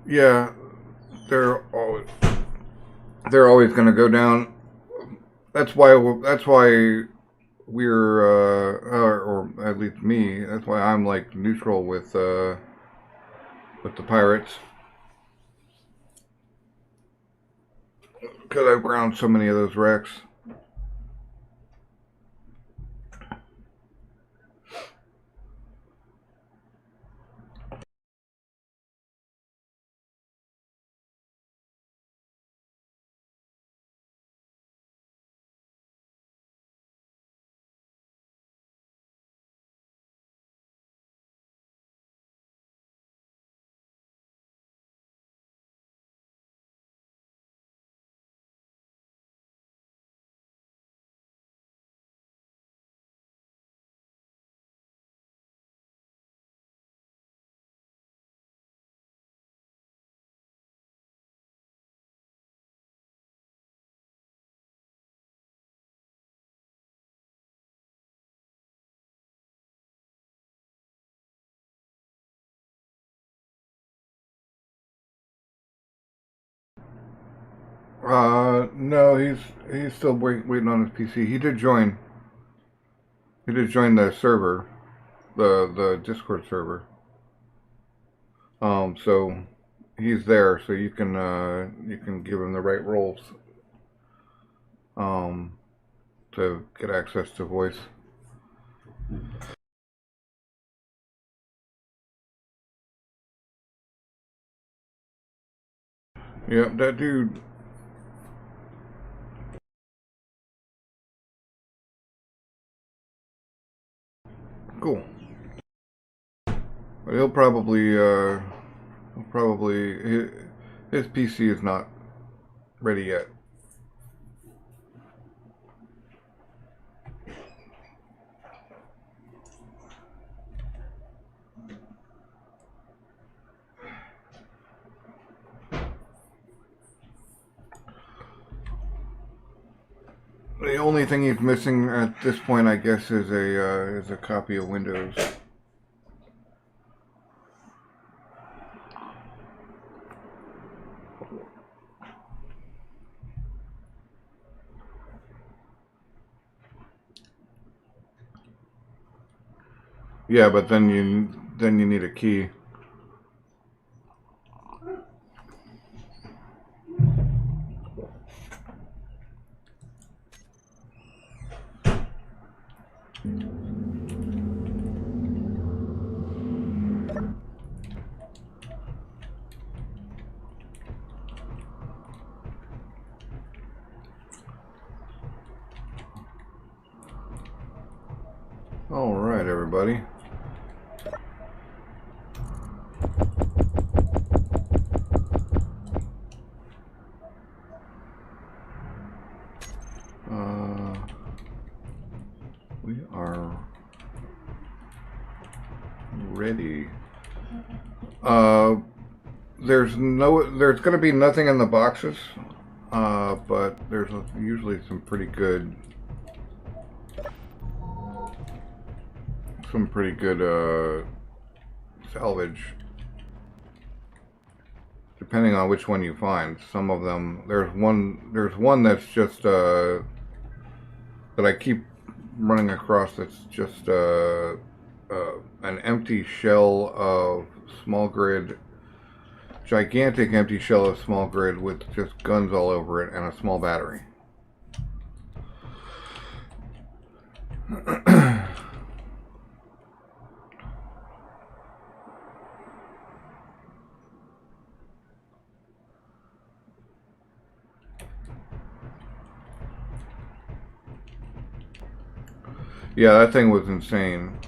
Yeah, they're always they're always going to go down. That's why we're or at least me. That's why I'm like neutral with the pirates because I've ground so many of those wrecks. No, he's still waiting on his PC. He did join. He did join the server, the Discord server. So he's there, so you can give him the right roles um to get access to voice. Yeah, that dude. Cool. But he'll probably his PC is not ready yet. The only thing he's missing at this point, I guess, is a copy of Windows. Yeah, but then you need a key. All right, everybody. We are ready. Uh, there's going to be nothing in the boxes, but there's usually some pretty good salvage, depending on which one you find. Some of them, there's one that's just that I keep running across. That's just an empty shell of small grid, gigantic empty shell of small grid with just guns all over it and a small battery. Yeah, that thing was insane.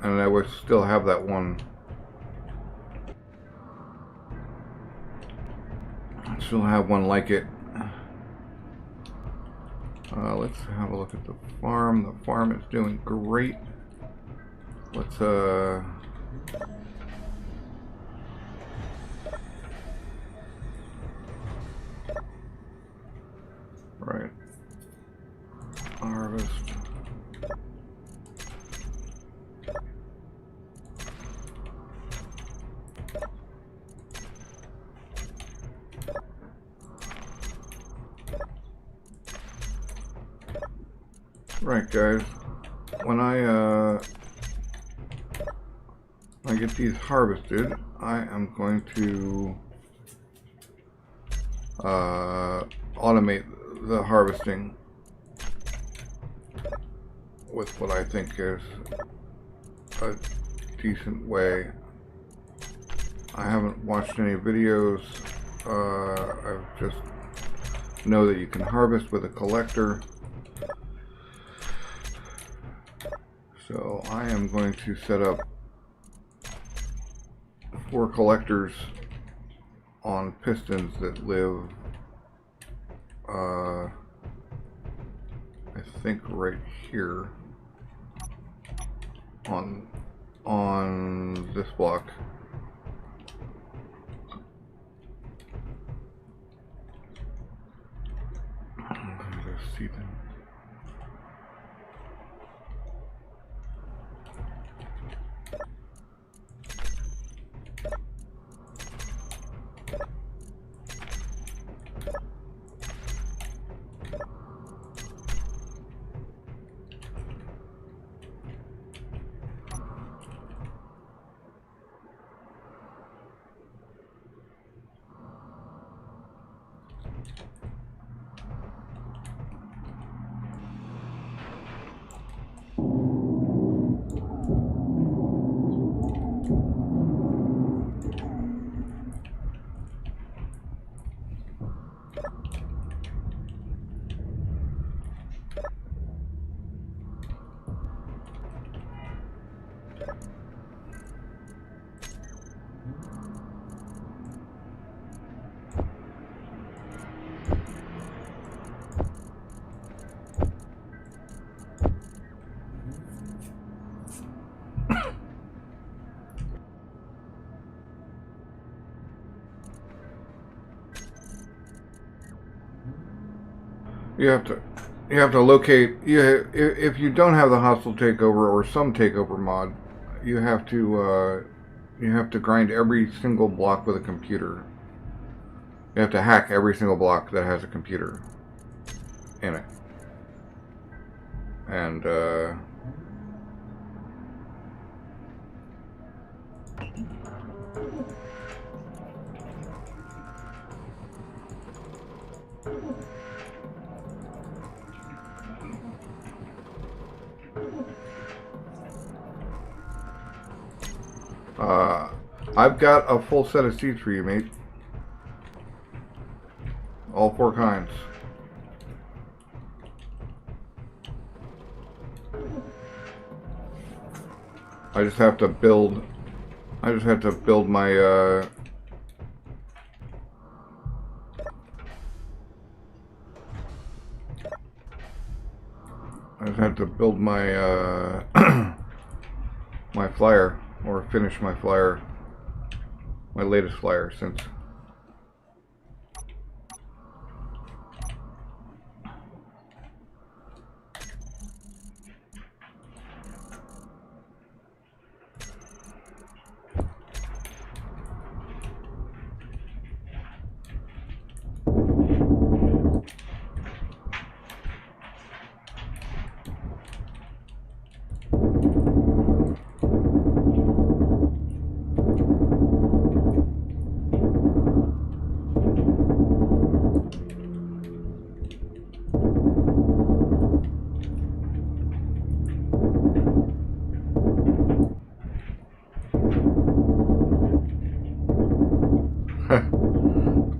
And I would still have that one. Still have one like it. Let's have a look at the farm. The farm is doing great. Let's right. Harvest. Right, guys. When I get these harvested, I am going to automate the harvesting with what I think is a decent way. I haven't watched any videos. I just know that you can harvest with a collector. So I am going to set up 4 collectors on pistons that live, I think right here on this block. Let's see them. You have to locate. If you don't have the hostile takeover or some takeover mod, you have to grind every single block with a computer. You have to hack every single block that has a computer in it, and I've got a full set of seeds for you, mate. All 4 kinds. I just have to build. I just have to build my. I just have to build my my flyer, or finish my flyer, my latest flyer, since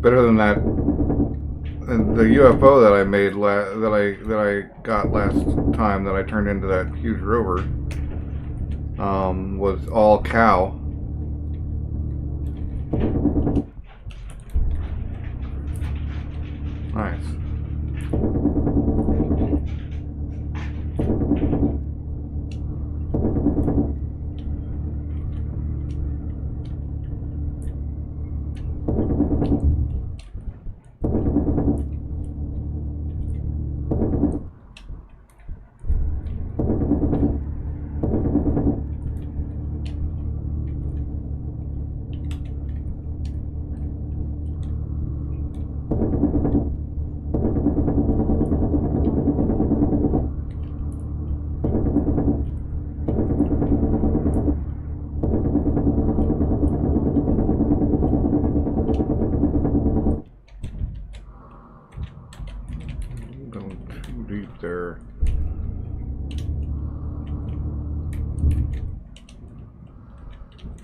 better than that. And the UFO that I made that I got last time, that I turned into that huge rover, was all cow. Nice.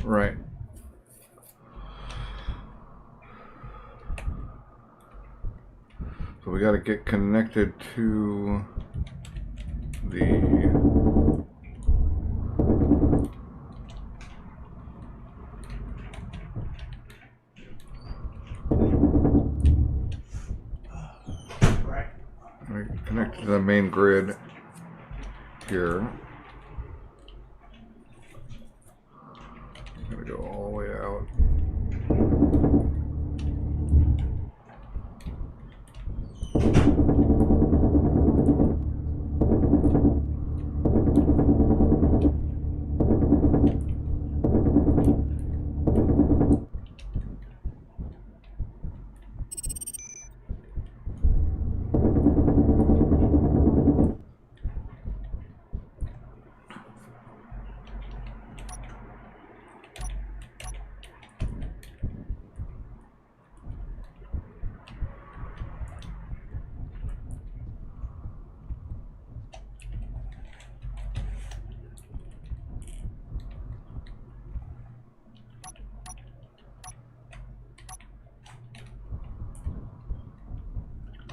Right. So we got to get connected to the connected to the main grid here. Gotta go all the way out.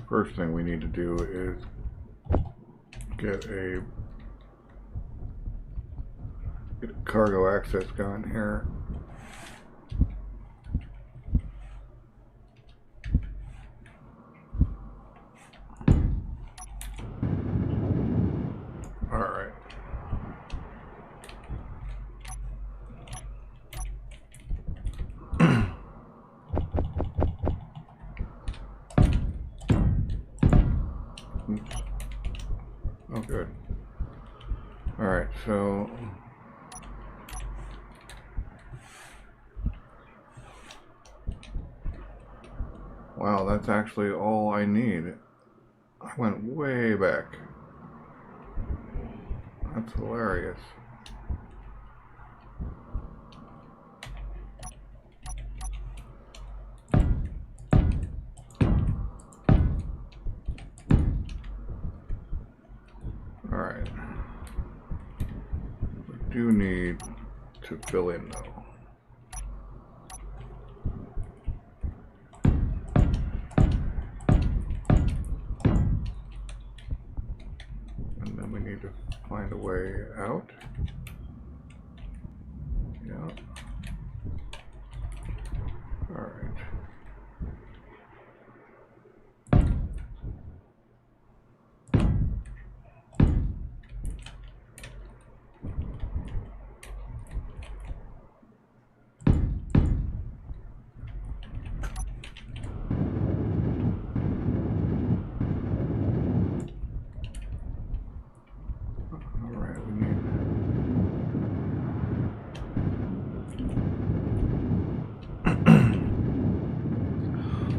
First thing we need to do is get a cargo access gun here. All right. Oh, good. All right, so wow, that's actually all I need. I went way back. That's hilarious. All right. We do need to fill in though. And then we need to find a way out. Yeah. All right.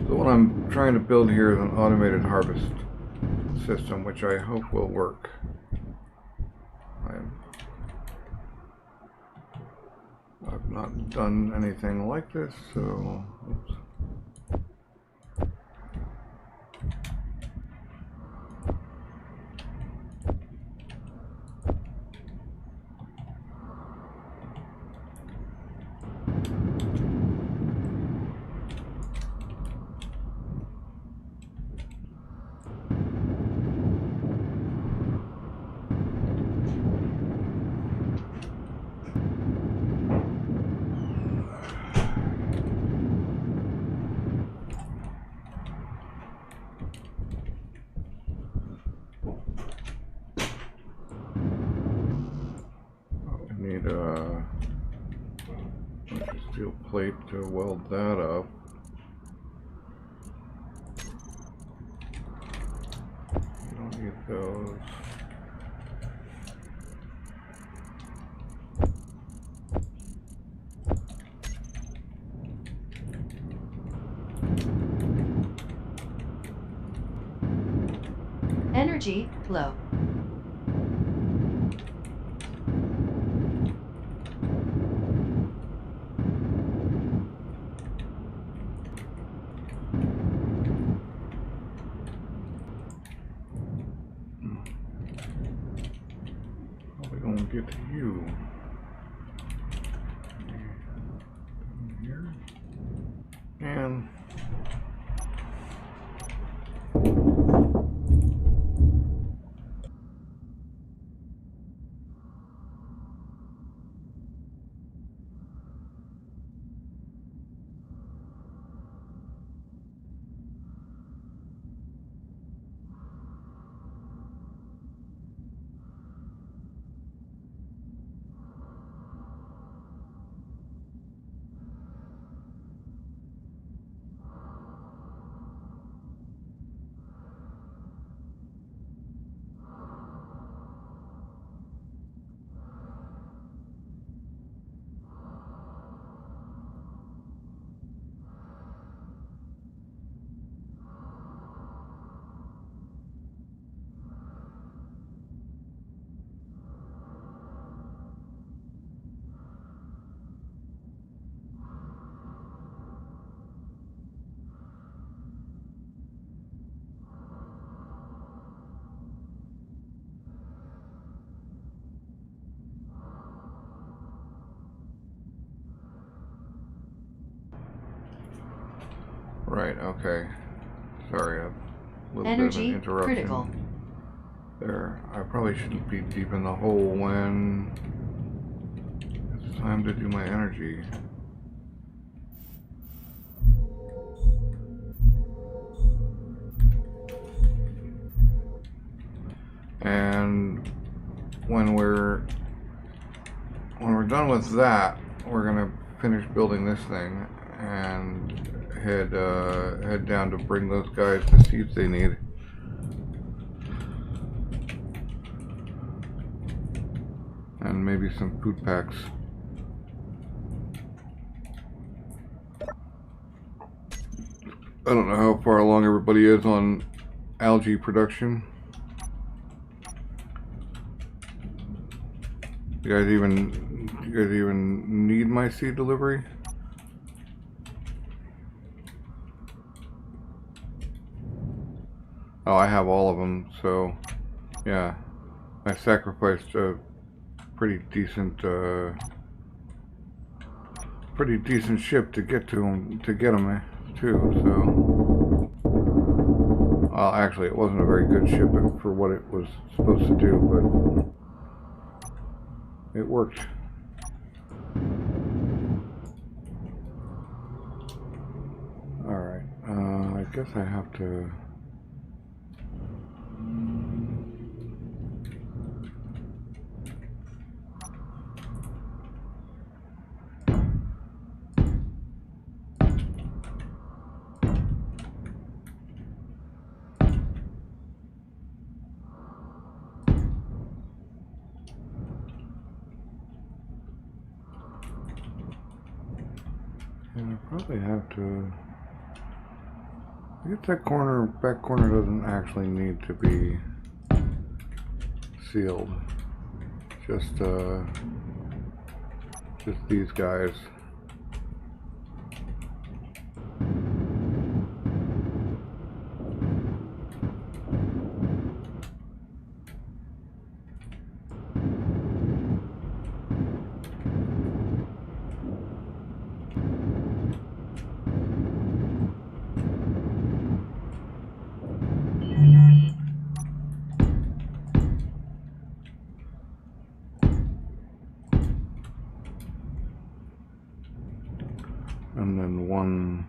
What I'm trying to build here is an automated harvest system, which I hope will work. I've not done anything like this, so oops. Need a steel plate to weld that up. You don't need those. Energy low. How are we gonna get to you? Right, okay. Sorry, a little Energy bit of an interruption. critical. There, I probably shouldn't be deep in the hole when it's time to do my energy. And when we're done with that, we're gonna finish building this thing and head down to bring those guys the seeds they need. And maybe some food packs. I don't know how far along everybody is on algae production. You guys even need my seed delivery? Oh, I have all of them, so yeah. I sacrificed a pretty decent ship to get to them, too, so. Well, actually, it wasn't a very good ship for what it was supposed to do, but it worked. Alright, I guess I have to... And I probably have to... I guess that back corner doesn't actually need to be sealed. Just these guys. And then one...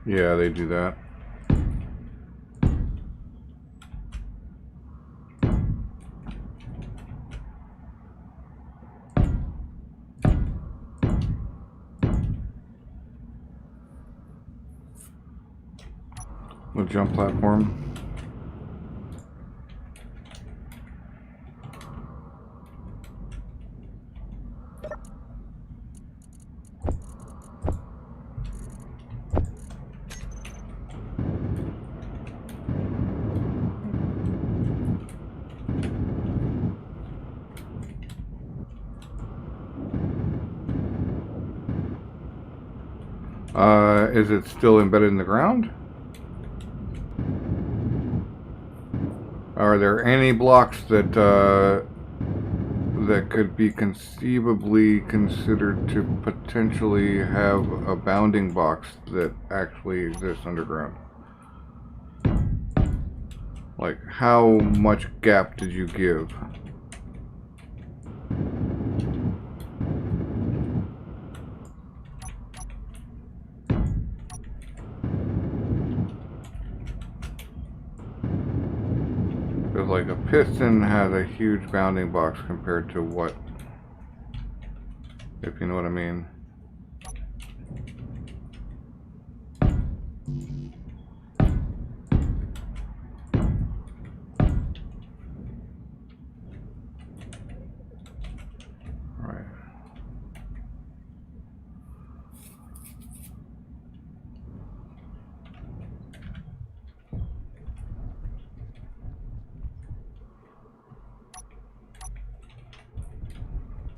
Yeah, they do that. The jump platform. Is it still embedded in the ground? Are there any blocks that that could be conceivably considered to potentially have a bounding box that actually exists underground? Like, how much gap did you give? Like a piston has a huge bounding box compared to what, if you know what I mean. Right.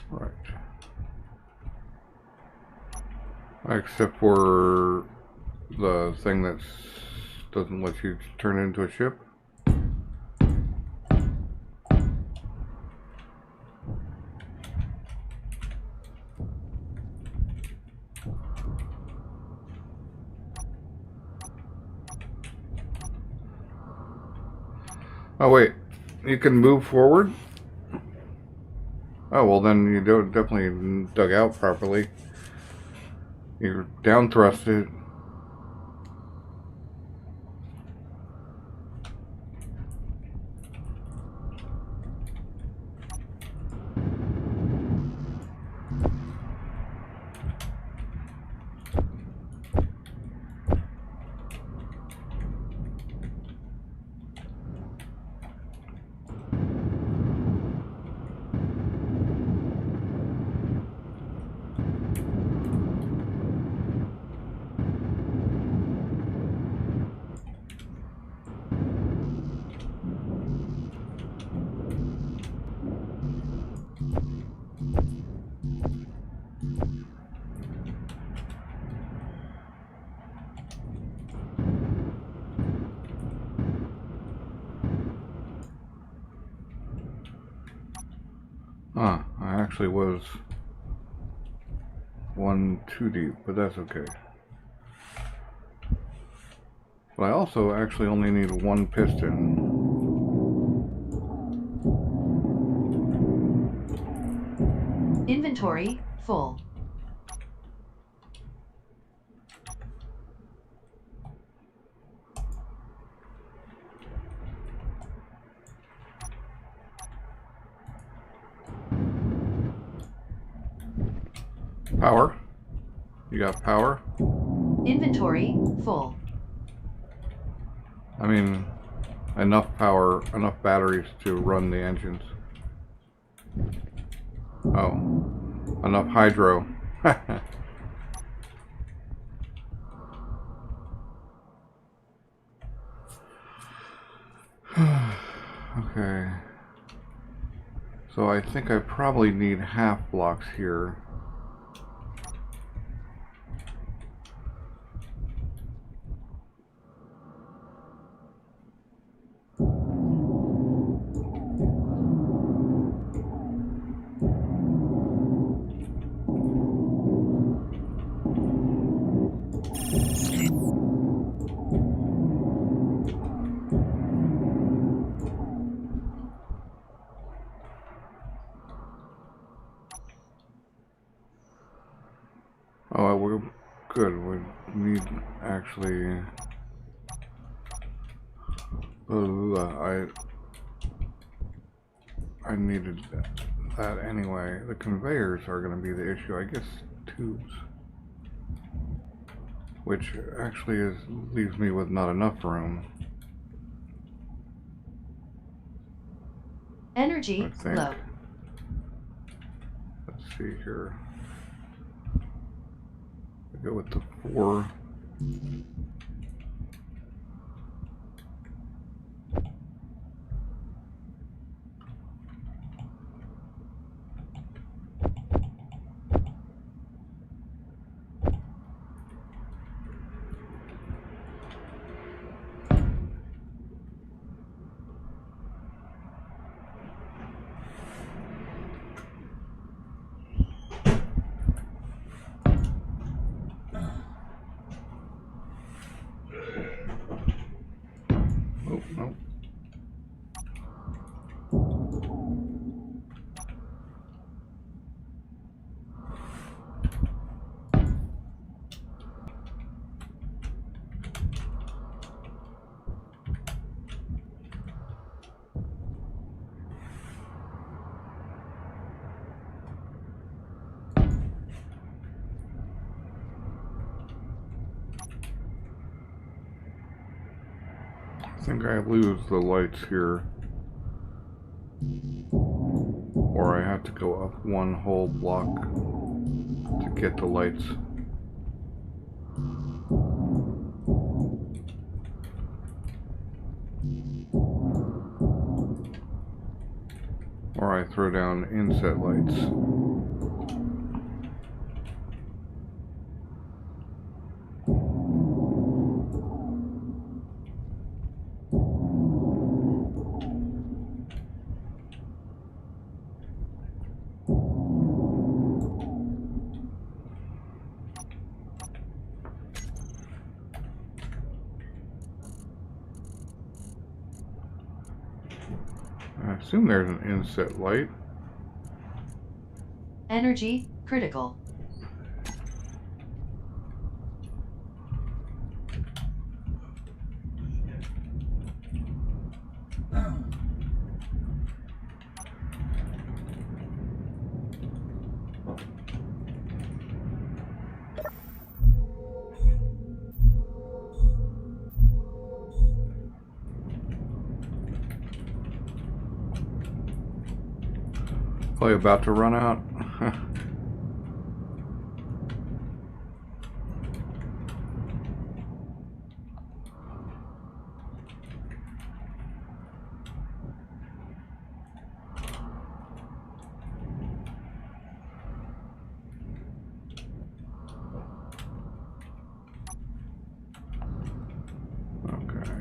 Right. Except for the thing that doesn't let you turn it into a ship. Oh wait, you can move forward? Oh well, then you don't definitely dug out properly. You're down thrusted. Huh, I actually was one too deep, but that's okay. But I also actually only need one piston. Inventory full. Power. You got power? Inventory full. I mean, enough power, enough batteries to run the engines. Oh, enough hydro. Okay. So I think I probably need half blocks here. Oh, we're good. We need actually. I needed that anyway. The conveyors are going to be the issue. I guess tubes, which actually leaves me with not enough room. Energy I think. low. Let's see here. I go with the 4. Oh, no. I think I lose the lights here. Or I have to go up one whole block to get the lights. Or I throw down inset lights. I assume there's an inset light. Energy, critical. Probably about to run out. Okay.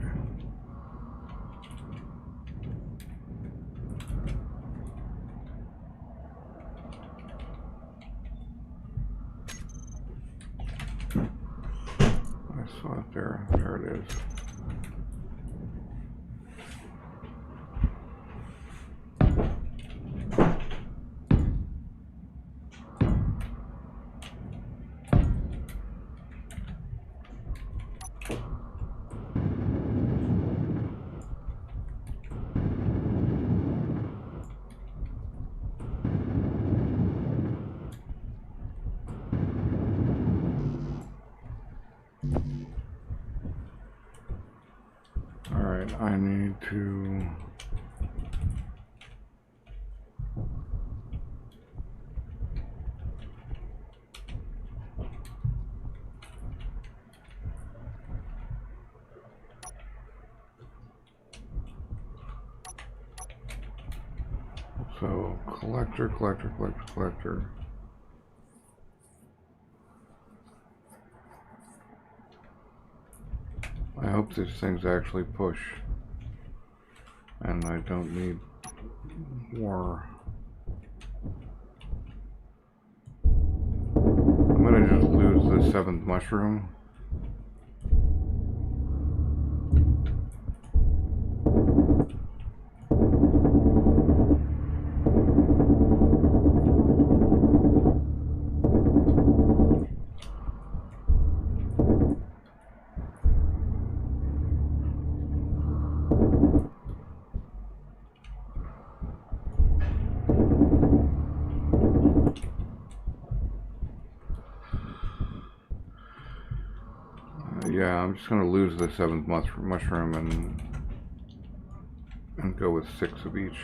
I saw it there. There it is. Alright, I need to... So, collector. I hope these things actually push. And I don't need more. I'm gonna just lose the 7th mushroom. Yeah, I'm just gonna lose the 7th mushroom and go with 6 of each.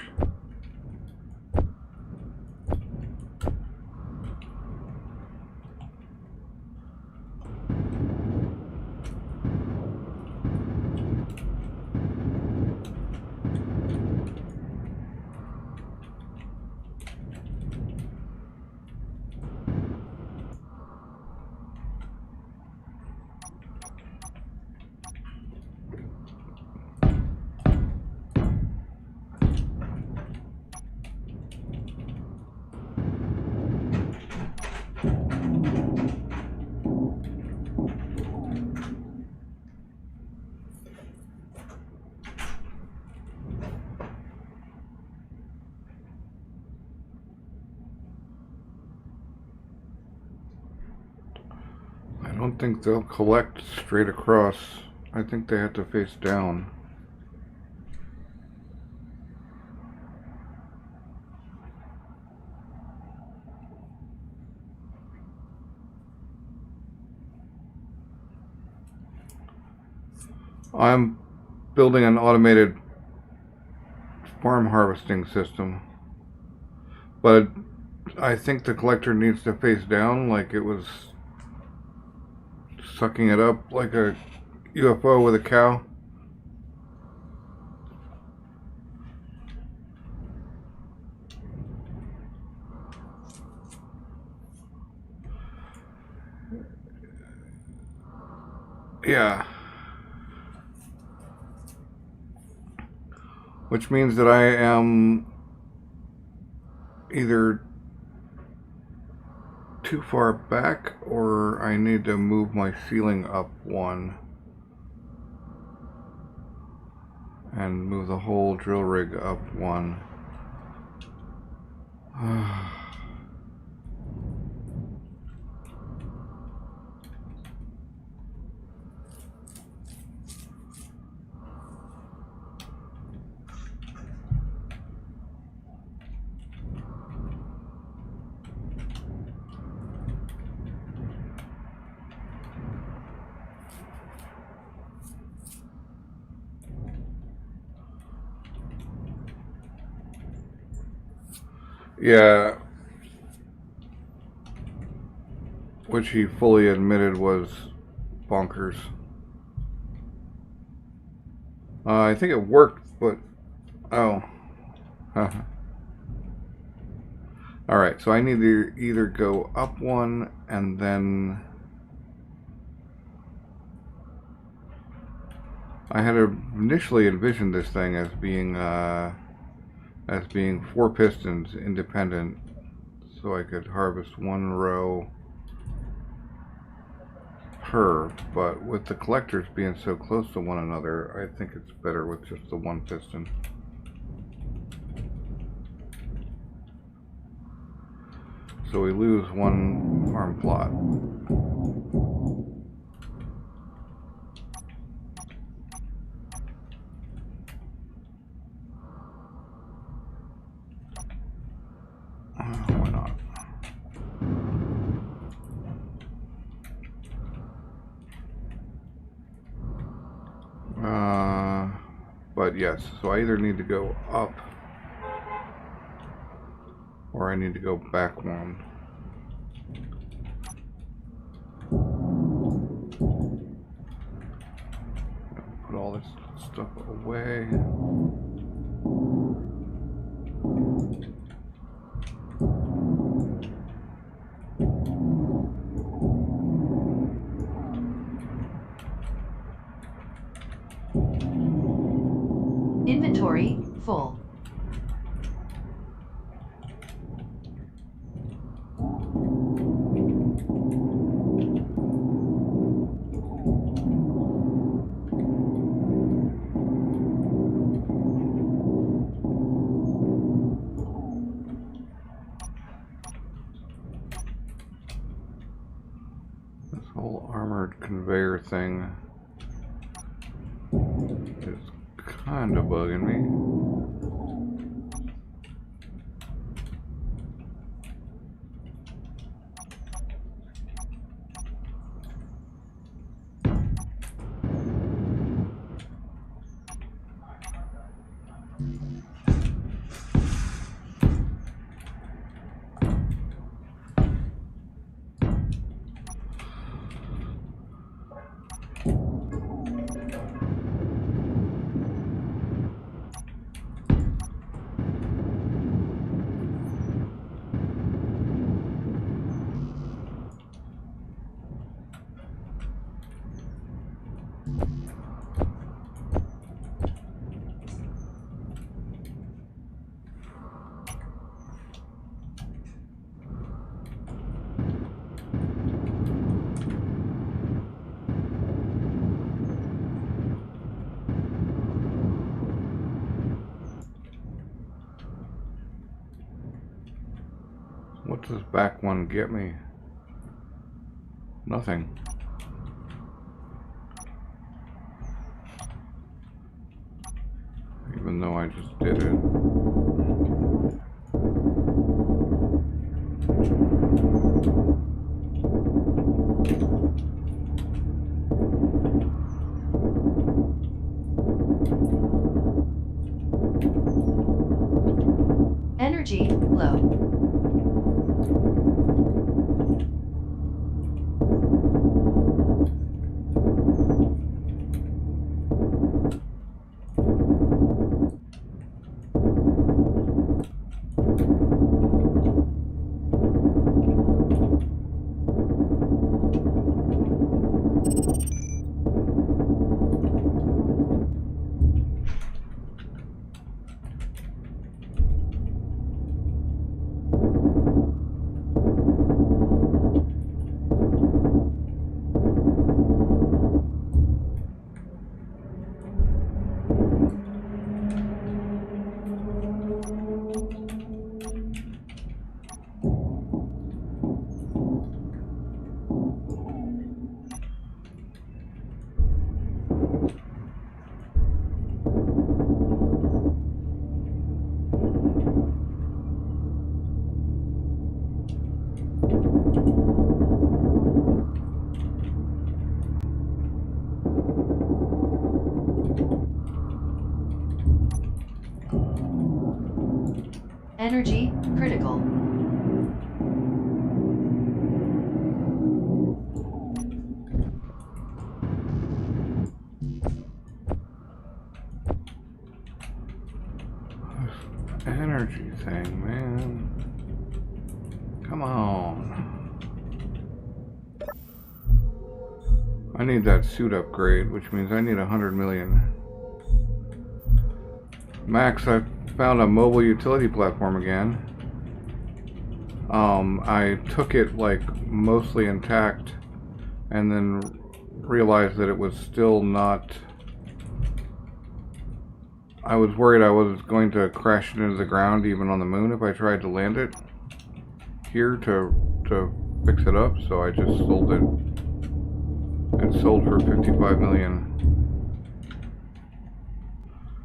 I don't think they'll collect straight across. I think they have to face down. I'm building an automated farm harvesting system, but I think the collector needs to face down like it was sucking it up like a UFO with a cow. Yeah. Which means that I am either too far back or I need to move my ceiling up 1. and move the whole drill rig up one. Yeah, which he fully admitted was bonkers. I think it worked, but oh. Alright, so I need to either go up one and then I had initially envisioned this thing as being 4 pistons independent, so I could harvest 1 row per, but with the collectors being so close to one another, I think it's better with just the 1 piston. So we lose 1 farm plot. Why not? But yes, so I either need to go up or I need to go back 1. Put all this stuff away. Inventory full. This whole armored conveyor thing is kind of bugging me. What does back 1 get me? Nothing. Even though I just did it. Energy low. Energy critical. This energy thing, man. Come on. I need that suit upgrade, which means I need 100 million. Max, I found a mobile utility platform again. I took it like mostly intact and then realized that it was still not. I was worried I was going to crash it into the ground even on the moon if I tried to land it here to fix it up, so I just sold it. It sold for 55 million.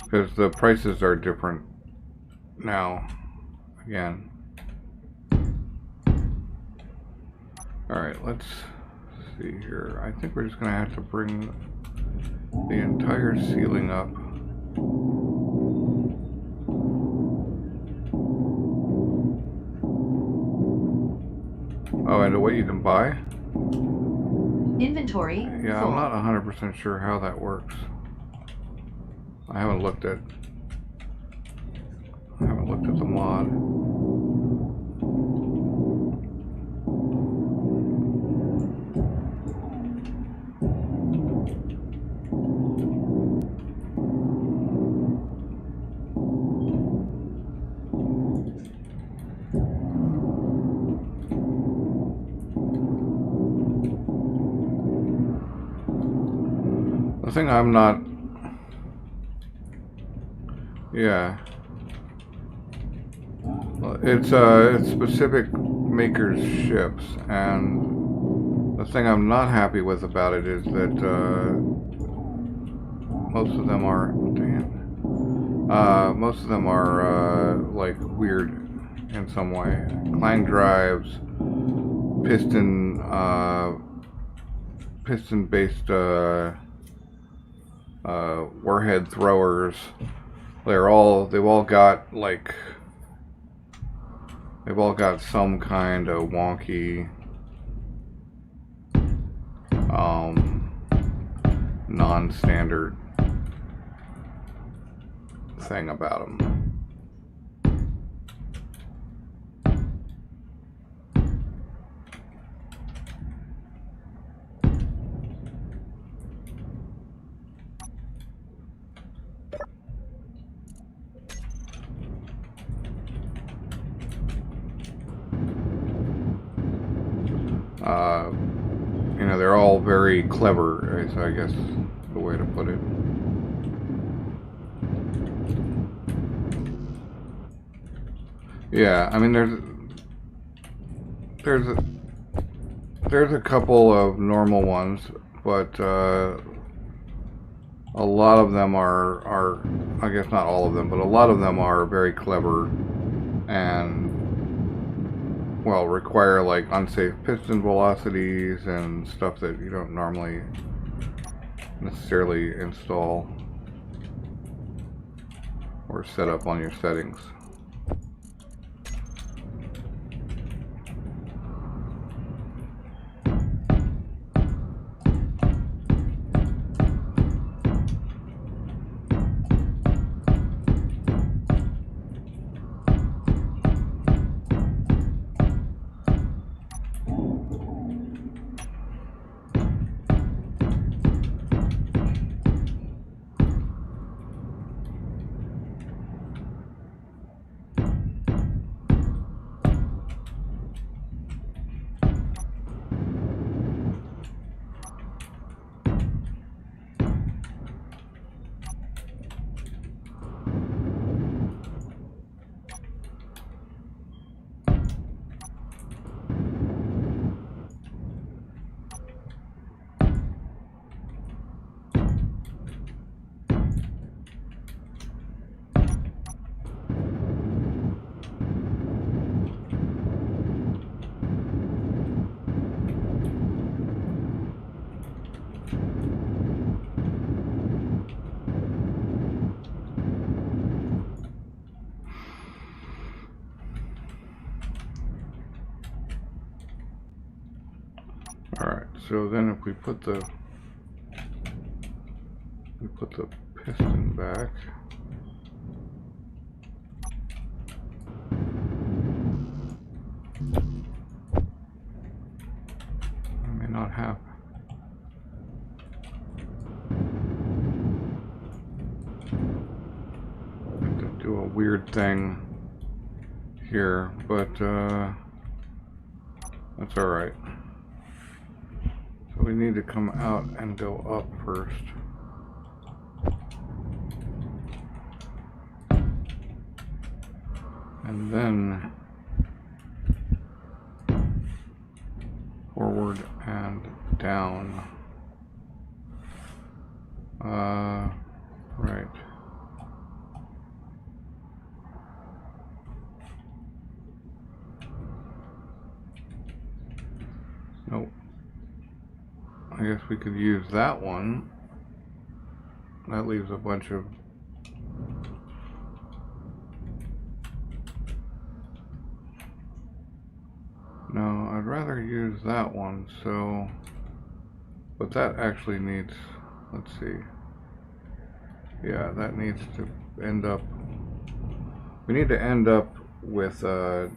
Because the prices are different now. Again. Alright, let's see here. I think we're just going to have to bring the entire ceiling up. Oh, and what you can buy? Inventory Yeah, full. I'm not 100% sure how that works. I haven't looked at the mod. The thing I'm not. Yeah. Well, it's specific makers ships, and the thing I'm not happy with about it is that most of them are. Most of them are like weird in some way. Clang drives, piston-based warhead throwers. They've all got some kind of wonky non-standard thing about them. You know, they're all very clever, is I guess the way to put it. Yeah, I mean, there's a couple of normal ones, but a lot of them are I guess not all of them, but a lot of them are very clever and, well, require like unsafe piston velocities and stuff that you don't normally necessarily install or set up on your settings. Alright, so then if we put the piston back. I may not have. I have to do a weird thing here, but that's alright. So we need to come out and go up first. And then forward and down. Right. Nope. I guess we could use that one. That leaves a bunch of no, I'd rather use that one, so but that actually needs, let's see. Yeah, that needs to end up, we need to end up with a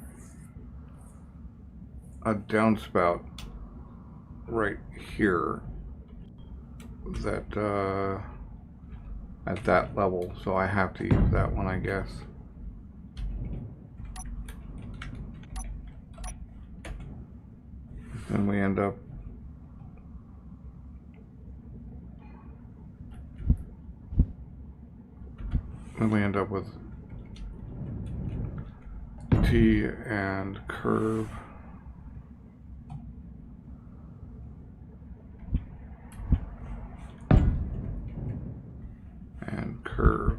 downspout right here that at that level, so I have to use that one, I guess. Then we end up with T and curve. And curve.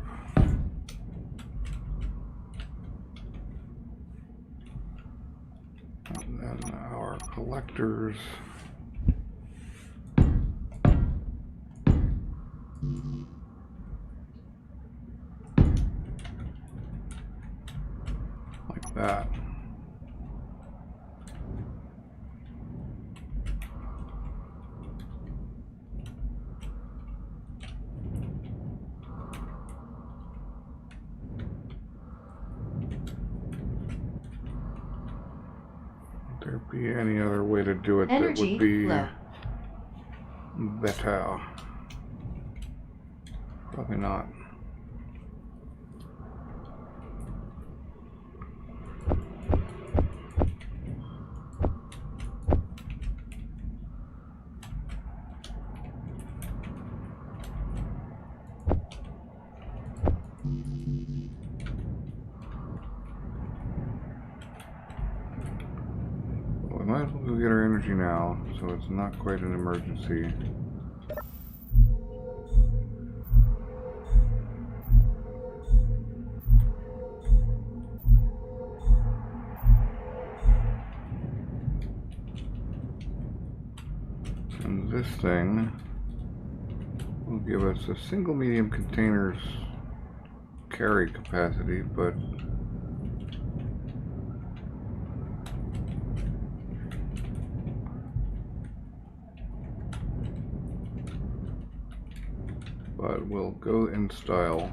And then our collectors. Like that. There be any other way to do it Energy that would be low. better? Probably not. Well, we might as well go get our energy now, so it's not quite an emergency. And this thing will give us a single medium container's carry capacity, but we'll go in style.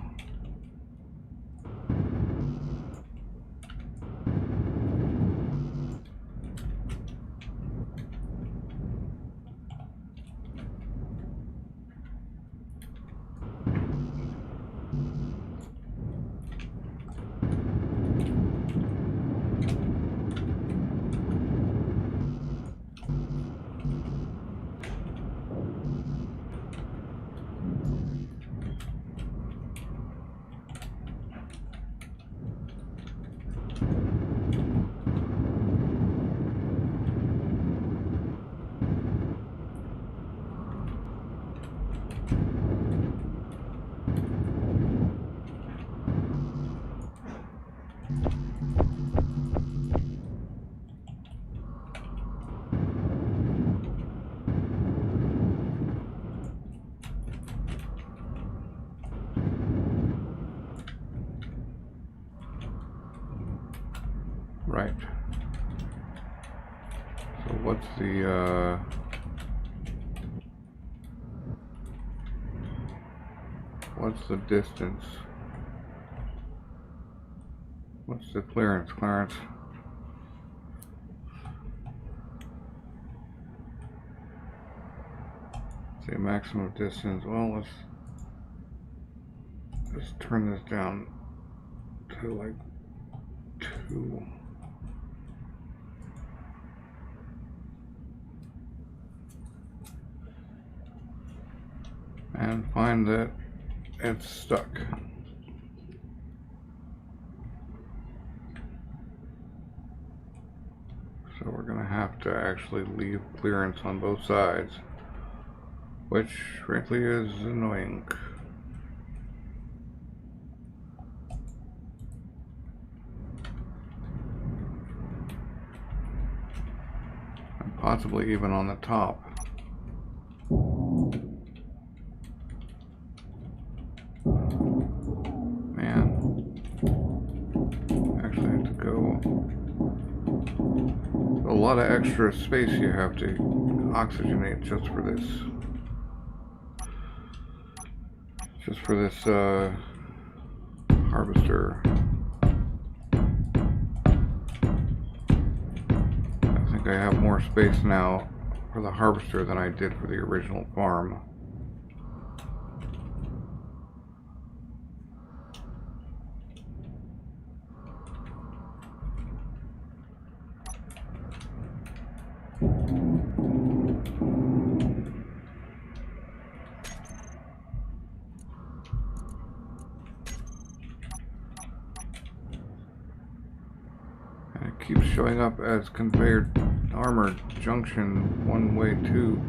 Right. So what's the What's the distance? What's the clearance, Clarence? Say maximum distance. Well, let's turn this down to like 2. And find that it's stuck. So we're going to have to actually leave clearance on both sides, which frankly is annoying. And possibly even on the top. Actually have to go. A lot of extra space you have to oxygenate just for this. Harvester. I think I have more space now for the harvester than I did for the original farm. Keeps showing up as conveyor armor junction 1-way 2.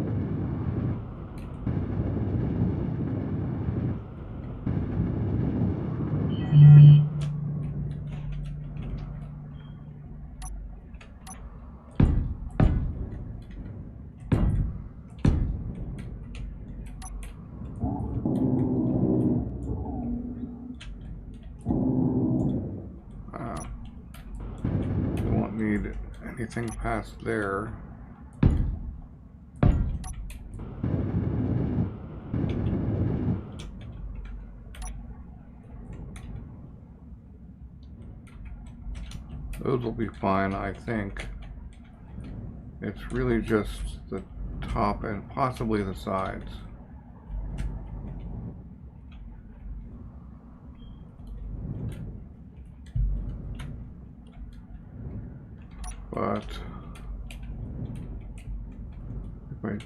Need anything past there. Those will be fine, I think. It's really just the top and possibly the sides. But if I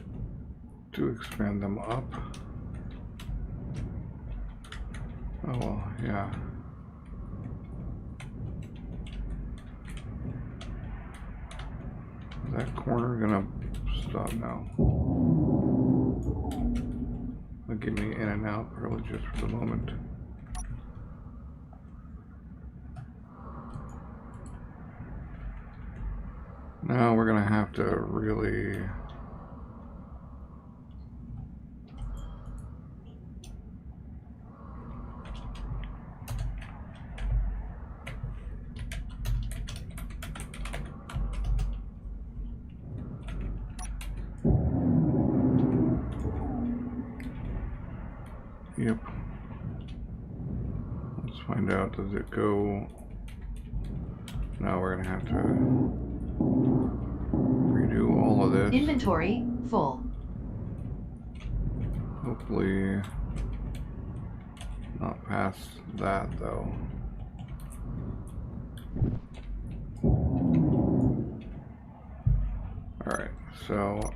do expand them up, oh well, yeah. Is that corner gonna stop now? It'll give me in and out privileges for the moment. Now we're gonna have to really yep. Let's find out, does it go? Now we're gonna have to redo all of this. Inventory full. Hopefully not past that though. Alright, so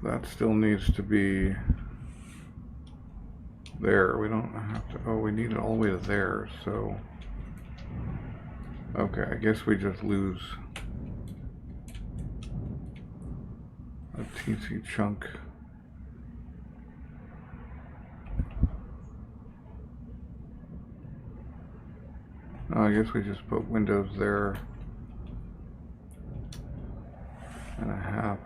that still needs to be there. We don't have to, oh, we need it all the way to there, so okay, I guess we just lose a teensy chunk. No, I guess we just put windows there and a half.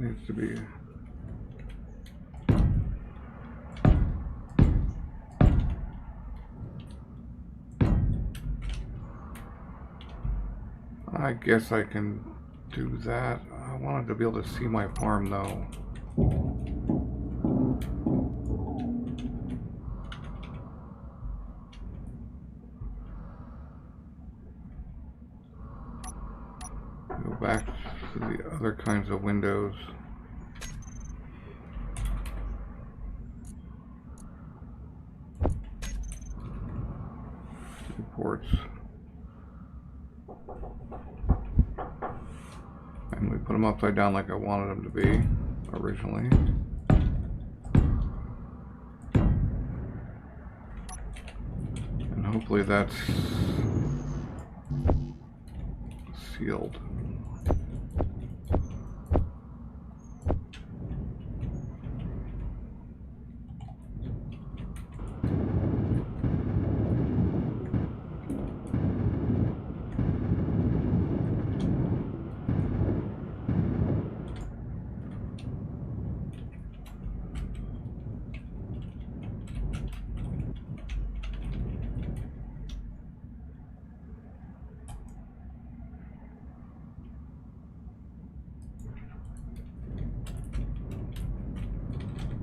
needs to be. I guess I can do that. I wanted to be able to see my farm though. Go back to the other kinds of windows. Reports. And we put them upside down like I wanted them to be originally. And hopefully that's sealed.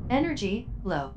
Energy low.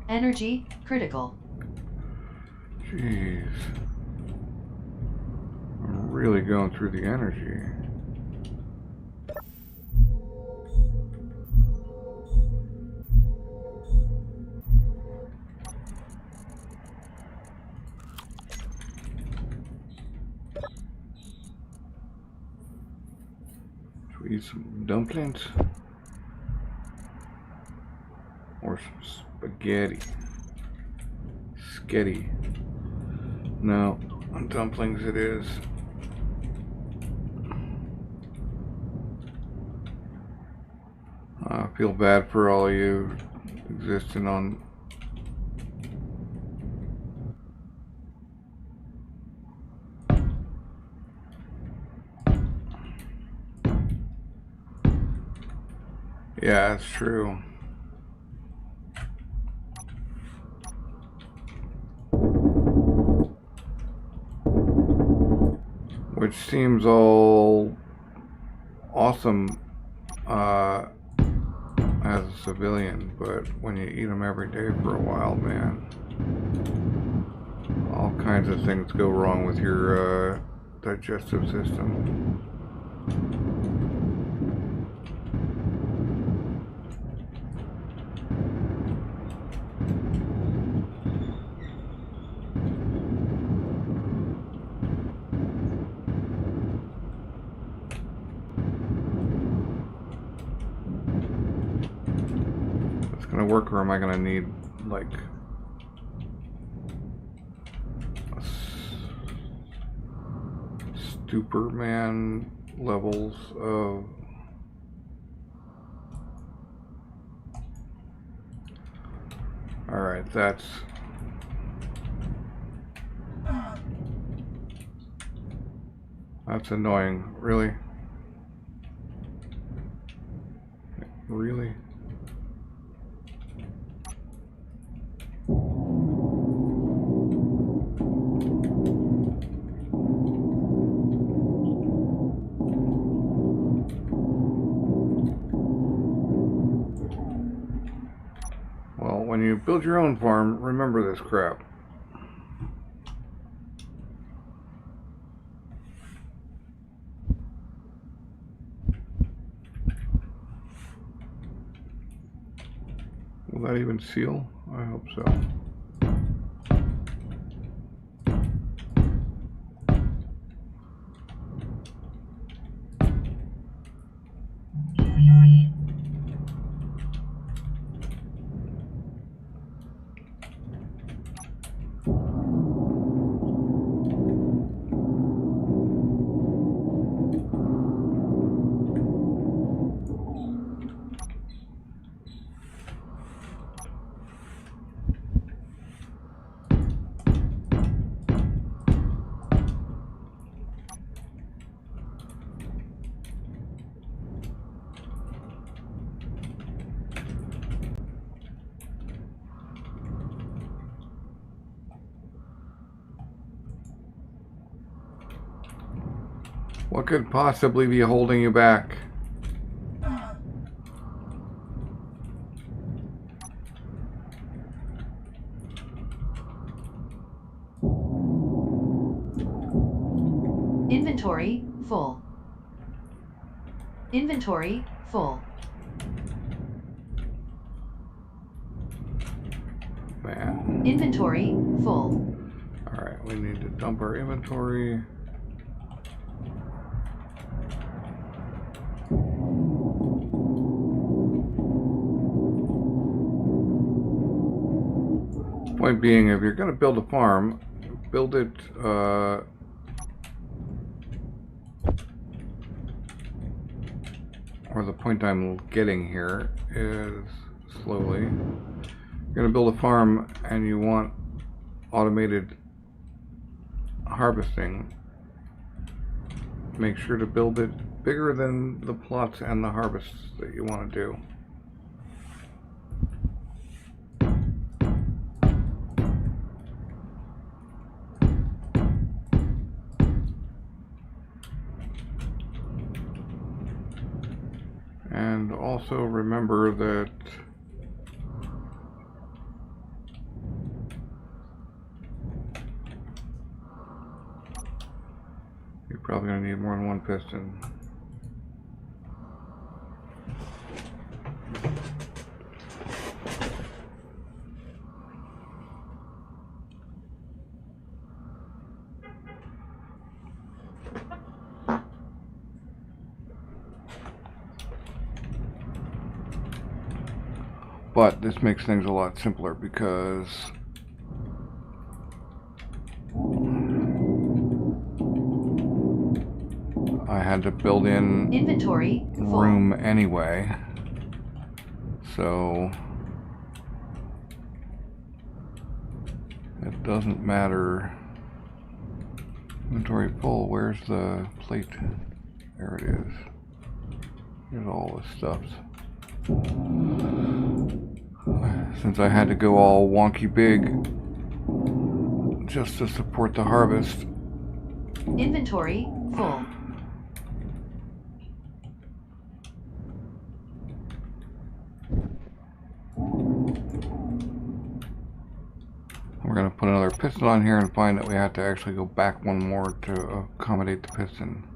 Energy critical. Jeez. I'm really going through the energy. Should we eat some dumplings? Or some spaghetti? Sketty. No, dumplings it is. I feel bad for all of you existing on yeah, that's true. Which seems all awesome as a civilian, but when you eat them every day for a while, man, all kinds of things go wrong with your digestive system. Gonna work, or am I gonna need like Superman levels of alright, that's that's annoying. Really? Really? Well, when you build your own farm, remember this crap. Will that even seal? I hope so. What could possibly be holding you back? Inventory full. Inventory full. Man. Inventory full. Alright, we need to dump our inventory. Point being, if you're going to build a farm, build it or the point I'm getting here is slowly. You're going to build a farm and you want automated harvesting. Make sure to build it bigger than the plots and the harvests that you want to do. And also remember that you're probably going to need more than one piston. But this makes things a lot simpler because I had to build in Inventory room anyway, so it doesn't matter. Inventory full. Where's the plate? There it is. Here's all the stuff. Since I had to go all wonky big just to support the harvest. Inventory full. We're going to put another piston on here and find that we have to actually go back one more to accommodate the piston.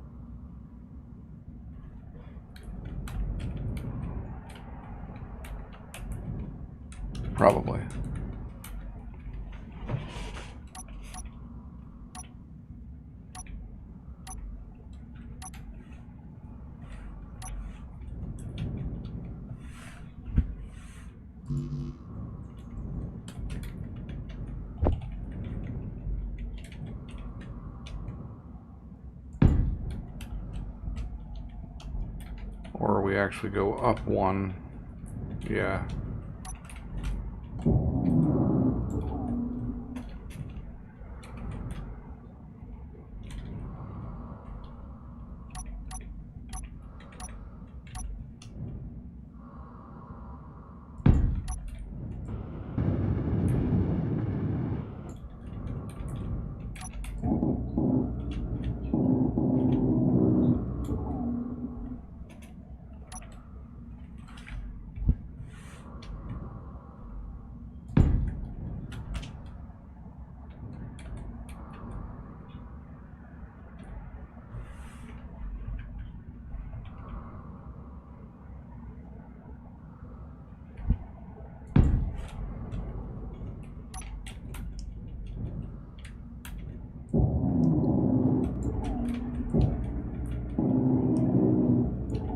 Probably. Or we actually go up one. Yeah.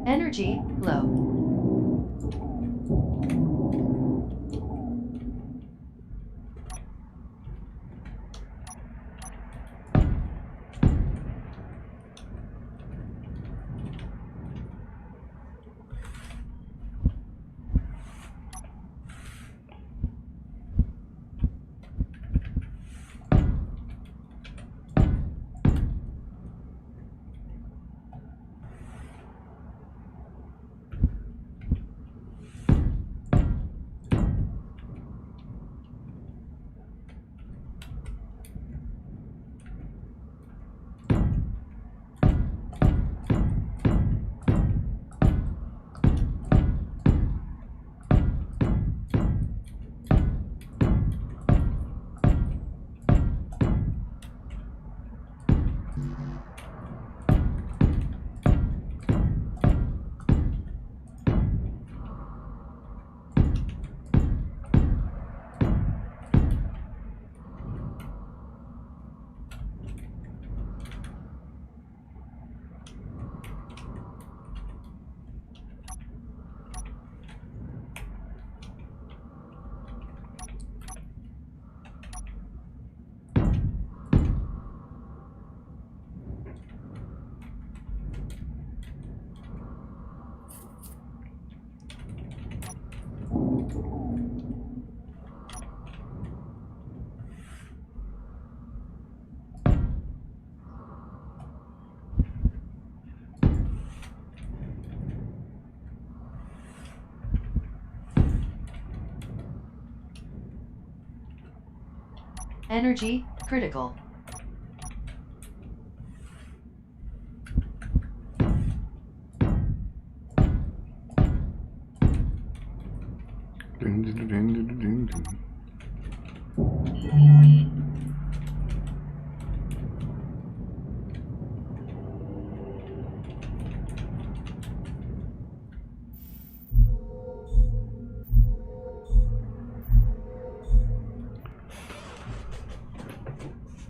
Energy low. Energy critical. Ding, ding, ding, ding, ding, ding.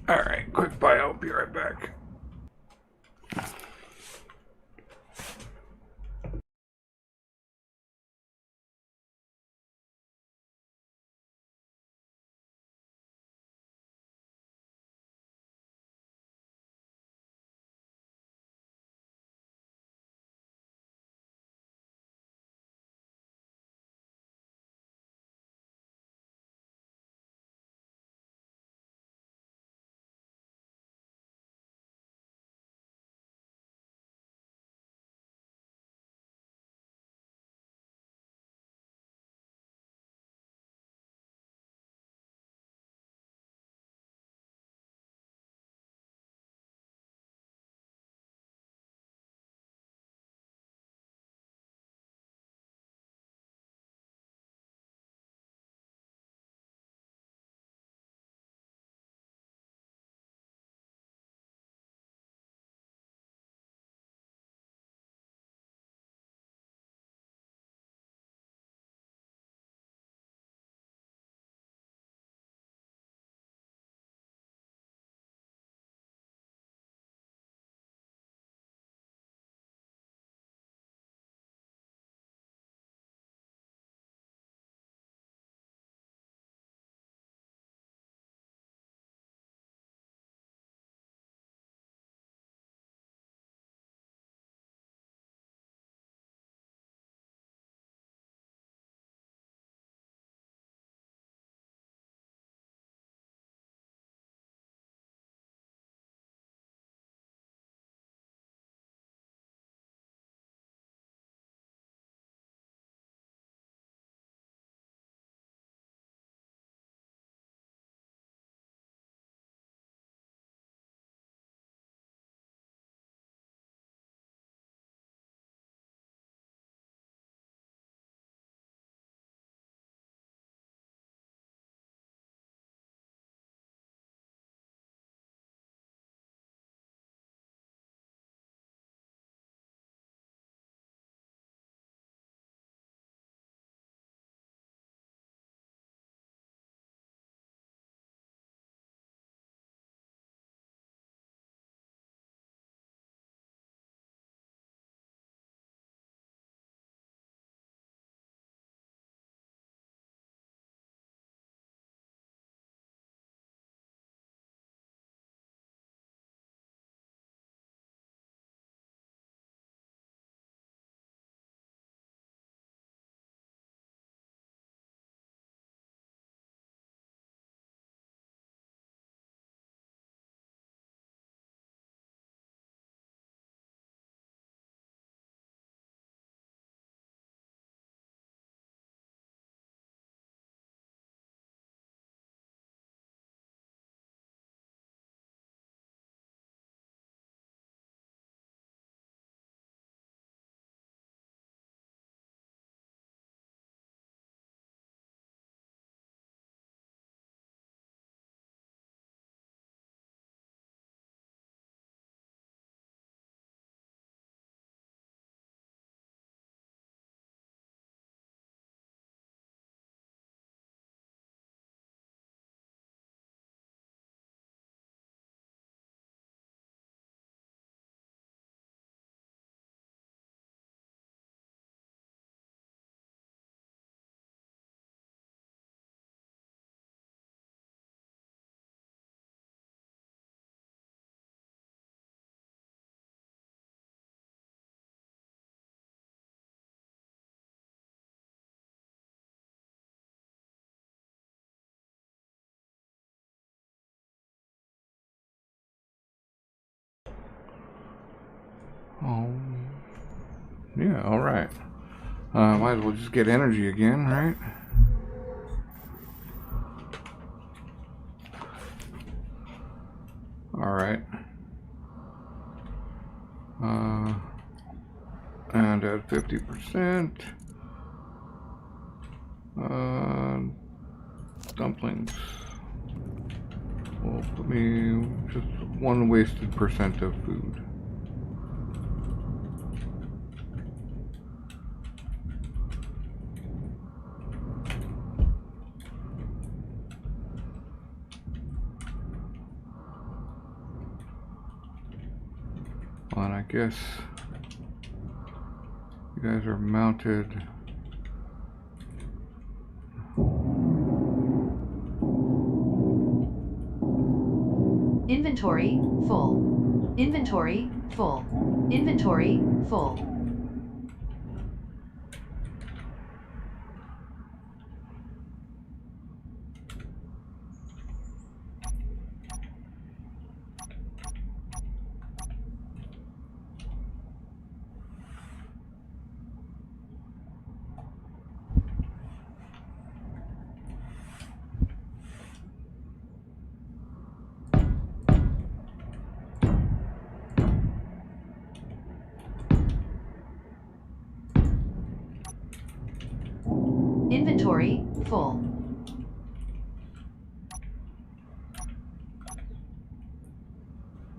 All right, quick bye. I'll be right back. Oh, yeah, alright. Might as well just get energy again, right? Alright. And at 50%. Dumplings. Will put me just 1 wasted percent of food. Well, and I guess you guys are mounted. Inventory full. Inventory full. Inventory full. Inventory full.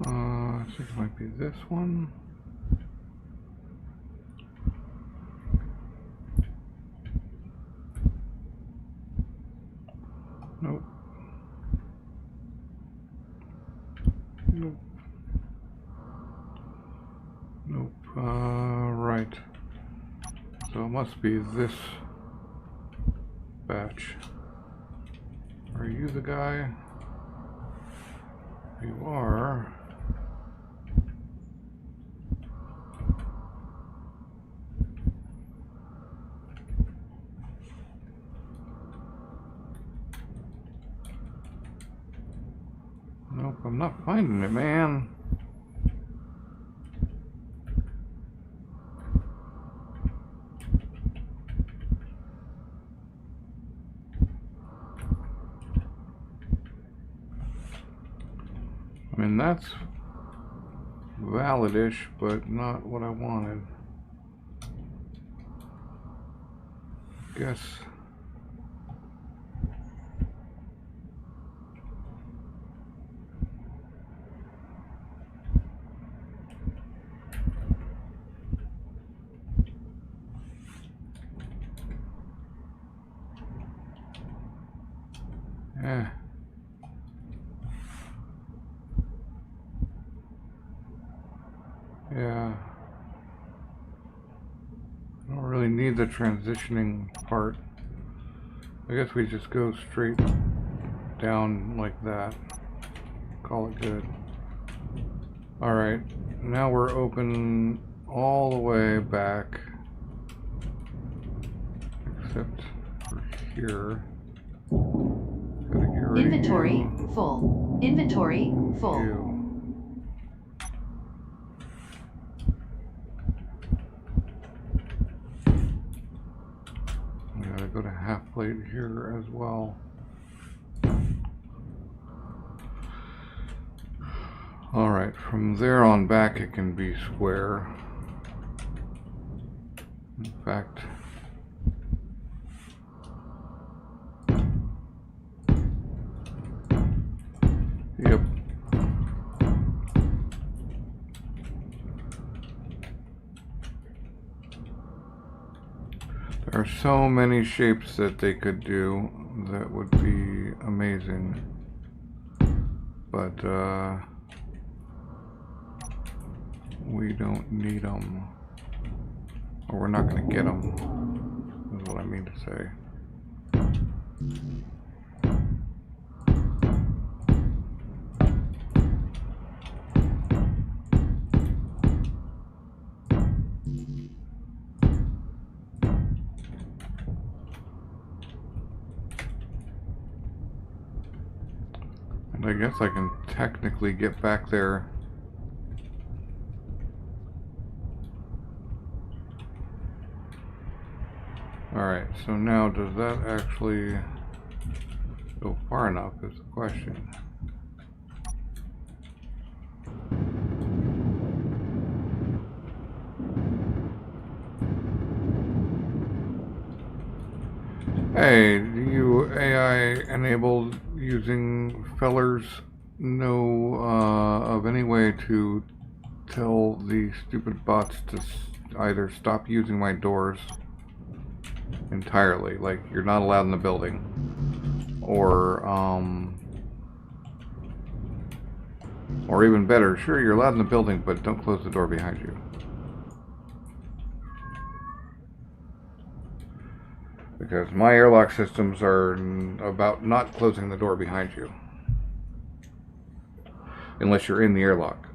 I think it might be this one. Nope. Nope. Nope. Right. So it must be this batch. Are you the guy? You are. Nope, I'm not finding it, man. I mean, that's valid-ish, but not what I wanted. Guess. Eh. Yeah. I don't really need the transitioning part. I guess we just go straight down like that. Call it good. Alright, now we're open all the way back. Except for here. Gotta get rid Inventory of you. full. Inventory full. You. We gotta go to half plate here as well. Alright, from there on back it can be square. In fact, yep. There are so many shapes that they could do that would be amazing. But, we don't need them. Or we're not going to get them, is what I mean to say. And I guess I can technically get back there Alright, so now does that actually go far enough is the question. Hey, do you AI enabled using fellers know of any way to tell the stupid bots to either stop using my doors entirely, like you're not allowed in the building, or even better, sure, you're allowed in the building, but don't close the door behind you. Because my airlock systems are about not closing the door behind you. Unless you're in the airlock.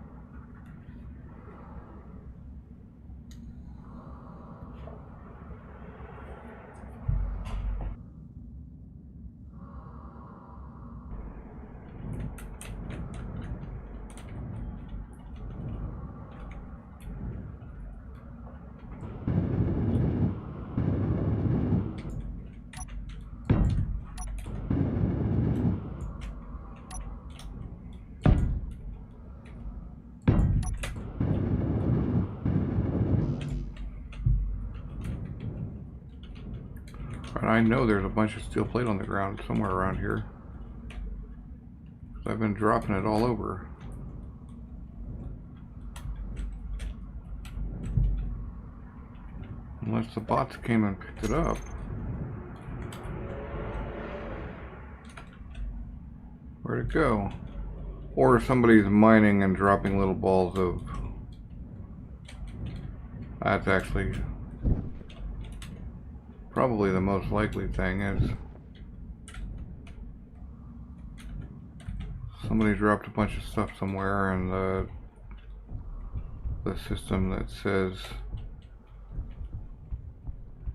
And I know there's a bunch of steel plate on the ground somewhere around here. I've been dropping it all over. Unless the bots came and picked it up. Where'd it go? Or somebody's mining and dropping little balls of... That's actually... probably the most likely thing is... somebody dropped a bunch of stuff somewhere and the system that says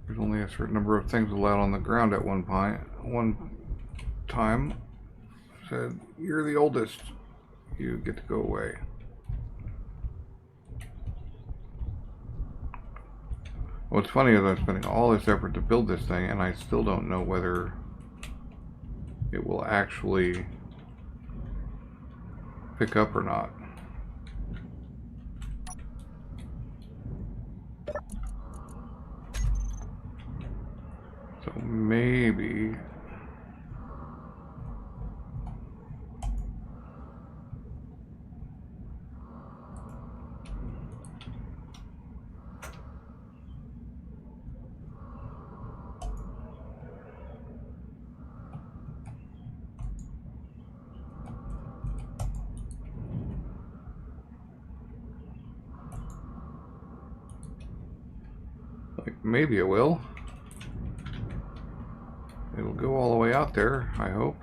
there's only a certain number of things allowed on the ground at one time said, you're the oldest, you get to go away. What's funny is I'm spending all this effort to build this thing and I still don't know whether it will actually pick up or not. So maybe maybe it will. It'll go all the way out there, I hope.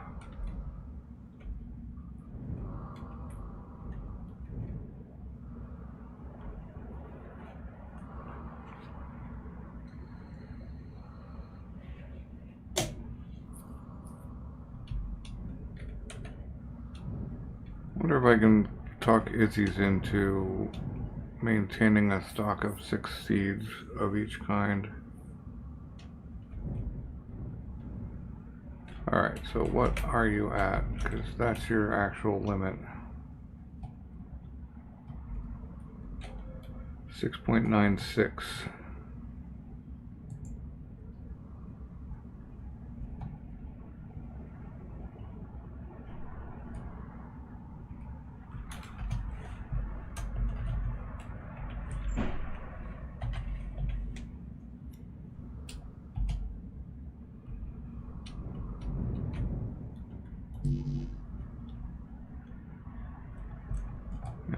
Wonder if I can talk Izzy's into maintaining a stock of 6 seeds of each kind. Alright, so what are you at? Because that's your actual limit. 6.96.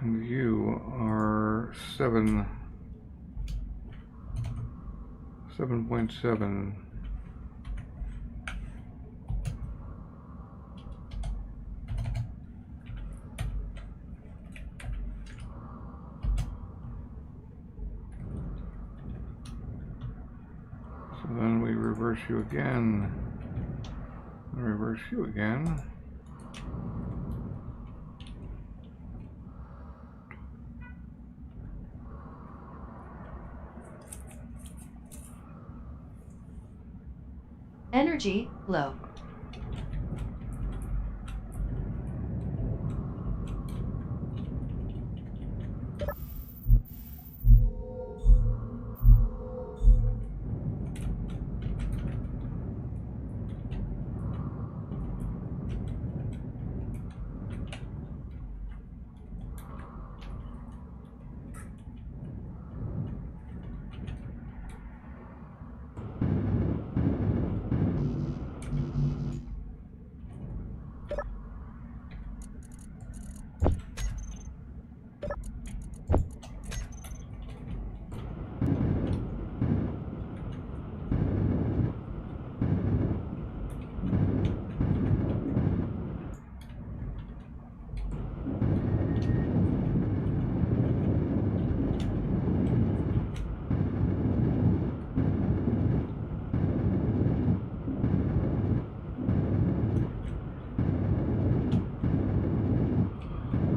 And you are 7.7. So then we reverse you again. Reverse you again. Energy, low.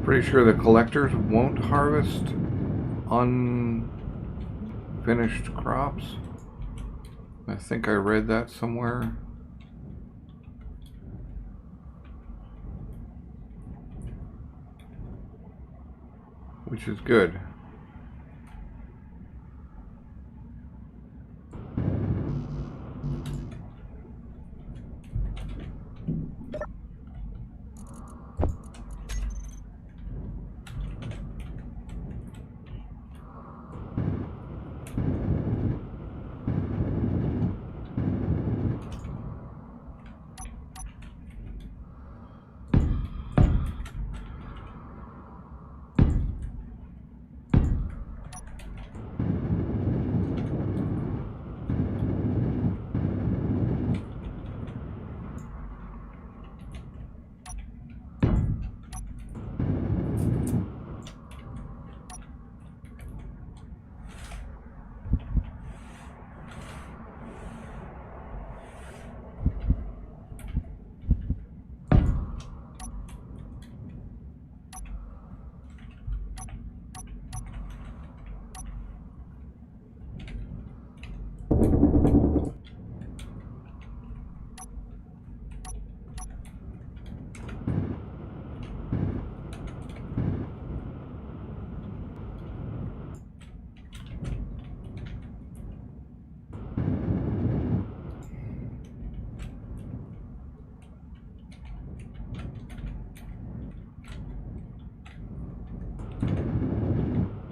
Pretty sure the collectors won't harvest unfinished crops. I think I read that somewhere. Which is good.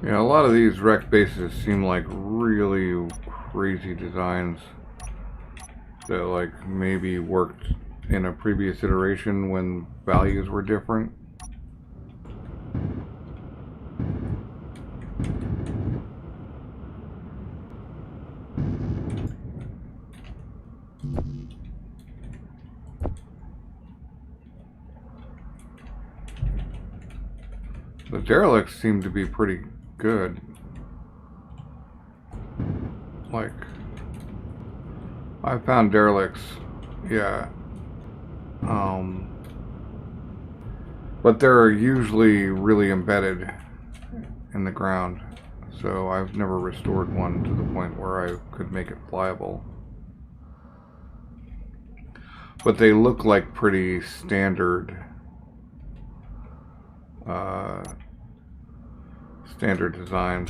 Yeah, a lot of these wreck bases seem like really crazy designs that like maybe worked in a previous iteration when values were different. The derelicts seem to be pretty good. Like, I found derelicts, yeah. But they're usually really embedded in the ground, so I've never restored one to the point where I could make it flyable. But they look like pretty standard standard designs.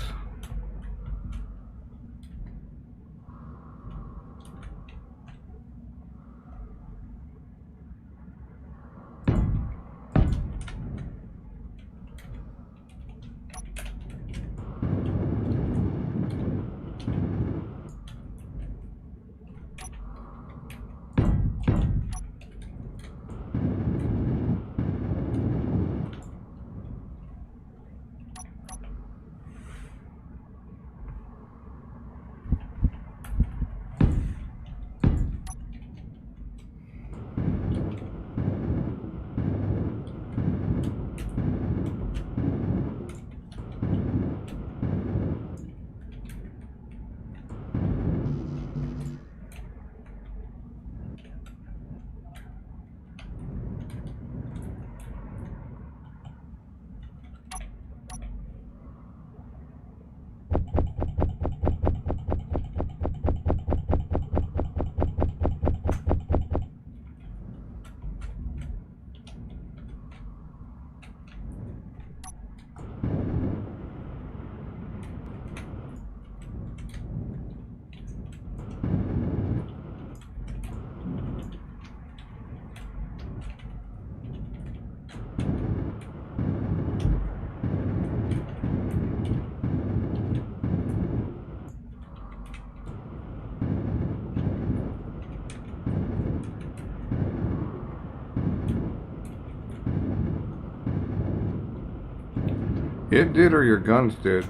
It did or your guns did?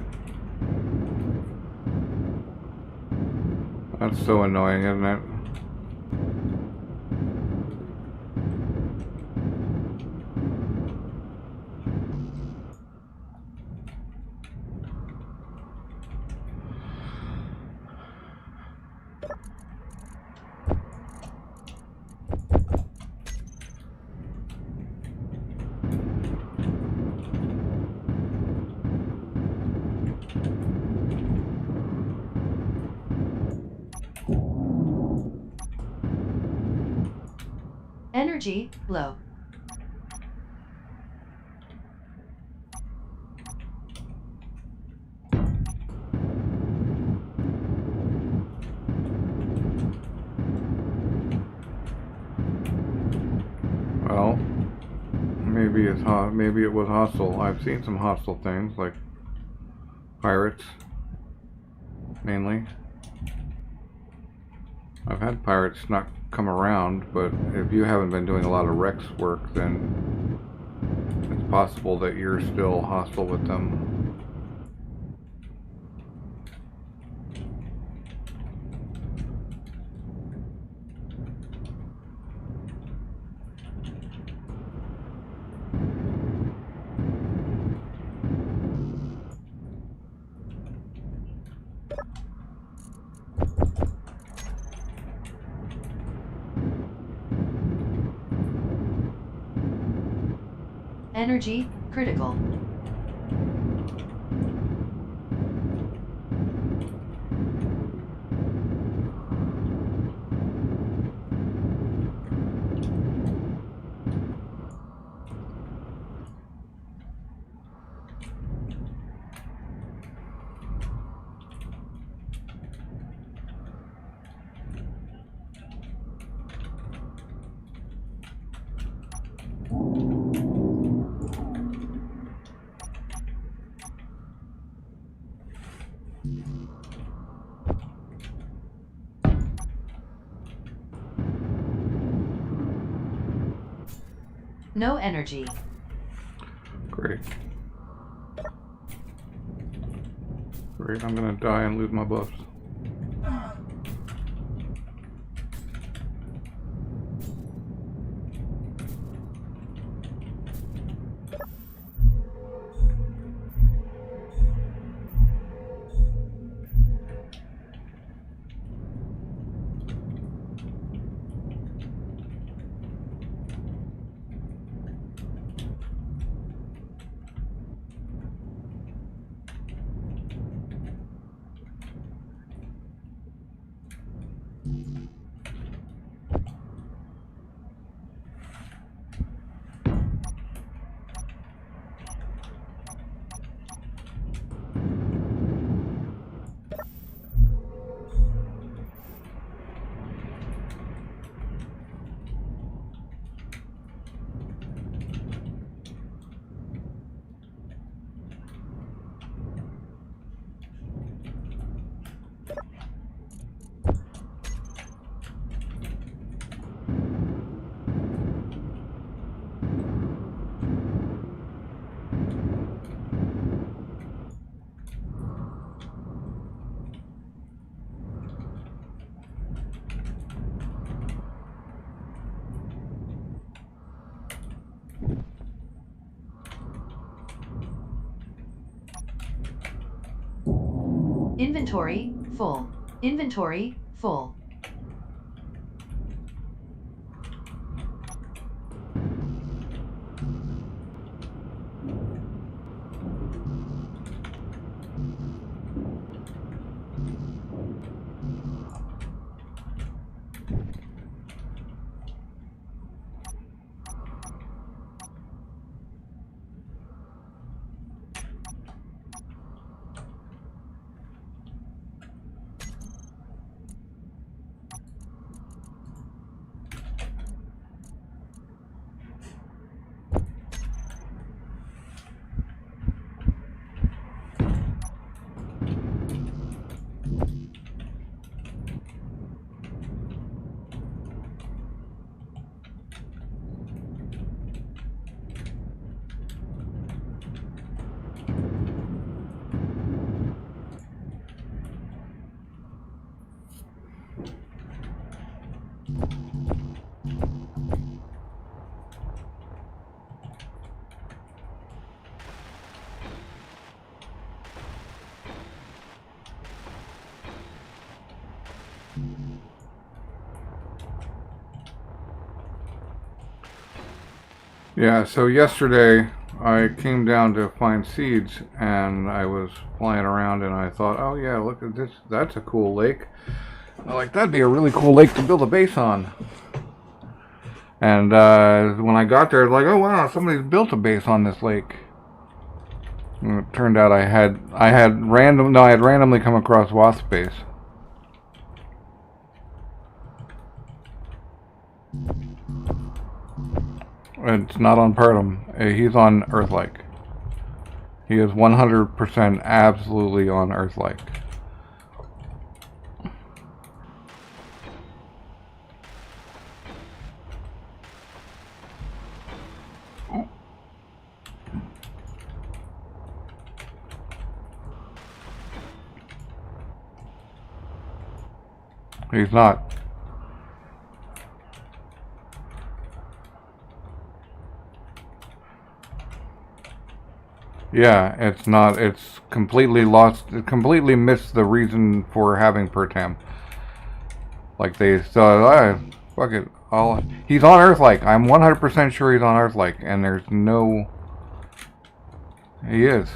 That's so annoying, isn't it? Energy low. Well, maybe it was hostile. I've seen some hostile things like pirates, mainly. I've had pirates not come around, but if you haven't been doing a lot of Rex work, then it's possible that you're still hostile with them. Energy critical. No energy. Great. Great, I'm gonna die and lose my buffs. Inventory full. Inventory full. Yeah, so yesterday I came down to find seeds and I was flying around and I thought, oh yeah, look at this, that's a cool lake. I'm like, that'd be a really cool lake to build a base on. And when I got there, it's like, oh wow, somebody's built a base on this lake. And it turned out I had randomly come across Wasp base. It's not on Pertum. He's on Earthlike. He is 100% absolutely on Earthlike. He's not. Yeah, it's not. It's completely lost. It completely missed the reason for having Pertam. Like they thought, fuck it. He's on Earthlike. I'm 100% sure he's on Earthlike, and there's no. He is.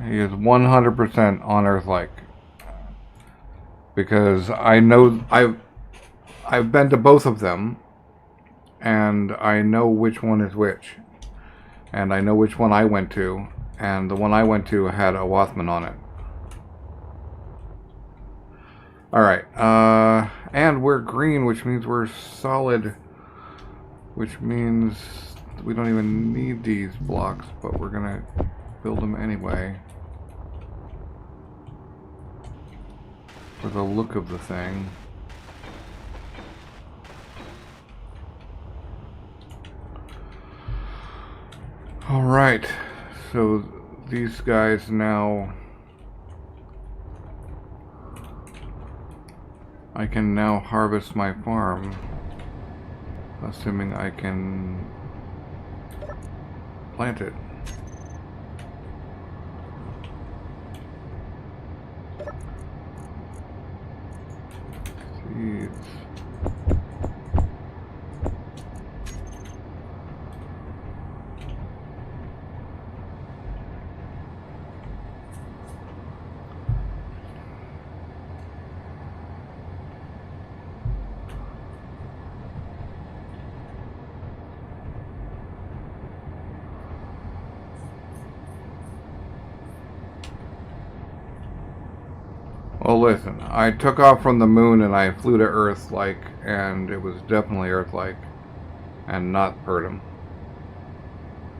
He is 100% on Earthlike. Because I know I've been to both of them, and I know which one is which, and I know which one I went to, and the one I went to had a Wathman on it. Alright, and we're green, which means we're solid, which means we don't even need these blocks, but we're gonna build them anyway. For the look of the thing. Alright, so these guys now, I can now harvest my farm, assuming I can plant it. Seeds. Well, listen, I took off from the moon and I flew to Earth, and it was definitely Earth-like, and not Pertum.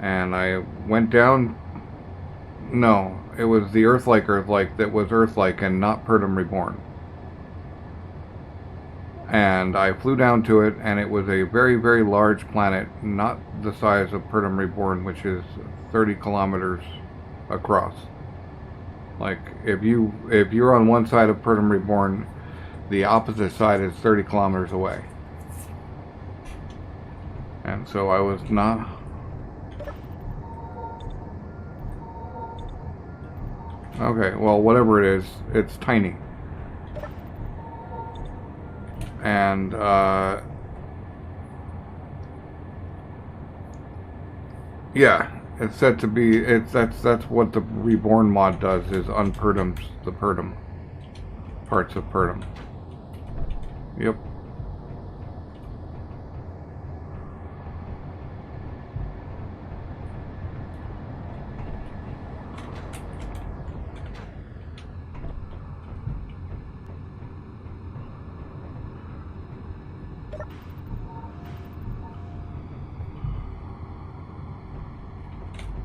And I went down. No, it was the Earth-like that was Earth-like and not Pertum Reborn. And I flew down to it, and it was a very, very large planet, not the size of Pertum Reborn, which is 30 kilometers across. Like, if you're on one side of Pertum Reborn, the opposite side is 30 kilometers away. And so I was not. Okay, well, whatever it is, it's tiny. And, yeah. It's said to be, that's what the Reborn mod does, is unpertum the Pertum. Parts of Pertum. Yep.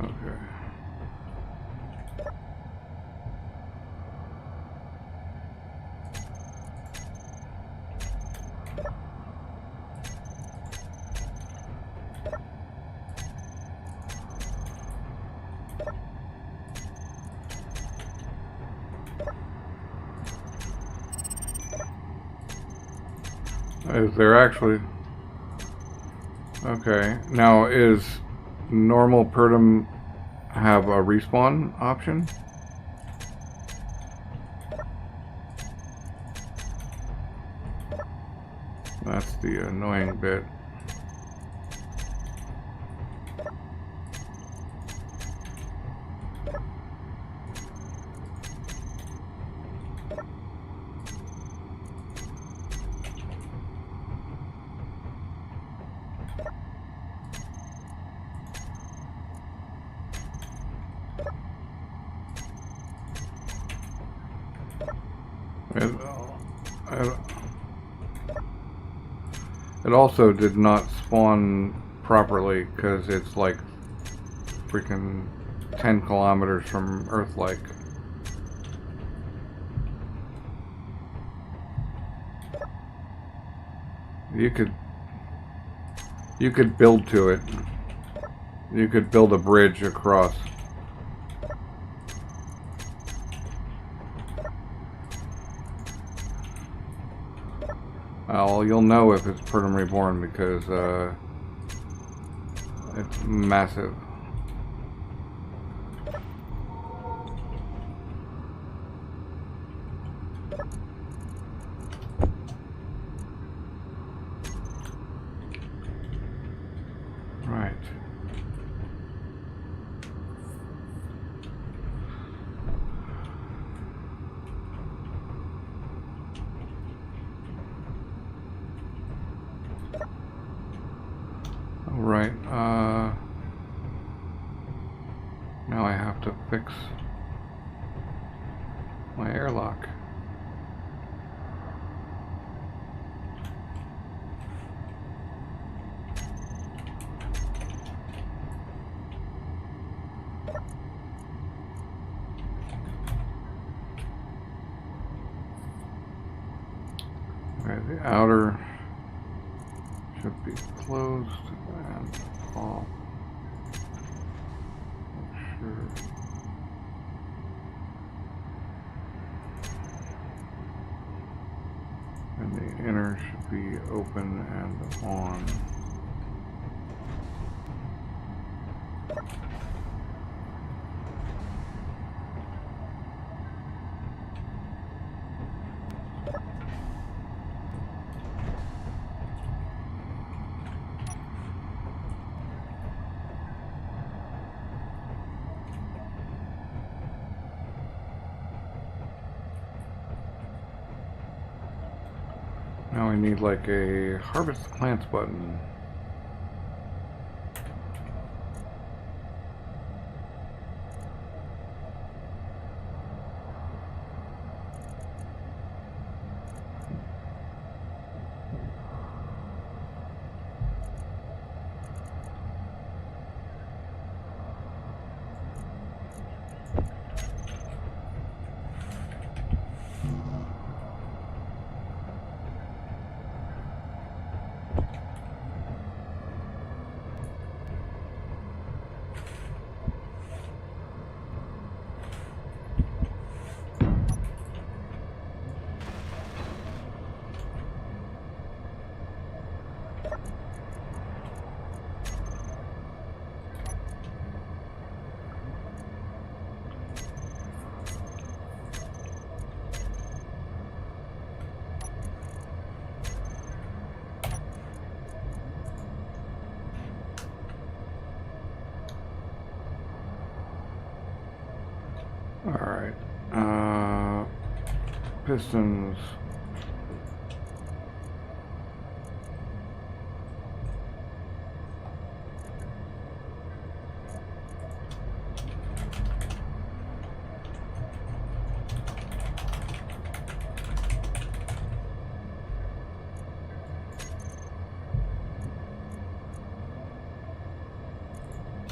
Okay. Is there actually? Okay. Now, is normal Pertum have a respawn option? That's the annoying bit. It also did not spawn properly because it's like freaking 10 kilometers from Earth-like. You could build to it. You could build a bridge across. Well, you'll know if it's Pertum Reborn because it's massive. Right. Right, now I have to fix my airlock. Okay, the outer should be closed and off. Sure. And the inner should be open and on. Now I need like a harvest plants button. Alright, pistons.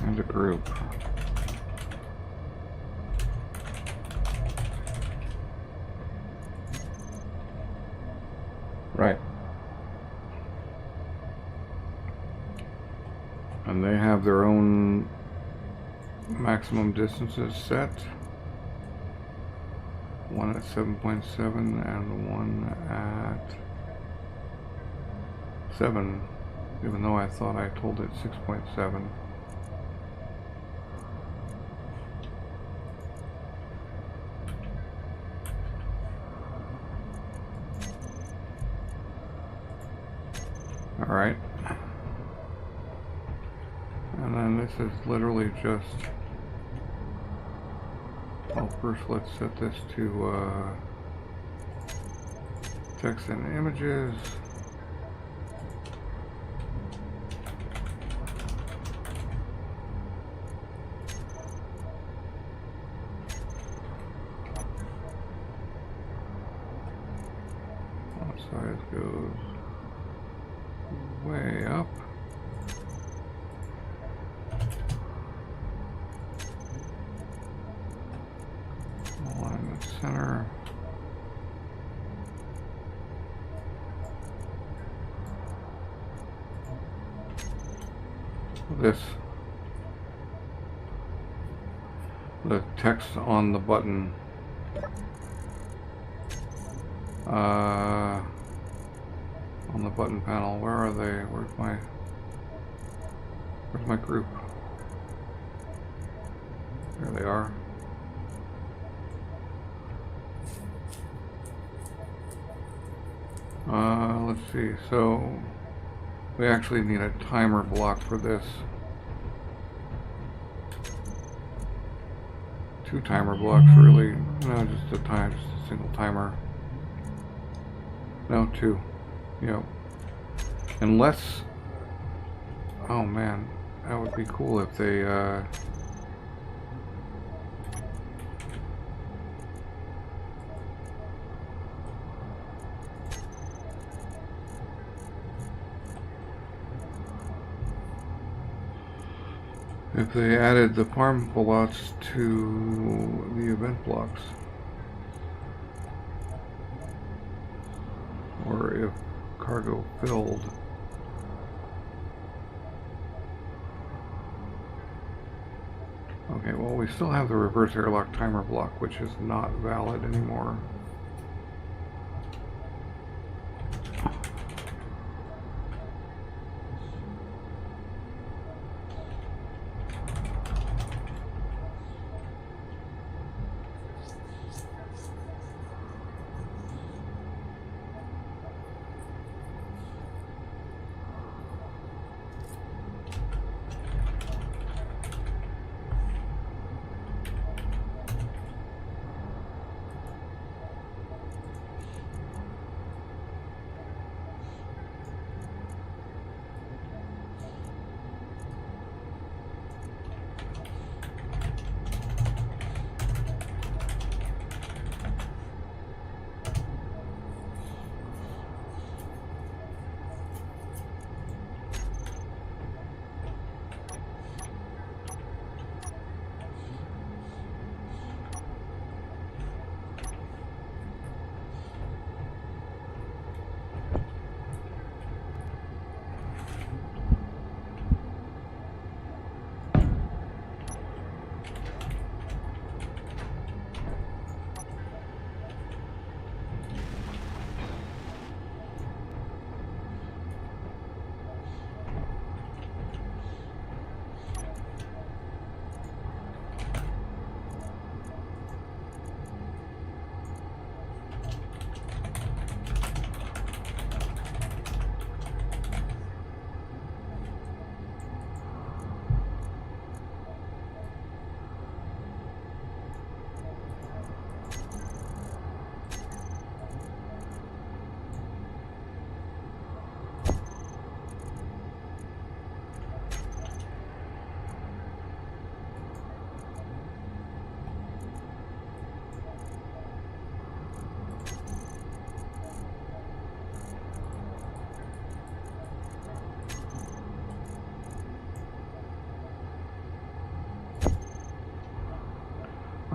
And a group. Right. And they have their own maximum distances set. One at 7.7 and one at 7, even though I thought I told it 6.7. Alright. And then this is literally just... Well, first let's set this to text and images. Font size goes way up. Alignment center. The text on the button on the button panel. Where are they? Where's my group? There they are. Let's see. So we actually need a timer block for this. 2 timer blocks, really. No, just a single timer. No, 2. Yep. Unless, oh man, that would be cool if they added the farm plots to the event blocks, or if cargo filled. Okay, well, we still have the reverse airlock timer block, which is not valid anymore.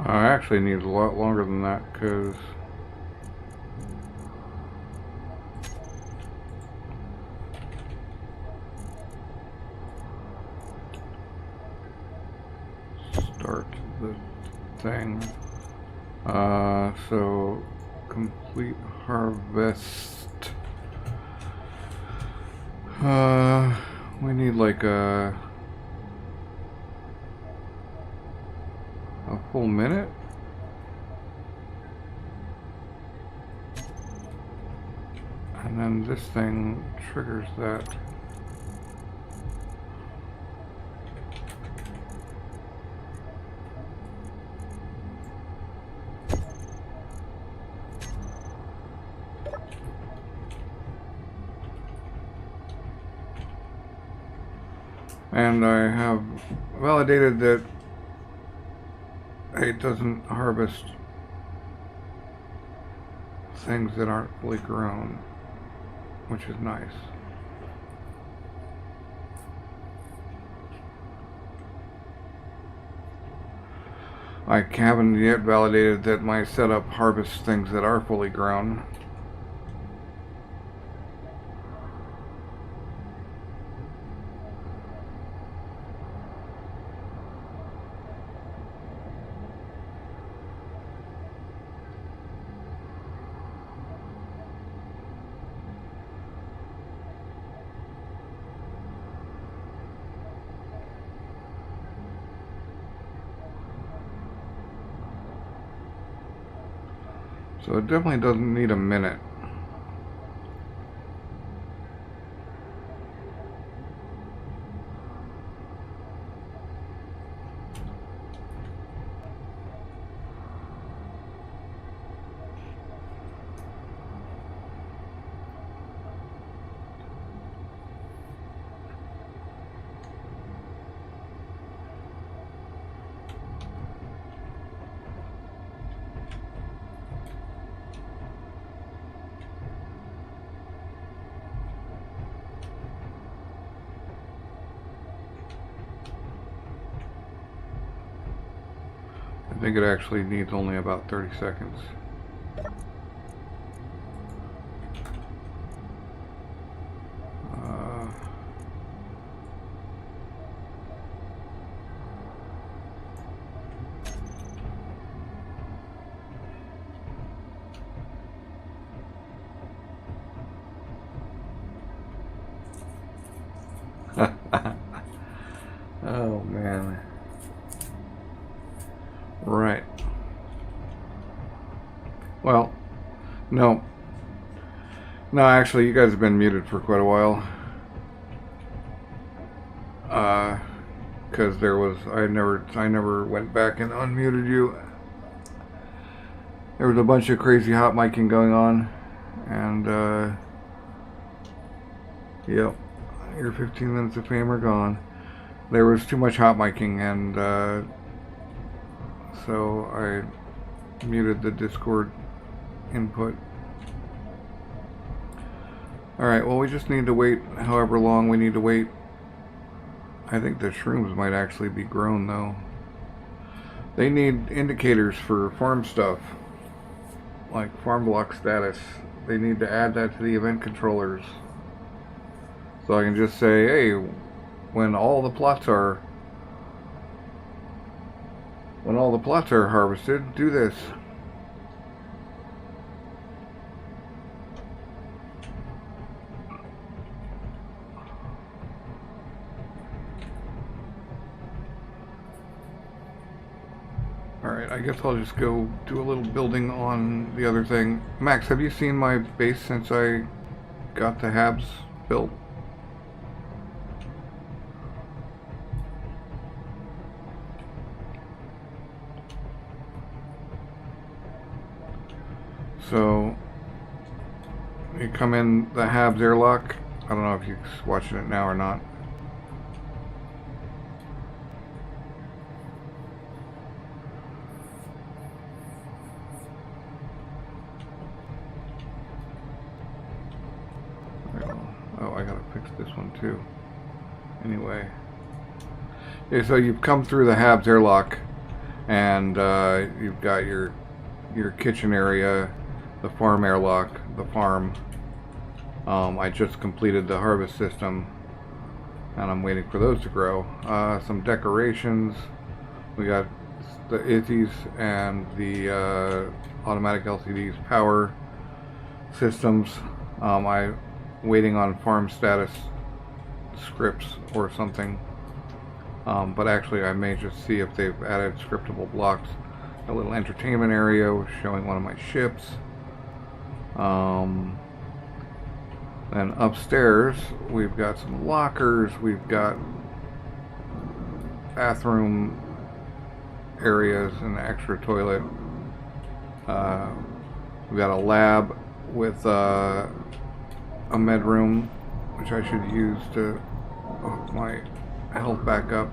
I actually need a lot longer than that, because start the thing. So complete harvest We need like a full minute. And then this thing triggers that. And I have validated that it doesn't harvest things that aren't fully grown, which is nice. I haven't yet validated that my setup harvests things that are fully grown. So it definitely doesn't need a minute. I think it actually needs only about 30 seconds. Oh man. Right. Well, no. No, actually, you guys have been muted for quite a while. Because I never went back and unmuted you. There was a bunch of crazy hot micing going on, and yep, your 15 minutes of fame are gone. There was too much hot micing, and so I muted the Discord input. Alright, well, we just need to wait however long we need to wait. I think the shrooms might actually be grown, though. They need indicators for farm stuff, like farm block status. They need to add that to the event controllers. So I can just say, hey, when all the plots are harvested, do this. Alright, I guess I'll just go do a little building on the other thing. Max, have you seen my base since I got the Habs built? So, you come in the Habs airlock. I don't know if you're watching it now or not. Oh, I gotta fix this one too. Anyway. Yeah, so you've come through the Habs airlock, and you've got your kitchen area, the farm airlock, the farm. I just completed the harvest system, and I'm waiting for those to grow. Some decorations. We got the ITHs and the automatic LCDs power systems. I'm waiting on farm status scripts or something. But actually I may just see if they've added scriptable blocks. A little entertainment area showing one of my ships. Then upstairs we've got some lockers, we've got bathroom areas, an extra toilet. We've got a lab with a med room, which I should use to hook my health back up.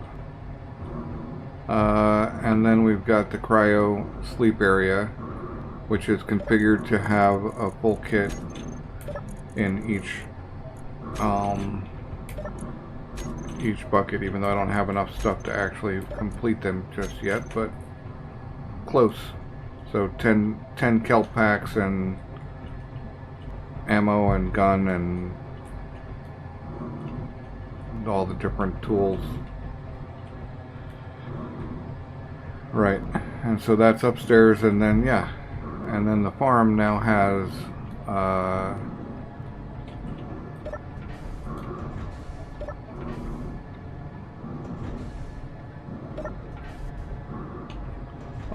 And then we've got the cryo sleep area, which is configured to have a full kit in each bucket, even though I don't have enough stuff to actually complete them just yet, but close. So 10 kelp packs and ammo and gun and all the different tools. Right, and so that's upstairs, and then yeah, and then the farm now has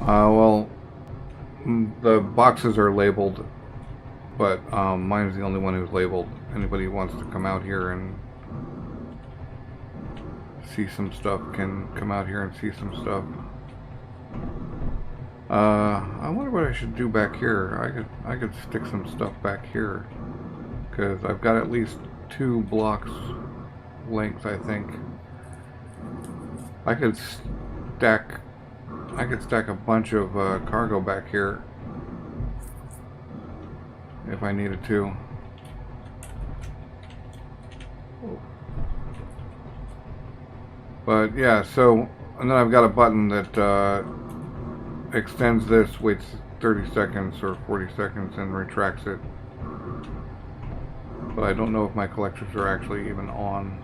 well, the boxes are labeled, but mine's the only one who's labeled. Anybody who wants to come out here and see some stuff can come out here and see some stuff. I wonder what I should do back here. I could stick some stuff back here, because I've got at least 2 blocks length, I think. I could stack a bunch of cargo back here if I needed to. But yeah, so, and then I've got a button that extends this, waits 30 seconds or 40 seconds and retracts it. But I don't know if my collectors are actually even on.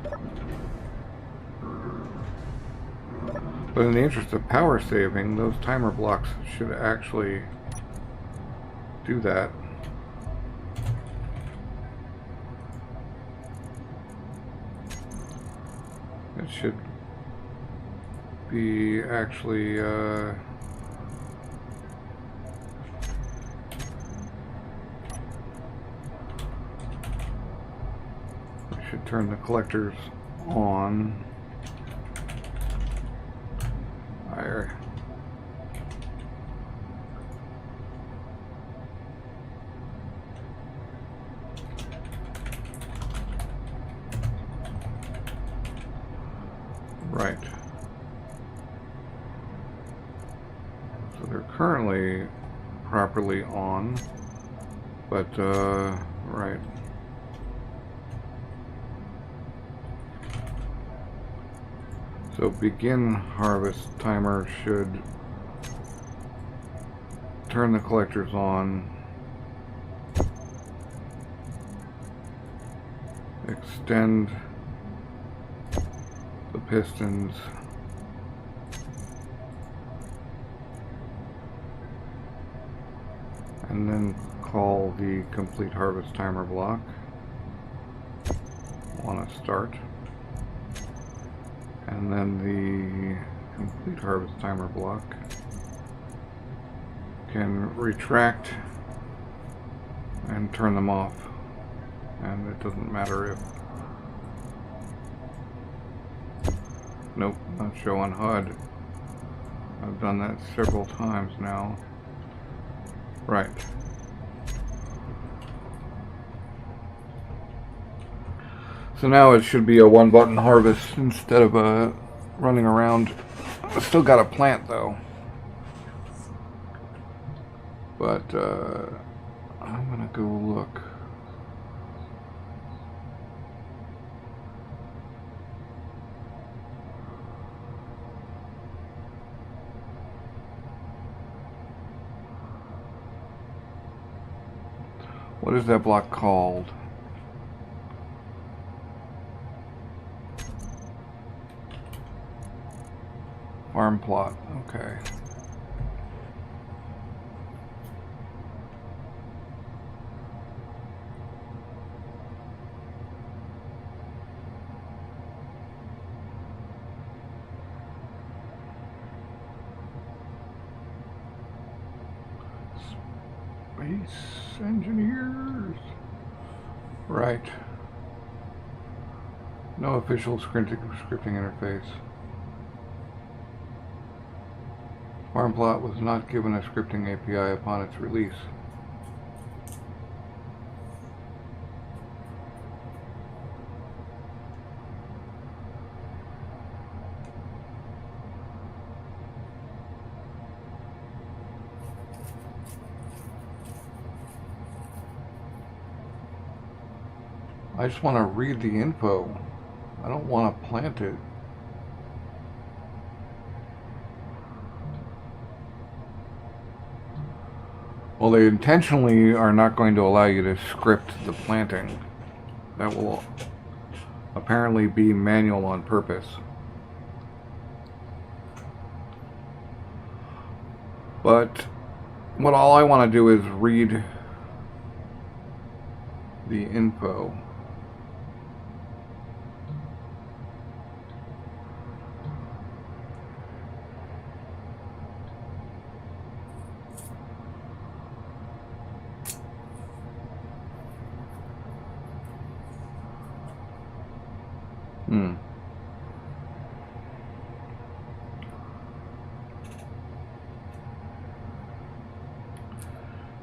But in the interest of power saving, those timer blocks should actually do that. It should be actually I should turn the collectors on. Fire. Right. So they're currently properly on, but right. So begin harvest timer should turn the collectors on, extend the pistons, and then call the complete harvest timer block. Want to start. And then the complete harvest timer block can retract and turn them off. And it doesn't matter if... Nope, not show on HUD. I've done that several times now. Right. So now it should be a 1-button harvest instead of running around. I still got a plant though. But I'm gonna go look. What is that block called? Farm plot, okay. Space engineers. Right. No official scripting interface. Farmplot was not given a scripting API upon its release. I just want to read the info. I don't want to plant it. Well, they intentionally are not going to allow you to script the planting. That will apparently be manual on purpose. But what all I want to do is read the info.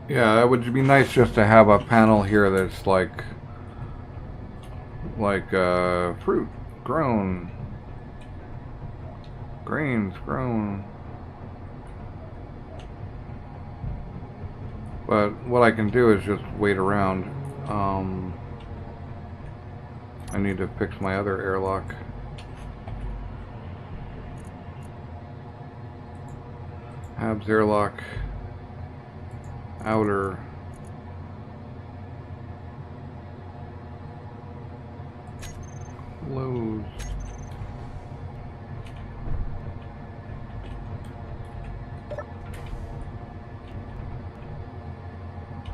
Yeah, it would be nice just to have a panel here that's like fruit grown, grains grown. But what I can do is just wait around. I need to fix my other airlock. Habs airlock. Outer. Closed.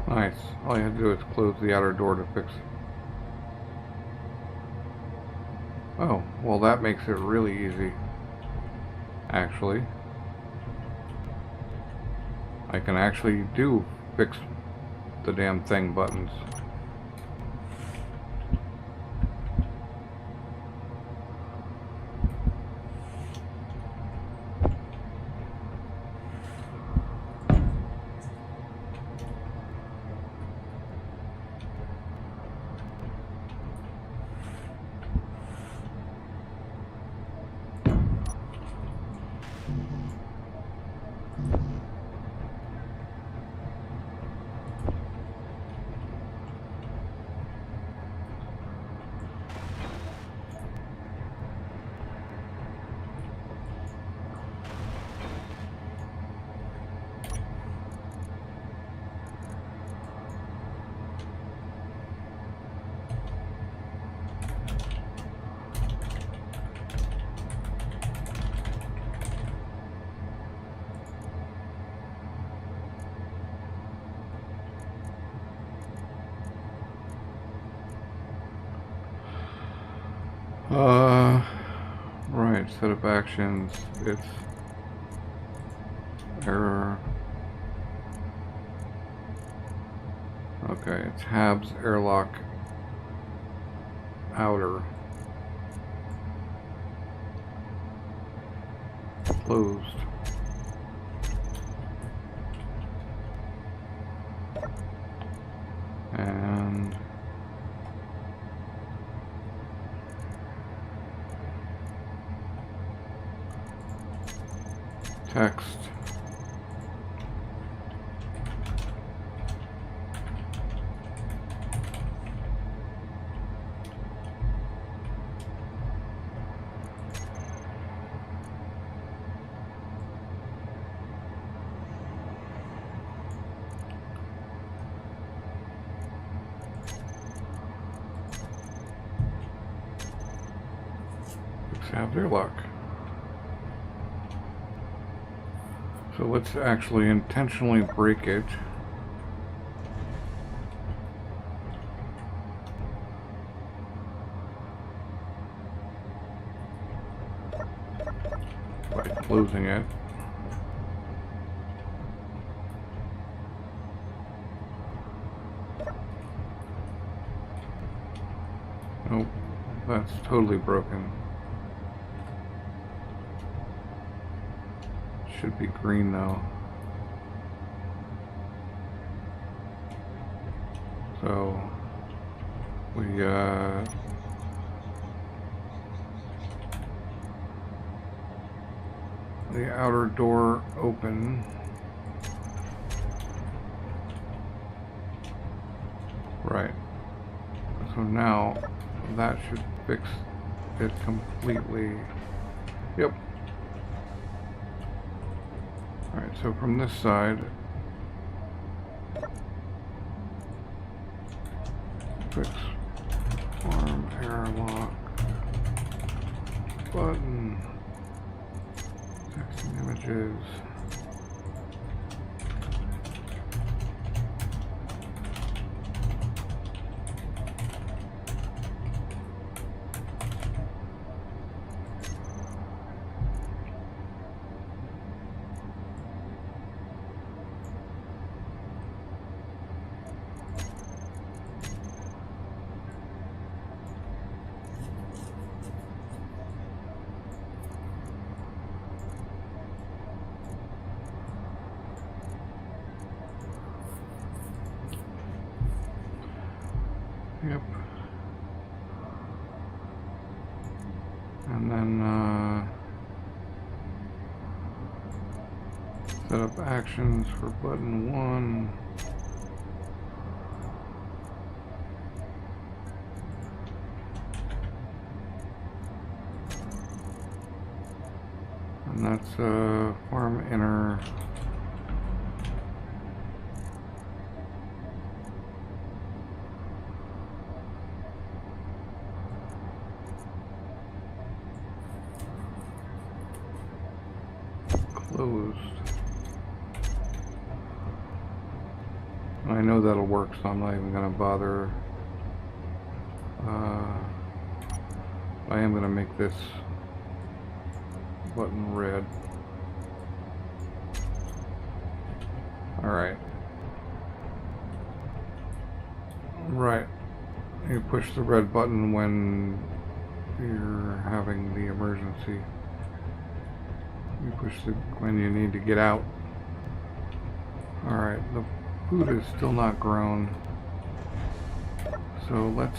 Nice. All you have to do is close the outer door to fix. Oh, well that makes it really easy. Actually. I can actually fix the damn thing buttons. Right, set of actions, it's error. Okay, it's Habs airlock outer. Closed. And text. Have their luck. So let's actually intentionally break it. By closing it. Nope, that's totally broken. Should be green though. So we the outer door open. Right. So now that should fix it completely. Yep. Alright, so from this side, fix farm airlock button, texting images. Yep. And then set up actions for button 1. And that's farm inner. Closed. I know that'll work, so I'm not even gonna bother. I am gonna make this button red. Alright. Right. You push the red button when you're having the emergency. You push the when you need to get out. Alright, the food is still not grown. So let's...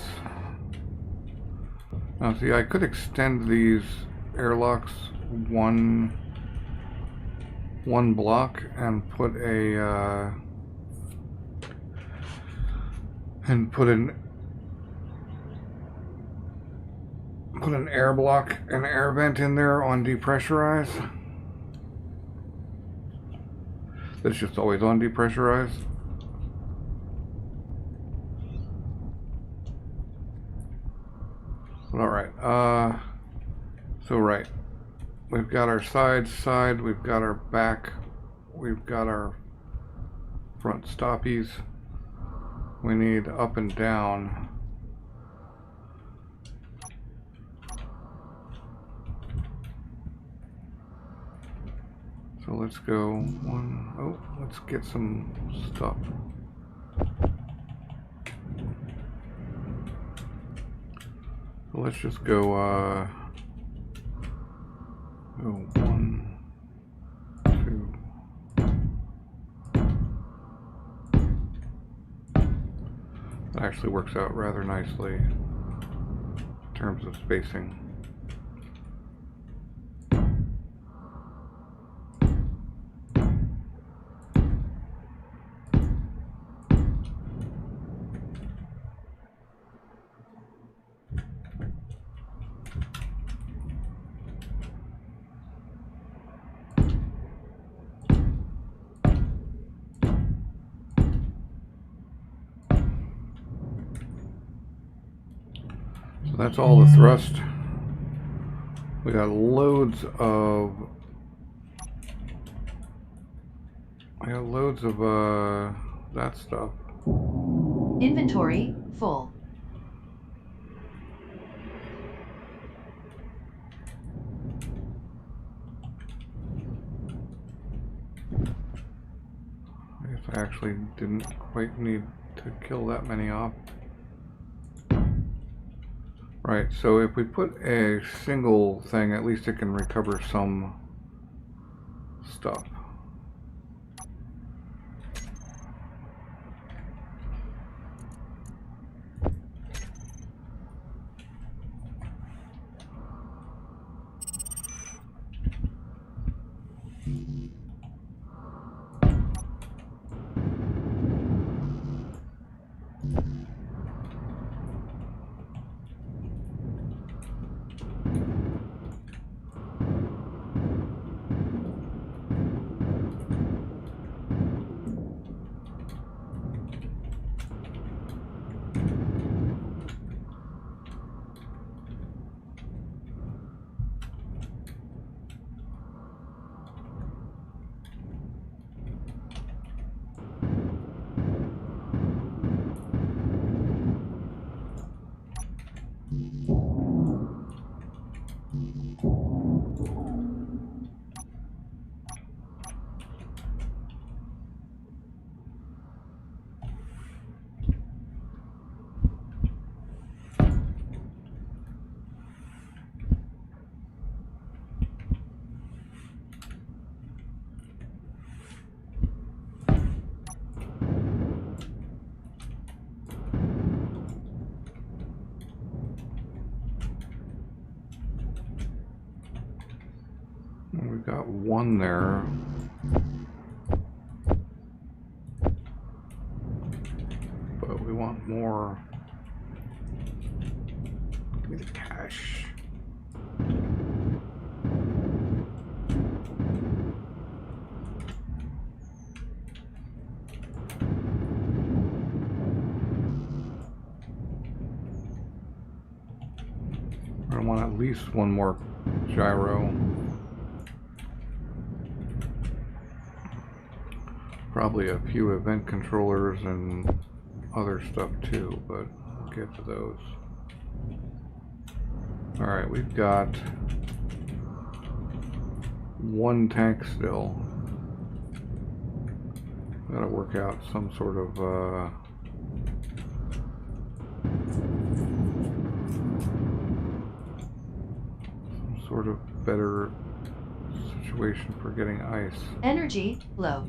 Now see, I could extend these airlocks one block and put a put an air block, an air vent in there on depressurize. That's just always on depressurize. But alright, so right. We've got our side, we've got our back, we've got our front stoppies. We need up and down. So let's go one, oh, let's get some stuff. So let's just go, go 1, 2. That actually works out rather nicely in terms of spacing. So that's all the thrust. We got loads of that stuff. Inventory full. I guess I actually didn't quite need to kill that many off. Right, so if we put a single thing, at least it can recover some stuff. We've got one there. But we want more. Give me the cash. I want at least one more gyro. Probably a few event controllers and other stuff too, but we'll get to those. Alright, we've got one tank still. Gotta work out some sort of better situation for getting ice. Energy low.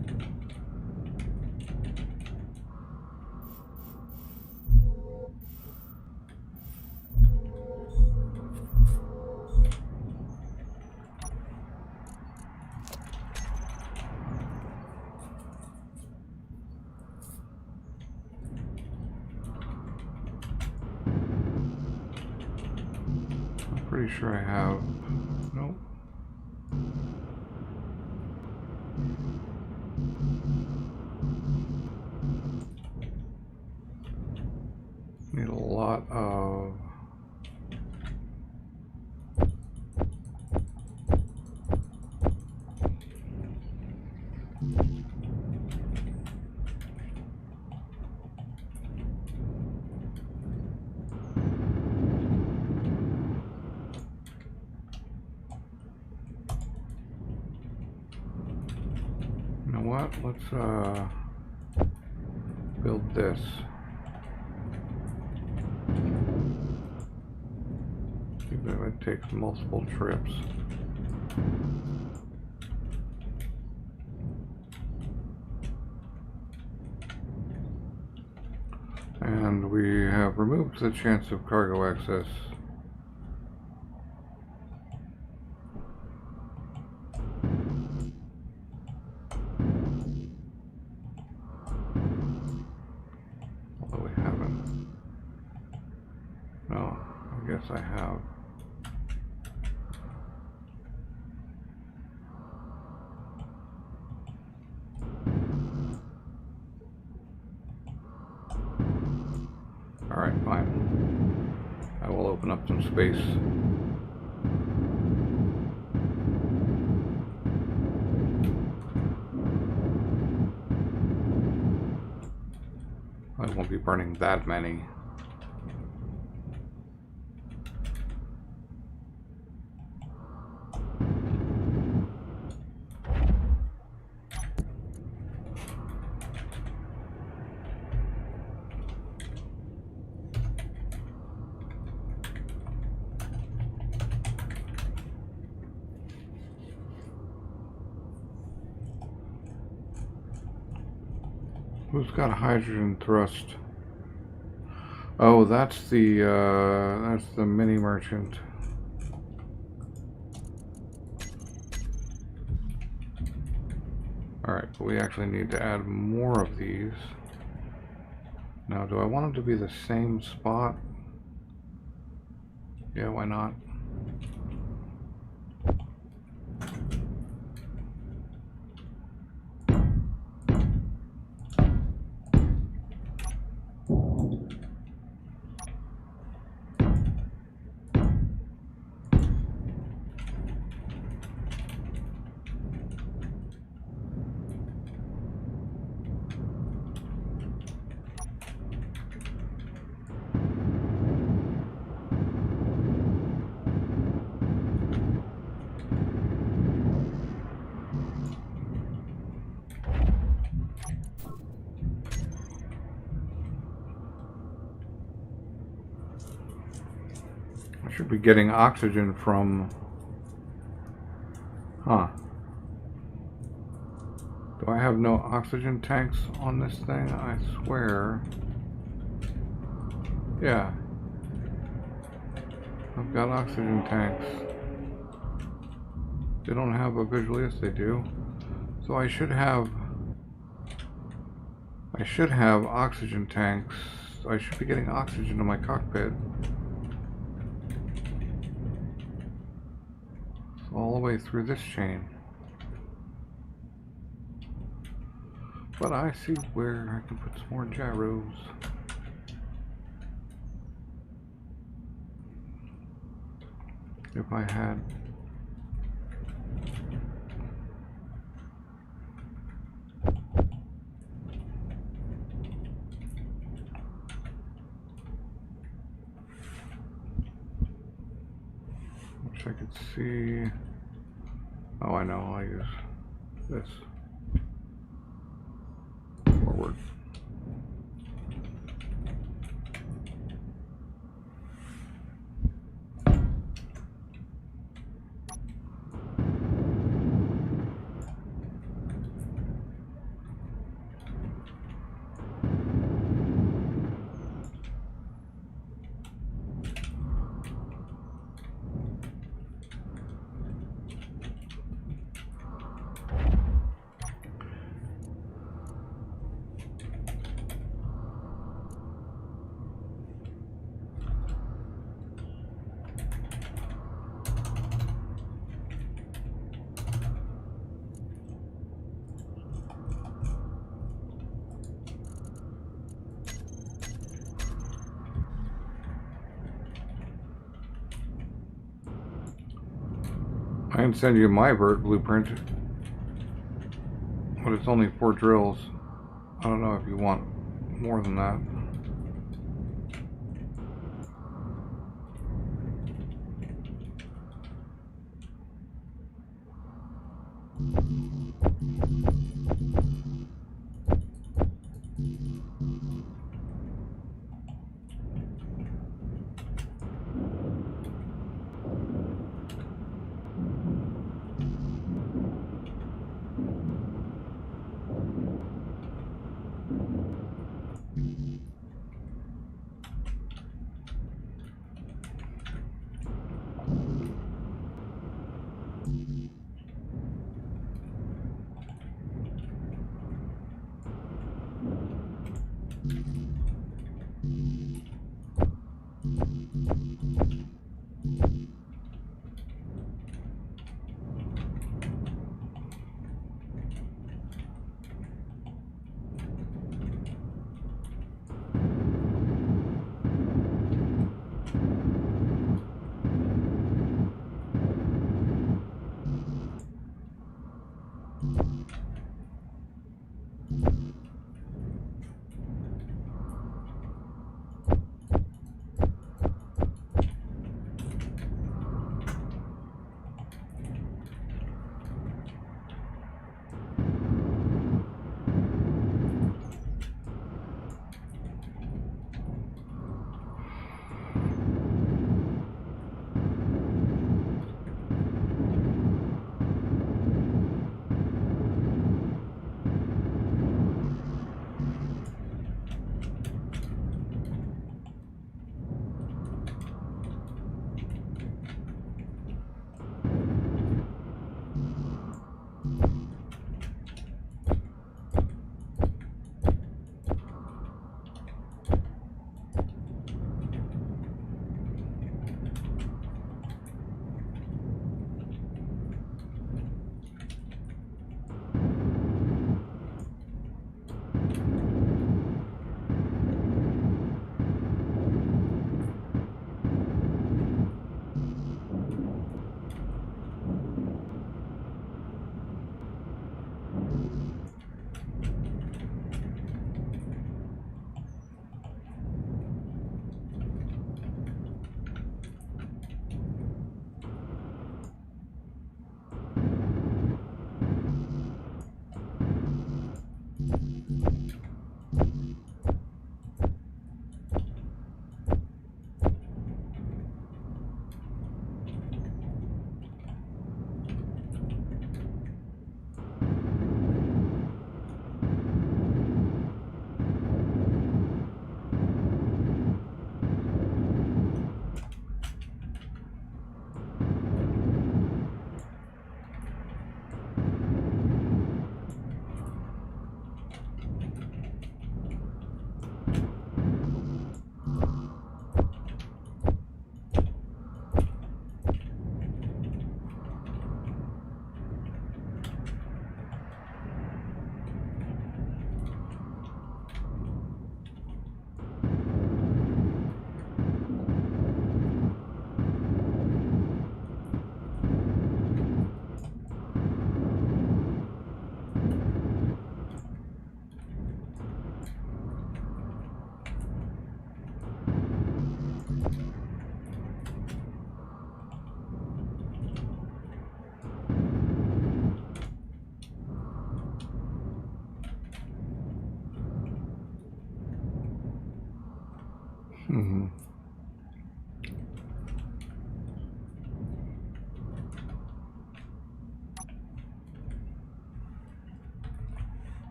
Pretty sure I have. Nope. Need a lot of. Let's build this. Even if it takes multiple trips. And we have removed the chance of cargo access. I have. All right, fine. I will open up some space. I won't be burning that many. Who's got hydrogen thrust? Oh, that's the mini merchant. Alright, but we actually need to add more of these. Now, do I want them to be the same spot? Yeah, why not? I should be getting oxygen from... Huh. Do I have no oxygen tanks on this thing? I swear. Yeah. I've got oxygen tanks. They don't have a visual, yes they do. So I should have oxygen tanks. I should be getting oxygen to my cockpit. All the way through this chain. But I see where I can put some more gyros. If I had... Wish I could see... Oh, I know, I'll use this. Forward. I can send you my vert blueprint, but it's only 4 drills. I don't know if you want more than that. Mm-hmm.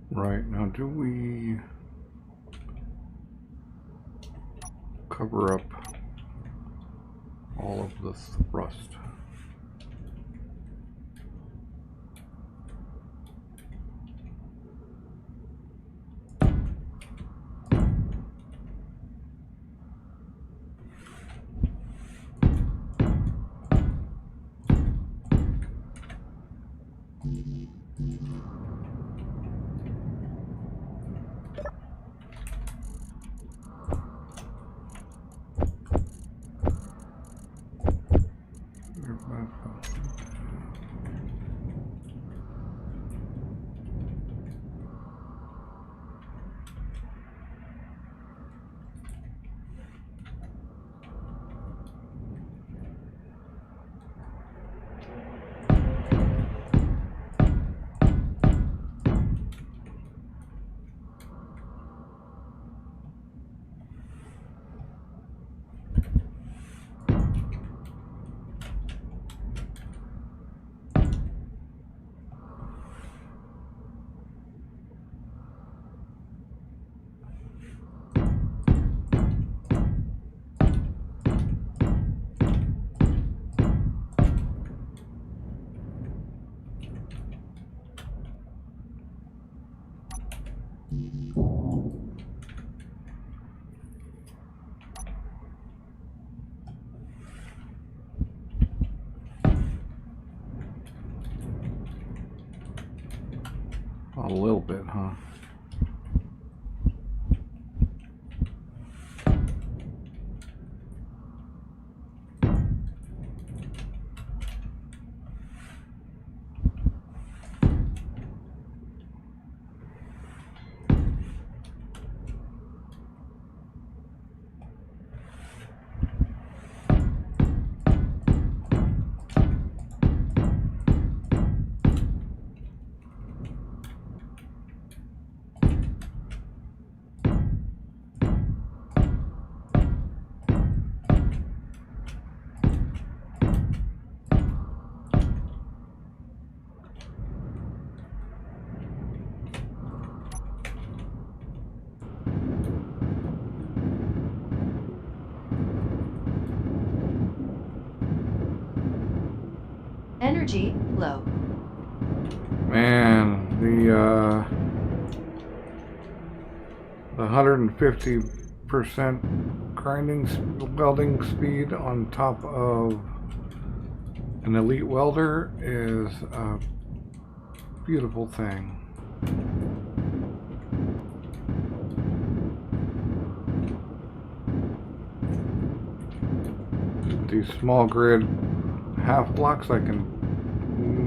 Right, now do we cover up all of the thrust? A little bit, huh? Energy low. Man, the 150% welding speed on top of an elite welder is a beautiful thing. These small grid half blocks I can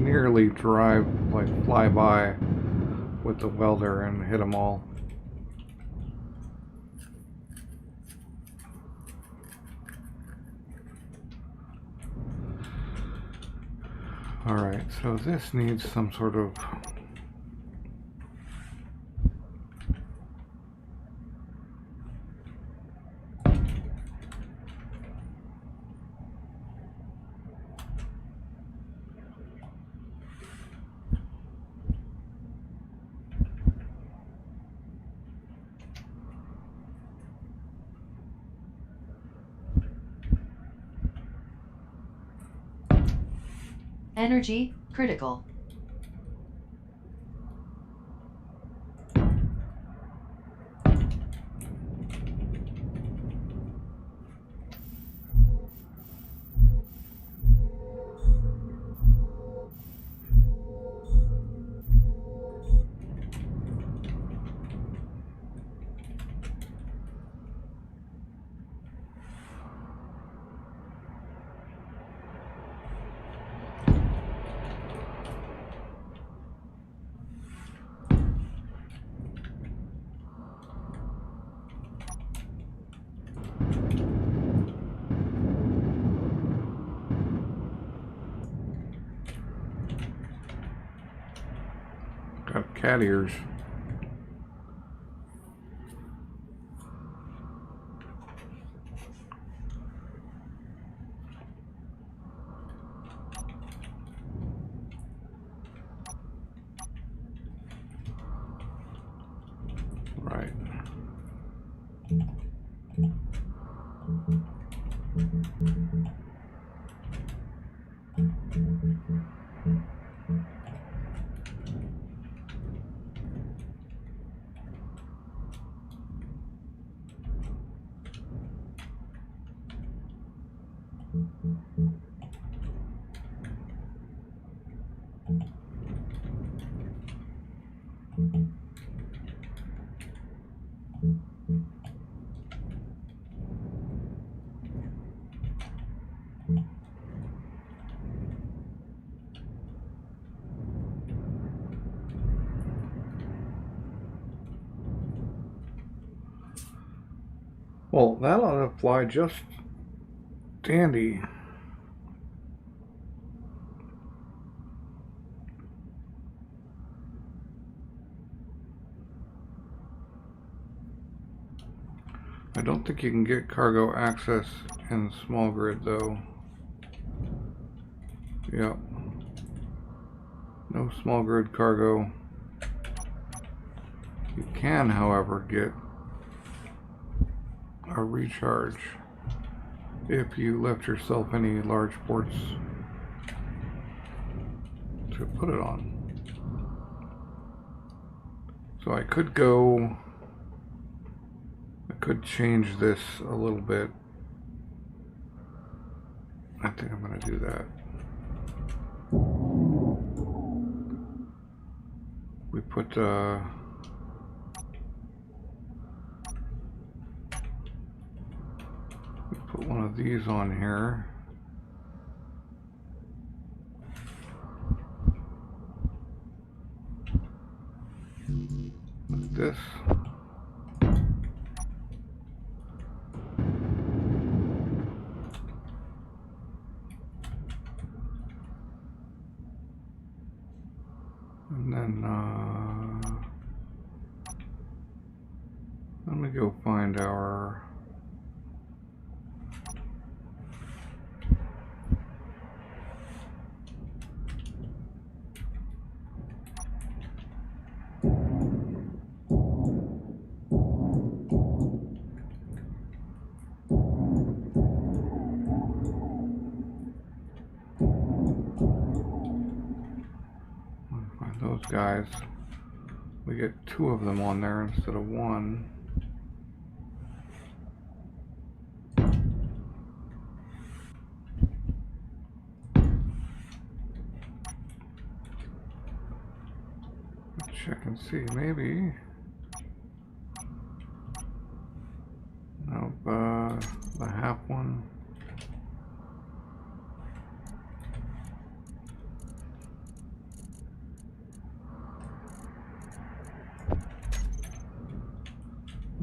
nearly drive, like fly by with the welder and hit them all. Alright, so this needs some sort of Energy critical. cat ears. Right. Well, that ought to fly just dandy. I don't think you can get cargo access in small grid though. Yep. No small grid cargo. You can, however, get a recharge if you left yourself any large ports to put it on. So I could change this a little bit. I think I'm going to do that. We put one of these on here. Like this. And then let me go find our those guys. We get 2 of them on there instead of 1. Let's check and see, maybe. Nope, the half one.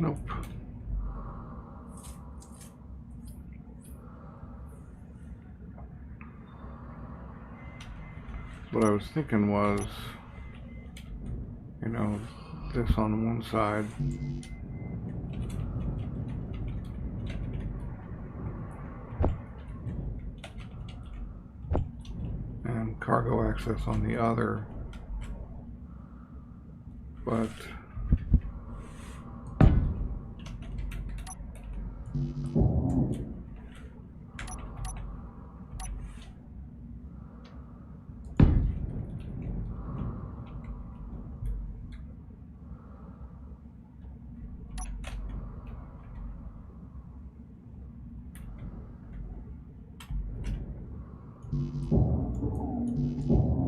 Nope. What I was thinking was, you know, this on one side. And cargo access on the other. But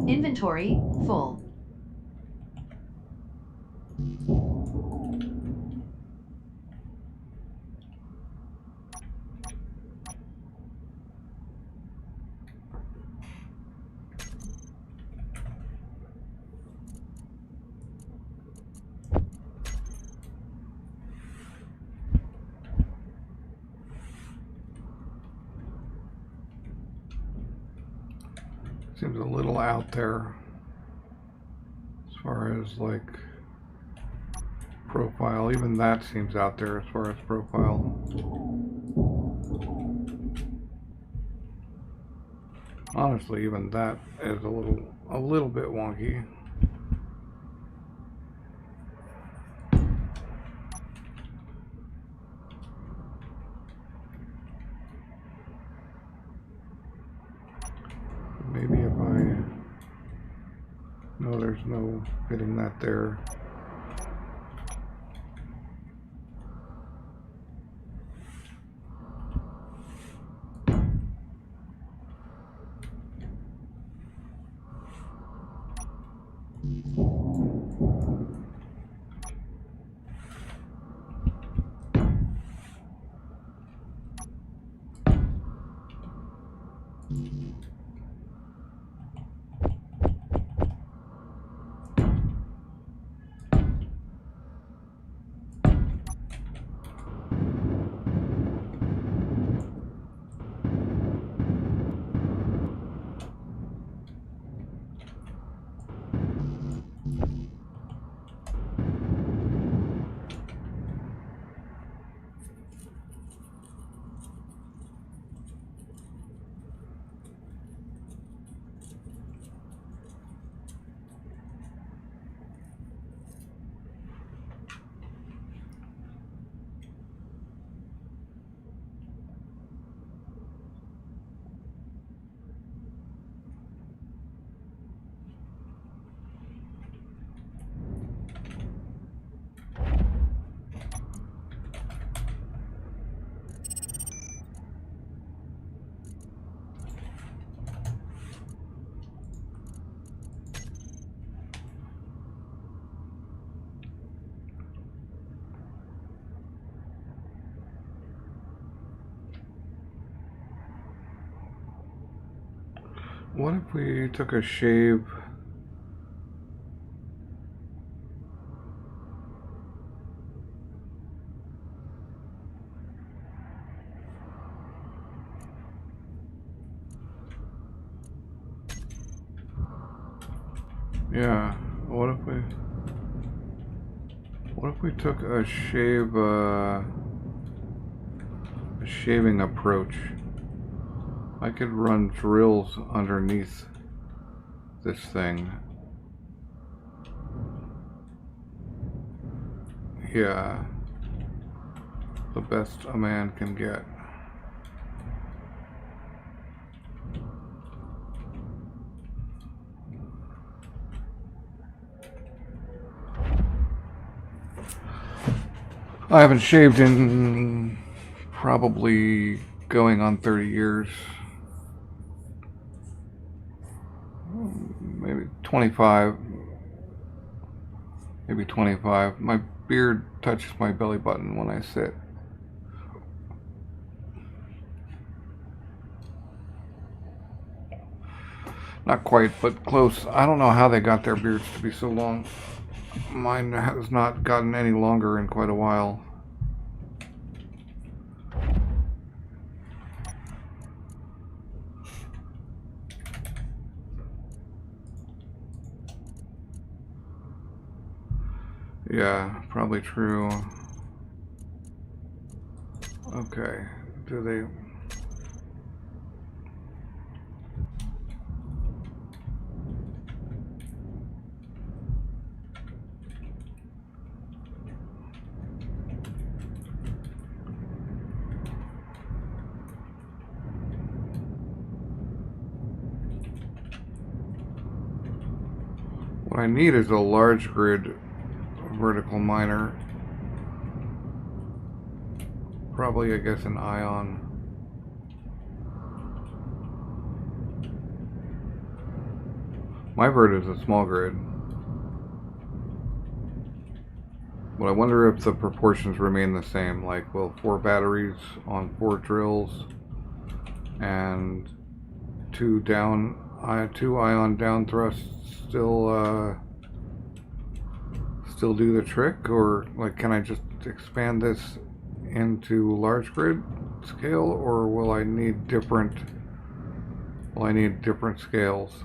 Inventory full. seems a little out there as far far as like profile. Even that seems out there as far as profile. Honestly, even that is a little bit wonky. Maybe if no, there's no hitting that there. What if we took a shave? Yeah, what if we took a shaving approach? I could run drills underneath this thing. Yeah, the best a man can get. I haven't shaved in probably going on 30 years. Maybe 25. Maybe 25. My beard touches my belly button when I sit. Not quite, but close. I don't know how they got their beards to be so long. Mine has not gotten any longer in quite a while. Yeah, probably true. Okay, do they... What I need is a large grid vertical miner. Probably, I guess, an ion. My vert is a small grid. But I wonder if the proportions remain the same. Like, will 4 batteries on 4 drills and 2 ion down thrusts still do the trick? Or like, can I just expand this into large grid scale, or will I need different scales?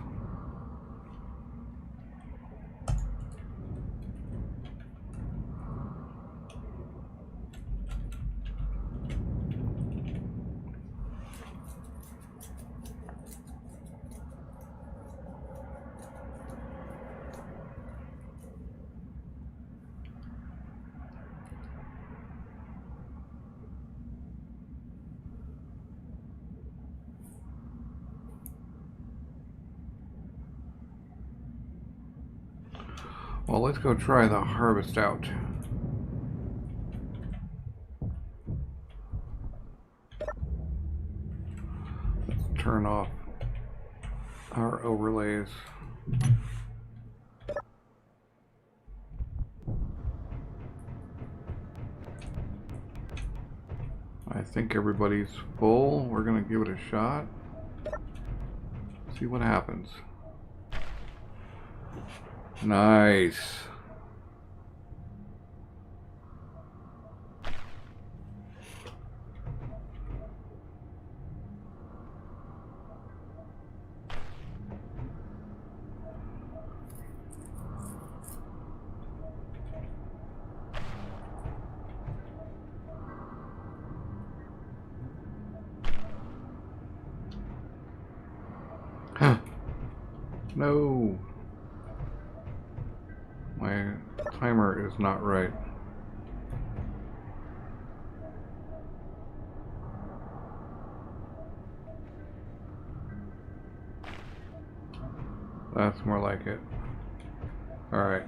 Well, let's go try the harvest out. Let's turn off our overlays. I think everybody's full. We're gonna give it a shot. See what happens. Nice. No. My timer is not right. That's more like it. Alright.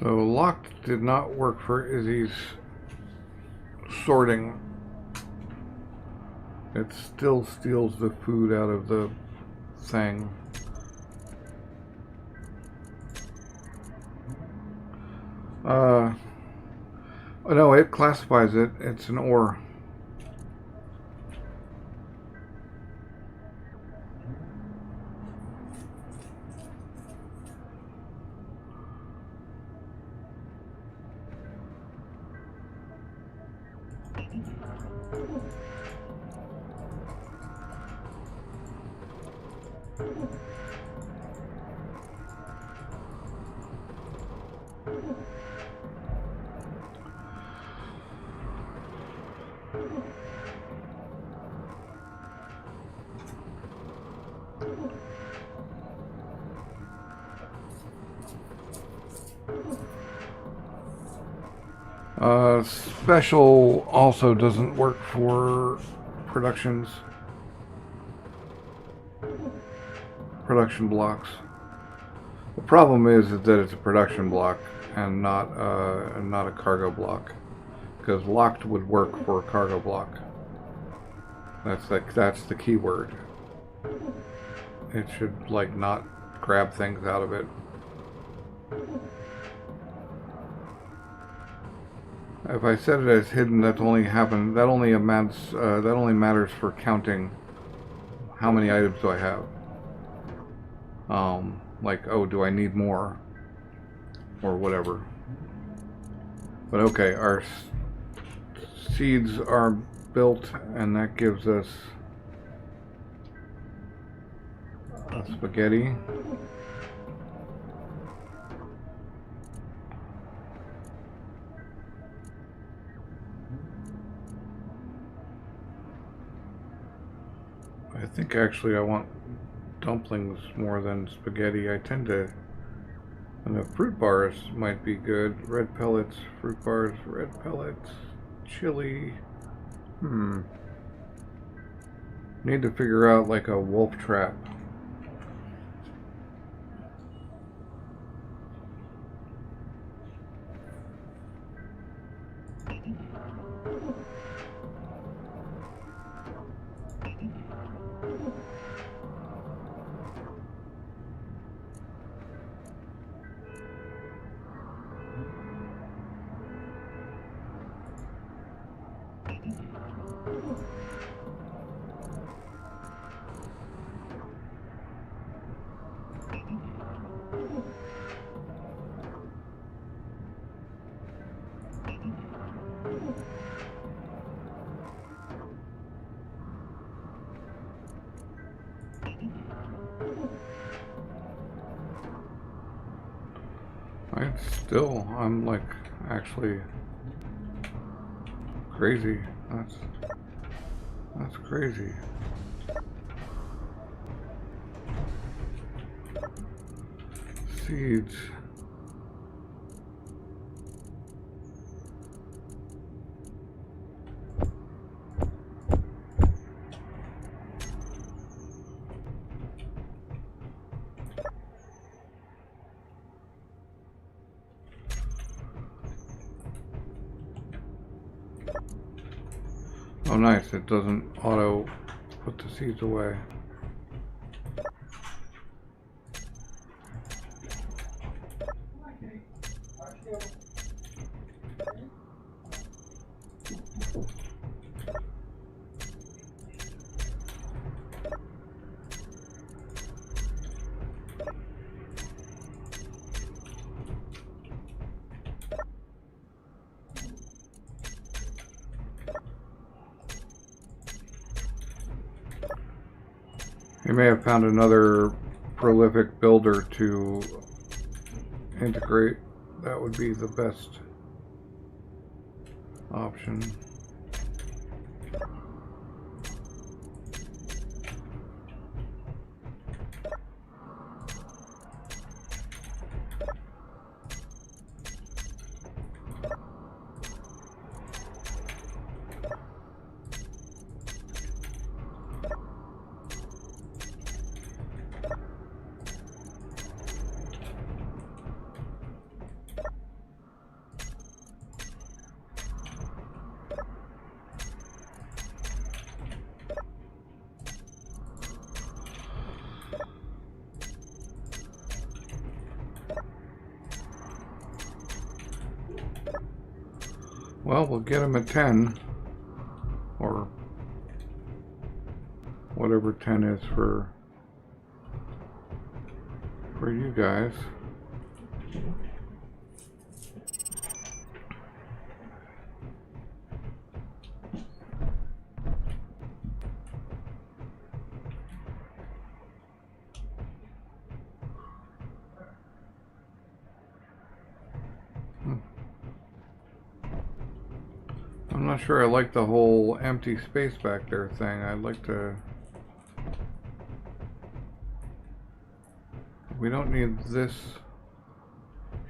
So locked did not work for Izzy's sorting. It still steals the food out of the thing. Oh no, it classifies it. It's an ore. Special also doesn't work for production blocks. The problem is that it's a production block and not a cargo block, because locked would work for a cargo block. That's the key word. It should like not grab things out of it. If I set it as hidden, that only matters for counting how many items do I have. Like, oh, do I need more? Or whatever. But okay, our seeds are built, and that gives us a spaghetti. I think actually I want dumplings more than spaghetti. I tend to, and the fruit bars might be good. Red pellets, fruit bars, red pellets, chili. Need to figure out like a wolf trap. I'm like actually crazy. That's crazy. Seeds. Oh nice, it doesn't auto put the seeds away. You may have found another prolific builder to integrate. That would be the best option. Well, we'll get him at 10, or whatever 10 is for you guys. I'm not sure I like the whole empty space back there thing. I'd like to... We don't need this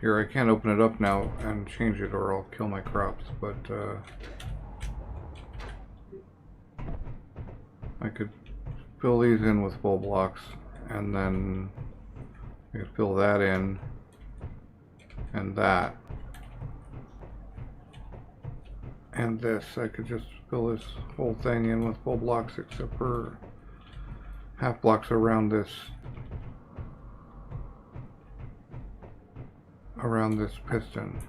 here. I can't open it up now and change it or I'll kill my crops, but I could fill these in with full blocks and then I could fill that in and that. And this, I could just fill this whole thing in with full blocks except for half blocks around this piston.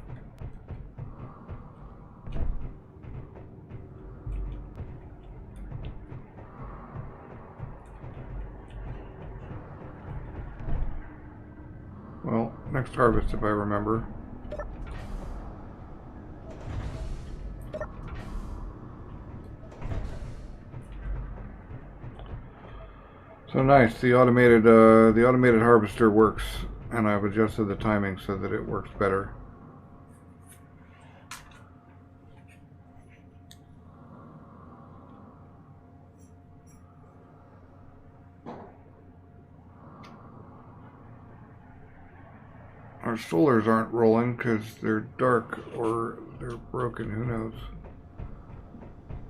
Well, next harvest if I remember. So nice, the automated harvester works, and I've adjusted the timing so that it works better. Our solars aren't rolling because they're dark or they're broken, who knows.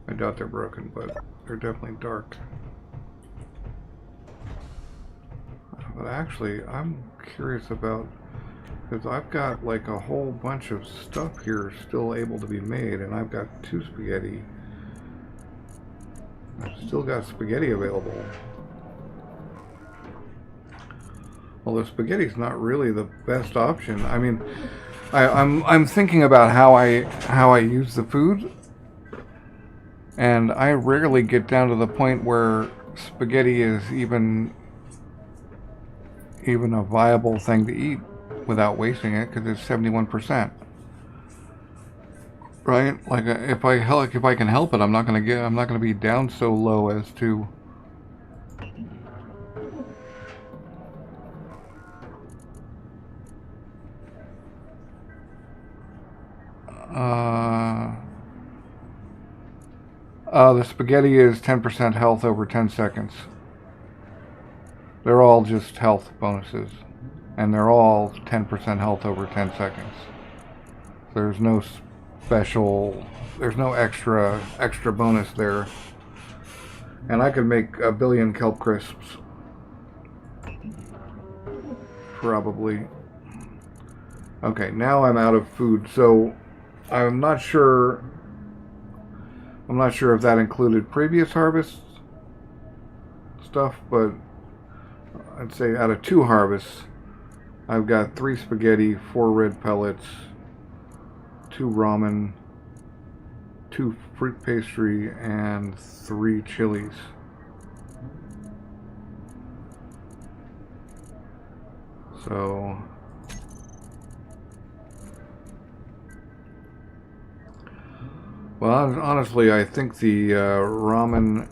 I doubt they're broken, but they're definitely dark. But actually, I'm curious about, because I've got like a whole bunch of stuff here still able to be made, and I've got 2 spaghetti. I've still got spaghetti available. Although spaghetti's not really the best option. I mean, I'm thinking about how I use the food, and I rarely get down to the point where spaghetti is even a viable thing to eat without wasting it, because it's 71%. Right? Like if I can help it, I'm not gonna be down so low as to The spaghetti is 10% health over 10 seconds. They're all just health bonuses. And they're all 10% health over 10 seconds. There's no special, there's no extra bonus there. And I could make a billion kelp crisps. Probably. Okay, now I'm out of food, so I'm not sure if that included previous harvest stuff, but I'd say out of 2 harvests, I've got 3 spaghetti, 4 red pellets, 2 ramen, 2 fruit pastry, and 3 chilies. So well, honestly, I think the ramen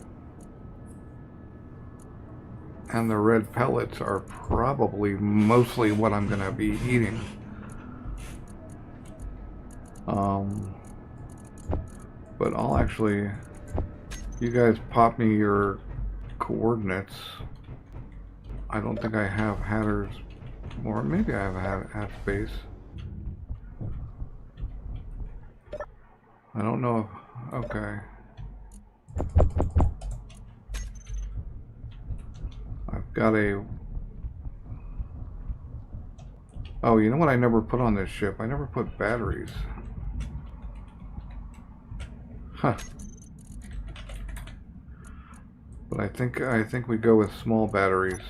and the red pellets are probably mostly what I'm going to be eating. But I'll actually, you guys pop me your coordinates. I don't think I have Hatter's, or maybe I have half space. I don't know if, okay. I've got a, oh, you know what I never put on this ship? I never put batteries. Huh. But I think we go with small batteries.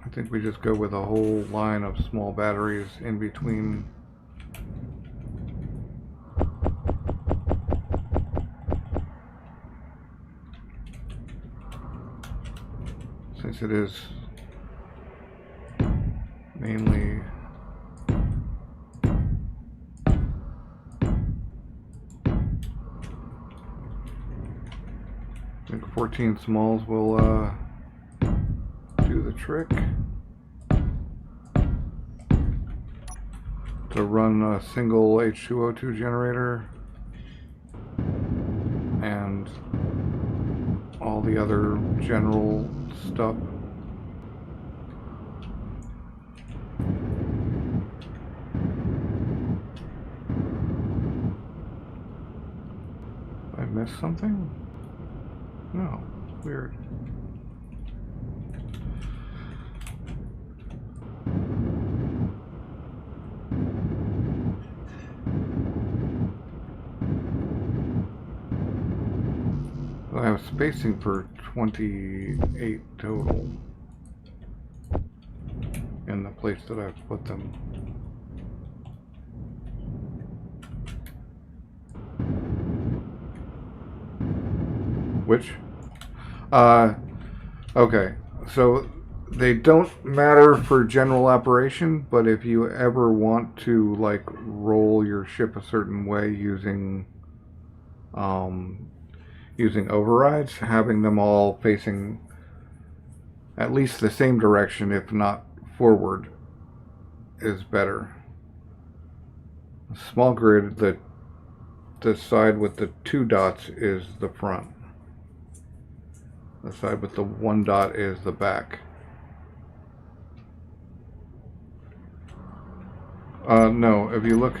I think we just go with a whole line of small batteries in between. Since it is mainly I think 14 smalls will do the trick to run a single H2O2 generator and all the other general stuff. I missed something? No, weird. I have spacing for 28 total in the place that I've put them. Which? Okay, so they don't matter for general operation, but if you ever want to like roll your ship a certain way using overrides, having them all facing at least the same direction, if not forward, is better. Small grid, the side with the 2 dots is the front. The side with the 1 dot is the back. No, if you look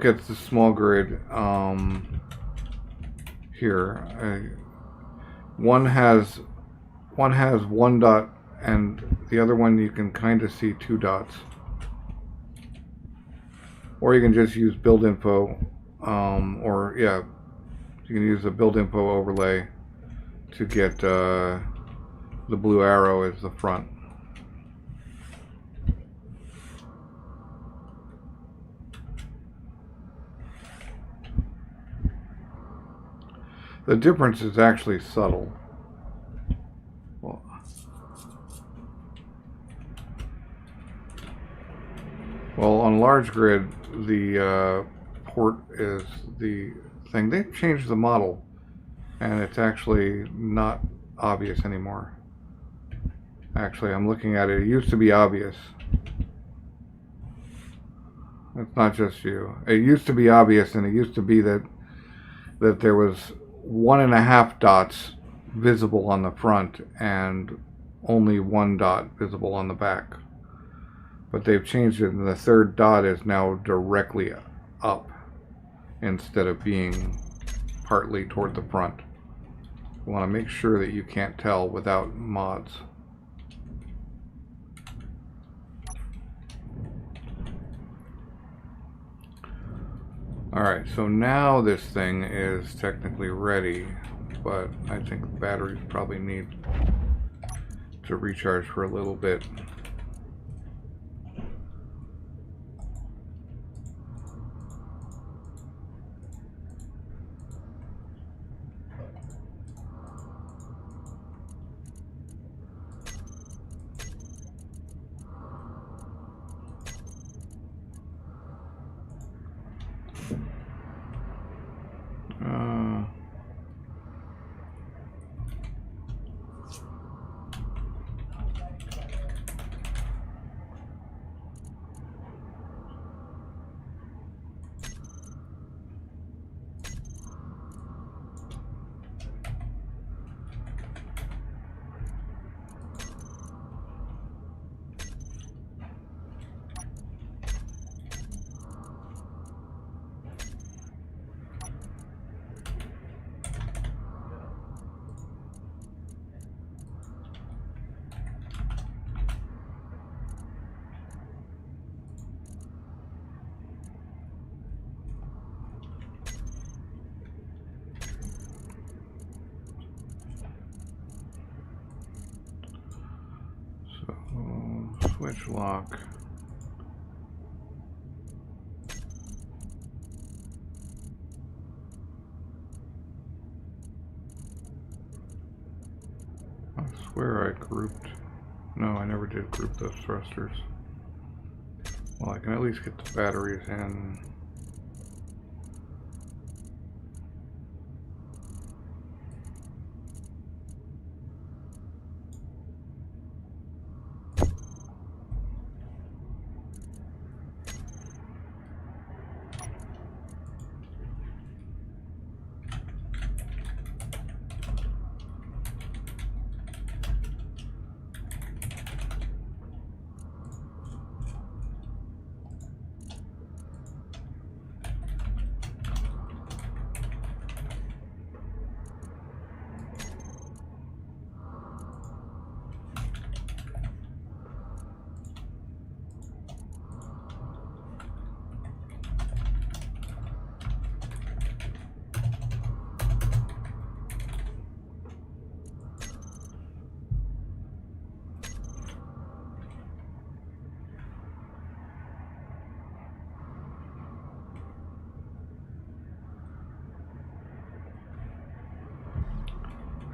at the small grid, here, one has 1 dot, and the other one you can kind of see 2 dots. Or you can just use build info, or yeah, you can use the build info overlay to get the blue arrow as the front. The difference is actually subtle. Well, on large grid, the port is the thing. They've changed the model. and it's actually not obvious anymore. Actually, I'm looking at it. It used to be obvious. It's not just you. It used to be obvious, and it used to be that there was 1.5 dots visible on the front and only 1 dot visible on the back. But they've changed it, and the third dot is now directly up instead of being partly toward the front. You want to make sure that you can't tell without mods. Alright, so now this thing is technically ready, but I think the batteries probably need to recharge for a little bit. Switch lock. I swear I grouped. No, I never did group those thrusters. Well, I can at least get the batteries in.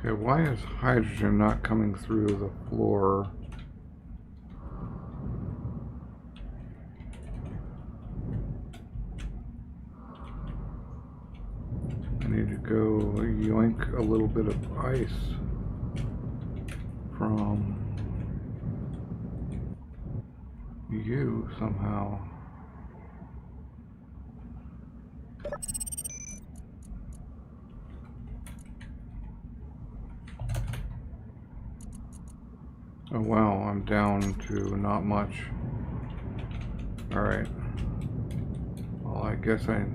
Okay, why is hydrogen not coming through the floor? I need to go yoink a little bit of ice from you somehow. Oh wow, I'm down to not much. Alright. Well, I guess I...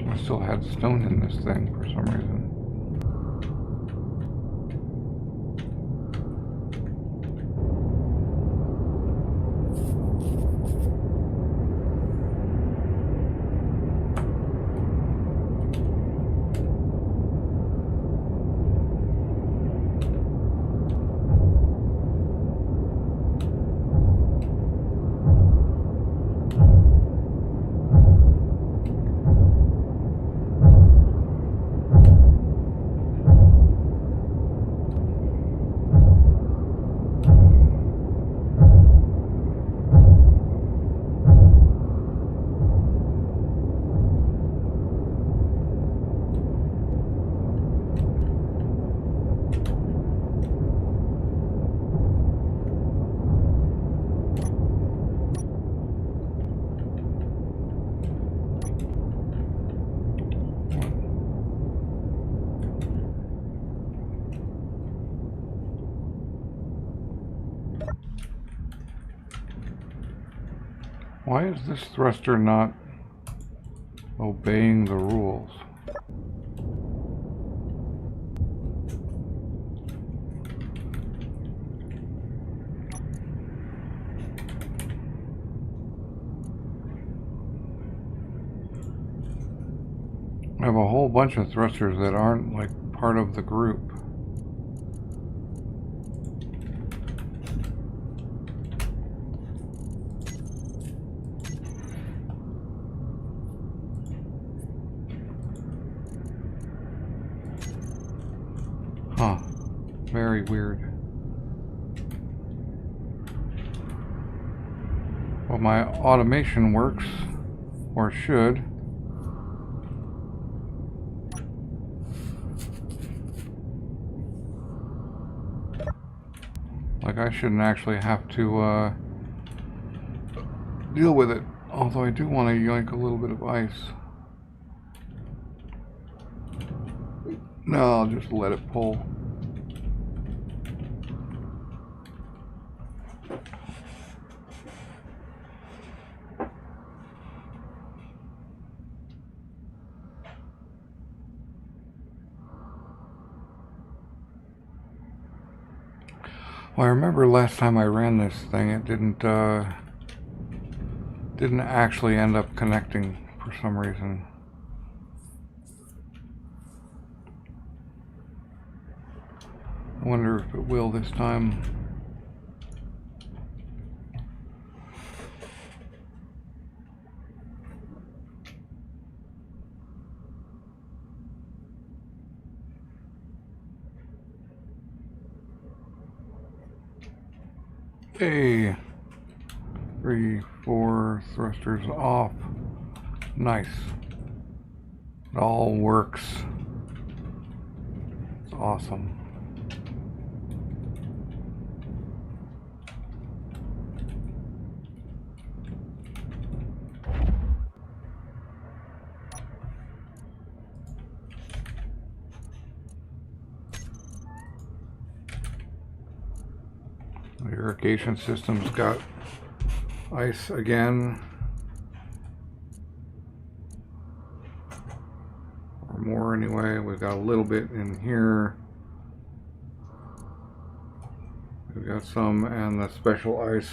I still had stone in this thing for some reason. Why is this thruster not obeying the rules? I have a whole bunch of thrusters that aren't like part of the group. Huh. Very weird. Well, my automation works, or should. Like, I shouldn't actually have to deal with it. Although I do want to yank a little bit of ice. No, I'll just let it pull. Well, I remember last time I ran this thing, it didn't actually end up connecting for some reason. I wonder if it will this time. Hey, 3, 4 thrusters off. Nice. It all works. It's awesome. The irrigation system's got ice again. Or more anyway. We've got a little bit in here. We've got some, and the special ice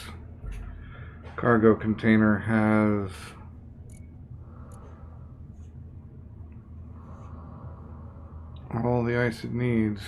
cargo container has all the ice it needs.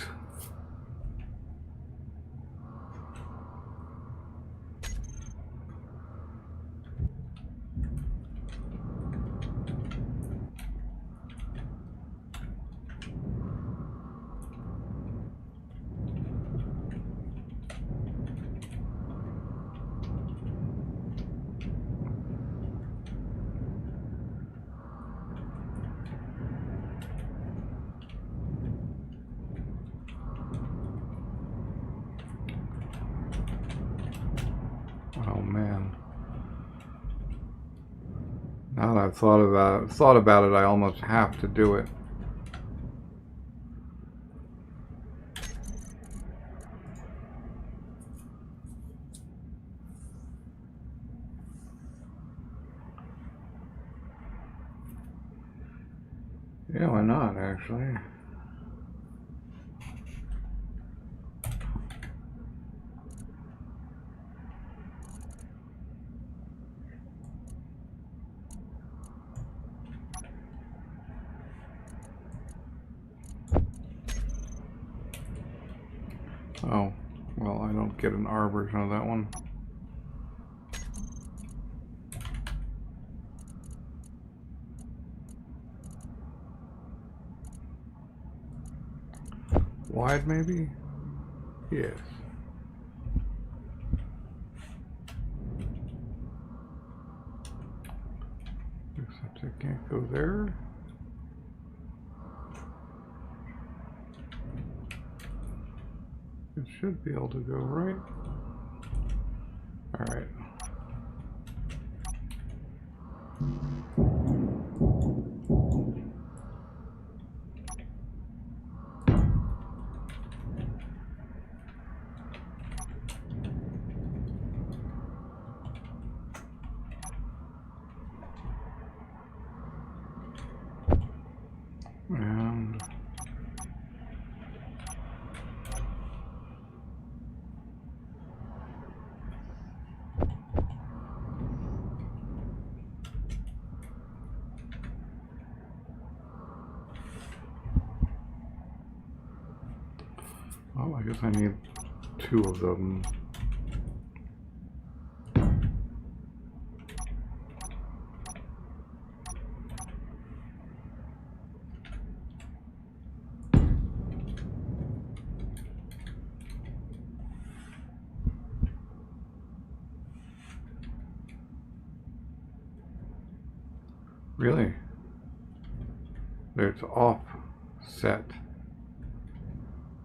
Oh man. Now that I've thought about it, I almost have to do it. Yeah, why not actually? Oh, well, I don't get an R version of that one. Wide, maybe? Yes. Except I can't go there. It should be able to go right. All right. Oh, I guess I need 2 of them. Really? It's offset.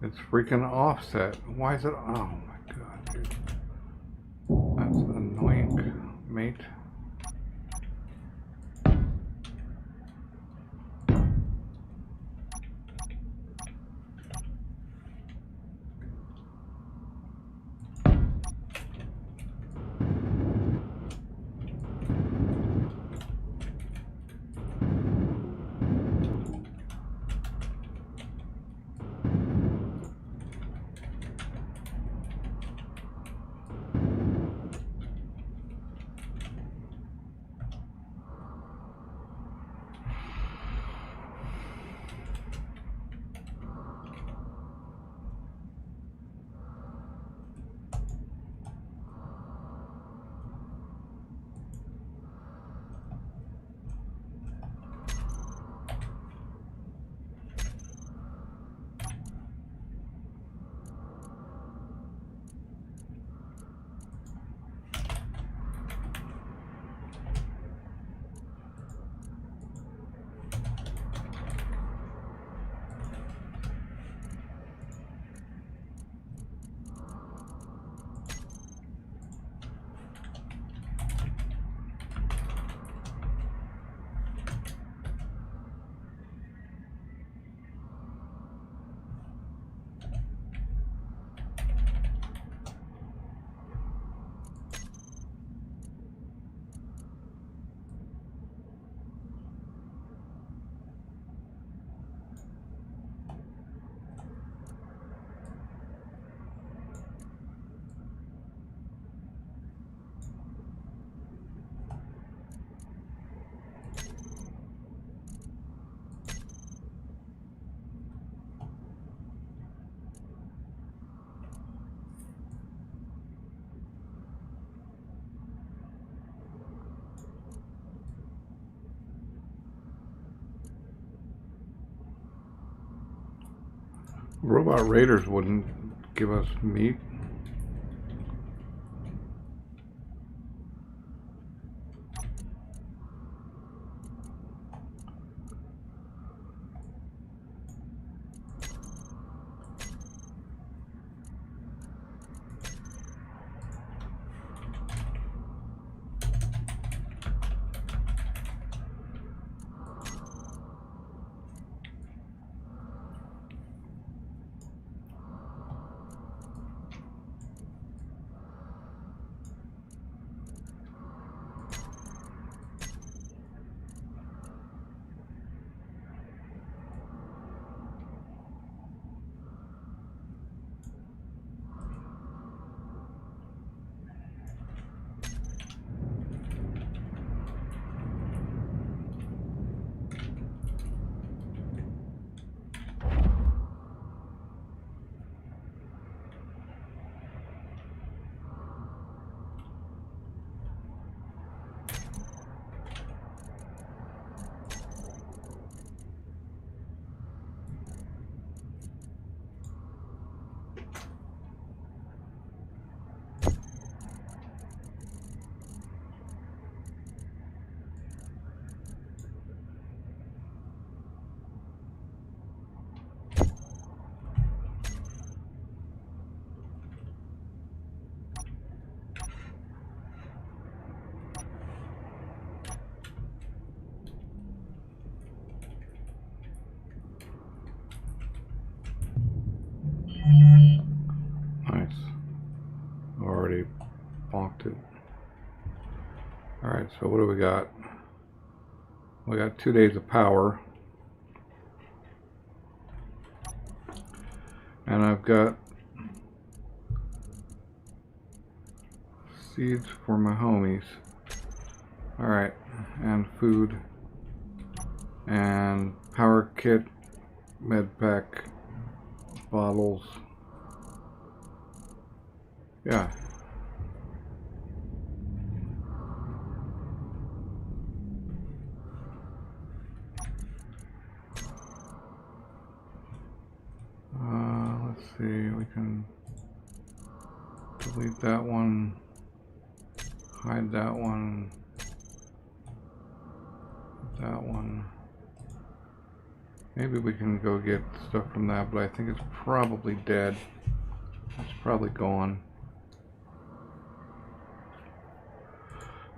It's freaking offset. Why is it? Oh my god, dude. That's annoying, mate. Robot raiders wouldn't give us meat. Nice. Already bonked it. Alright, so what do we got? We got 2 days of power. And I've got seeds for my homies. Alright, and food. And power kit, med pack, bottles. Yeah. Let's see, we can delete that one, hide that one, that one. Maybe we can go get stuff from that, but I think it's probably dead. It's probably gone.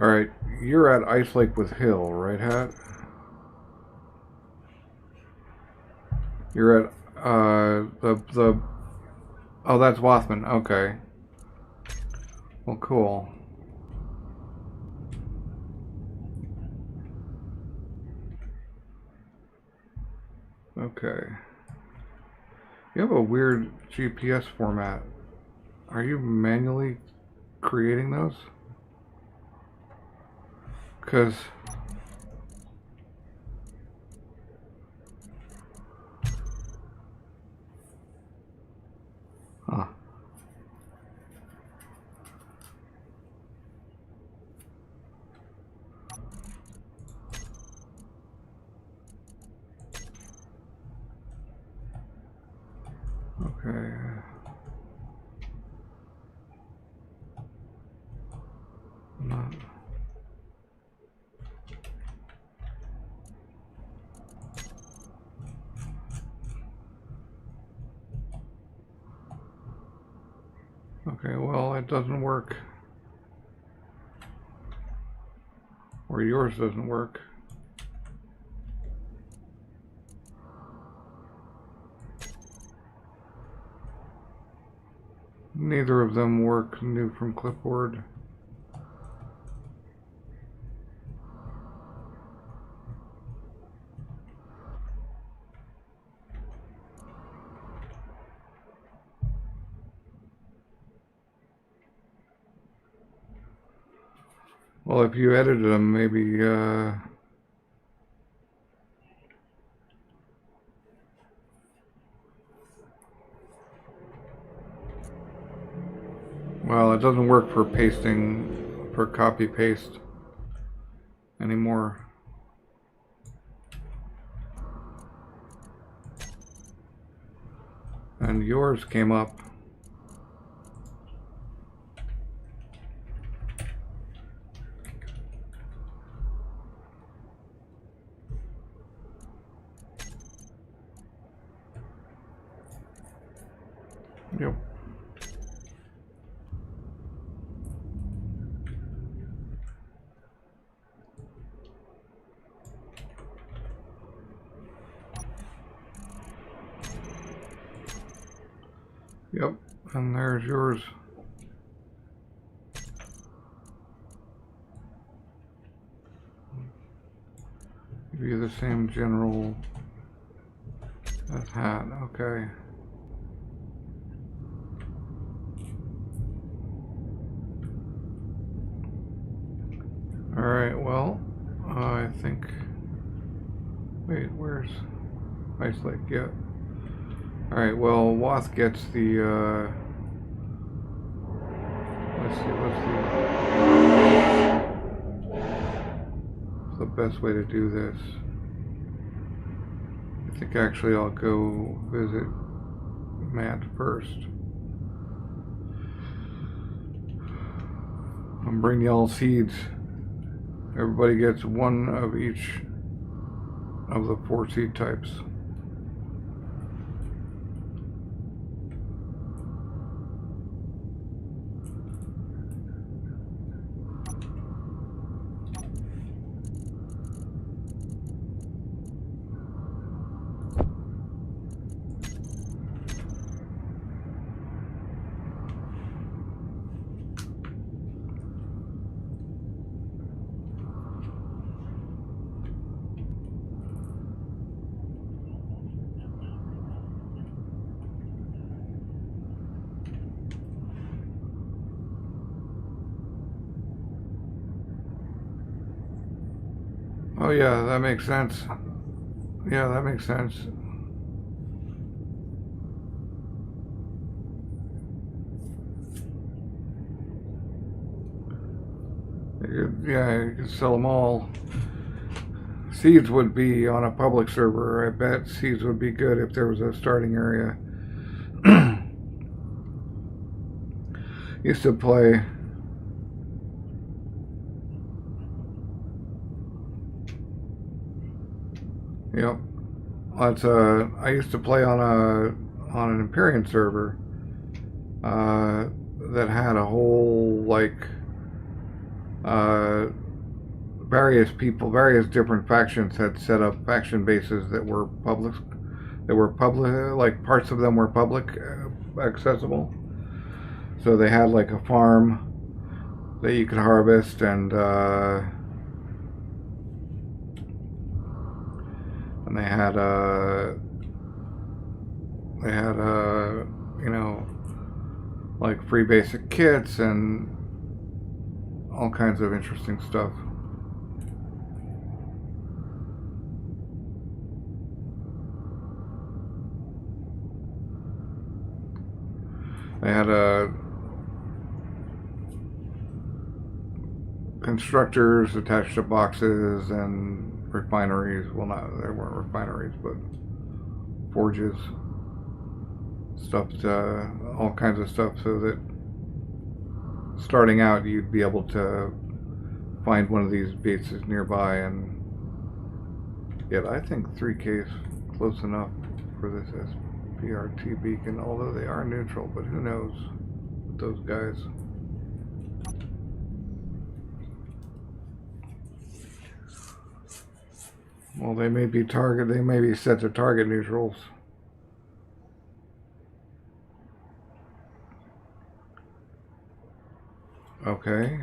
Alright, you're at Ice Lake with Hill, right, Hat? You're at, oh, that's Wathman, okay. Well, cool. Okay. You have a weird GPS format. Are you manually creating those? Because... Huh. Okay. Not... Okay, well, it doesn't work. Or yours doesn't work. Neither of them work new from clipboard. Well, if you edited them, maybe, well, it doesn't work for pasting, for copy paste anymore. And yours came up. Yep. Yep, and there's yours. Give you the same general as Hat, okay. Alright, well, I think... Wait, where's Ice Lake? Yeah. Alright, well, Wath gets the, let's see, what's the best way to do this? I think actually I'll go visit Matt first. I'm bringing y'all seeds. Everybody gets one of each of the 4 seed types. Oh yeah, that makes sense. Yeah, that makes sense. Yeah, you could sell them all. Seeds would be on a public server. I bet seeds would be good if there was a starting area. Used to play. Yep. I used to play on an Empyrean server that had a whole various people, various different factions had set up faction bases that were public. Like parts of them were public accessible. So they had like a farm that you could harvest, and they had you know, like free basic kits and all kinds of interesting stuff. They had constructors attached to boxes and refineries. Well, not there weren't refineries, but forges, stuff, all kinds of stuff, so that starting out you'd be able to find one of these bases nearby. And yet I think 3K is close enough for this SPRT beacon, although they are neutral, but who knows with those guys. Well, they may be set to target neutrals. Okay.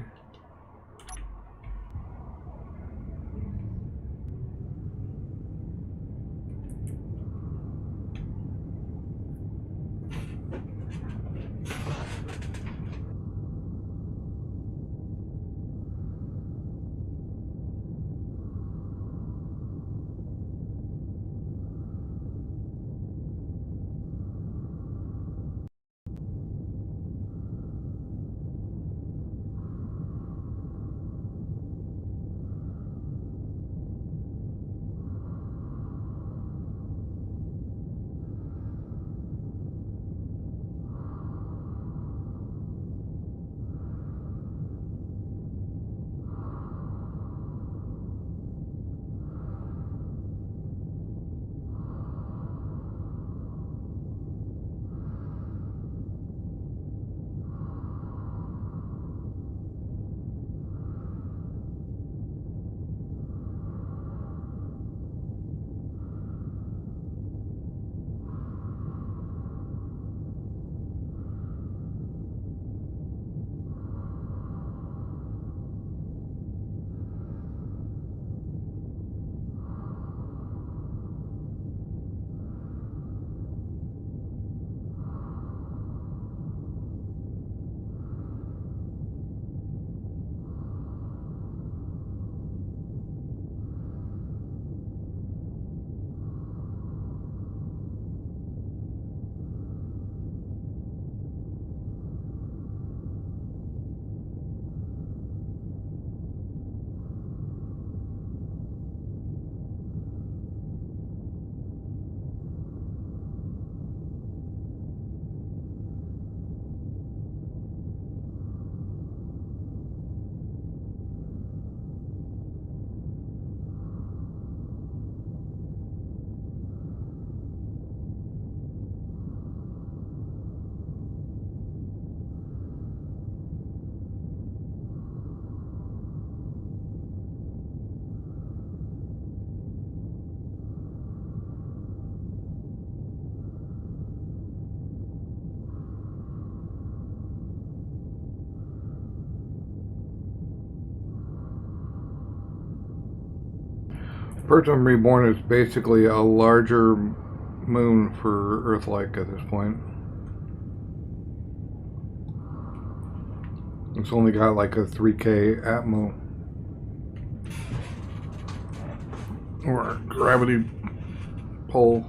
Pertum Reborn is basically a larger moon for Earth-like at this point. It's only got like a 3K atmo or gravity pull.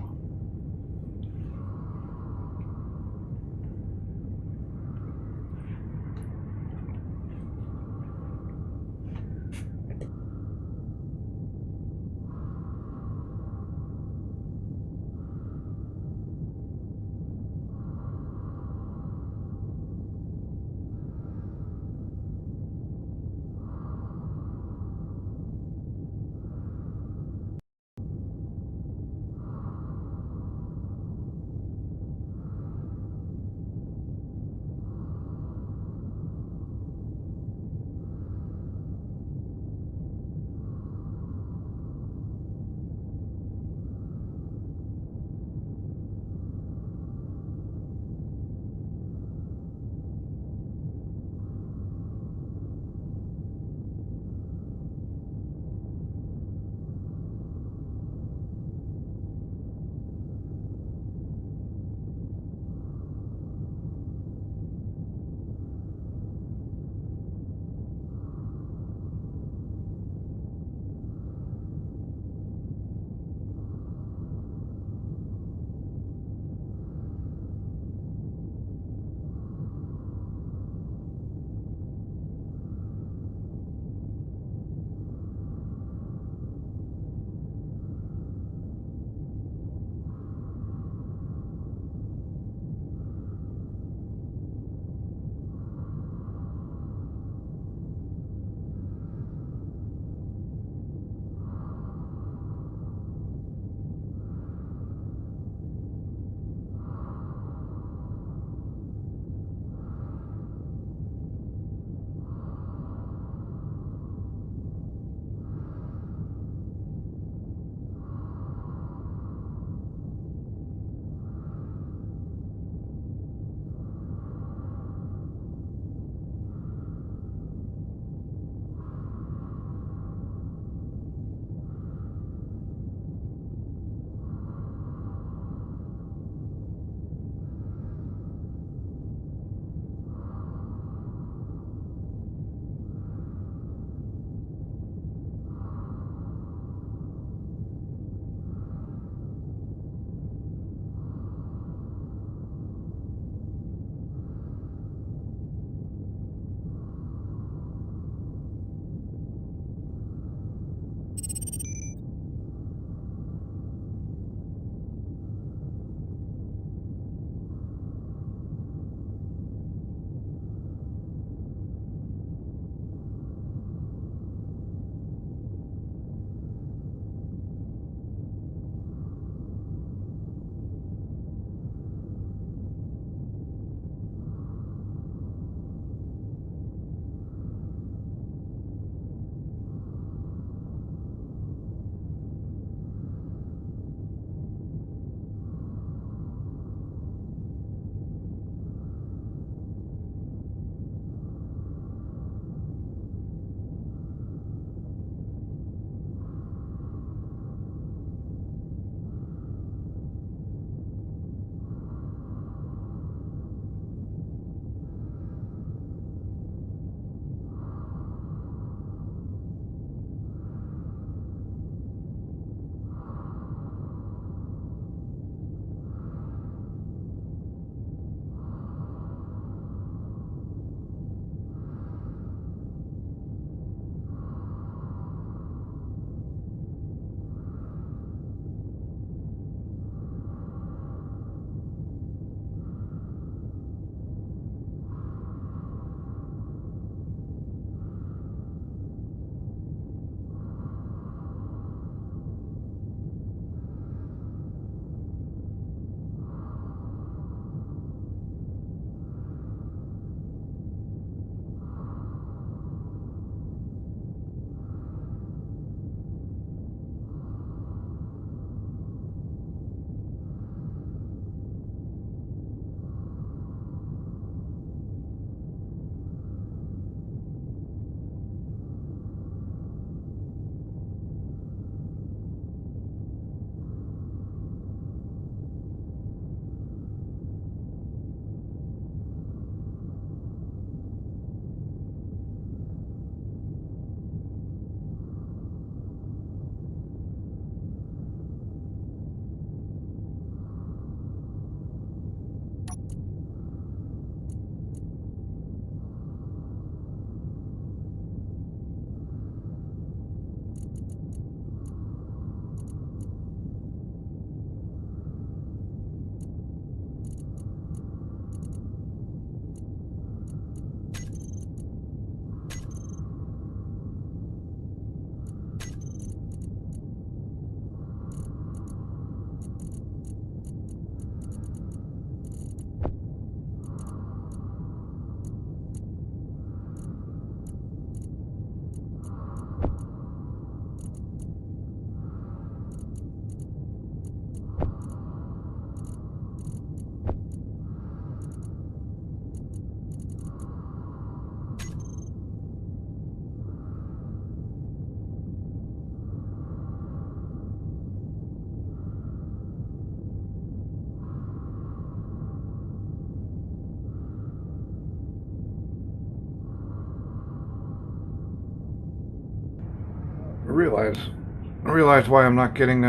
realize why I'm not getting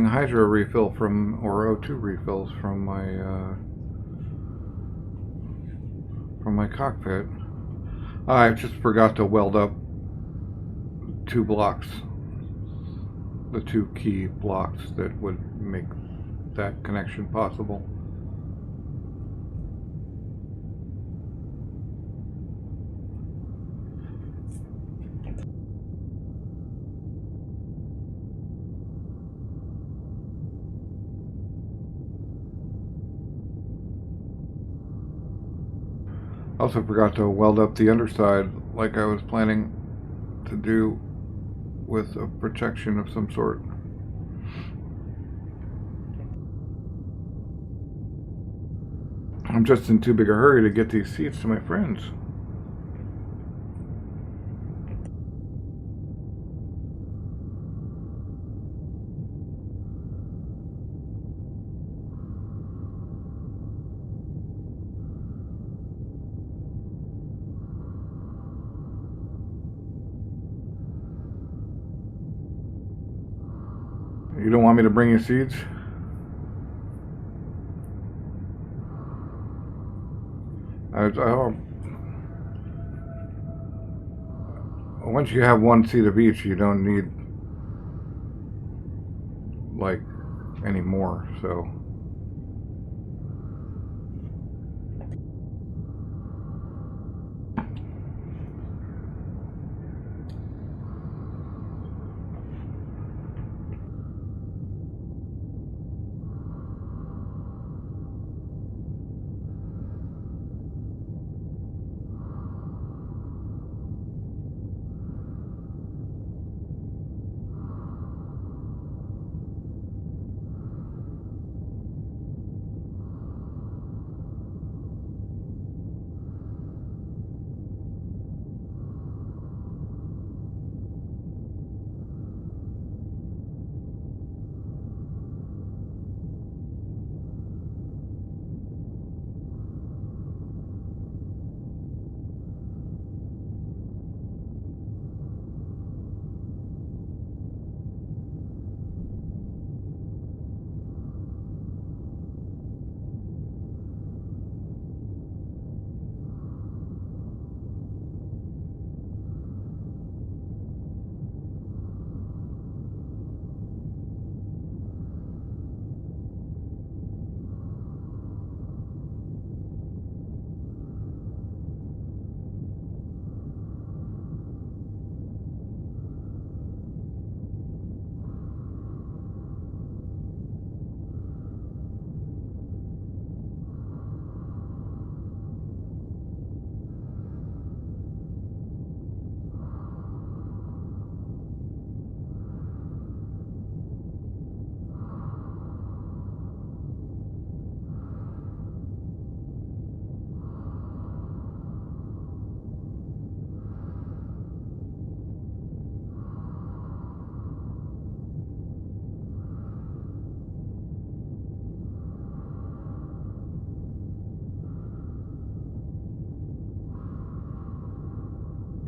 hydro refill from, or O2 refills from my cockpit. I just forgot to weld up 2 blocks, the 2 key blocks that would make that connection possible. Also forgot to weld up the underside like I was planning to do with a protection of some sort. I'm just in too big a hurry to get these seats to my friends. You don't want me to bring you seeds? Once you have 1 seat of each, you don't need like any more, so.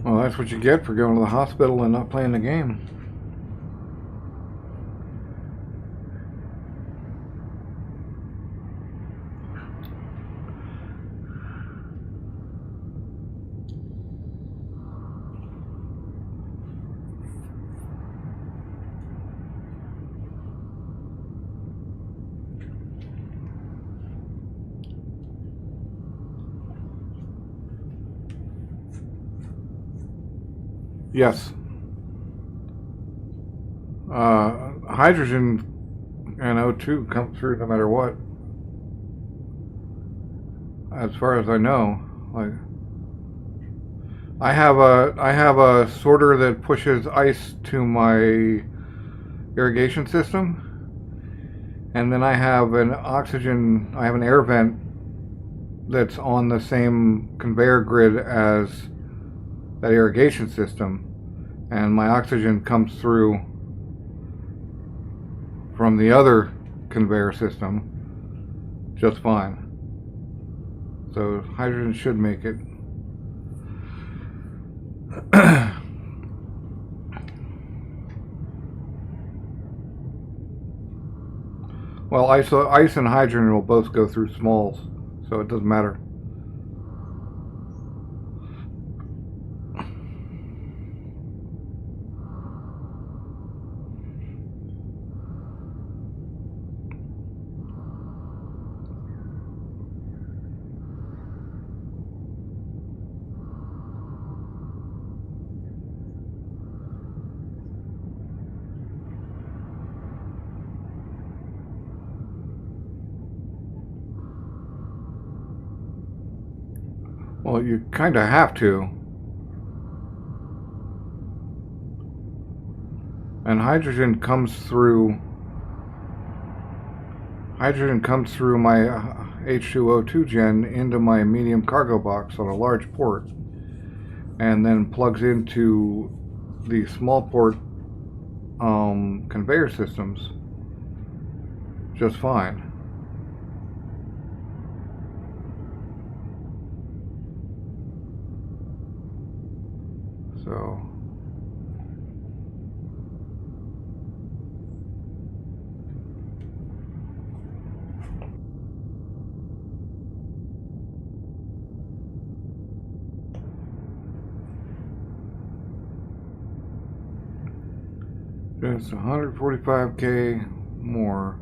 Well, that's what you get for going to the hospital and not playing the game. Yes. Hydrogen and O2 come through no matter what. As far as I know, like I have a sorter that pushes ice to my irrigation system, and then I have an air vent that's on the same conveyor grid as that irrigation system, and my oxygen comes through from the other conveyor system just fine. So hydrogen should make it. Well, ice and hydrogen will both go through smalls, so it doesn't matter. Well, you kind of have to. And hydrogen comes through my H2O2 gen into my medium cargo box on a large port, and then plugs into the small port conveyor systems just fine. So just 145k more.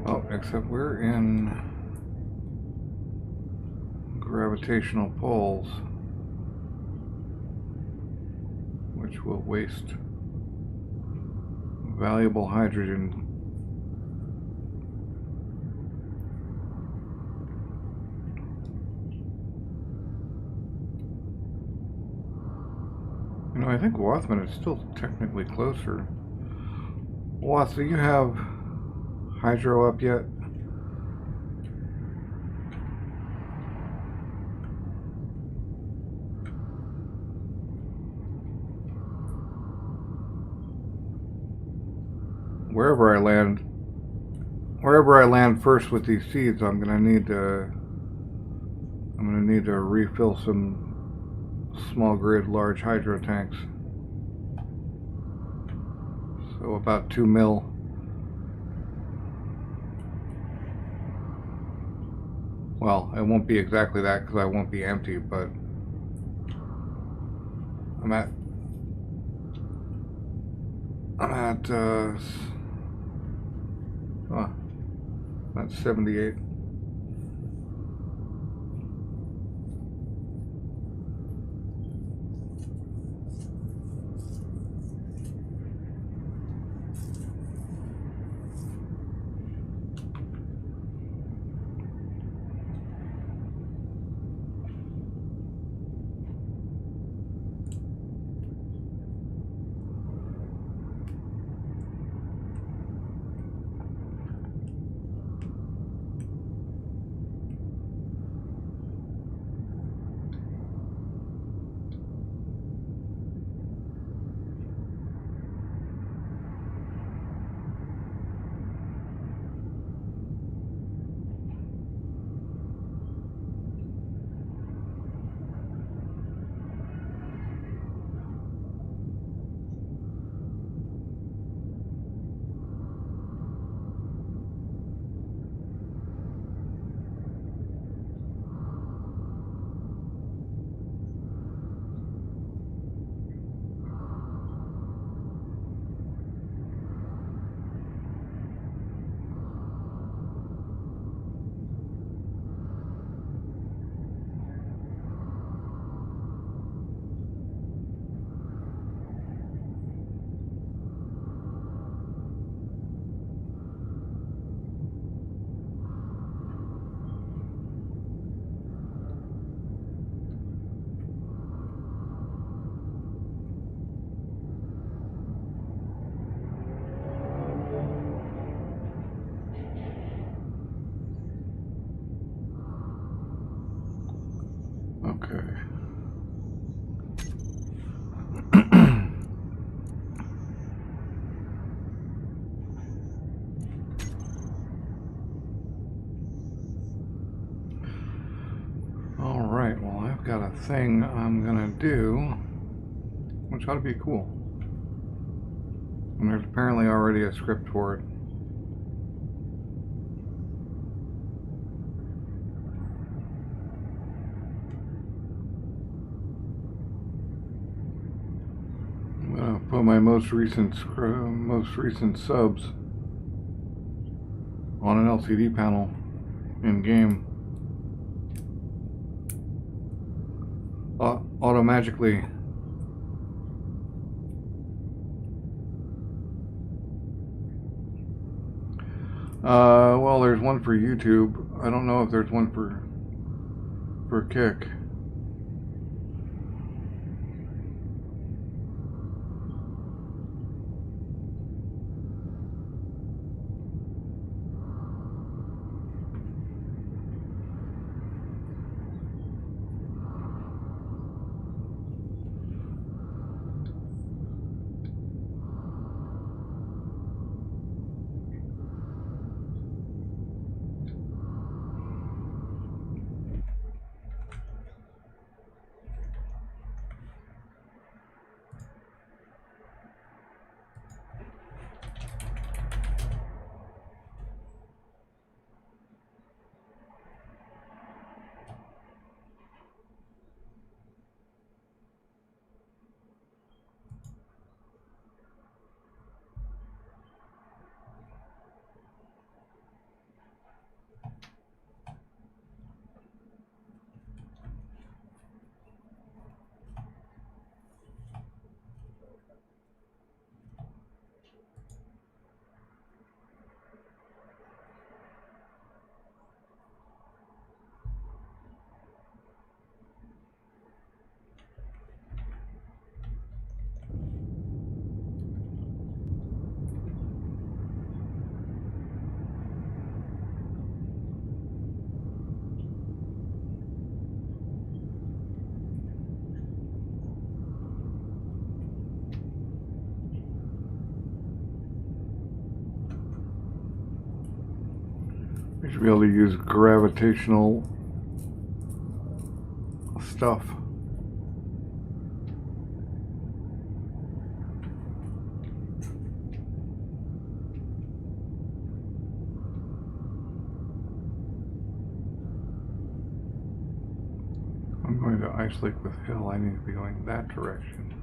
Oh, except we're in gravitational poles, which will waste valuable hydrogen. You know, I think Wathman is still technically closer. Wath, do you have hydro up yet? Wherever I land first with these seeds, I'm gonna need to refill some small grid large hydro tanks. So about 2 mil. Well, it won't be exactly that because I won't be empty, but I'm at 78. Okay. All right. Well, I've got a thing I'm gonna do, which ought to be cool. And there's apparently already a script for it. I'm gonna put my most recent subs on an LCD panel in game. Automatically. Well, there's one for YouTube. I don't know if there's one for Kick. We should be able to use gravitational stuff. I'm going to Ice Lake with Hill. I need to be going that direction.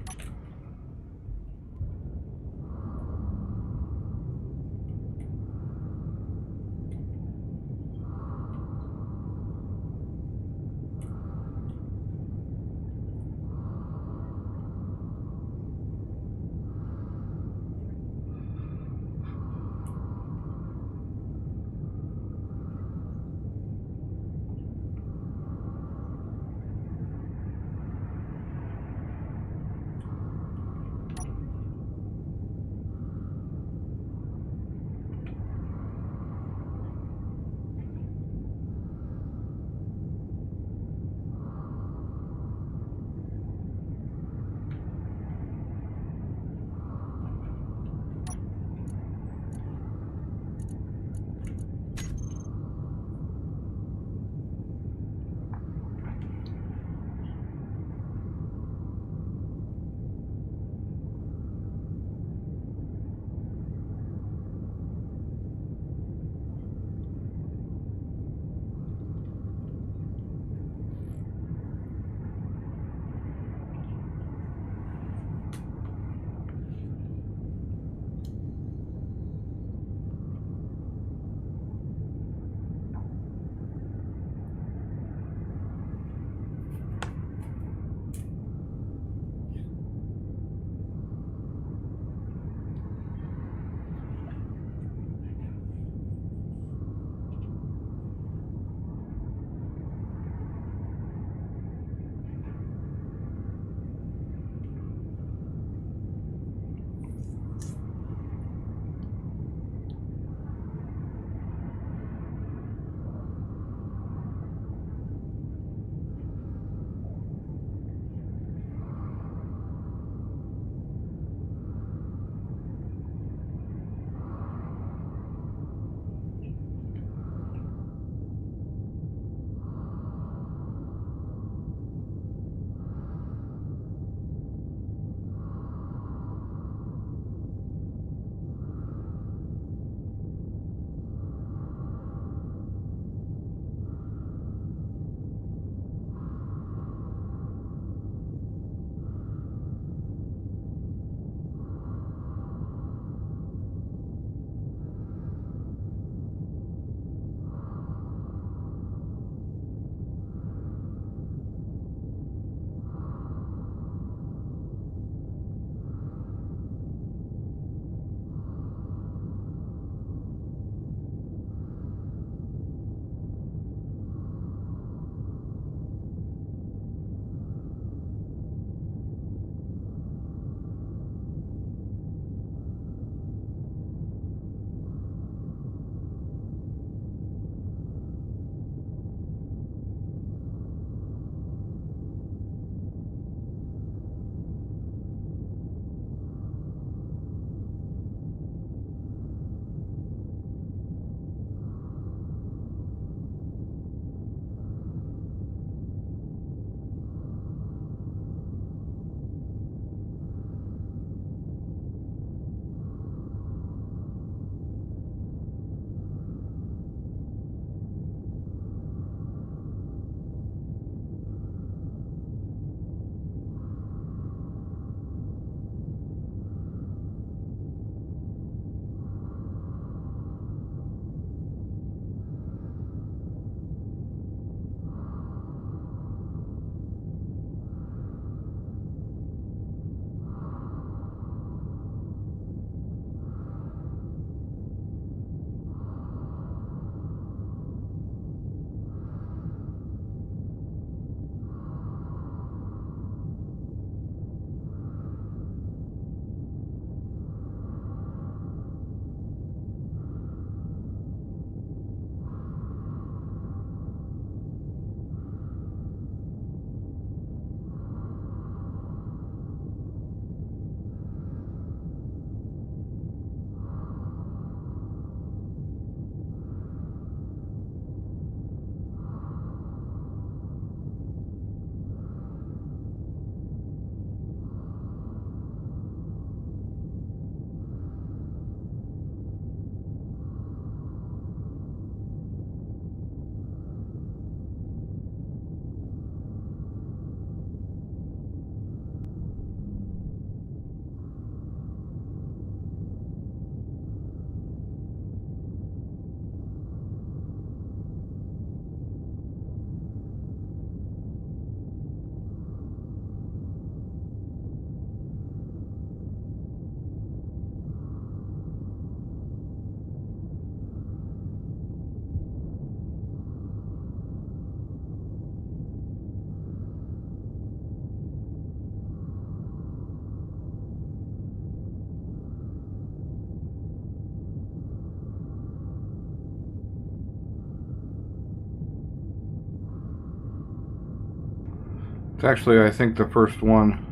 actually, I think, the first one.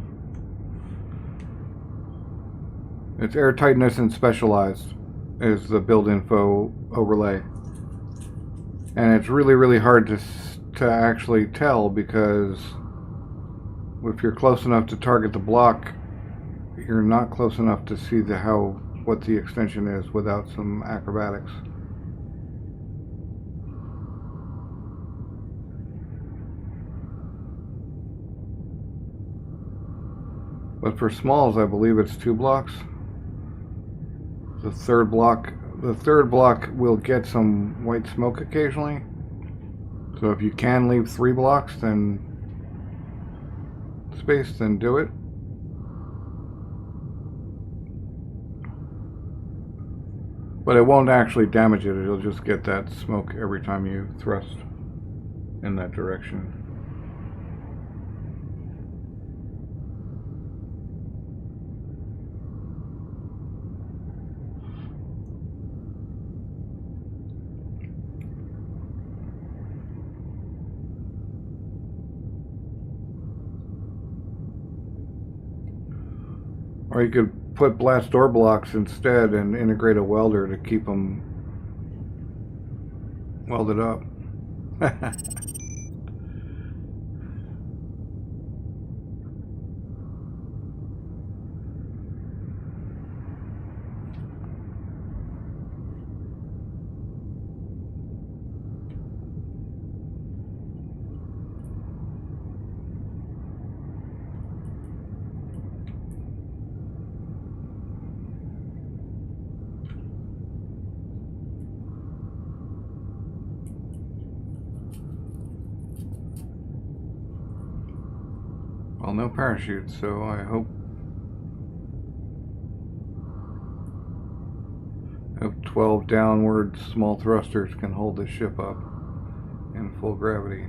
It's airtightness and specialized is the build info overlay. And it's really, really hard to actually tell, because if you're close enough to target the block, you're not close enough to see what the extension is without some acrobatics. But for smalls, I believe it's 2 blocks. The third block will get some white smoke occasionally. So if you can leave 3 blocks, then space, then do it. But it won't actually damage it. It'll just get that smoke every time you thrust in that direction. Or you could put blast door blocks instead and integrate a welder to keep them welded up. Well, no parachute, so I hope 12 downward small thrusters can hold the ship up in full gravity.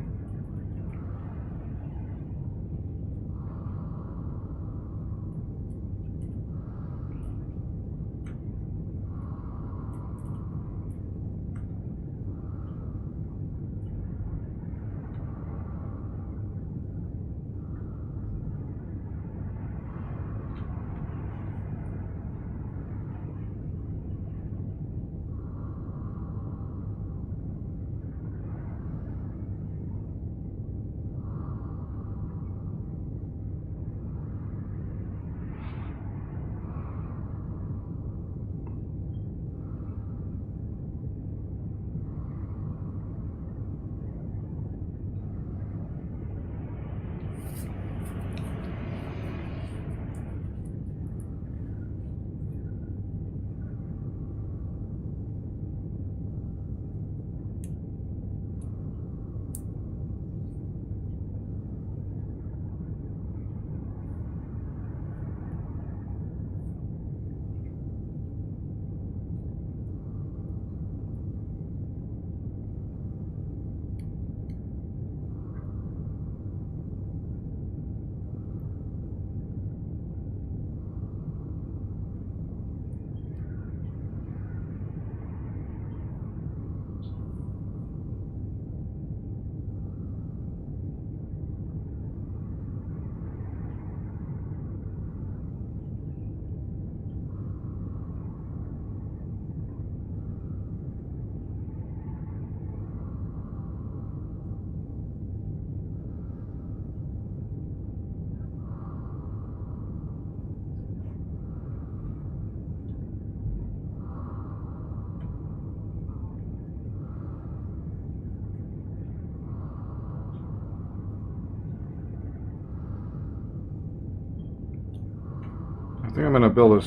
I think I'm going to build a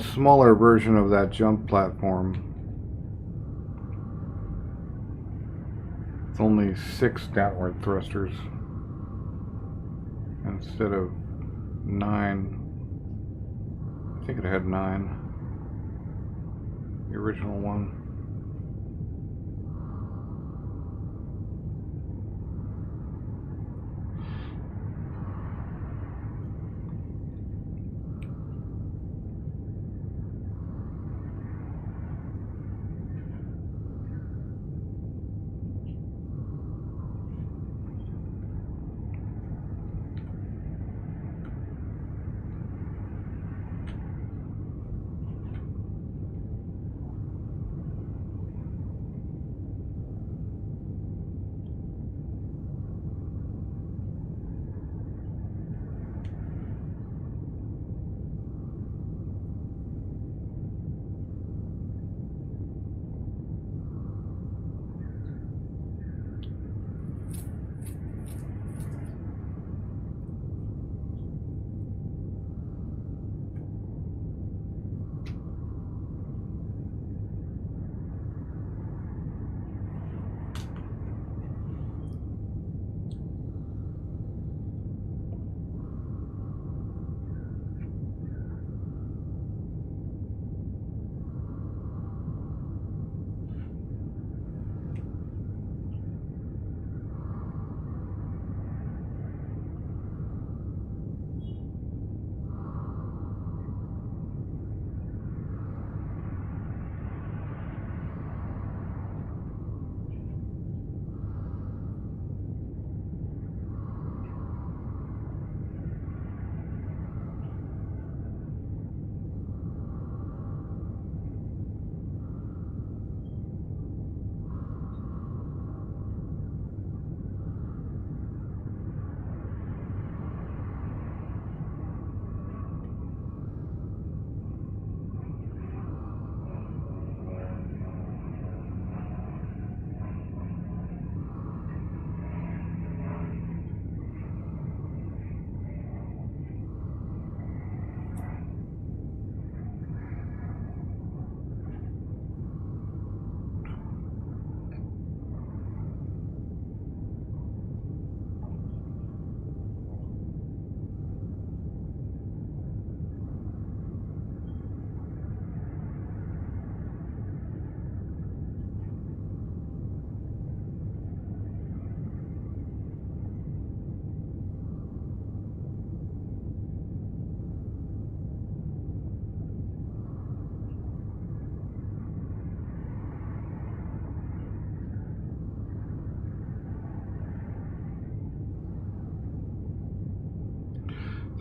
smaller version of that jump platform. It's only 6 downward thrusters instead of 9. I think it had 9. The original one.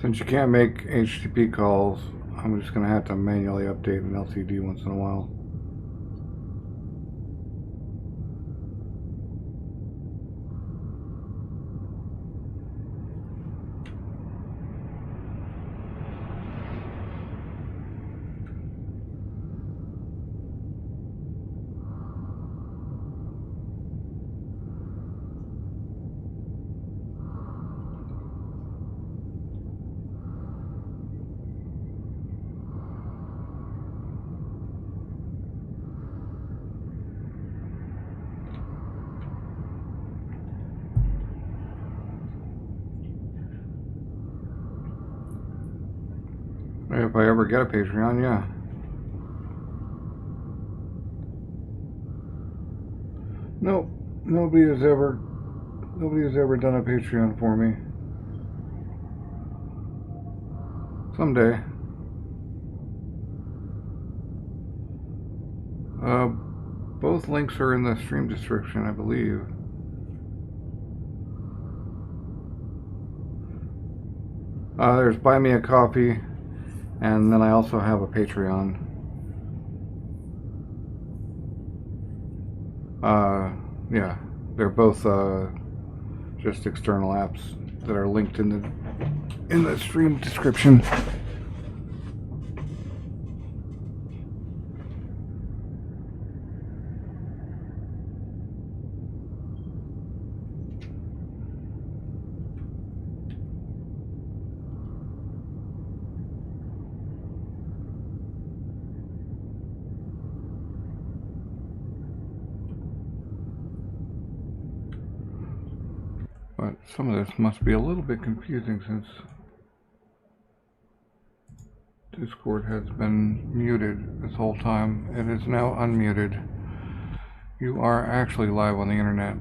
Since you can't make HTTP calls, I'm just going to have to manually update an LCD once in a while. If I ever get a Patreon, yeah. No, nobody has ever done a Patreon for me. Someday. Both links are in the stream description, I believe. There's Buy Me a Coffee, and then I also have a Patreon. Yeah, they're both just external apps that are linked in the stream description. But some of this must be a little bit confusing since Discord has been muted this whole time. It is now unmuted. You are actually live on the internet.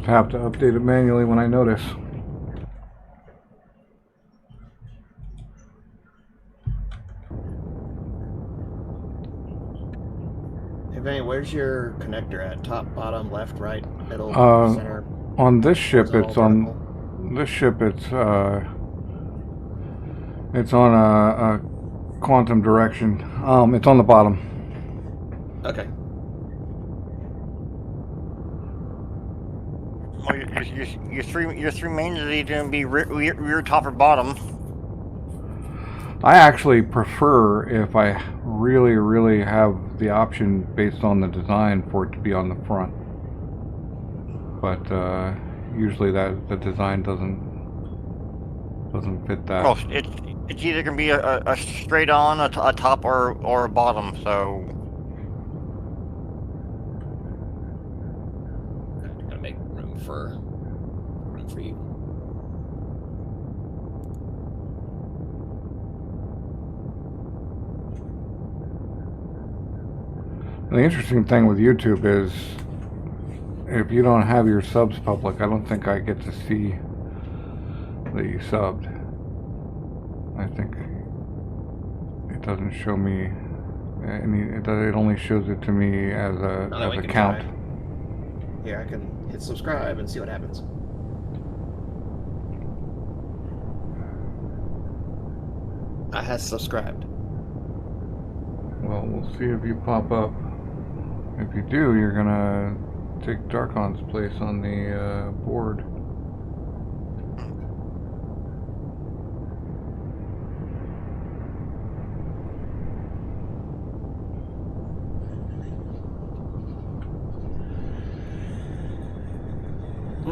just have to update it manually when I notice. Hey, Vayyne, where's your connector at? Top, bottom, left, right, middle, center? On this ship, horizontal, it's on. vertical? This ship, it's on a quantum direction. It's on the bottom. Okay. Well, your three mains are either going to be rear, top, or bottom. I actually prefer, if I really have the option based on the design, for it to be on the front. But usually the design doesn't fit that. Well, it's either going to be a straight on, a top, or a bottom. So Gotta make room for you. The interesting thing with YouTube is, if you don't have your subs public, I don't think I get to see that you subbed. I think it doesn't show me any. It only shows it to me as a count. Try. Here, I can hit subscribe and see what happens. I has subscribed. Well, we'll see if you pop up. If you do, you're gonna take Darkon's place on the board.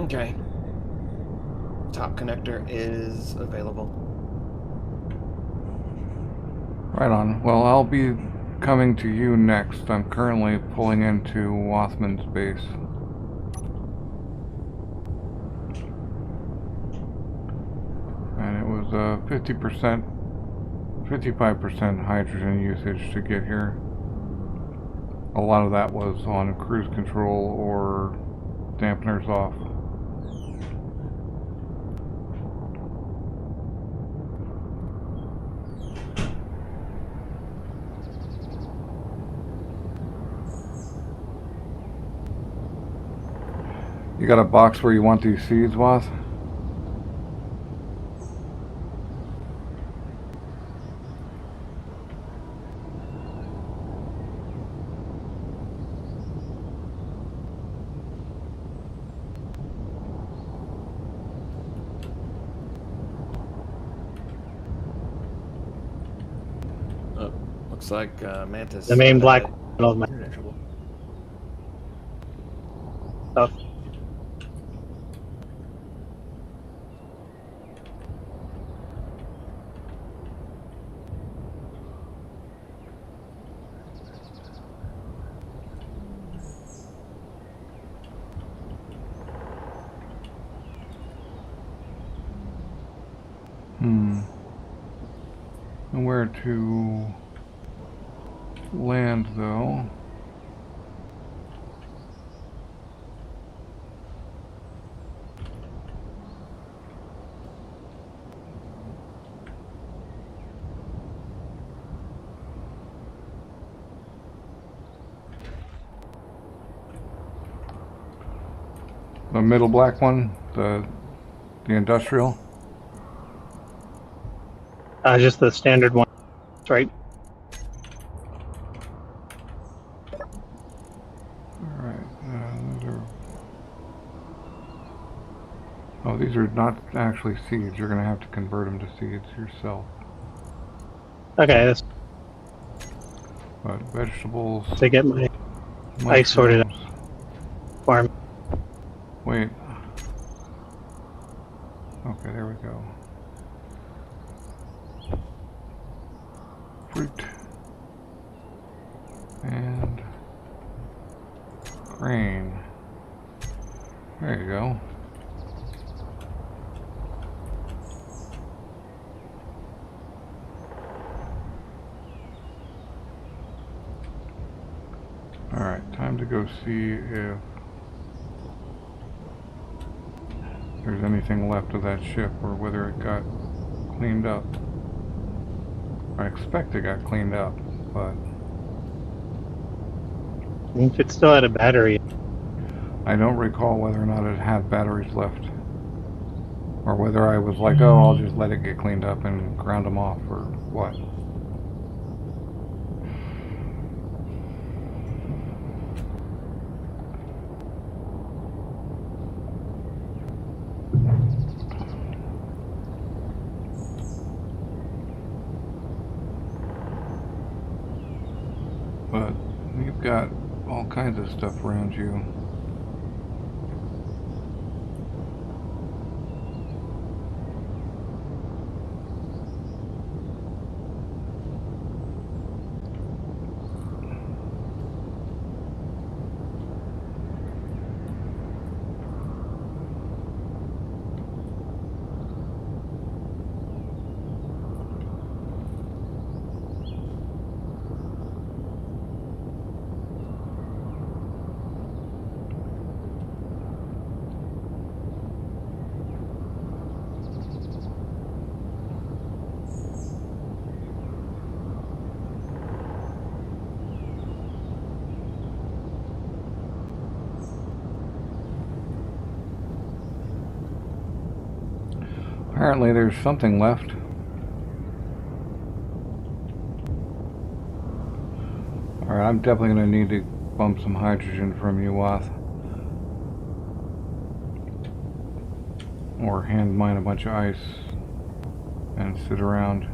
Okay. Top connector is available. Right on. Well, I'll be coming to you next. I'm currently pulling into Wathman's base. And it was 50%, 55% hydrogen usage to get here. A lot of that was on cruise control or dampeners off. You got a box where you want these seeds, Wath? Oh, looks like Mantis. The main black had of my internet trouble. stuff. And where to land, though? The middle black one, the industrial. Just the standard one. That's right. Alright, those are... Oh, these are not actually seeds. You're gonna have to convert them to seeds yourself. Okay, that's But vegetables... to get my ice sorted out. mushrooms. Farm. Wait. Okay, there we go. Fruit. And grain. There you go. Alright, time to go see if there's anything left of that ship or whether it got cleaned up. I expect it got cleaned up, but If it still had a battery, I don't recall whether or not it had batteries left. Or whether I was like, oh, I'll just let it get cleaned up and ground them off, or what. But you've got all kinds of stuff around you. Apparently there's something left. Alright, I'm definitely going to need to bump some hydrogen from you, Wath. Or hand mine a bunch of ice and sit around.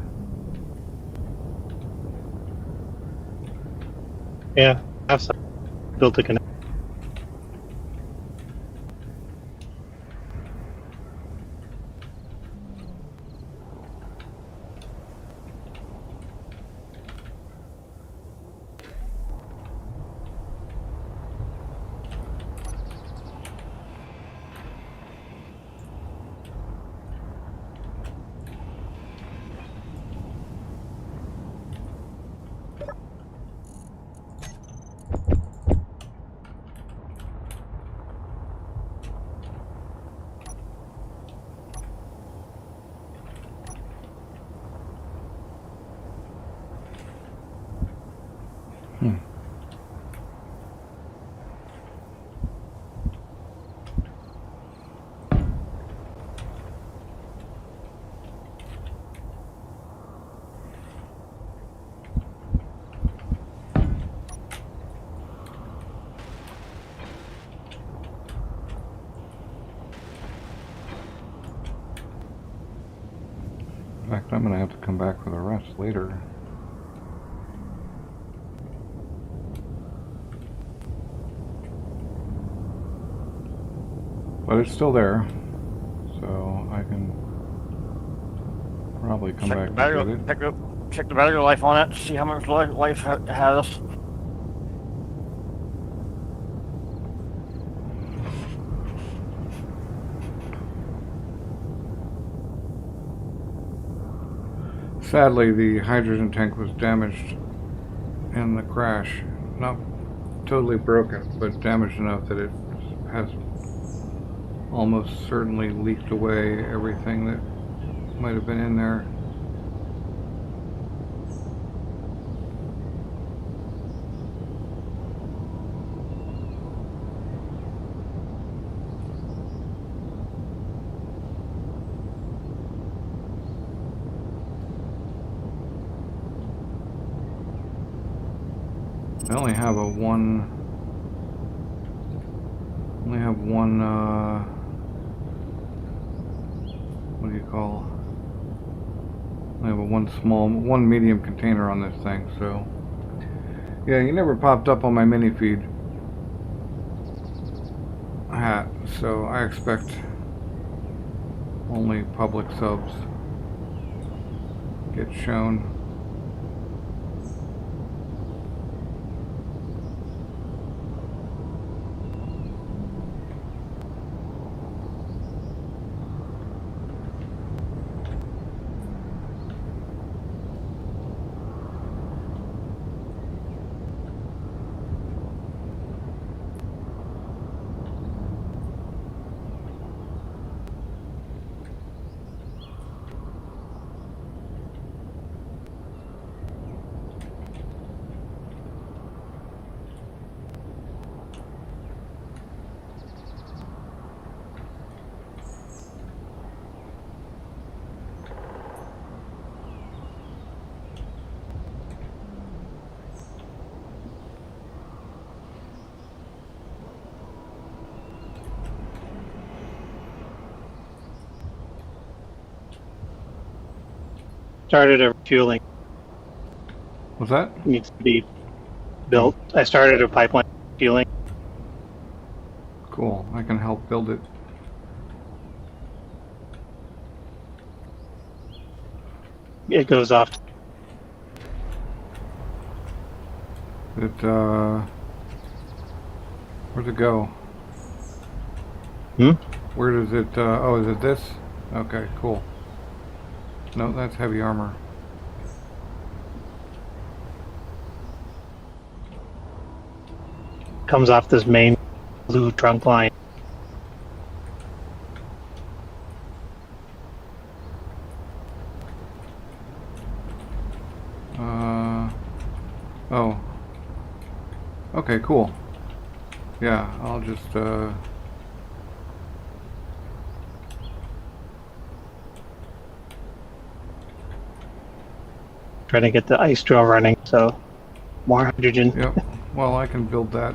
yeah, have some built a connector. In fact, I'm going to have to come back for the rest later. But it's still there, so I can probably come back and get it. Check the battery life on it, see how much life it has. Sadly, the hydrogen tank was damaged in the crash. Not totally broken, but damaged enough that it has almost certainly leaked away everything that might have been in there. I only have one, what do you call? I have one medium container on this thing, so. Yeah, you never popped up on my mini feed hat, so I expect only public subs get shown. started a refueling. What's that? Needs to be built. I started a pipeline refueling. Cool. I can help build it. It goes off. Where'd it go? Hmm? Where does it, oh, is it this? Okay, cool. No, that's heavy armor. Comes off this main blue trunk line. Oh. Okay, cool. Yeah, I'll just, Trying to get the ice drill running, so more hydrogen. yep. Well, I can build that.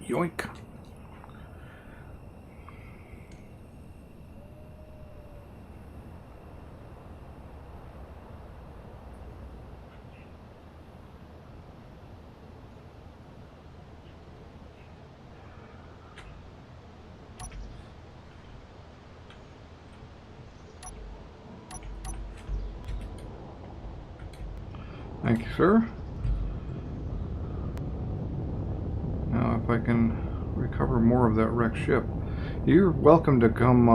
Yoink. Thank you, sir. Now, if I can recover more of that wrecked ship. You're welcome to come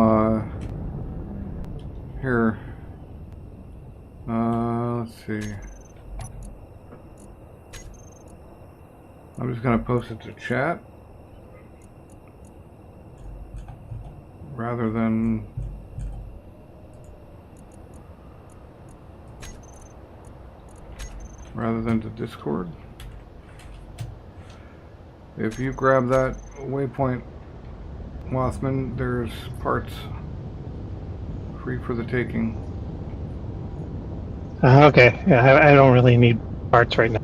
here. Let's see. I'm just going to post it to chat rather than to Discord. If you grab that waypoint, Mothman, there's parts free for the taking. Okay, yeah, I don't really need parts right now.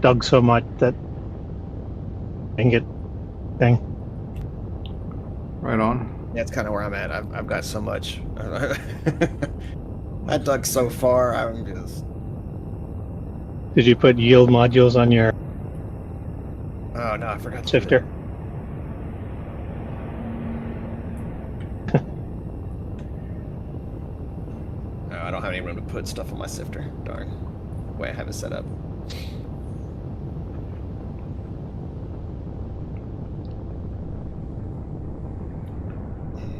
Dug so much that I can get thing. Right on. That's kind of where I'm at. I've got so much. I dug so far. I'm just. Did you put yield modules on your Oh no, I forgot to do sifter? that. No, I don't have any room to put stuff on my sifter. Darn. The way I have it set up.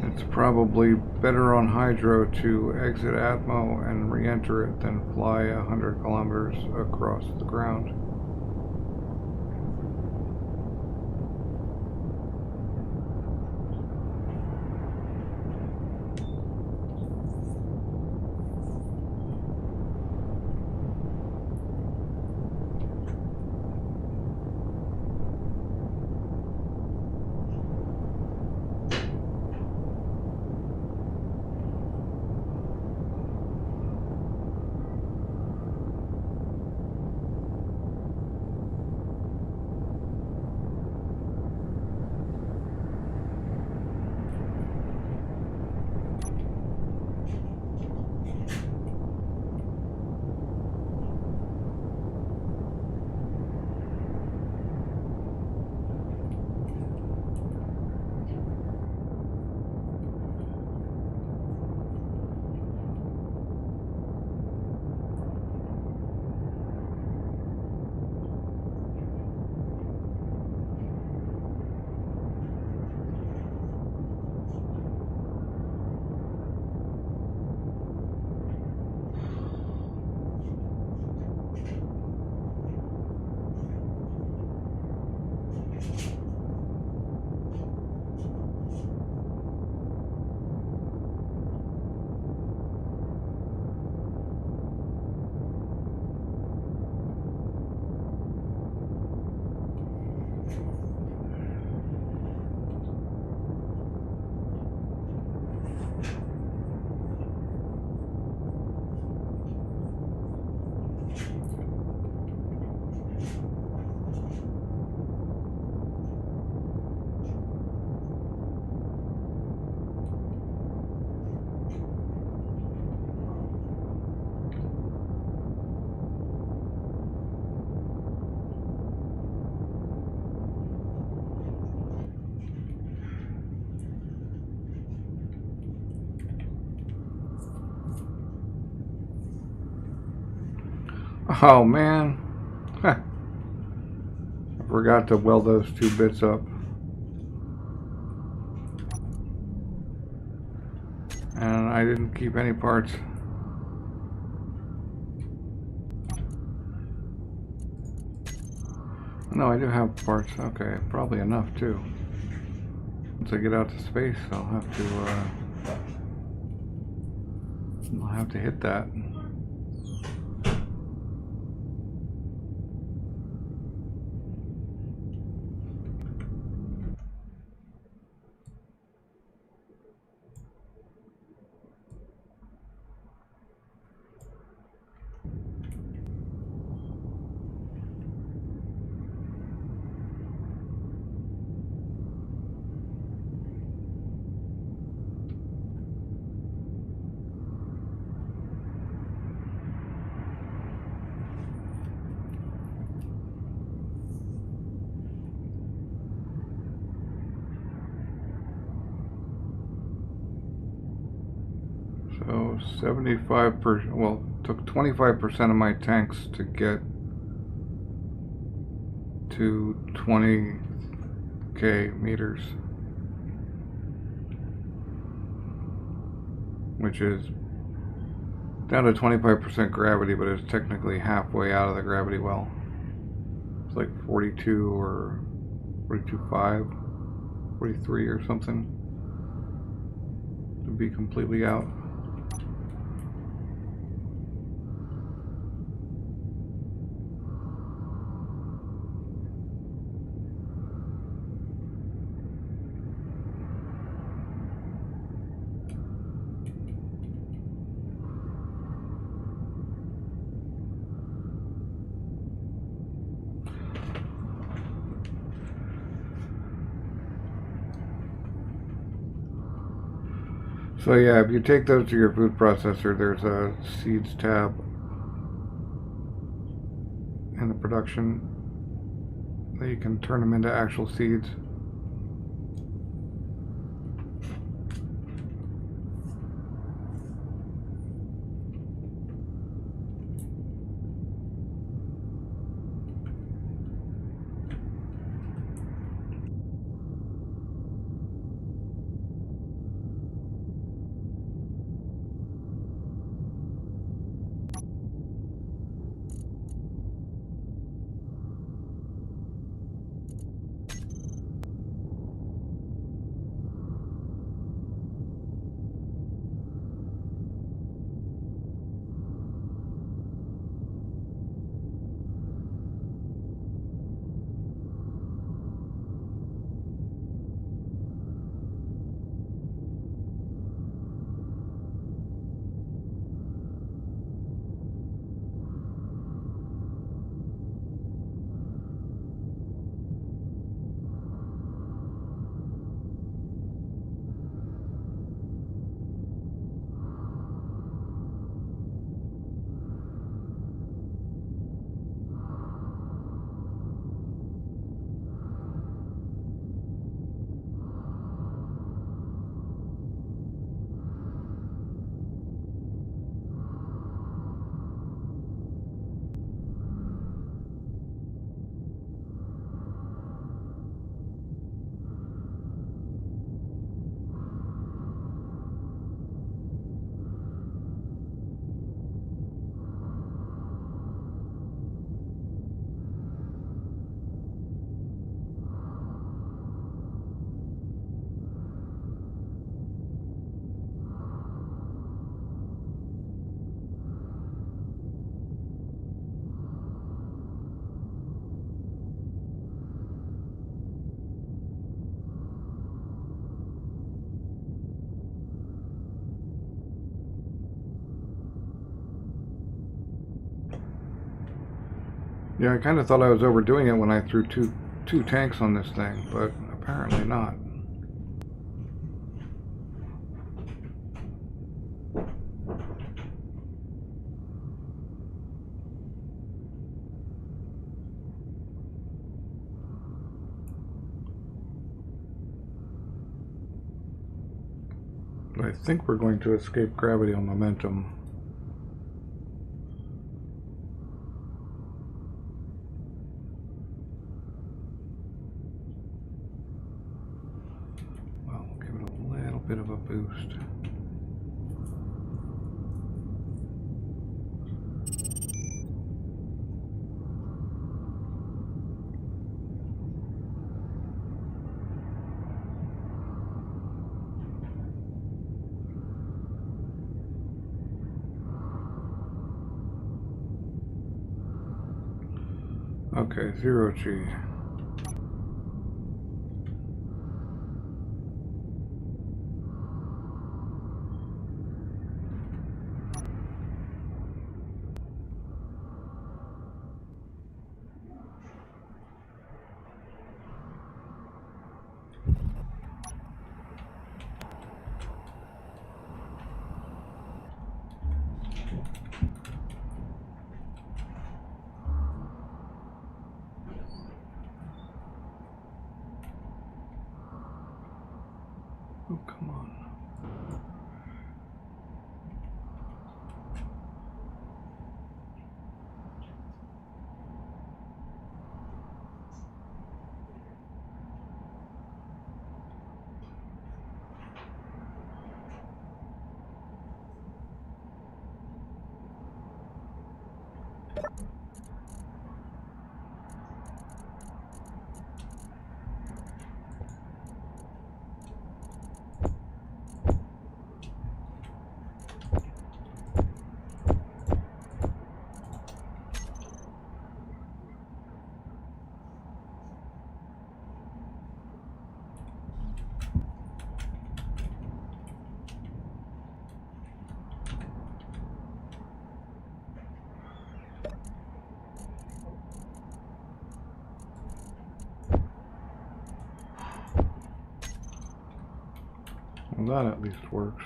It's probably better on Hydro to exit Atmo and re-enter it than fly 100 kilometers across the ground. Oh man, I forgot to weld those two bits up. And I didn't keep any parts. No, I do have parts. Okay, probably enough too. Once I get out to space, I'll have to hit that. 75%. Well, it took 25% of my tanks to get to 20k meters, which is down to 25% gravity, but it's technically halfway out of the gravity well. It's like 42 or 42.5, 43 or something to be completely out. So yeah, if you take those to your food processor, there's a seeds tab in the production that you can turn them into actual seeds. Yeah, I kind of thought I was overdoing it when I threw two tanks on this thing, but apparently not. But I think we're going to escape gravity on momentum. Well, we'll give it a little bit of a boost. Okay, 0G. Oh, come on. that at least works.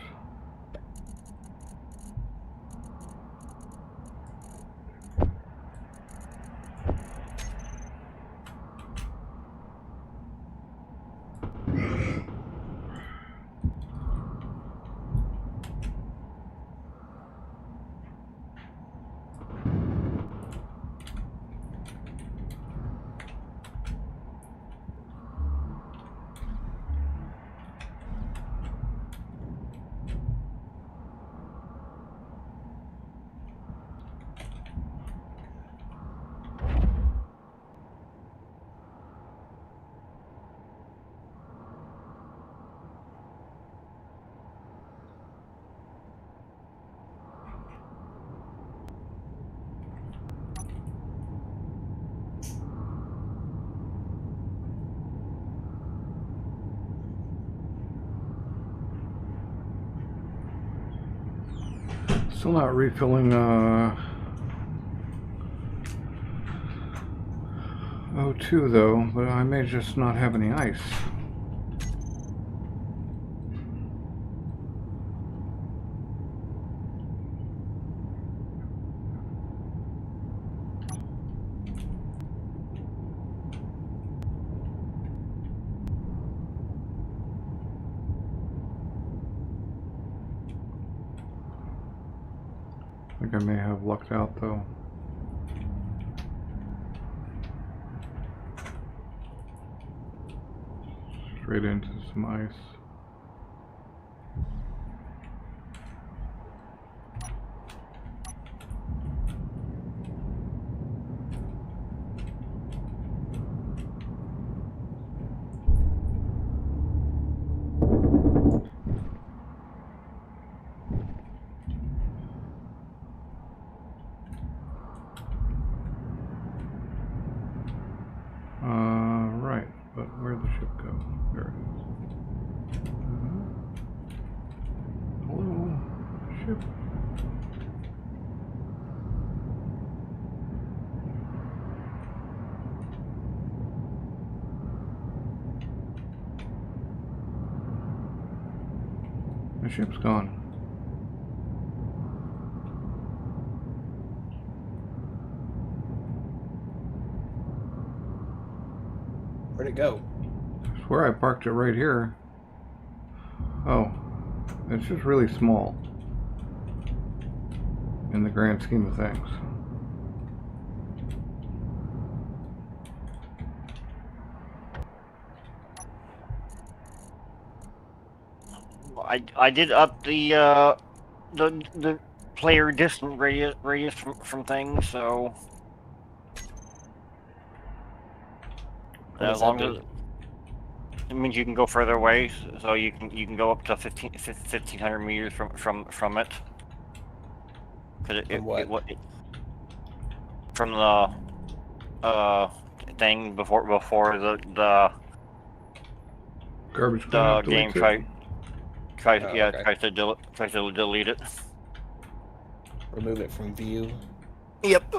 Still not refilling O2 though, but I may just not have any ice. I think I may have lucked out though. Straight into some ice. Right, but where'd the ship go? There it is. Hello, ship. The ship's gone. Where'd it go? I swear I parked it right here. Oh, it's just really small in the grand scheme of things. I did up the player distance radius from things, so What does as that long do? as it means you can go further away, so you can go up to 1,500 meters from it. Cause From what? From the thing before the Garbage cleanup game deletes it? Oh, okay. tries to delete it. Remove it from view. Yep.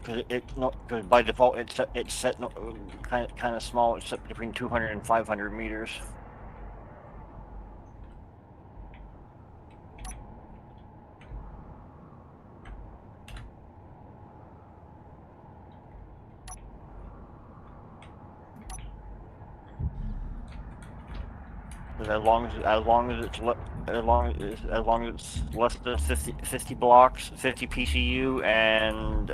Because by default it's set kind of small. It's set between 200 and 500 meters. As long as it's less than 50 blocks, 50 PCU, and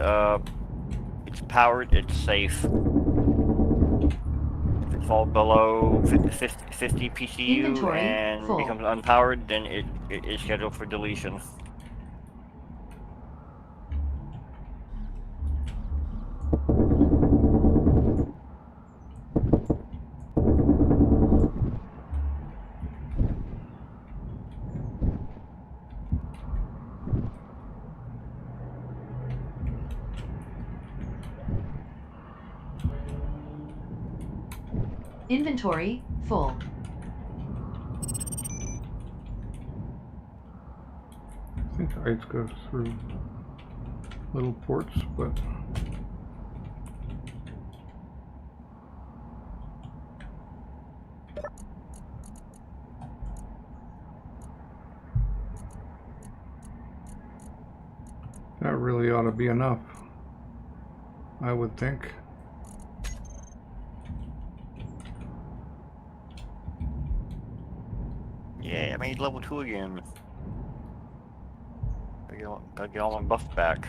it's powered, it's safe. If it falls below 50 PCU Inventory and full. becomes unpowered, then it is scheduled for deletion. Inventory full. I think ice goes through little ports, but That really ought to be enough, I would think. Yeah, I made level 2 again. Gotta get all my buffs back.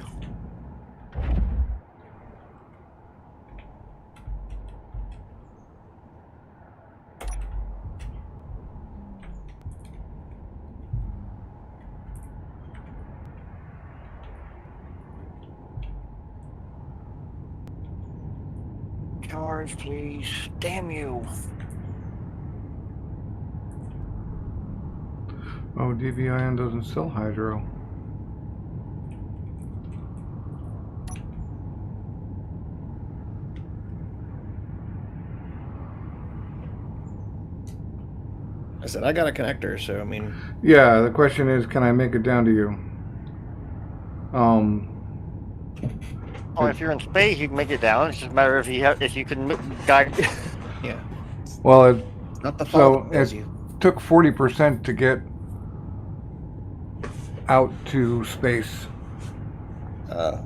Charge, please. Damn you. Oh, DVIN doesn't sell hydro. I said I got a connector, so I mean. Yeah, the question is, can I make it down to you? Oh, if you're in space, you can make it down. It's just a matter if you can guide. Yeah. Well, it Not the fault. so it took 40% to get out to space.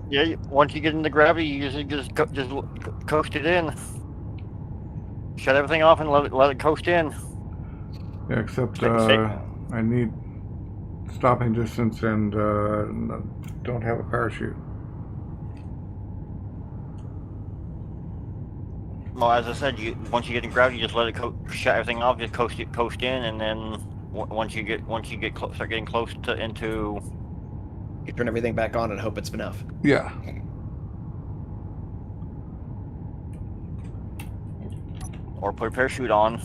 Yeah, once you get into gravity, you usually just coast it in. Shut everything off and let it coast in. Yeah, except Stay- I need stopping distance and don't have a parachute. Well, as I said, once you get in gravity, you just let it shut everything off, just coast in, and then once you get start getting close to into. You turn everything back on and hope it's enough. Yeah. Or put a parachute on.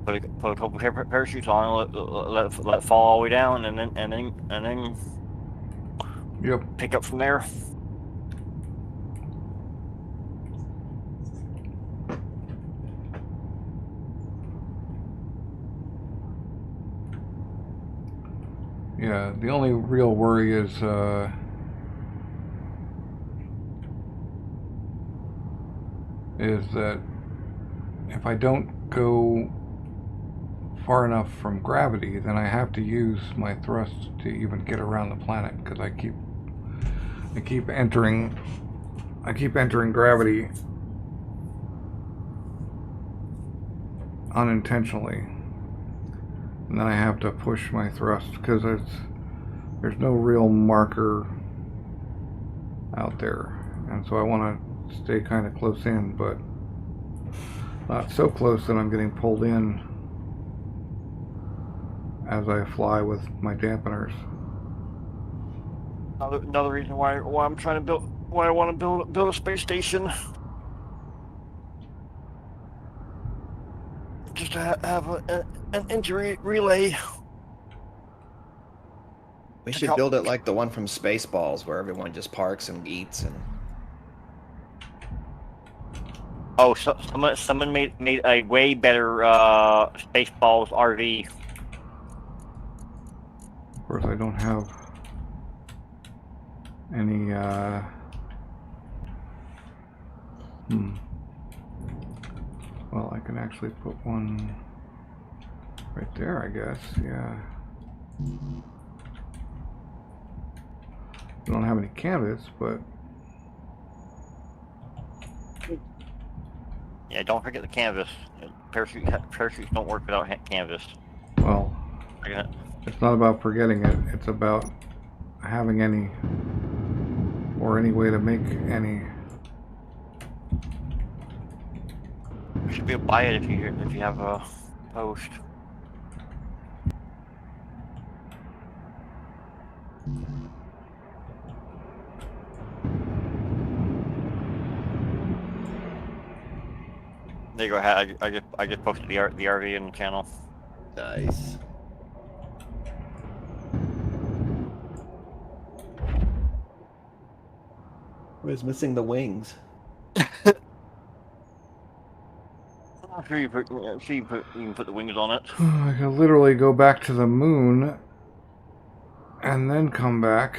Put a couple parachutes on, let it fall all the way down, and then. Yep. Pick up from there. Yeah. The only real worry is that if I don't go far enough from gravity, then I have to use my thrust to even get around the planet, because I keep entering gravity unintentionally, and then I have to push my thrust because there's no real marker out there, and so I want to stay kind of close in, but not so close that I'm getting pulled in as I fly with my dampeners. Another reason why I'm trying to why I want to build a space station. Just to have an entry relay. We should build it like the one from Spaceballs, where everyone just parks and eats and. Oh, so someone made a way better Spaceballs RV. Of course, I don't have any. Well, I can actually put one right there, I guess. Yeah. I don't have any canvas, but. Yeah, don't forget the canvas. Parachutes don't work without canvas. Well, it's not about forgetting it. It's about having any, or any way to make any. You should be able to buy it if you have a post. There you go. I just posted the RV in the channel. Nice. Was missing the wings. I'm sure you can put the wings on it. I could literally go back to the moon and then come back.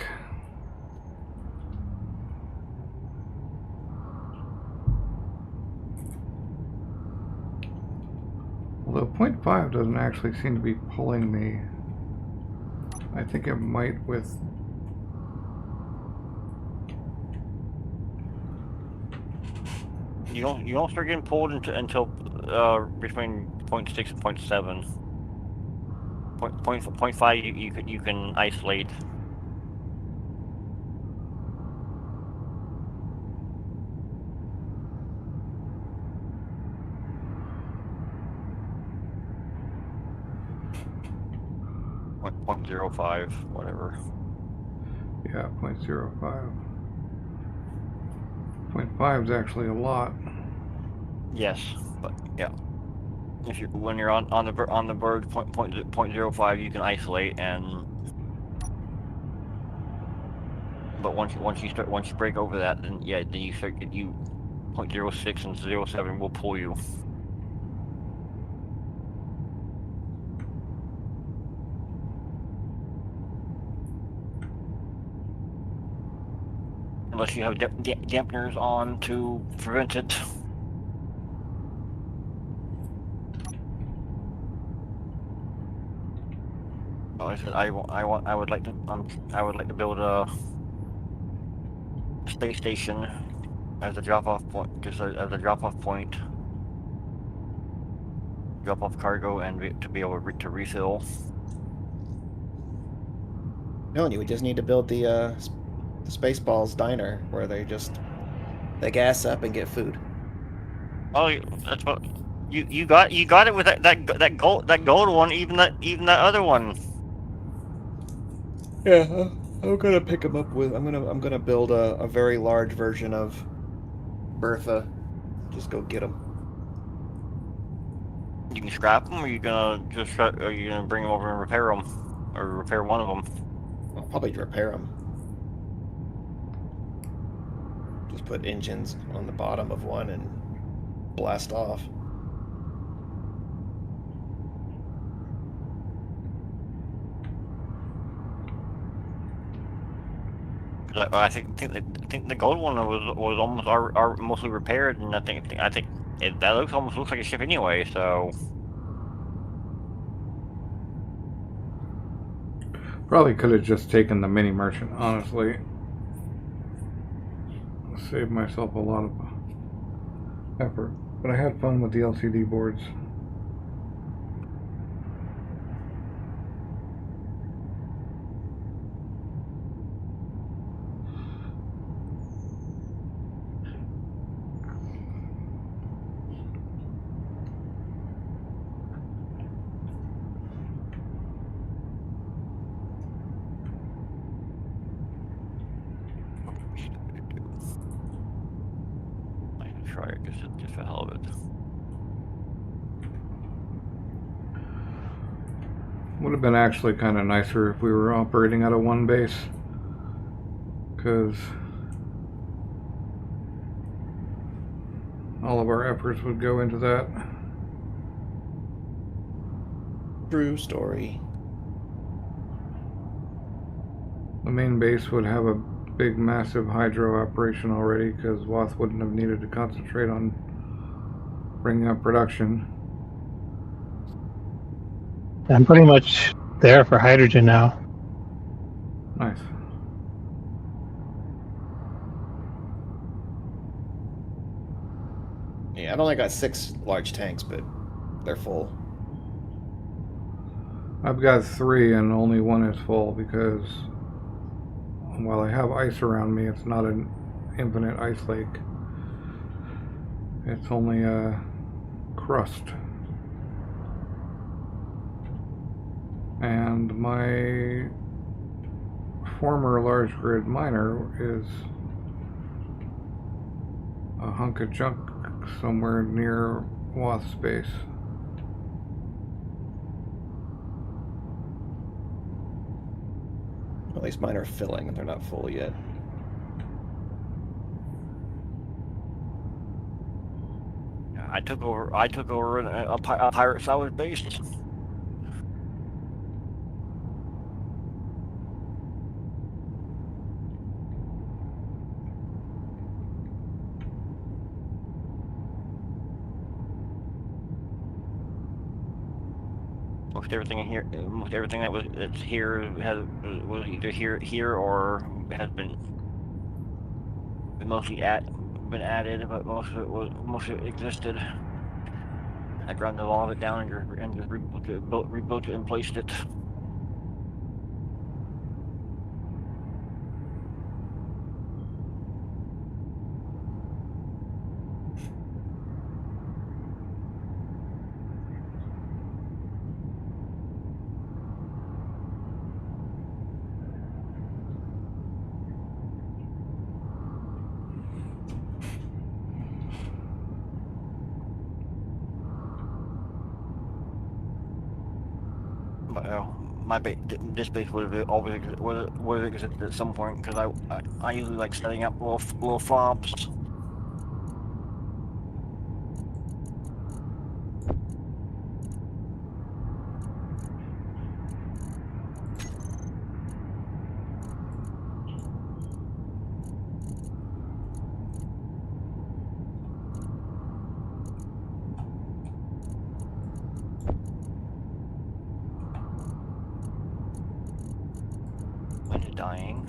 Although 0.5 doesn't actually seem to be pulling me. I think it might with... You don't start getting pulled until between 0.6 and 0.7. 0.5 you can isolate. Point 0.05, whatever. Yeah, 0.05. 0.5 is actually a lot. Yes, but yeah. If you when you're on the bird 0.05 you can isolate, and but once you break over that, then yeah, then you start get you 0.06 and 0.07 will pull you. Unless you have dampeners on to prevent it. Like I said, I would like to build a space station as a drop-off point, just as a drop-off point, drop off cargo, and to be able to refill. No, you would just need to build the Spaceballs diner where they gas up and get food. Oh, that's what you got it with that gold one, even that other one. Yeah, I'm gonna pick them up with. I'm gonna build a very large version of Bertha. Just go get them. You can scrap them, or are you gonna bring them over and repair them, or repair one of them? I'll probably repair them. Just put engines on the bottom of one and blast off. I think the gold one was almost are mostly repaired, and I think that almost looks like a ship anyway. So Probably could have just taken the mini merchant, honestly. Saved myself a lot of effort. But I had fun with the LCD boards. I can try it just for the hell of it. Would have been actually kind of nicer if we were operating out of one base. Because all of our efforts would go into that. True story. The main base would have a big, massive hydro operation already, because Wath wouldn't have needed to concentrate on bringing up production. I'm pretty much there for hydrogen now. Nice. Yeah, I've only got 6 large tanks, but they're full. I've got 3 and only one is full because while I have ice around me, it's not an infinite ice lake. It's only a crust. And my former large grid miner is a hunk of junk somewhere near Wath space. At least mine are filling and they're not full yet. I took over a pirate salvage base. most everything in here, most everything that's here was either here or has been mostly been added, but most of it existed. I ground a lot of it down and just rebuilt it and placed it. But this base would have always would have existed at some point because I usually like setting up little fobs. When it's dying.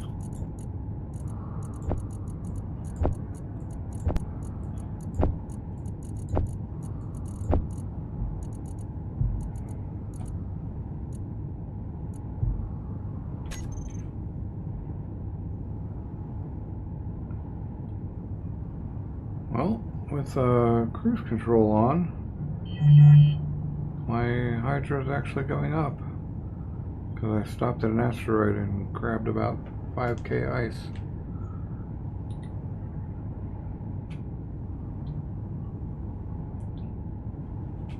Well, with cruise control on, my Hydra's actually going up. Because I stopped at an asteroid and grabbed about 5k ice.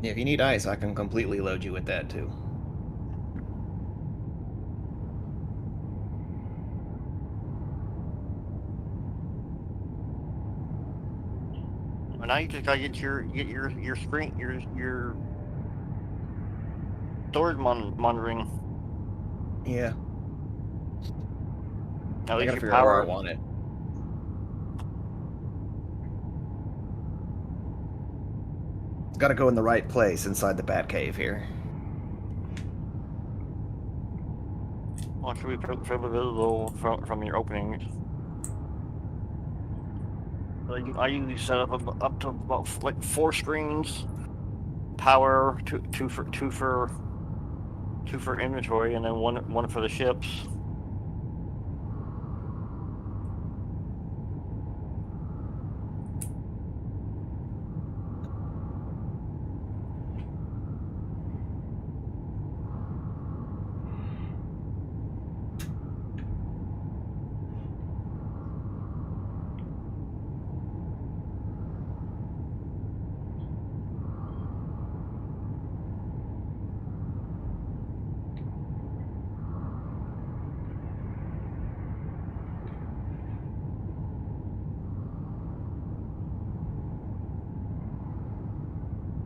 Yeah, if you need ice, I can completely load you with that too. And now you just gotta get your screen your storage monitoring. Yeah. At I least gotta your figure out where I power. want it. It's gotta go in the right place inside the Bat Cave here. Well, it should be fairly visible from your openings. I usually set up to about like 4 screens, power, two for inventory, and then one for the ships.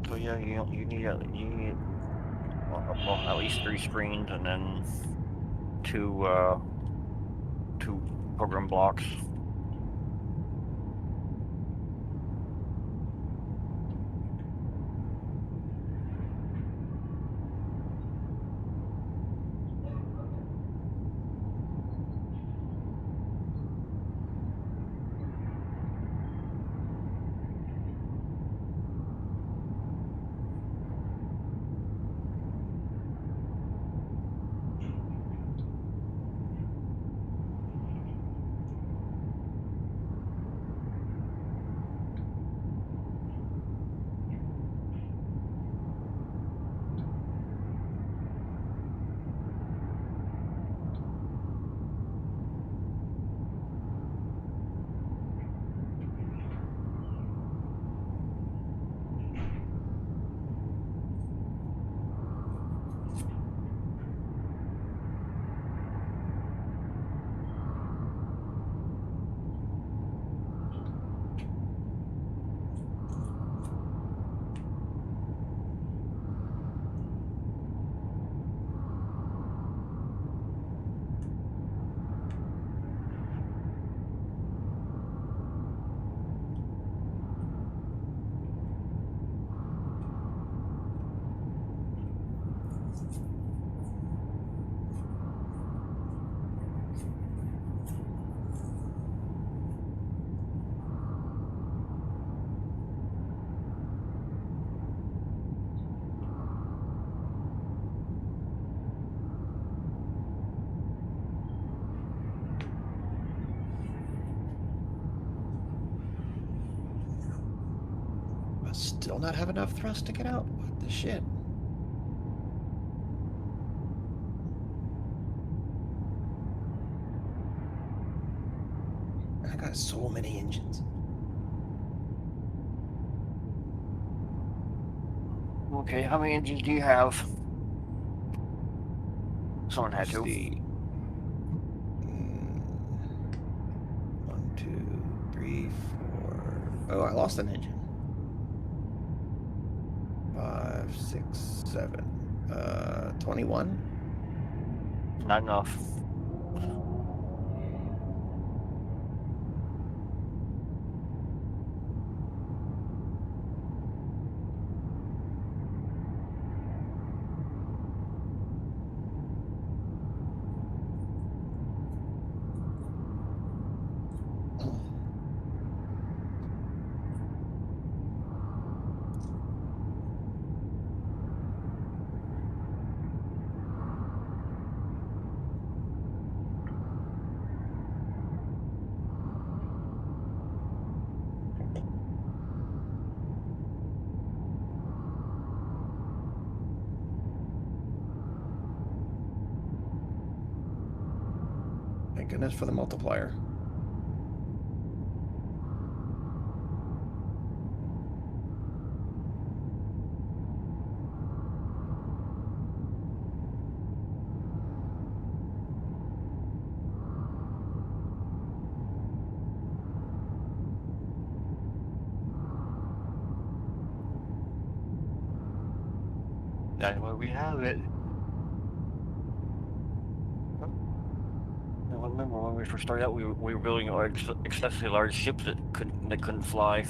So yeah, you need well, at least 3 screens and then two program blocks. must still not have enough thrust to get out. What the shit? I got so many engines. Okay, how many engines do you have? Someone had to. See. 1, 2, 3, 4. Oh, I lost an engine. 5, 6, 7. 21. Not enough. Thank goodness for the multiplier. That's why we have it. I remember when we first started out, we were building excessively large ships that couldn't fly.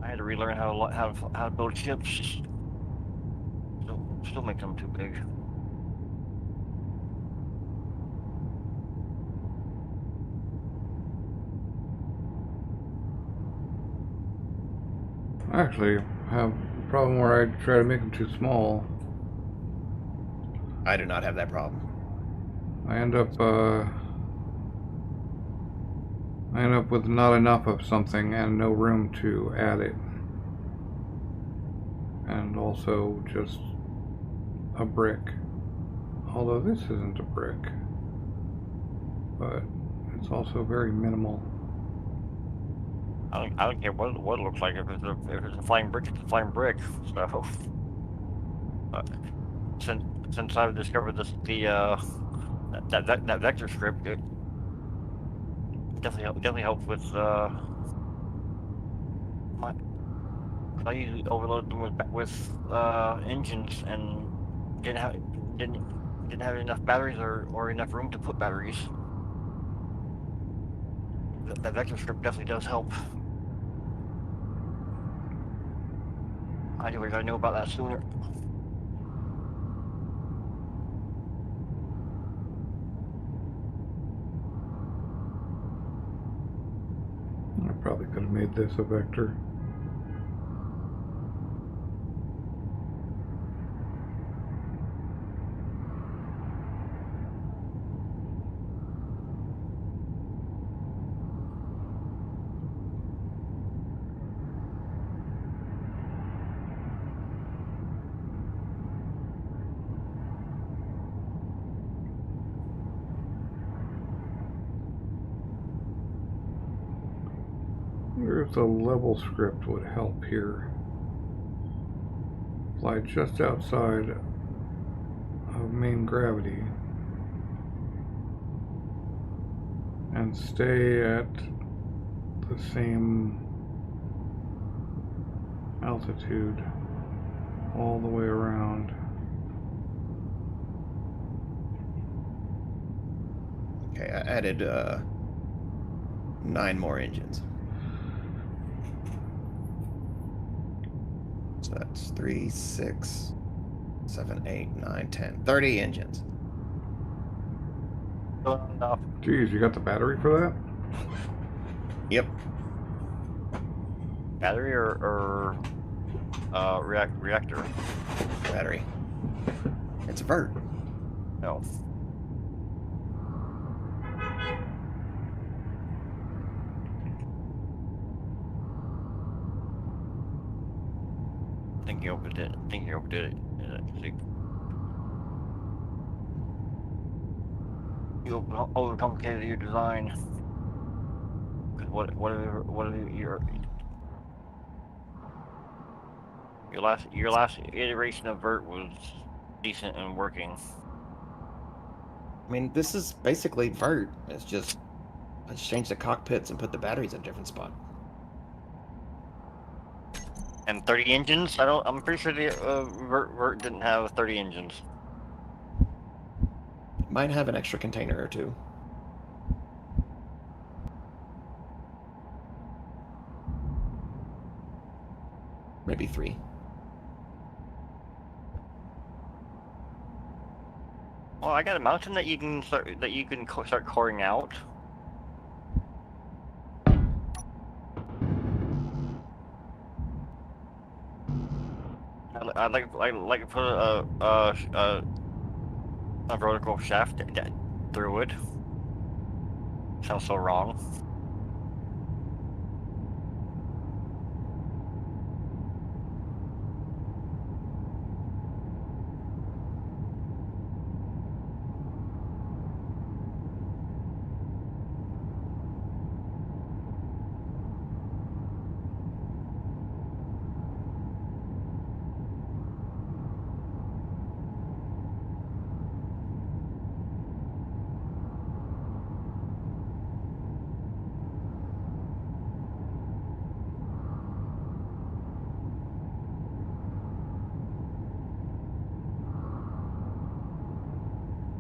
I had to relearn how to build ships. Still make them too big. I actually have a problem where I try to make them too small. I do not have that problem. I end up with not enough of something and no room to add it. And also just a brick. Although this isn't a brick. But it's also very minimal. I don't care what it looks like. If it's a flying brick, it's a flying brick. So, since I've discovered that vector script, it definitely helps with I usually overload them with engines and didn't have enough batteries or enough room to put batteries. That vector script definitely does help. I wish I knew about that sooner. I probably could have made this a vector. There's a level script would help here. Fly just outside of main gravity and stay at the same altitude all the way around. Okay, I added 9 more engines. So that's 3, 6, 7, 8, 9, 10. 30 engines. Geez, you got the battery for that? Yep. Battery or reactor? Battery. It's a vert. No. think you overdid it. I think you overdid it. See. You overcomplicated your design. Cause whatever your last iteration of Vert was decent and working. I mean, this is basically Vert. It's just I just changed the cockpits and put the batteries in a different spot. And 30 engines? I'm pretty sure the Vert didn't have 30 engines. It might have an extra container or two. Maybe 3. Well, I got a mountain that you can start coring out. I'd like to put a vertical shaft through it. Sounds so wrong.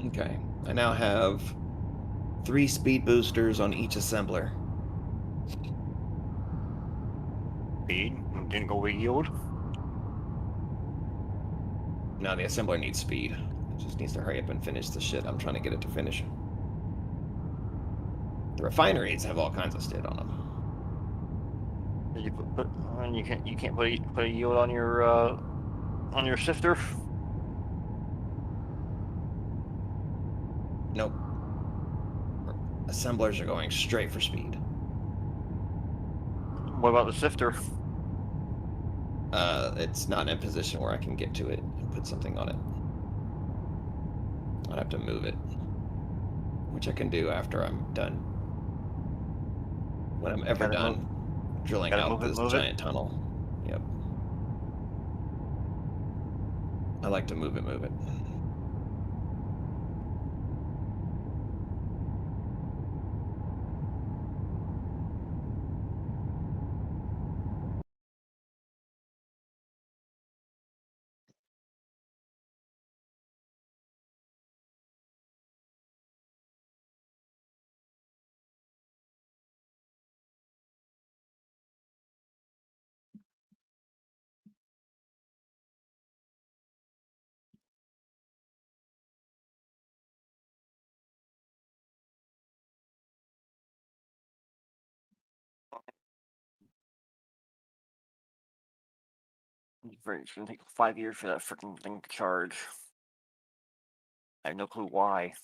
Okay, I now have 3 speed boosters on each assembler. Speed didn't go with yield. Now the assembler needs speed. It just needs to hurry up and finish the shit I'm trying to get it to finish. The refineries have all kinds of shit on them. Did you put and you can't put a yield on your sifter? Nope. Assemblers are going straight for speed. What about the sifter? It's not in a position where I can get to it and put something on it. I'd have to move it, which I can do after I'm done. When I'm ever done drilling out this giant tunnel. Yep. I like to move it. It's gonna take 5 years for that freaking thing to charge. I have no clue why.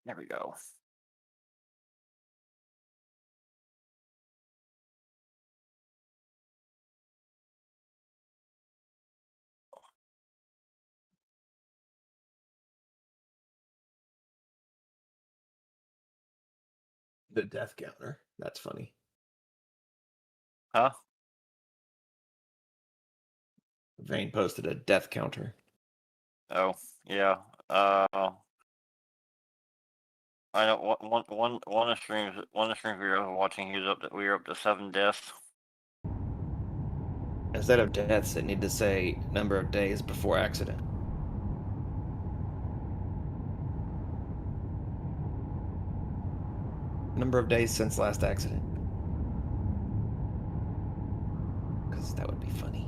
There we go. The death counter. That's funny. Huh? Vayyne posted a death counter. Oh, yeah. I know one of the streams we were watching. We were up to 7 deaths. Instead of deaths, it need to say number of days before accident. Number of days since last accident. Because that would be funny.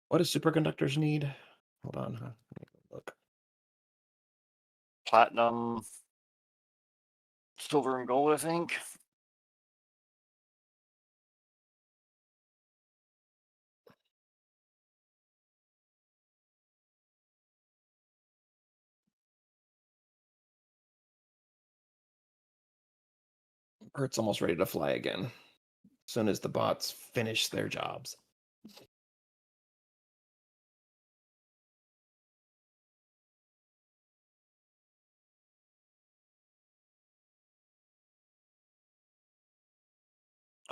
What do superconductors need? Hold on, huh? Let me go look. Platinum, silver, and gold, I think. Earth's almost ready to fly again. As soon as the bots finish their jobs.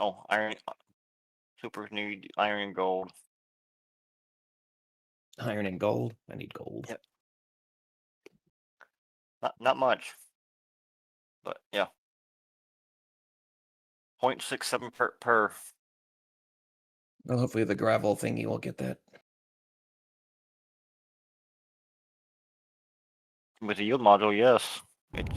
Oh, iron. Supers need iron and gold. Iron and gold. I need gold. Yep. Not much, but yeah. 0.67 per. Well, hopefully the gravel thingy will get that. With the yield module, yes. It's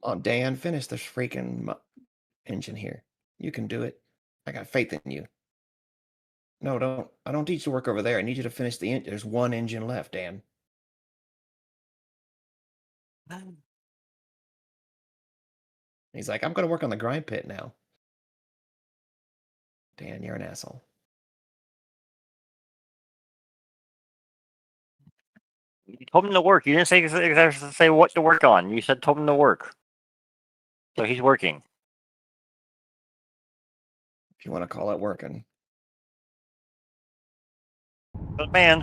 Oh, Dan, finish this freaking engine here. You can do it. I got faith in you. No, don't. I don't teach you to work over there. I need you to finish the engine. There's one engine left, Dan. He's like, I'm going to work on the grind pit now. Dan, you're an asshole. you told him to work. You didn't say what to work on. You said told him to work. So he's working. If you want to call it working. Good man.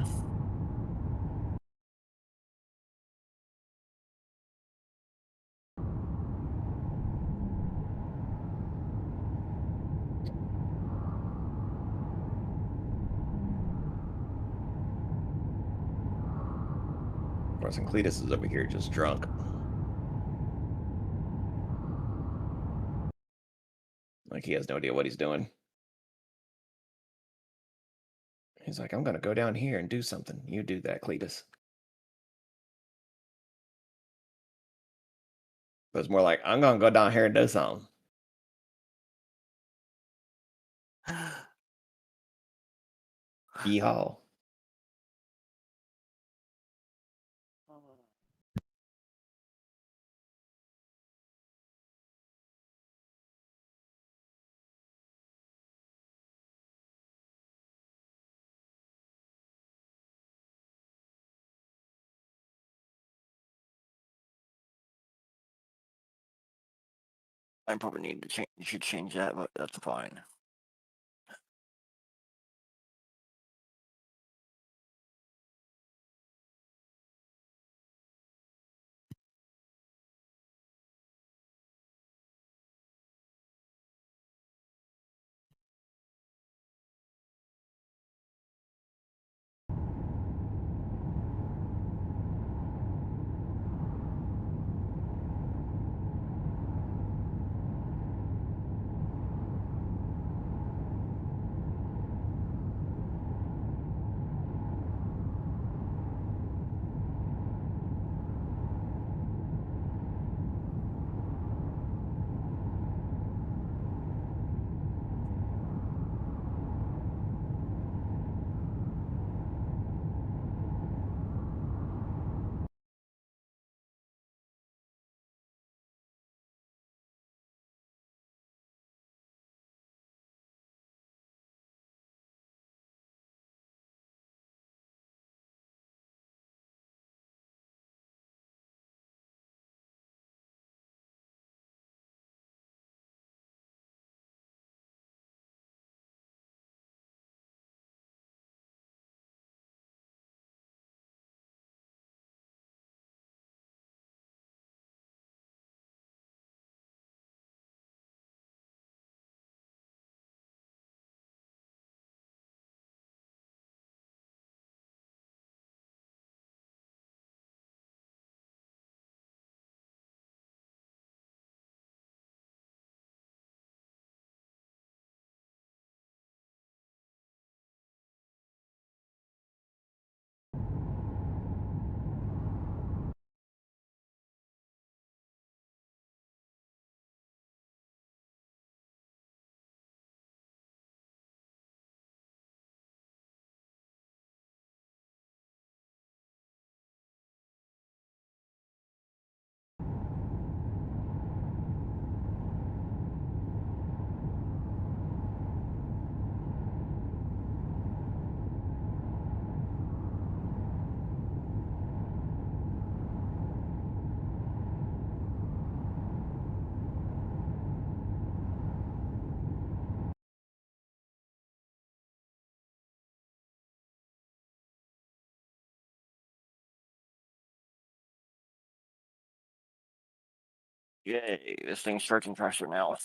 Of course, and Cletus is over here just drunk. Like he has no idea what he's doing. He's like, I'm going to go down here and do something. You do that, Cletus. But it's more like, I'm going to go down here and do something. Yeehaw. I probably need to change. You should change that, but that's fine. Yay! This thing's charging faster now.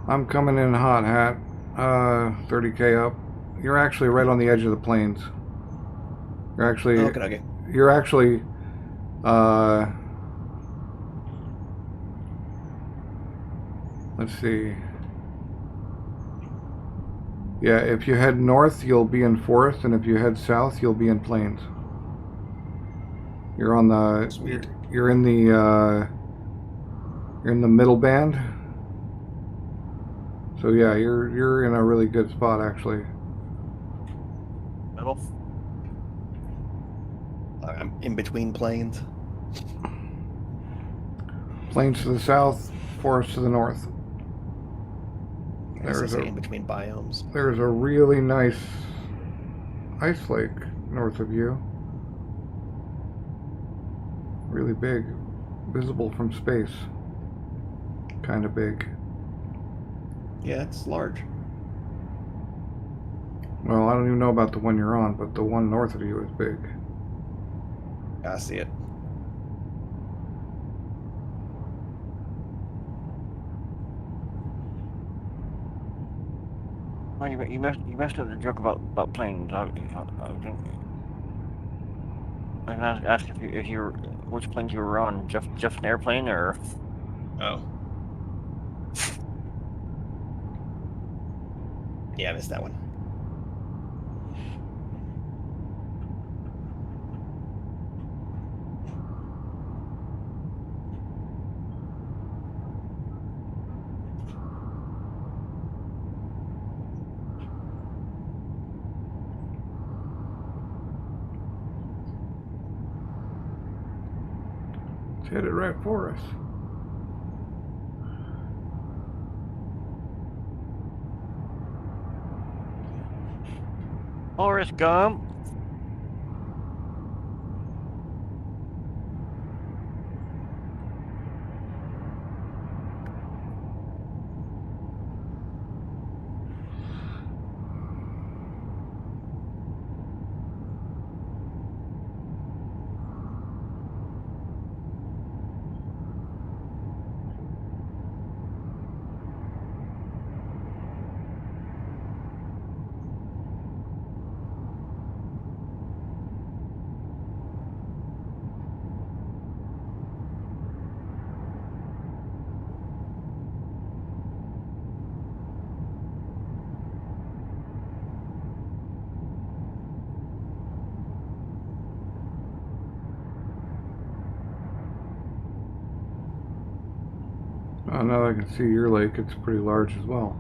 I'm coming in hot hat, 30k up. You're actually right on the edge of the plains. You're actually, Okay. you're actually, let's see. Yeah, if you head north, you'll be in forest, and if you head south, you'll be in plains. You're on the, Sweet. you're in the middle band. So yeah, you're in a really good spot actually. Middle. I'm in between planes. Plains to the south, forest to the north. I was gonna say in between biomes. There's a really nice ice lake north of you. Really big, visible from space. Kind of big. Yeah, it's large. Well, I don't even know about the one you're on, but the one north of you is big. I see it. Oh, you messed up the joke about planes. I can ask if you were, which planes you were on. Just an airplane or? Oh. Yeah, I missed that one. It's headed right for us. Forrest Gump. Now that I can see your lake, it's pretty large as well.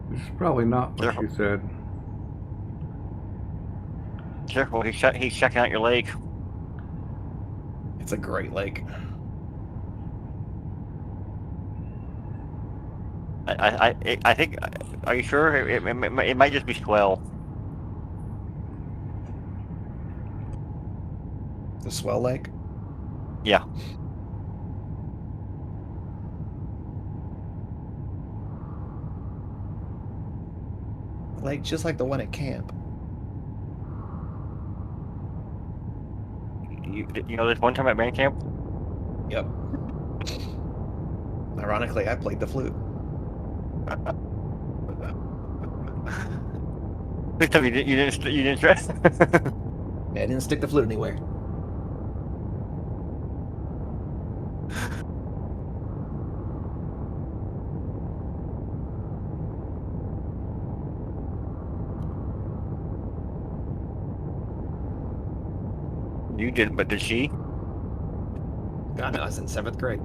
This is probably not what Careful. she said. Careful, he's checking out your lake. It's a great lake. I think. Are you sure? It might just be swell. The Swell Lake. Yeah. Lake just like the one at camp. You know this one time at band camp? Yep. Ironically, I played the flute. This time you didn't stress. Yeah, I didn't stick the flute anywhere. You didn't, but did she? God, no, I was in 7th grade.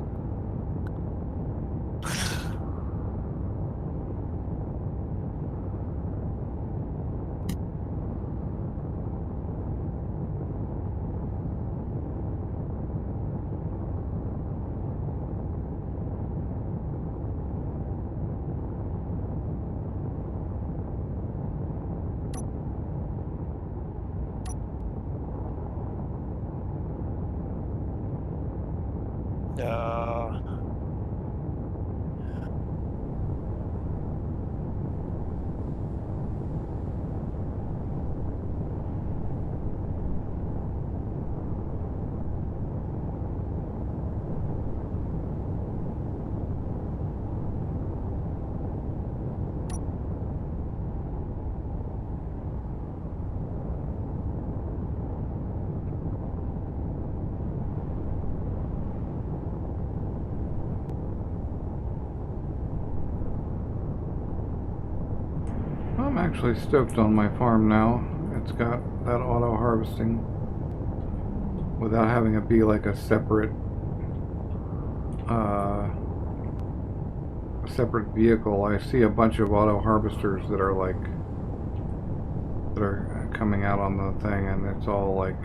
Uh, I'm actually stoked on my farm now. It's got that auto harvesting without having it be like a separate vehicle. I see a bunch of auto harvesters that are coming out on the thing, and it's all like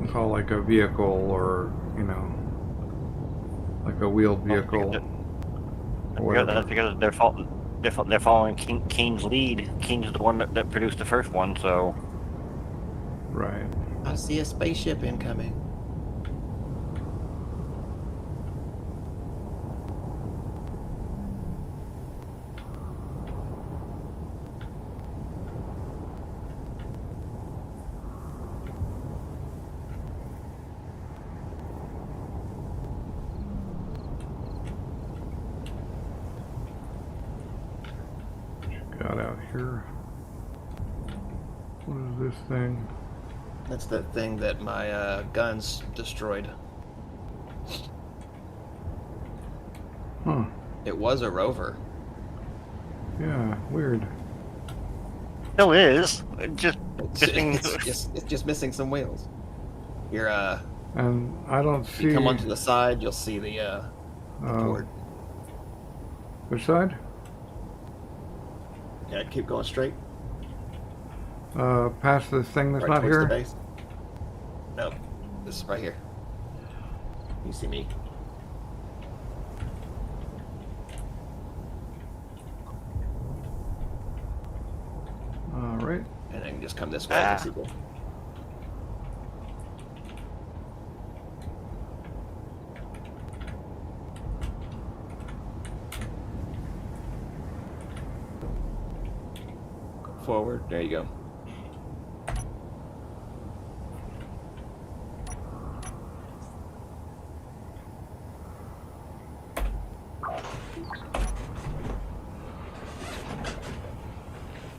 it's all like a vehicle, or you know, like a wheeled vehicle. That's because they're following Keen's lead. Keen's the one that produced the first one, so. Right. I see a spaceship incoming. Got out here. What is this thing? That's the thing that my guns destroyed. Huh. It was a rover. Yeah, weird. Still is. Just It's just missing some wheels. You're And I don't see. you come onto the side, you'll see the port. Which side? Yeah, keep going straight. Past this thing that's Right not towards here? the base. No, this is right here. You see me? Alright. And then just come this way. I can see you. Forward. There you go.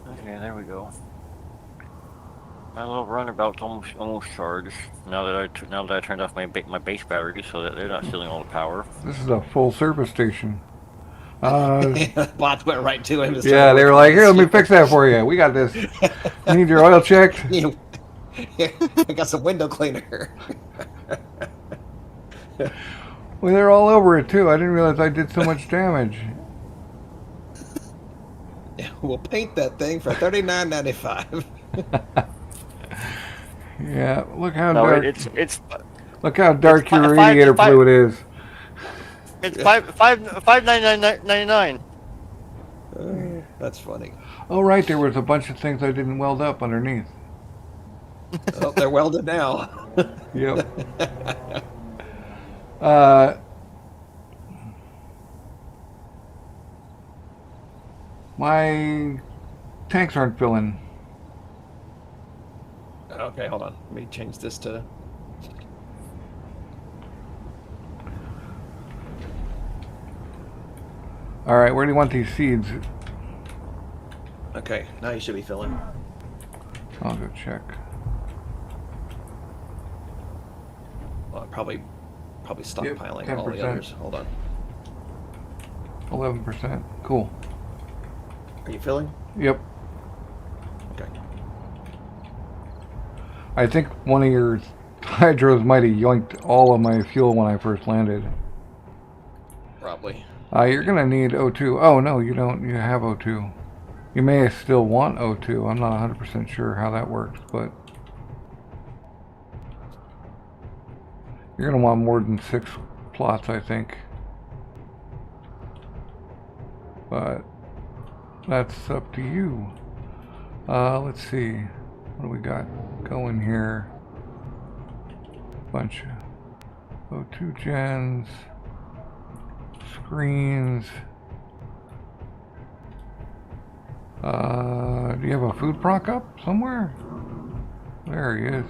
Okay, there we go. My little runabout's almost charged. Now that I turned off my base batteries so that they're not stealing all the power. This is a full service station. Bots went right to him. Yeah, they were like, here, let me fix that for you. We got this. You need your oil checked? I got some window cleaner. Well, they're all over it, too. I didn't realize I did so much damage. We'll paint that thing for $39.95. Yeah, look how No, dark. it's Look how dark your five- radiator five- fluid is. it's $5.99. That's funny. Oh, right, there was a bunch of things I didn't weld up underneath. Oh, they're welded now. Yep. My tanks aren't filling. Okay, hold on. Let me change this to... All right, where do you want these seeds? Okay, now you should be filling. I'll go check. Well, probably stockpiling all the 10%. others. Hold on. 11%. Cool. Are you filling? Yep. Okay. I think one of your hydros might have yoinked all of my fuel when I first landed. Probably. You're gonna need O2. Oh no, you don't. You have O2. You may still want O2. I'm not 100% sure how that works, but you're gonna want more than 6 plots, I think. But that's up to you. Let's see. What do we got going here? Bunch of O2 gens. Screens. Do you have a food proc up somewhere? There he is.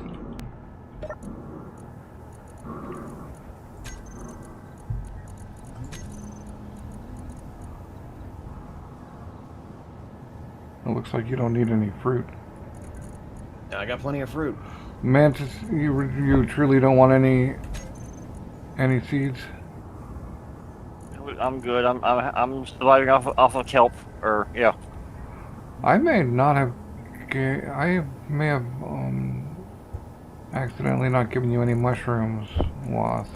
It looks like you don't need any fruit. Yeah, I got plenty of fruit. Mantis, you truly don't want any seeds? I'm good. I'm surviving off of kelp. Or yeah. I may not have. I may have accidentally not given you any mushrooms, Wath.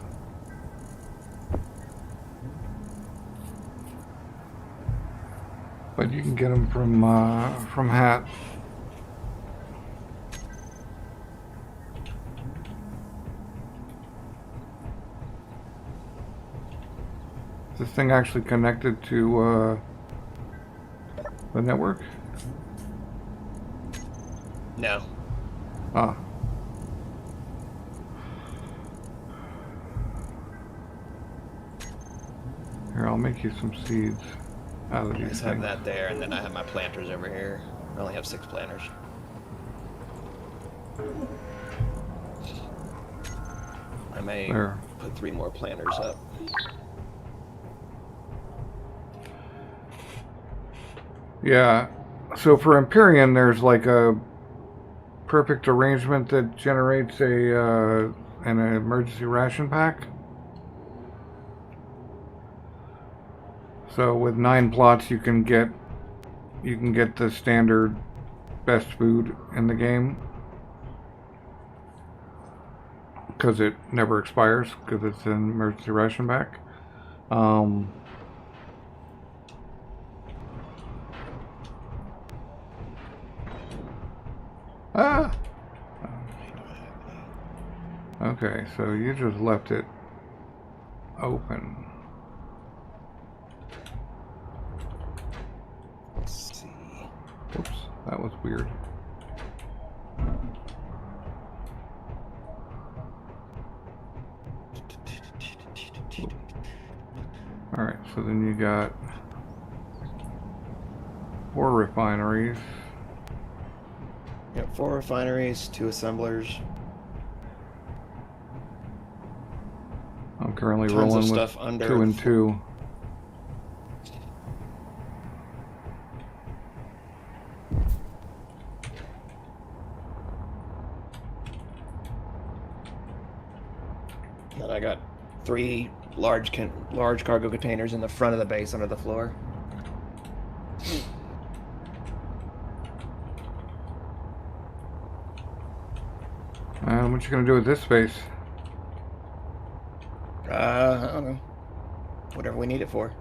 But you can get them from Hat. Is this thing actually connected to the network? No. Ah. Here, I'll make you some seeds out of I these just have things. that there, and then I have my planters over here. I only have 6 planters. I may There. put 3 more planters up. Yeah. So for Empyrean, there's like a perfect arrangement that generates an emergency ration pack. So with 9 plots, you can get the standard best food in the game because it never expires because it's an emergency ration pack. Okay, so you just left it open. Let's see. Whoops, that was weird. Alright, so then you got 4 refineries. Yep, 4 refineries, 2 assemblers. I'm currently Tons of rolling with stuff under 2 and 2. Then I got 3 large cargo containers in the front of the base under the floor. What you gonna do with this space? I don't know. Whatever we need it for.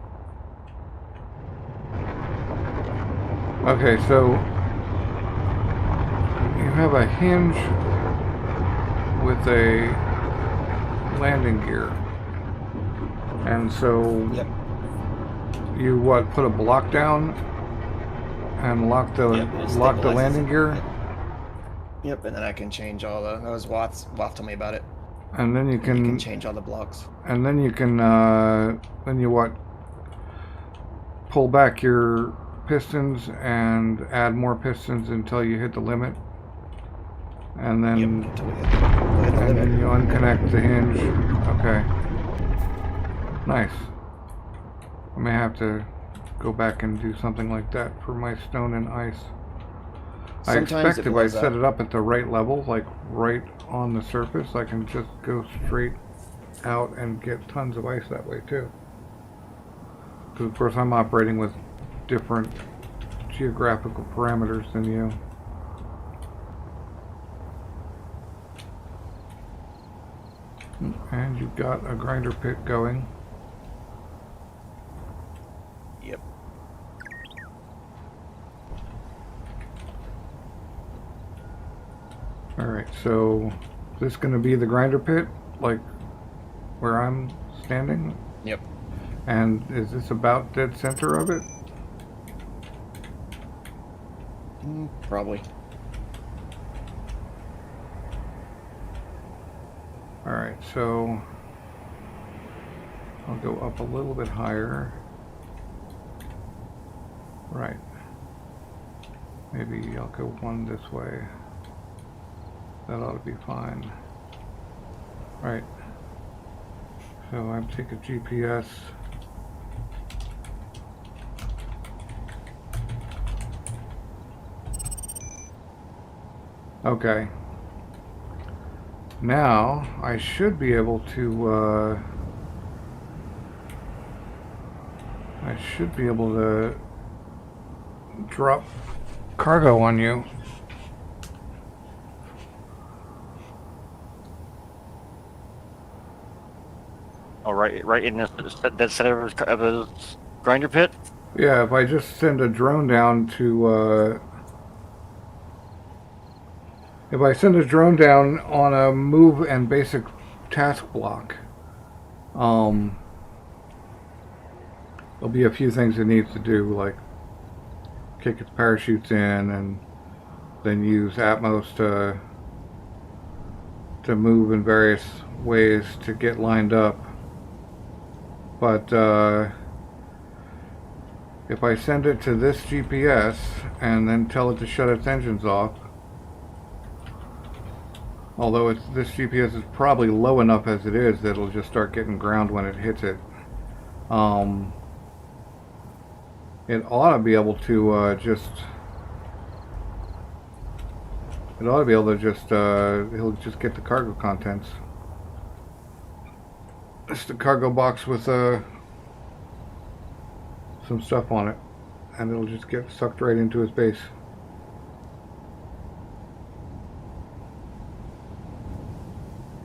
Okay, so you have a hinge with a landing gear, and so Yep. you put a block down and lock the Yep, it landing stabilizes. gear, Yep, and then I can change all the. That was Watt told me about it. and then you You can can change all the blocks. and then you can pull back your pistons and add more pistons until you hit the limit, and then Yep, until we hit the and then limit. you unconnect the hinge. Okay, nice. I may have to go back and do something like that for my stone and ice. I Sometimes expect it if I blows set up. it up at the right level, like right on the surface, I can just go straight out and get tons of ice that way too. Because of course I'm operating with different geographical parameters than you. And you've got a grinder pit going. Yep. Alright, so is this going to be the grinder pit, like where I'm standing? Yep. And is this about dead center of it? Probably. Alright, so I'll go up a little bit higher. Right. Maybe I'll go 1 this way. That ought to be fine. Right. So I'm taking GPS. Okay. Now I should be able to I should be able to drop cargo on you. Oh, right in that center of his grinder pit. Yeah, if I just send a drone down to, if I send a drone down on a move and basic task block, there'll be a few things it needs to do, like kick its parachutes in and then use Atmos to move in various ways to get lined up. But if I send it to this GPS and then tell it to shut its engines off, although this GPS is probably low enough as it is that it'll just start getting ground when it hits it, it ought to be able to he'll just get the cargo contents. It's the cargo box with some stuff on it, and it'll just get sucked right into his base.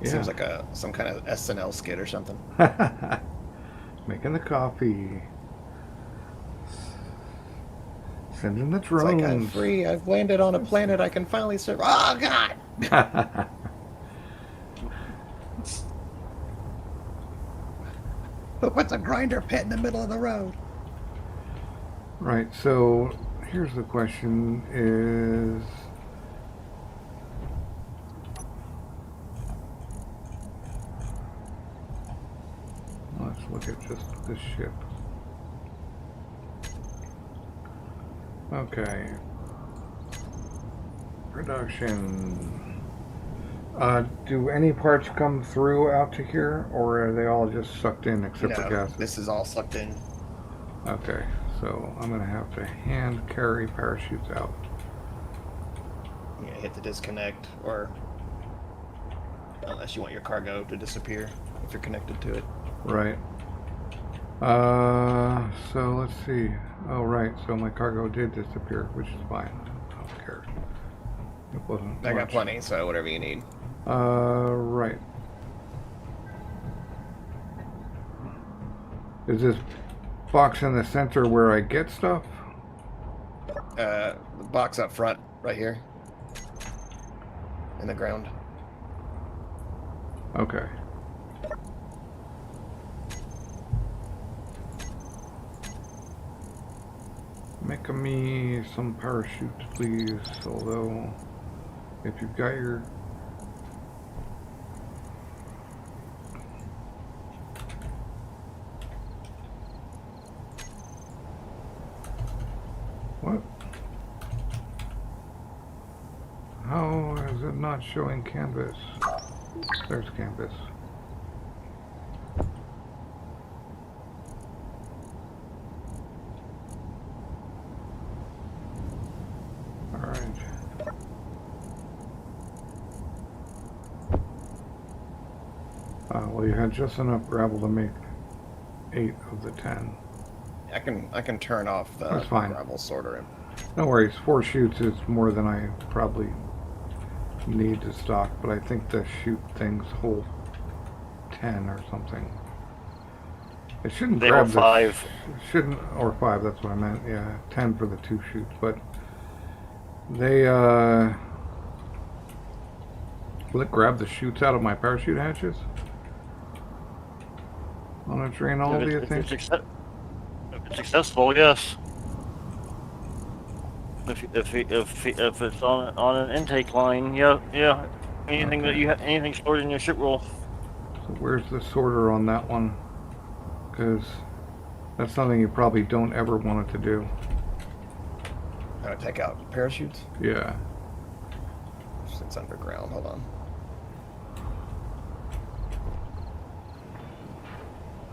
Seems like some kind of SNL skit or something. Making the coffee. Sending the It's like, I'm drones. free. I've landed on a planet. I can finally serve. Oh God! Who puts a grinder pit in the middle of the road? Right. So here's the question: is let's look at just this ship. Okay. Production. Do any parts come through out to here, or are they all just sucked in except for gas? This is all sucked in. Okay, so I'm gonna have to hand carry parachutes out. Yeah, hit the disconnect, or unless you want your cargo to disappear if you're connected to it. Right. So let's see. Oh, right. So my cargo did disappear, which is fine. I don't care. It wasn't. I got much. plenty, so whatever you need. Right. Is this box in the center where I get stuff? The box up front, right here, in the ground. Okay. Make me some parachutes, please. Although, if you've got your... What? How is it not showing canvas? There's canvas. Alright. Well, you had just enough gravel to make 8 of the 10. I can turn off the That's fine. gravel sorter. No worries, 4 chutes is more than I probably need to stock, but I think the chute things hold 10 or something. It shouldn't They grab hold the 5. Shouldn't, or 5, that's what I meant, yeah. 10 for the 2 chutes, but they, will it grab the chutes out of my parachute hatches? On a drain all, do you think? If it's successful, yes. If it's on an intake line, yeah. Anything Okay. that anything stored in your ship roll. So where's the sorter on that one? Because that's something you probably don't ever want it to do. Take out parachutes. Yeah. It's underground. Hold on.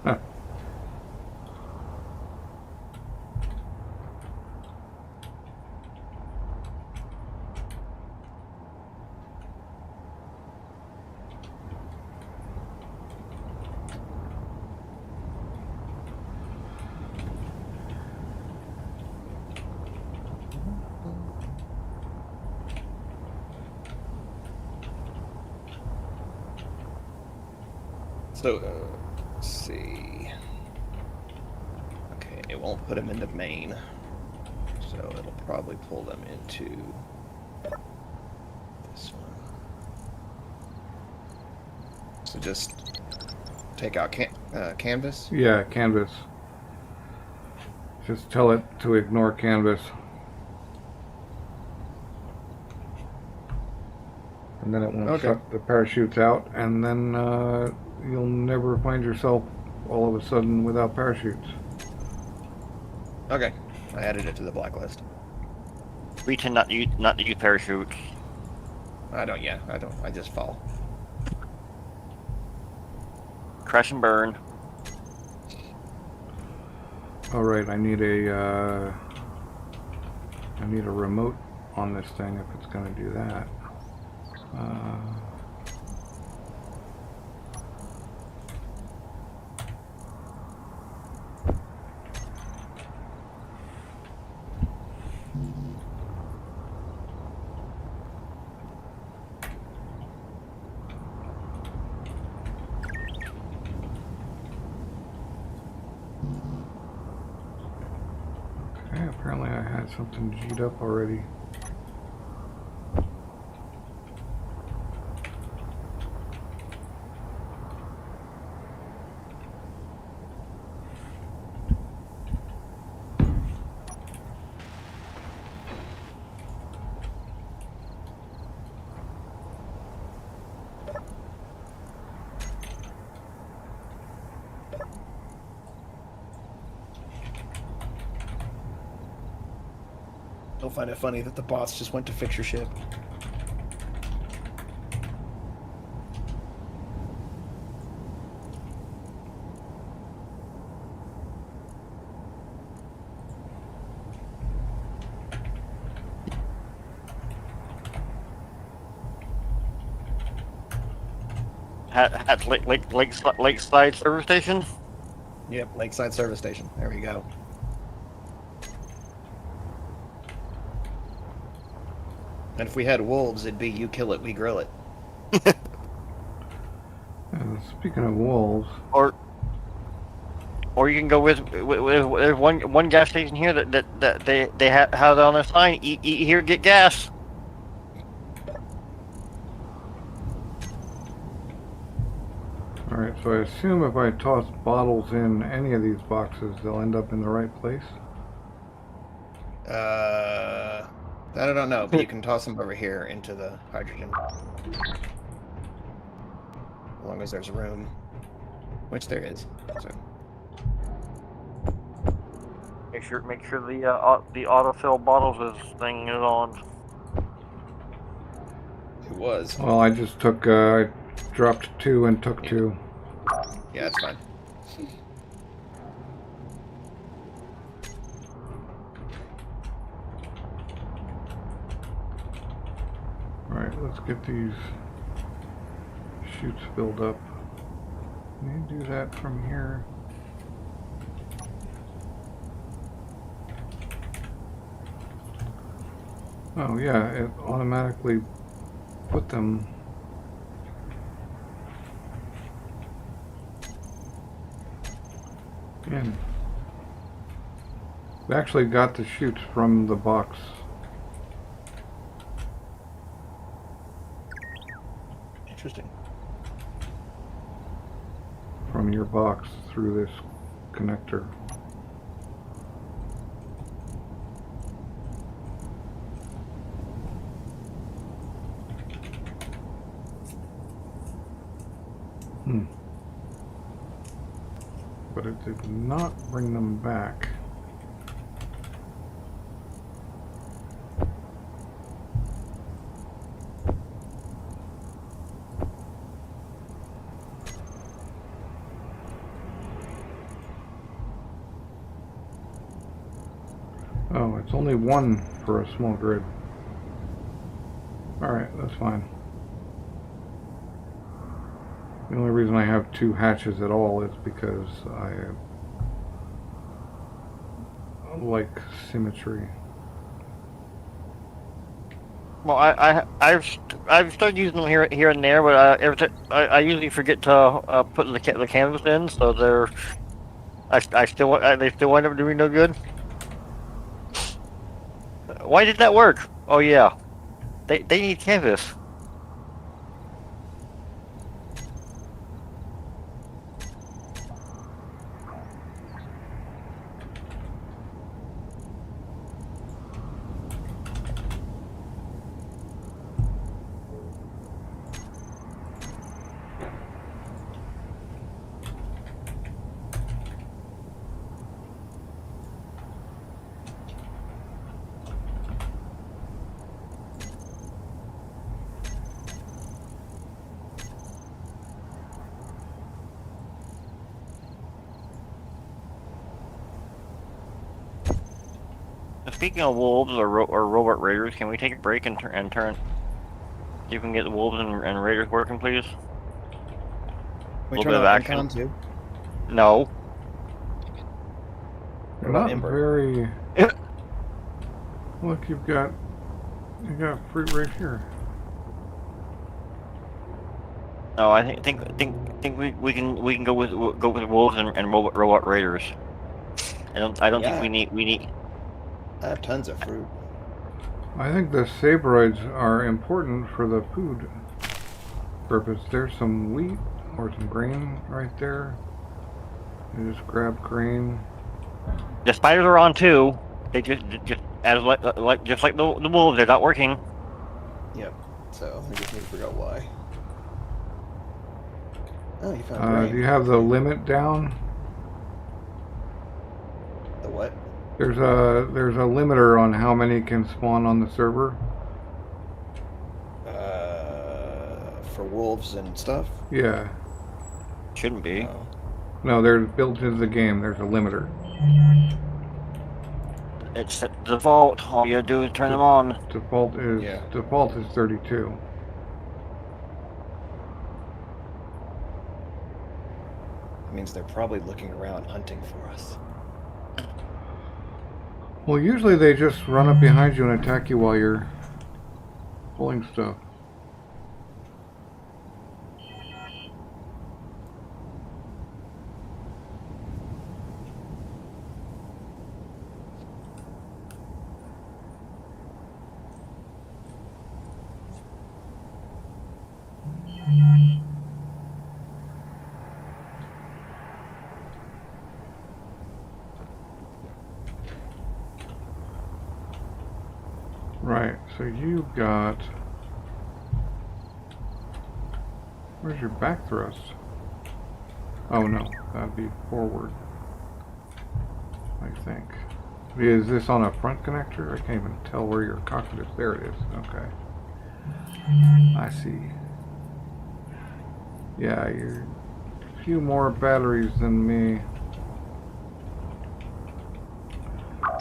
Huh. So, let's see. Okay, it won't put them into main. So it'll probably pull them into this one. So just take out canvas. Yeah, canvas. Just tell it to ignore canvas. And then it won't Okay. suck the parachutes out, and then you'll never find yourself all of a sudden without parachutes. Okay, I added it to the blacklist. We tend not to use parachutes. I don't. Yeah, I don't. I just fall. Crash and burn. All right, I need a remote on this thing if it's going to do that. Okay, apparently I had something G'd up already. You'll find it funny that the bots just went to fix your ship. At Lakeside Service Station. Yep, Lakeside Service Station. There we go. And if we had wolves, it'd be you kill it, we grill it. Speaking of wolves, Or you can go with there's one gas station here that they have it on their sign. Eat here, get gas. alright, so I assume if I toss bottles in any of these boxes, they'll end up in the right place? That I don't know, but you can toss them over here into the hydrogen. As long as there's room. Which there is. So. Make sure the autofill bottles thing is on. It was. Well, I just took, I dropped 2 and took 2. Yeah, that's fine. Alright, let's get these chutes filled up. Can you do that from here? Oh yeah, it automatically put them in. It actually got the chutes from the box. Interesting. From your box through this connector. But it did not bring them back. Oh, it's only 1 for a small grid. Alright, that's fine. The only reason I have 2 hatches at all is because I like symmetry. Well, I've started using them here and there, but I usually forget to put the canvas in, so they still wind up doing no good. Why did that work? Oh yeah, they need canvas. Speaking of wolves or robot raiders, can we take a break and turn? See if we can get the wolves and raiders working, please. We Little turn bit of on action. Encon too. No. What about Not Ember? very. Look, you got fruit right here. No, I think we can go with wolves and robot raiders. I don't Yeah. think we need. I have tons of fruit. I think the sabroids are important for the food purpose. There's some wheat or some grain right there. You just grab grain. The spiders are on too. They just as like the wolves, they're not working. Yep. So I just need to figure out why. Oh, you found grain. Do you have the limit down? The what? There's a limiter on how many can spawn on the server. For wolves and stuff. Yeah. Shouldn't be. Oh. No, they're built into the game. There's a limiter. It's set to default. All you do is turn them on. Default is 32. That means they're probably looking around hunting for us. Well, usually they just run up behind you and attack you while you're pulling stuff. Right, so you got... Where's your back thrust? Oh no, that'd be forward. I think. Is this on a front connector? I can't even tell where your cockpit is. There it is. Okay. I see. Yeah, you're a few more batteries than me.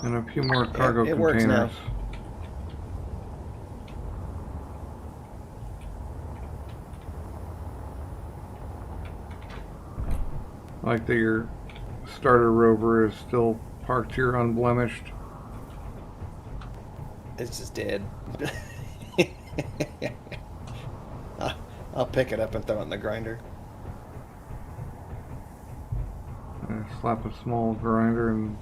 And a few more cargo it works now. containers. I like that your starter rover is still parked here unblemished. It's just dead. I'll pick it up and throw it in the grinder. Slap a small grinder and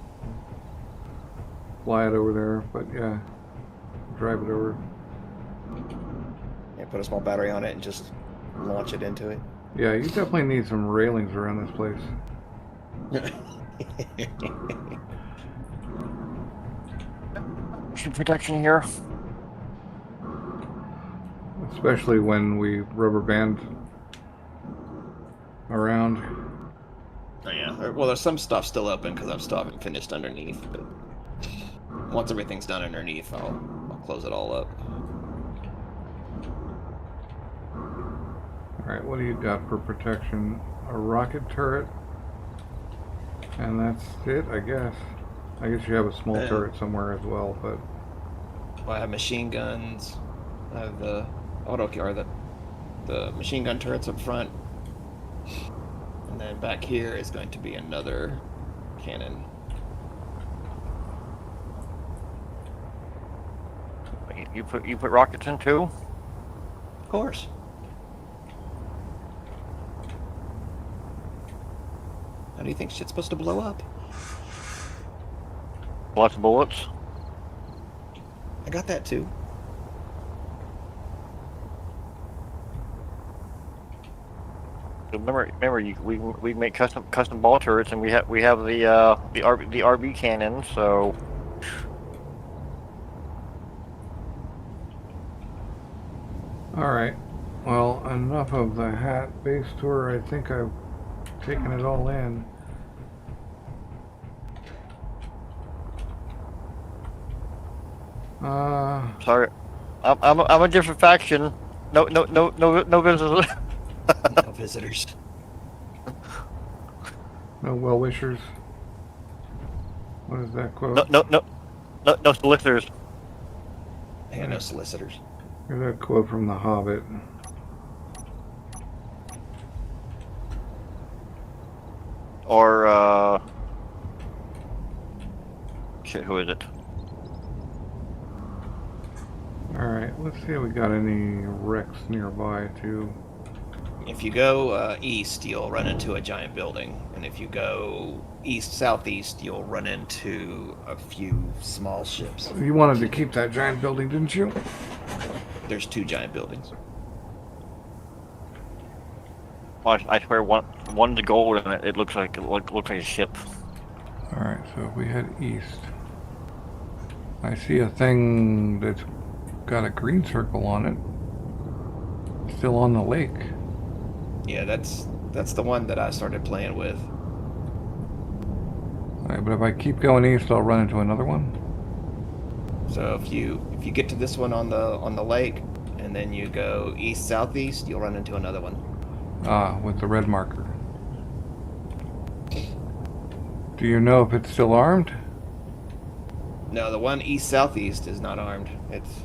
fly it over there, but yeah, drive it over. Yeah, put a small battery on it and just launch it into it. Yeah, you definitely need some railings around this place. Some protection here. Especially when we rubber band around. Oh, yeah. Well, there's some stuff still open because I'm still haven't finished underneath. But once everything's done underneath, I'll close it all up. Alright, what do you got for protection? A rocket turret? And that's it, I guess. I guess you have a small turret somewhere as well, but... Well, I have machine guns. I have the the machine gun turrets up front. And then back here is going to be another cannon. You put rockets in too? Of course. How do you think shit's supposed to blow up? Lots of bullets. I got that too. Remember, we make custom ball turrets, and we have the RB cannon. So All right. Well, enough of the hat base tour. I think I've taken it all in. sorry, I'm a different faction. No business. No visitors. No well-wishers. What is that quote? No solicitors. Yeah, no solicitors. Here's that quote from The Hobbit. Or shit, who is it? Alright, let's see if we got any wrecks nearby too. If you go east, you'll run into a giant building, and if you go east-southeast, you'll run into a few small ships. You wanted to keep that giant building, didn't you? There's 2 giant buildings. I swear, one's gold, and it looks like a ship. Alright, so if we head east, I see a thing that's got a green circle on it. Still on the lake. Yeah, that's the one that I started playing with. Alright, but if I keep going east, I'll run into another one. So if you get to this one on the lake, and then you go east-southeast, you'll run into another one. Ah, with the red marker. Do you know if it's still armed? No, the one east-southeast is not armed. It's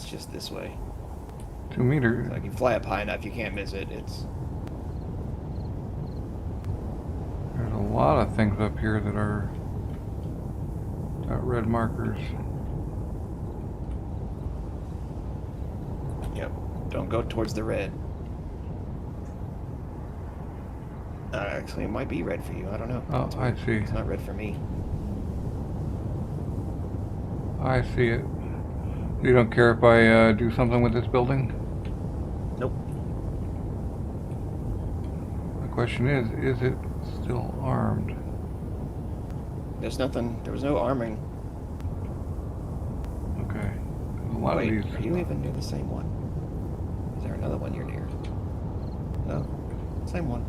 just this way. 2 meters. Like, you fly up high enough, you can't miss it. It's There's a lot of things up here that are got red markers. Yep. Don't go towards the red. Actually, it might be red for you. I don't know. Oh, I see. It's not red for me. I see it. You don't care if I do something with this building? Nope. The question is it still armed? There's nothing. There was no arming. Okay. There's a lot Wait, of these. are you even near the same one? Is there another one you're near? No. Same one.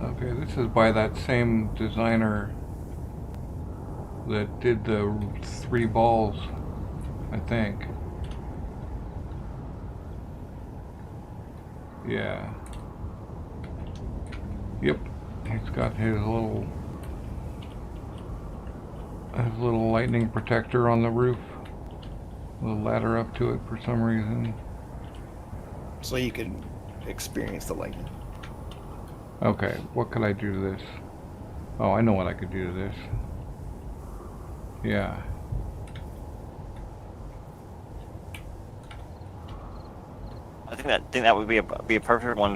Okay, this is by that same designer that did the 3 balls, I think. Yeah. Yep. He's got his little lightning protector on the roof. With a ladder up to it for some reason. So you can experience the lightning. Okay, what could I do to this? Oh, I know what I could do to this. Yeah. I think that would be a perfect one.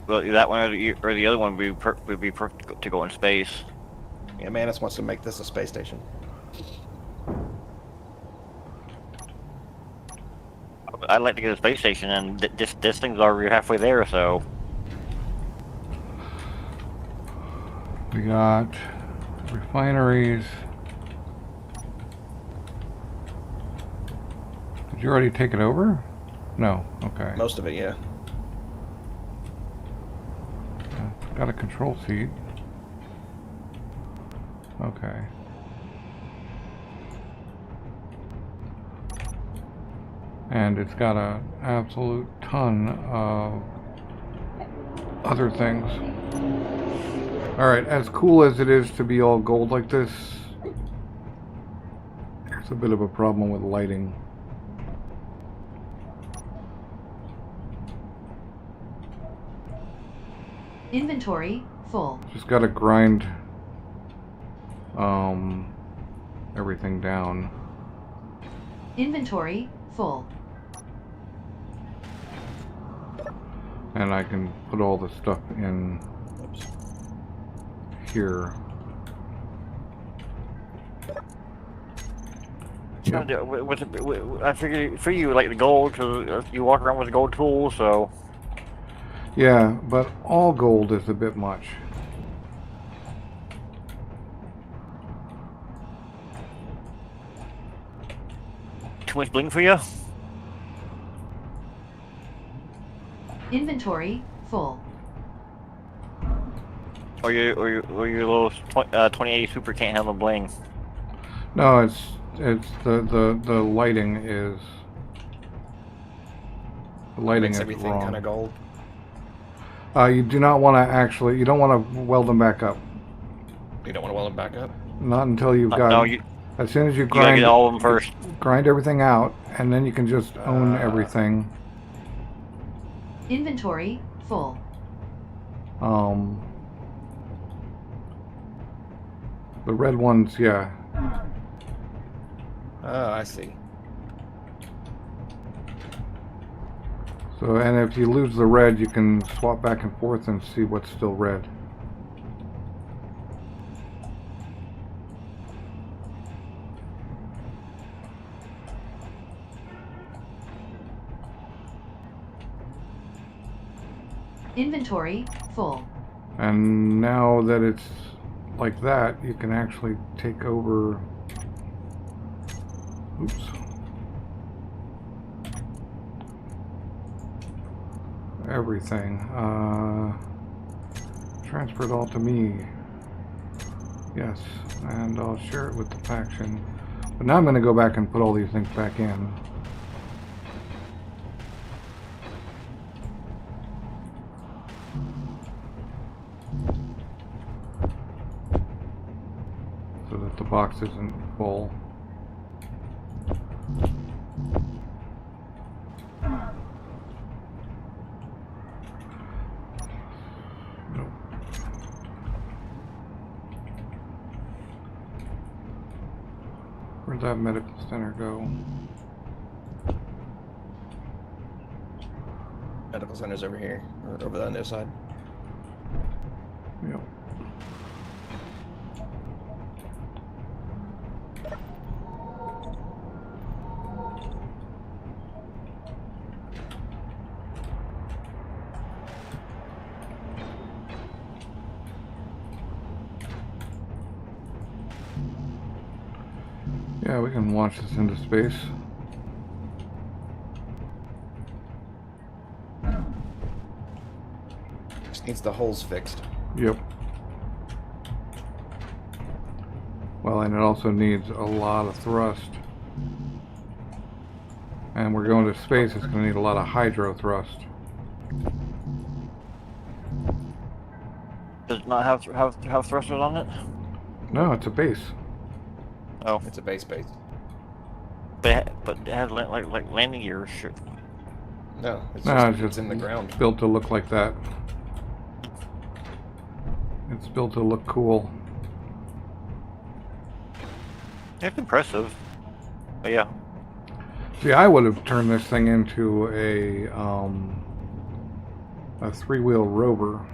Well, that one or the other one would be perfect to go in space. Yeah, Manus wants to make this a space station. I'd like to get a space station, and this thing's already halfway there. So We got refineries. Did you already take it over? No. Okay. Most of it, yeah. Got a control seat. Okay. And it's got an absolute ton of other things. Alright, as cool as it is to be all gold like this, there's a bit of a problem with lighting. Inventory full. Just gotta grind everything down. Inventory full. And I can put all the stuff in here. Yep. I figured for you like the gold because you walk around with a gold tool, so. Yeah, but all gold is a bit much. Too much bling for you? Inventory full. Or your little 2080 Super can't handle bling? No, it's the lighting is Makes is everything wrong. kind of gold. You do not want to you don't want to weld them back up. You don't want to weld them back up? Not until you've got. No, you as soon as you gotta grind get all of them first. grind everything out, and then you can just own everything. Inventory full. The red ones, yeah. Oh, I see. So, and if you lose the red, you can swap back and forth and see what's still red. Inventory full. And now that it's like that, you can actually take over. Oops. Everything. Transfer it all to me. Yes, and I'll share it with the faction. But now I'm going to go back and put all these things back in. So that the box isn't full. Nope. Where'd that medical center go? Medical center's over here, or over on this side. Yep. Yeah, we can launch this into space. Just needs the holes fixed. Yep. Well, and it also needs a lot of thrust. And we're going to space, it's going to need a lot of hydro thrust. Does it not have thrusters on it? No, it's a base. Oh, It's a base. but it has like landing gear shit. No, it's No, just, it's it's just in the ground. built to look like that. It's built to look cool. It's impressive. But yeah. See, I would have turned this thing into a three-wheel rover.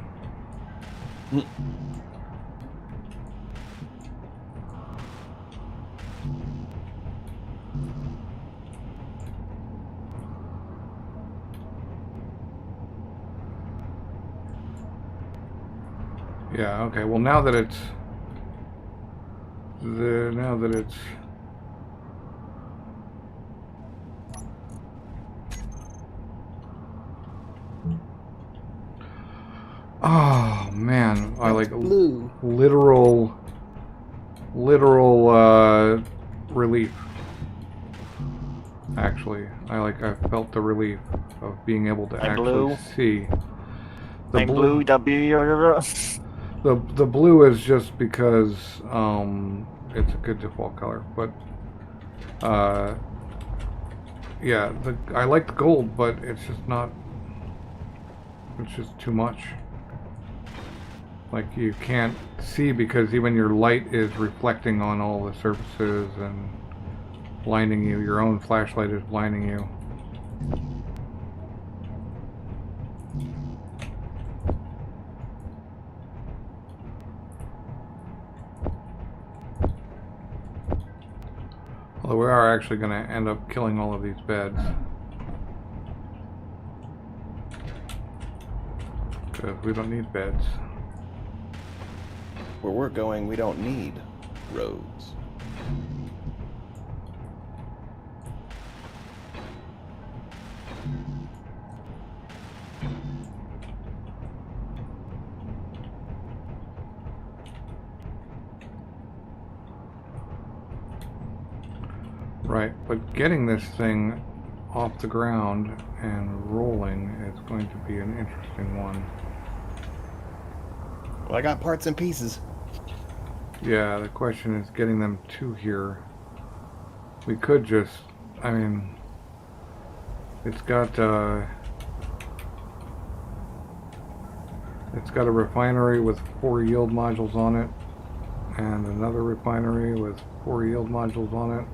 Yeah, okay, well now that it's oh man, I like blue. literal relief. Actually, I felt the relief of being able to I'm actually blue. see. The I'm blue W. The blue is just because it's a good default color, but yeah, I like the gold, but it's just not. It's just too much. Like you can't see because even your light is reflecting on all the surfaces and blinding you. Your own flashlight is blinding you. Although we are actually going to end up killing all of these beds. Because we don't need beds. Where we're going, we don't need roads. Right, but getting this thing off the ground and rolling is going to be an interesting one. Well, I got parts and pieces. Yeah, the question is getting them to here. We could just, I mean, it's got a refinery with 4 yield modules on it, and another refinery with 4 yield modules on it.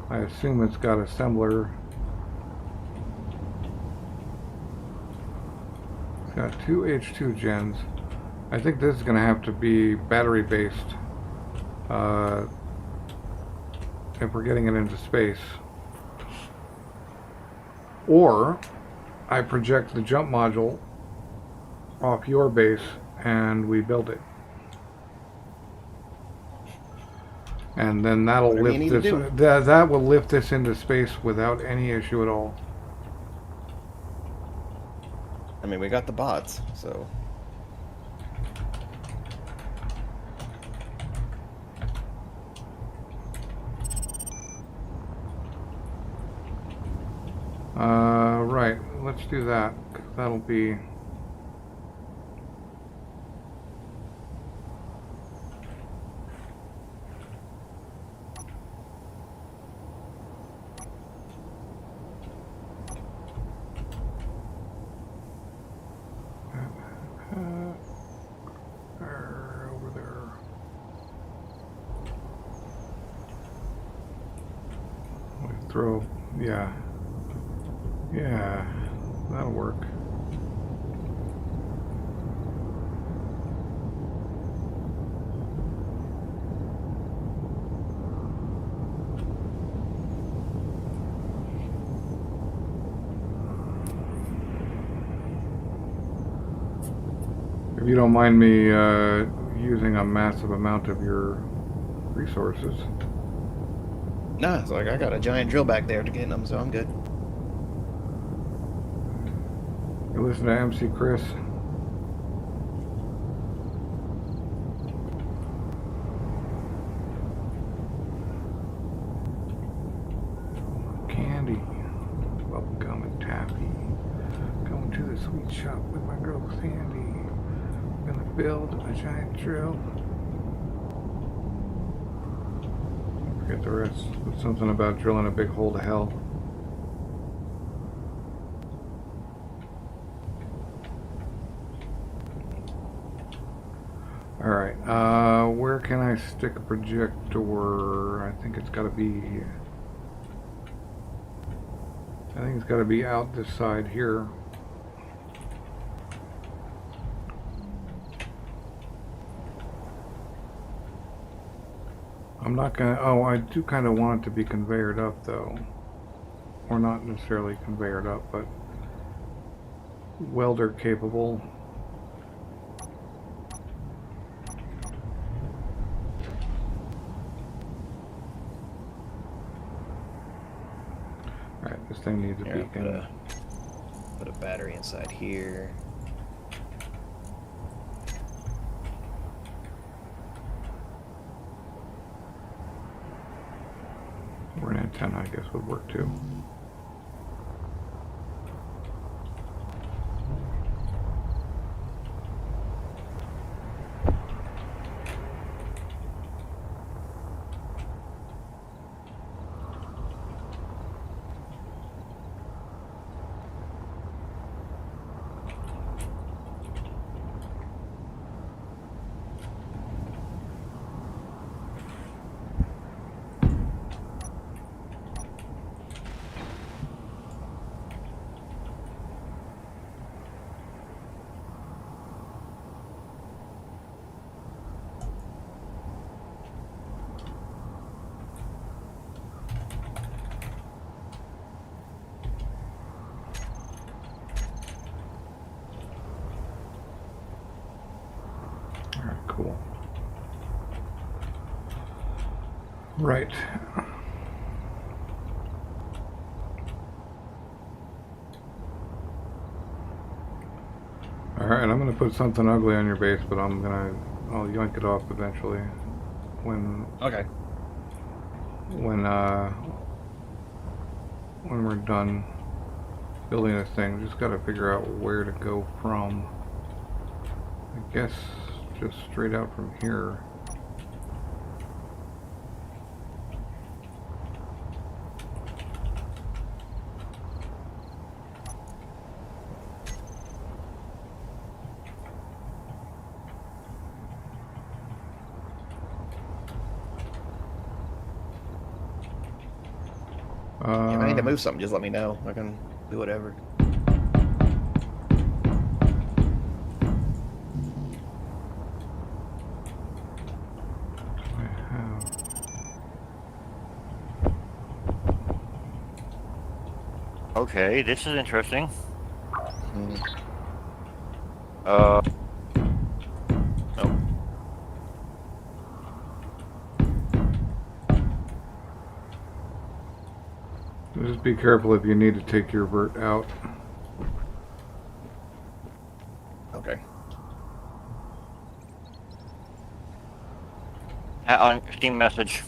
I assume it's got assembler. It's got 2 H2 gens. I think this is going to have to be battery based if we're getting it into space. Or I project the jump module off your base and we build it. And then that'll Whatever you lift need to this. do. That will lift this into space without any issue at all. I mean, we got the bots, so. Right. Let's do that. 'Cause that'll be. Over there. We throw, yeah, that'll work. If you don't mind me using a massive amount of your resources. Nah, it's like I got a giant drill back there to get them, so I'm good. You listen to MC Chris. Candy, bubblegum and taffy. Going to the sweet shop with my girl Sandy. Gonna build a giant drill. Forget the rest. It's something about drilling a big hole to hell. Alright, where can I stick a projector? I think it's gotta be... I think it's gotta be out this side here. I'm not gonna... Oh, I do kind of want it to be conveyored up, though. Or not necessarily conveyored up, but... welder capable. Alright, this thing needs a Here, beacon. put a battery inside here. Or an antenna, I guess, would work too. cool. Right. Alright, I'm gonna put something ugly on your base, but I'll yoink it off eventually. Okay. When we're done building this thing, just gotta figure out where to go from. I guess just straight out from here. If I need to move something, just let me know. I can do whatever. I have. Okay, this is interesting. Mm. Oh. Just be careful if you need to take your vert out. Okay. On Steam message.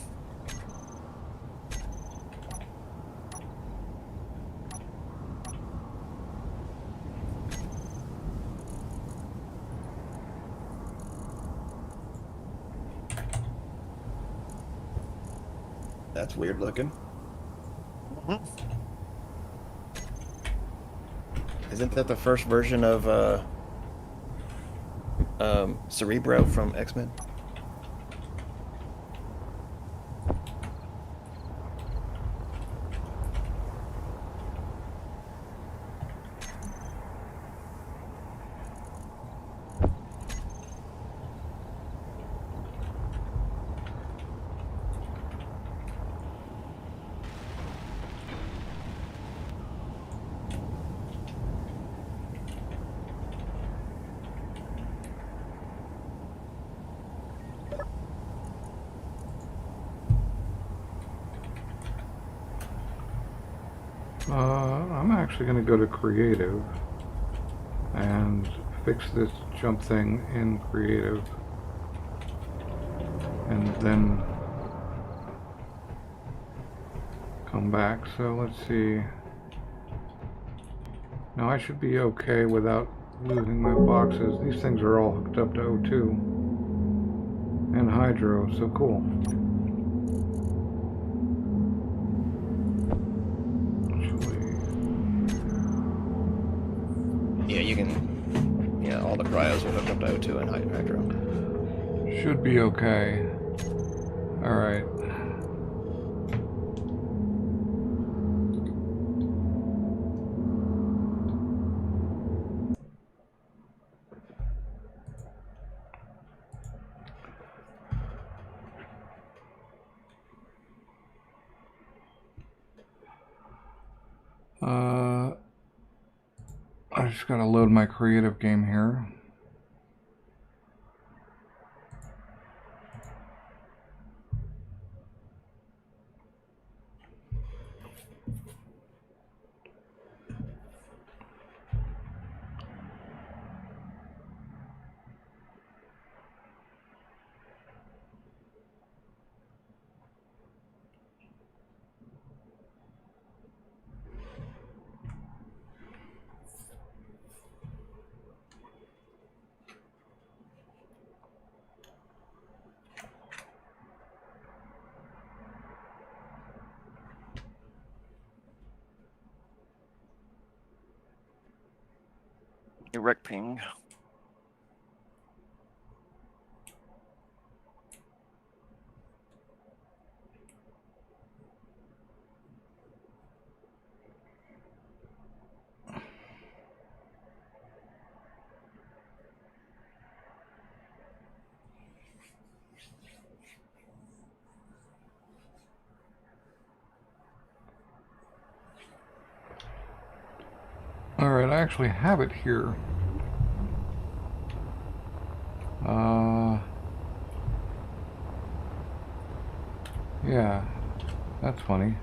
That's weird looking. Mhm. Isn't that the first version of Cerebro from X-Men? I'm actually going to go to creative and fix this jump thing in creative, and then come back. So let's see. Now I should be okay without losing my boxes. These things are all hooked up to O2 and hydro, so cool. Yeah, you can. Yeah, all the cryos are hooked up to O2 and hydro. Should be okay. Alright. I just gotta load my creative game here. Direct ping. Alright, I actually have it here. Yeah, that's funny.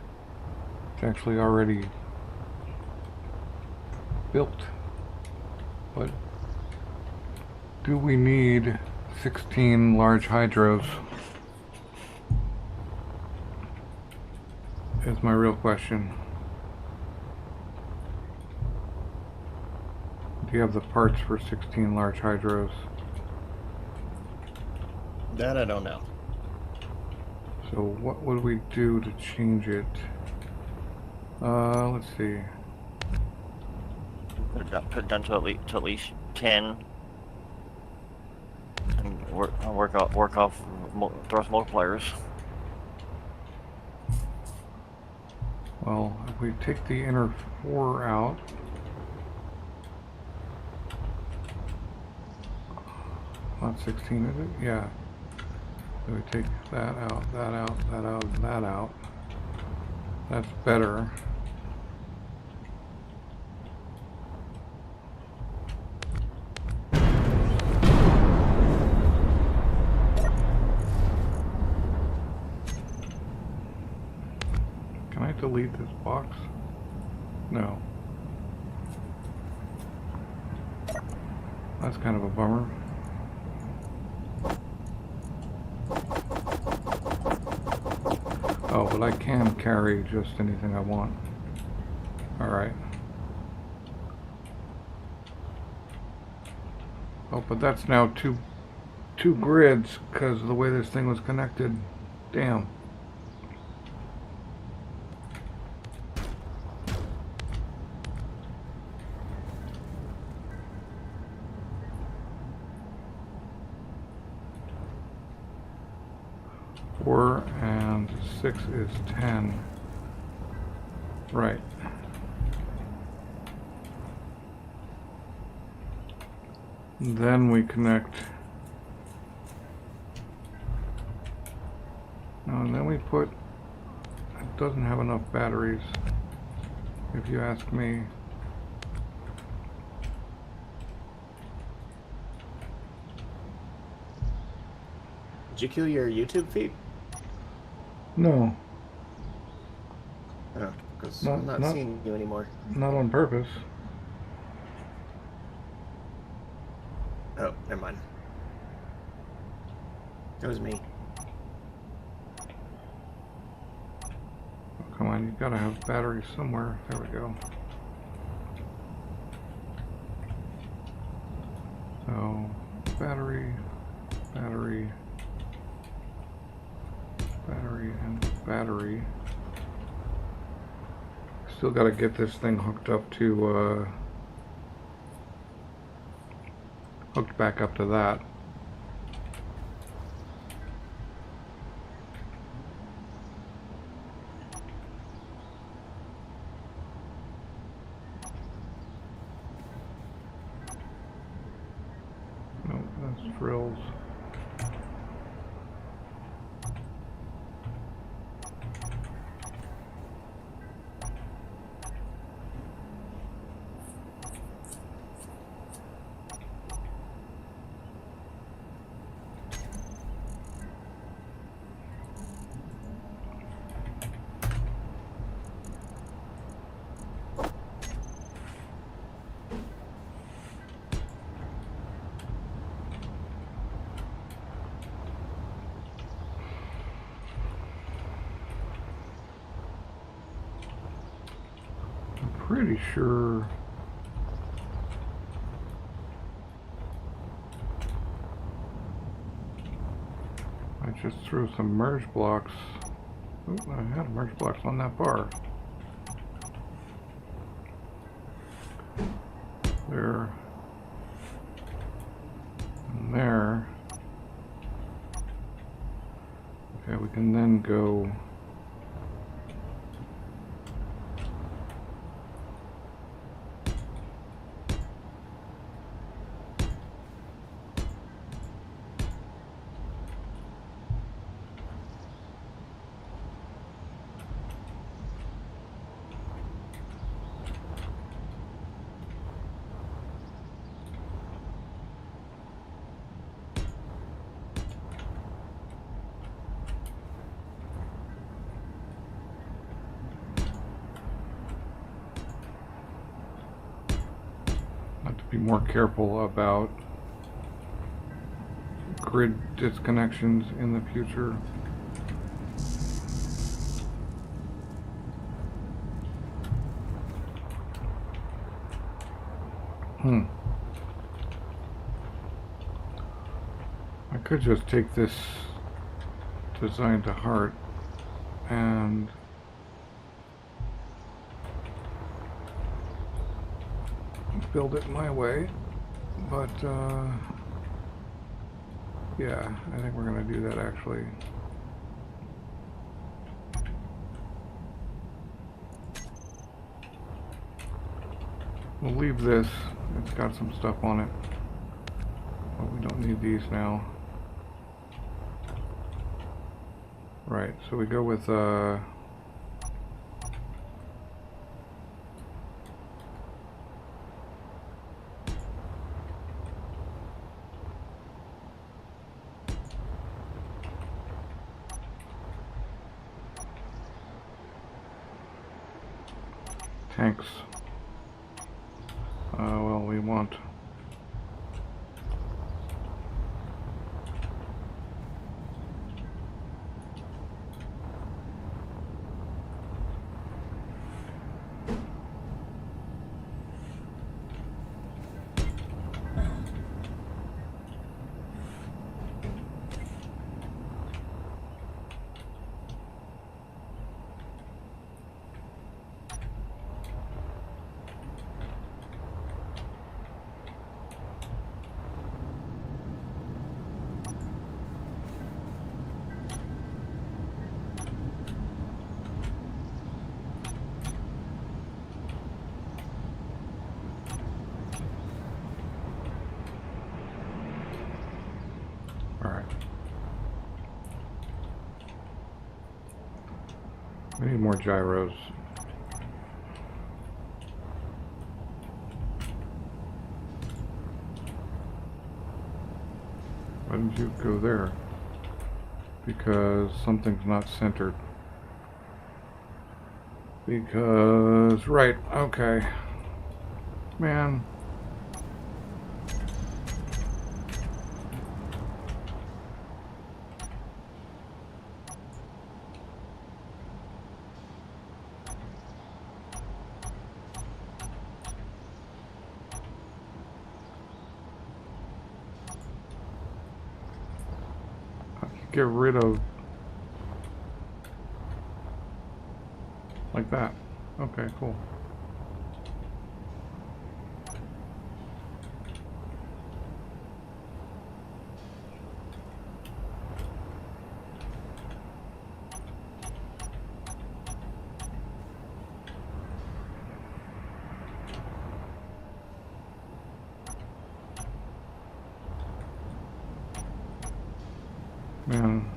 It's actually already built. But do we need 16 large hydros? Is my real question. Do you have the parts for 16 large hydros? That I don't know. So what would we do to change it? Let's see. Put it down to at least 10, and work off thrust multipliers. Well, if we take the inner 4 out, not 16, is it? Yeah. So we take that out, that out, that out, that out. That's better. Can I delete this box? No. That's kind of a bummer. Oh, but I can carry just anything I want. Alright. Oh, but that's now two grids because of the way this thing was connected. Damn. Four and 6 is 10. Right. Then we connect. No, and then we put. It doesn't have enough batteries, if you ask me. Did you kill your YouTube feed? No, Oh, because Not- I'm not not- seeing you anymore. not on purpose. Oh, never mind. It was me. Oh, come on, you gotta have batteries somewhere. There we go. So, battery, battery, battery, and battery. Still gotta get this thing hooked up to, hooked back up to that. No, that's drills. Pretty sure I just threw some merge blocks. Oh, I had merge blocks on that bar. There. And there. Okay, we can then go. be more careful about grid disconnections in the future. I could just take this design to heart and build it my way, but yeah, I think we're going to do that actually. We'll leave this. It's got some stuff on it, but we don't need these now. Right, so we go with tanks. Well, we want we need more gyros. Why didn't you go there? Because something's not centered. Because, right, okay. Man. Get rid of like that. Okay, cool. Man.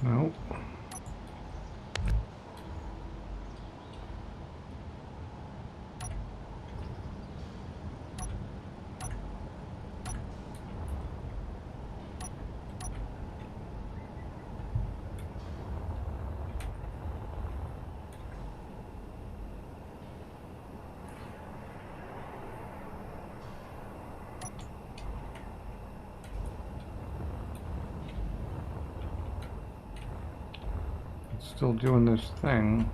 Nope. Still doing this thing.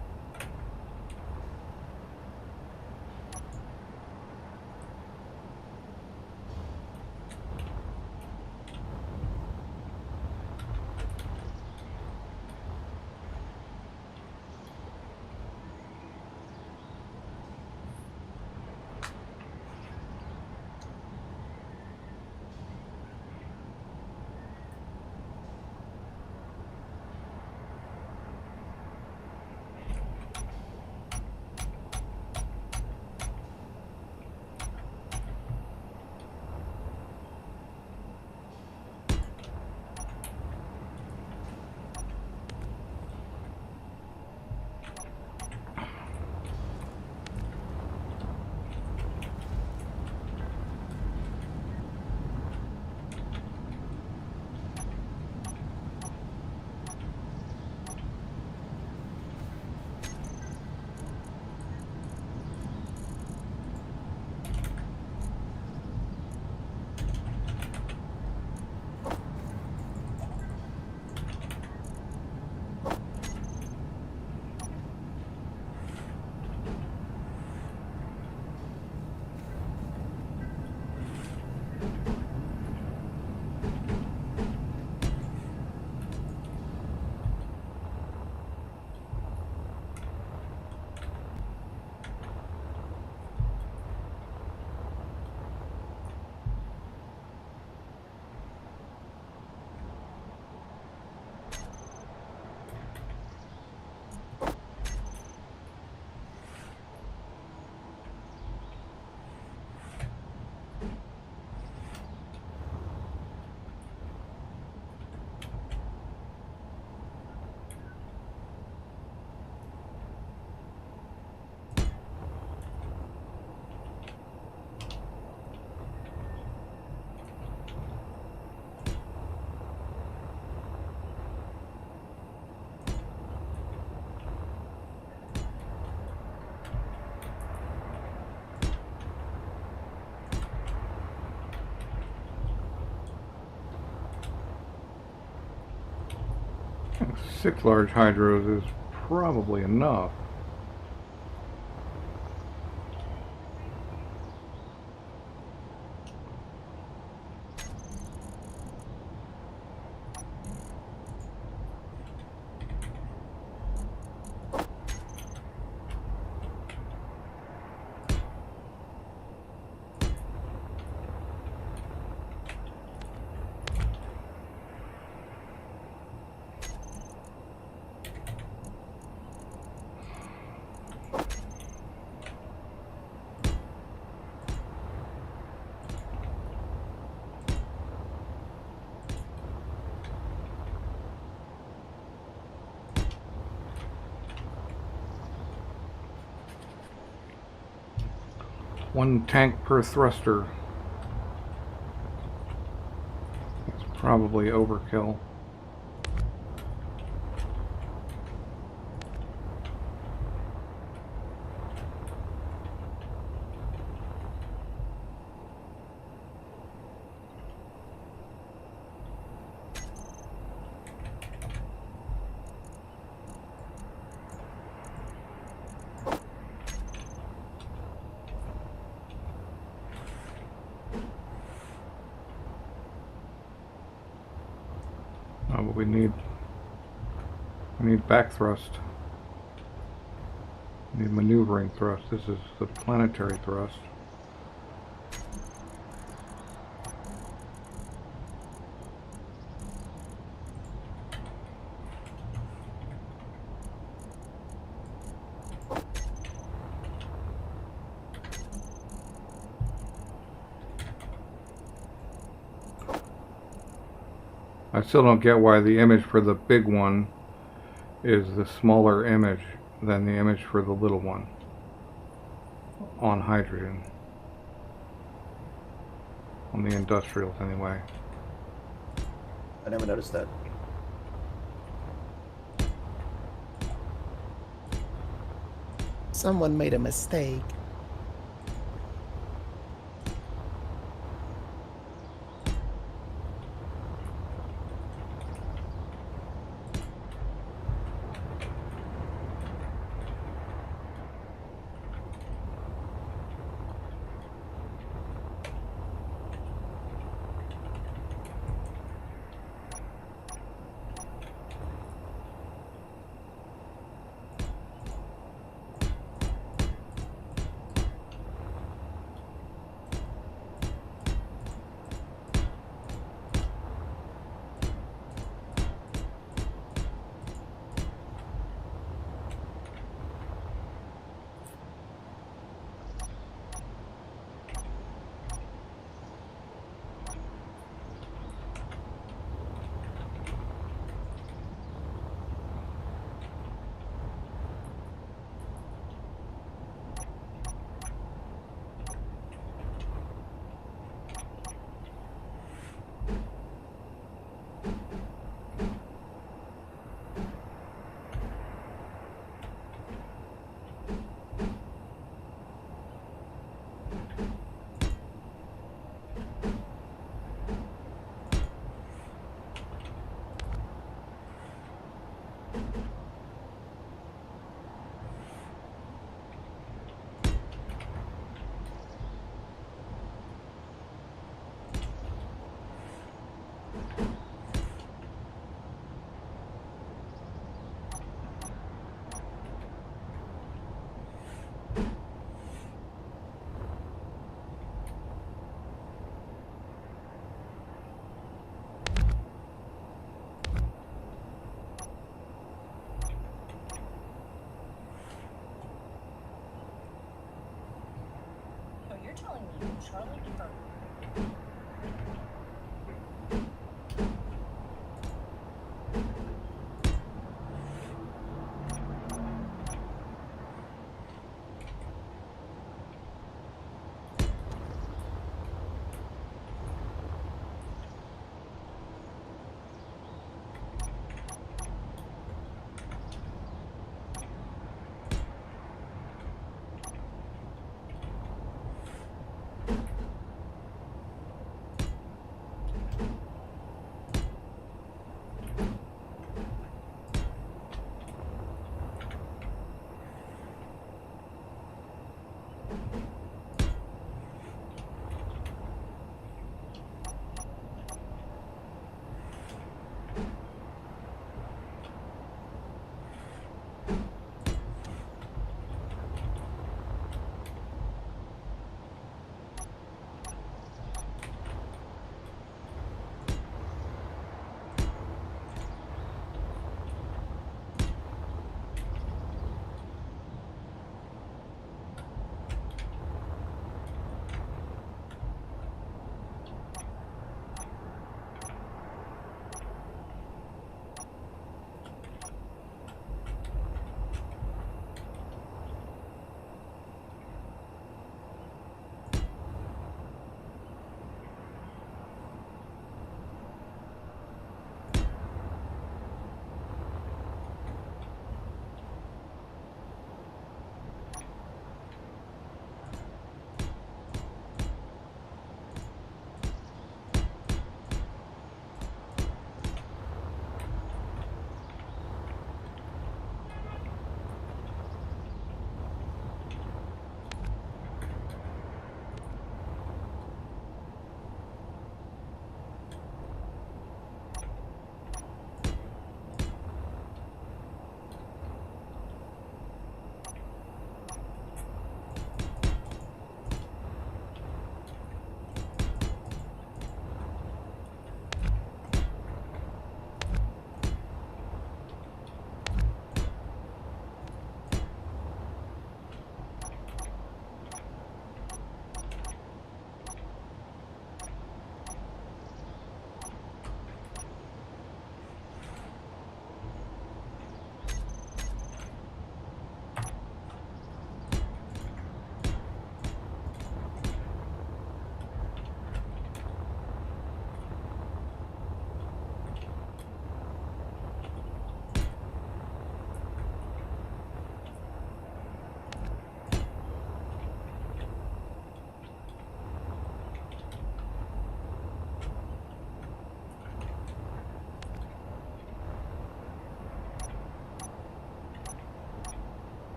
6 large hydros is probably enough. One tank per thruster. That's probably overkill. Oh, but we need back thrust. We need maneuvering thrust. This is the planetary thrust. I still don't get why the image for the big one is the smaller image than the image for the little one on hydrogen. On the industrials, anyway. I never noticed that. Someone made a mistake.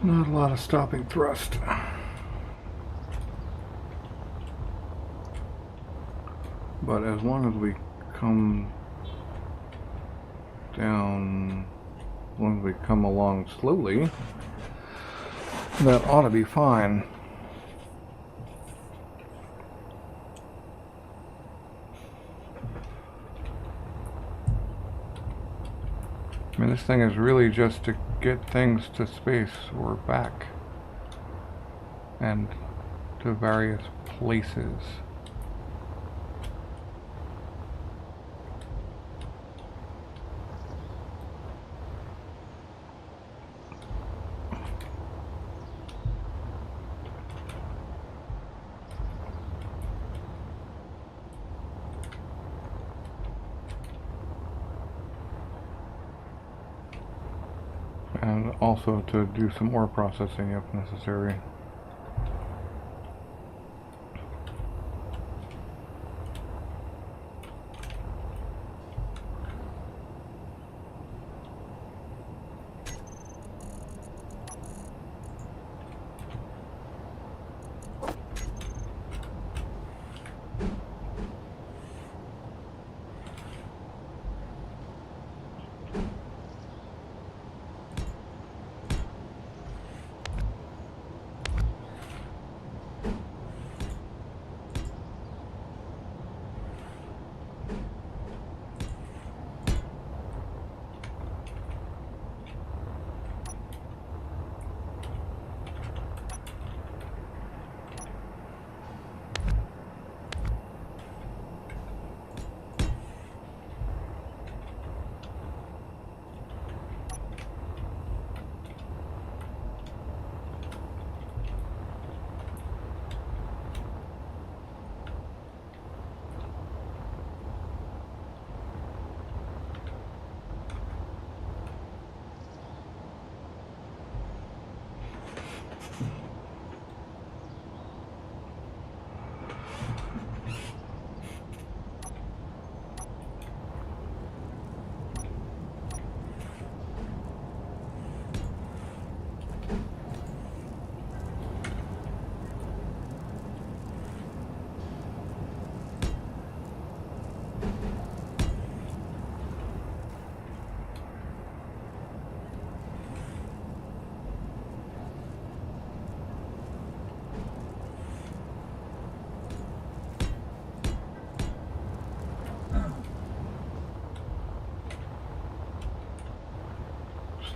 Not a lot of stopping thrust. But as long as we come down, as long as we come along slowly, that ought to be fine. I mean, this thing is really just to get things to space or back and to various places. And also to do some more processing if necessary.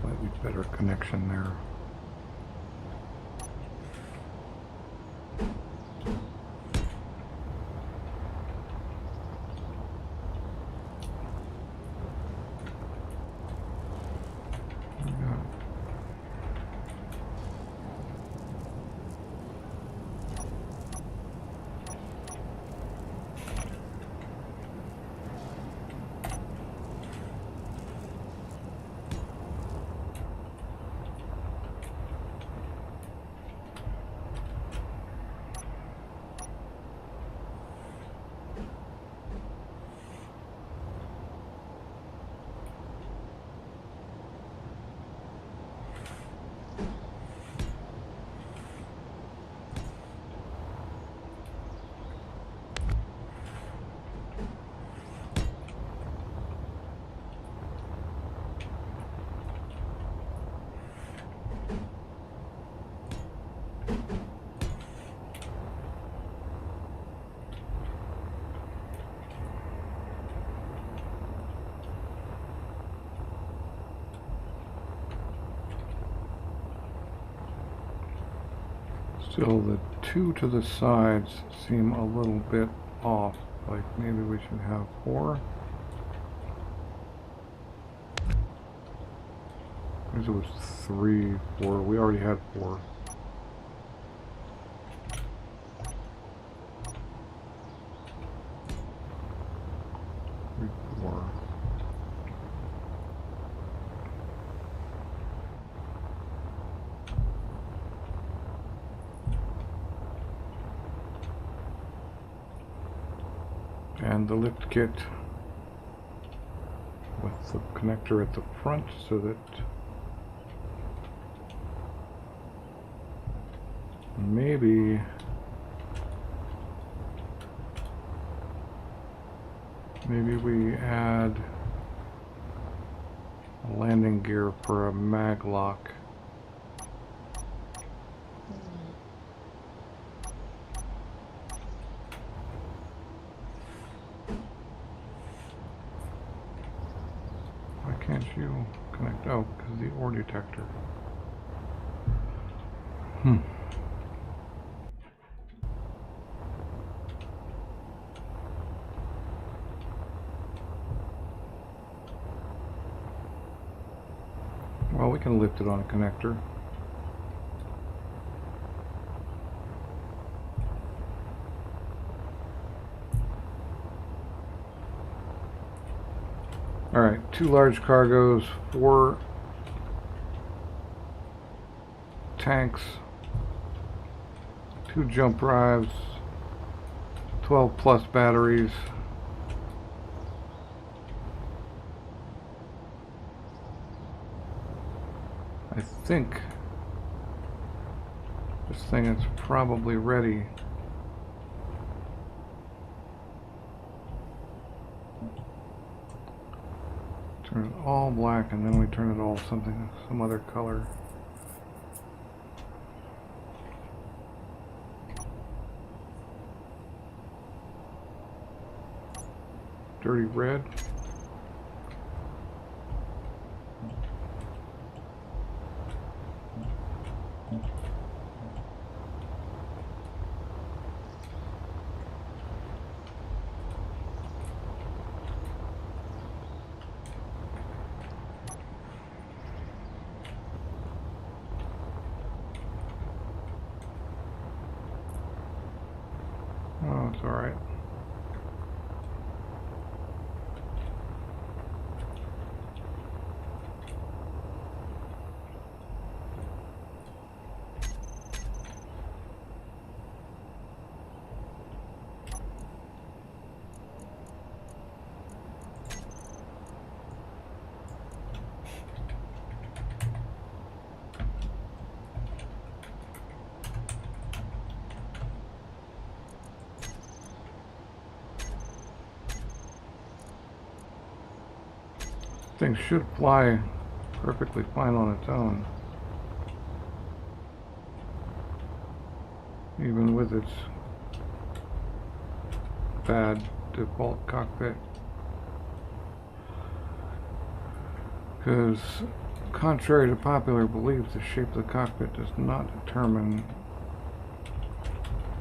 Slightly better connection there. Still, the two to the sides seem a little bit off. Like maybe we should have 4. Because it was 3, 4. We already had 4. 3, 4. And the lift kit with the connector at the front so that maybe we add a landing gear for a mag lock. Why can't you connect? Oh, because the ore detector. Well, we can lift it on a connector. Alright, 2 large cargoes, 4 tanks, 2 jump drives, 12 plus batteries. I think this thing is probably ready. Turn it all black and then we turn it all some other color. Dirty red. Oh, it's all right. Thing should fly perfectly fine on its own, even with its bad default cockpit, because Contrary to popular belief, the shape of the cockpit does not determine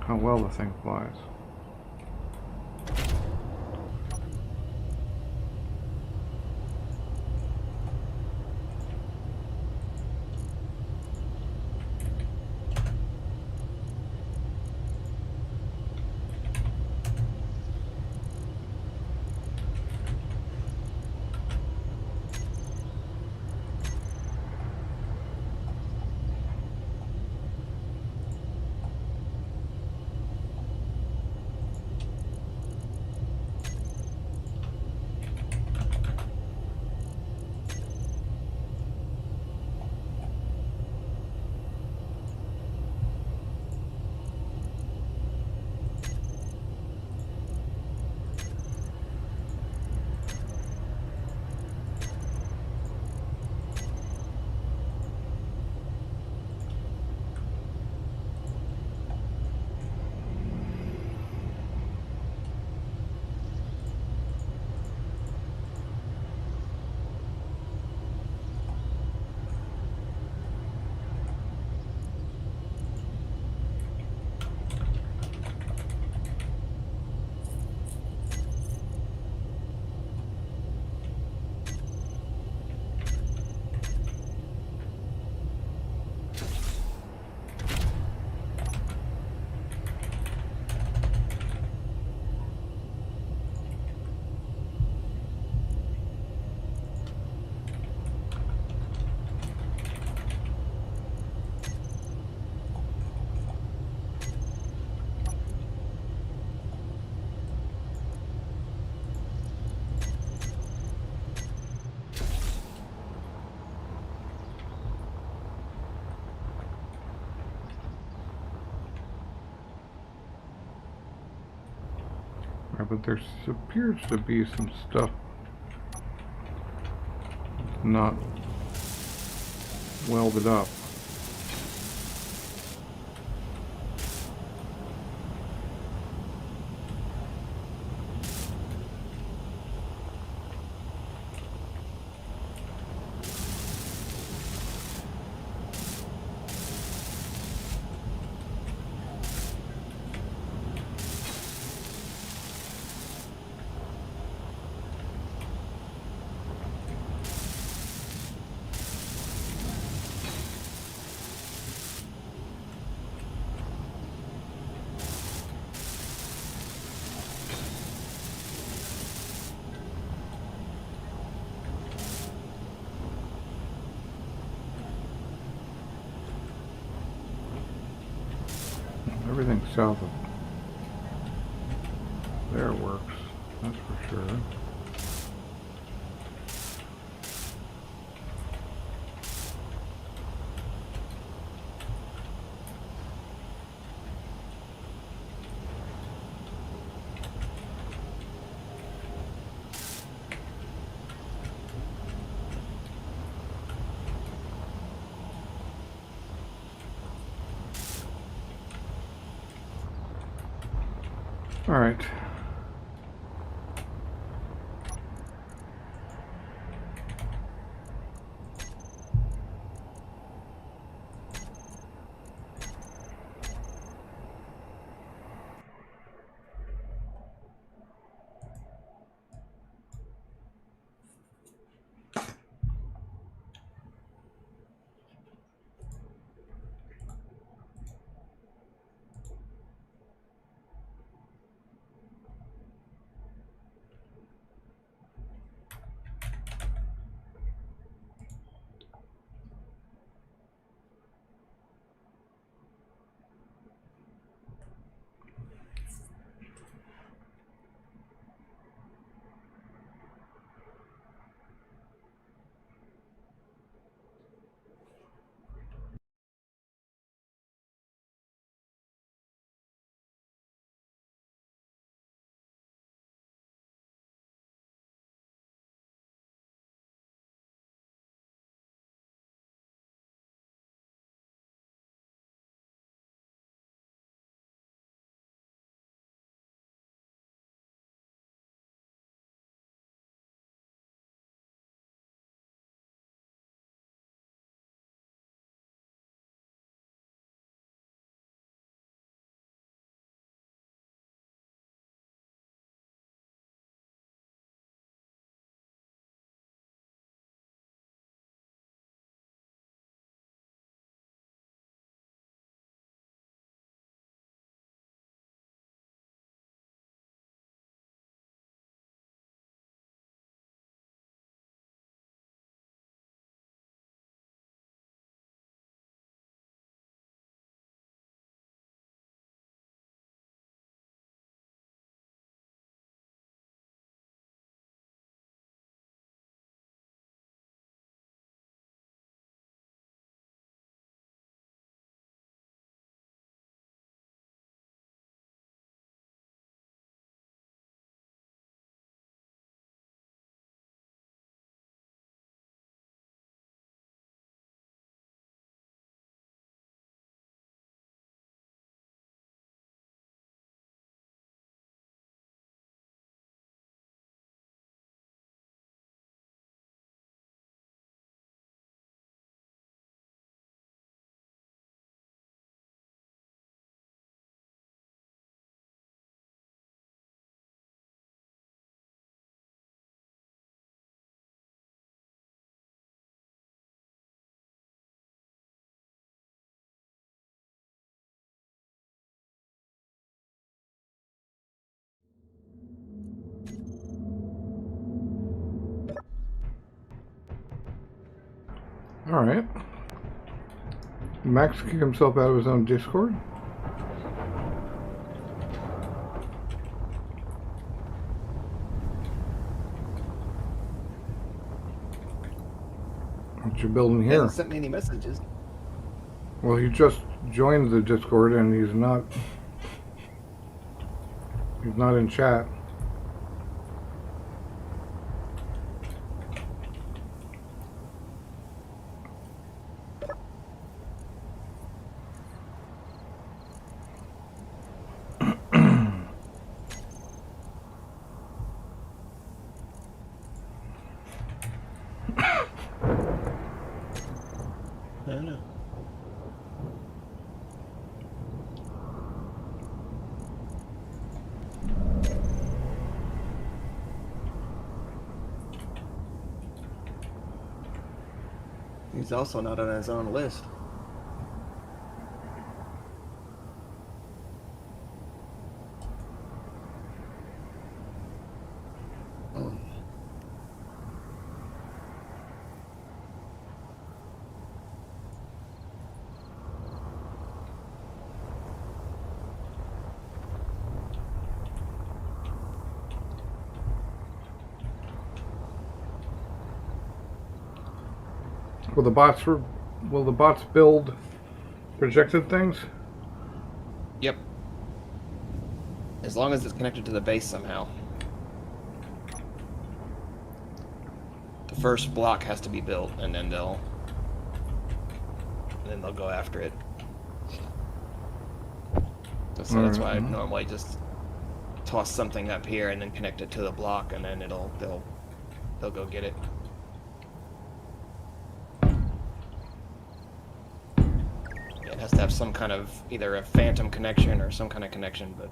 how well the thing flies. Right, but there appears to be some stuff not welded up. Everything south of there works, that's for sure. All right. All right. Max kicked himself out of his own Discord. What you building He here? hasn't sent me any messages. Well, he just joined the Discord and he's not in chat. I don't know. He's also not on his own list. Will the bots build projected things? Yep. As long as it's connected to the base somehow. The first block has to be built, and then they'll go after it. So that's why I normally just toss something up here and then connect it to the block, and then they'll go get it. It has to have some kind of either a phantom connection or some kind of connection, but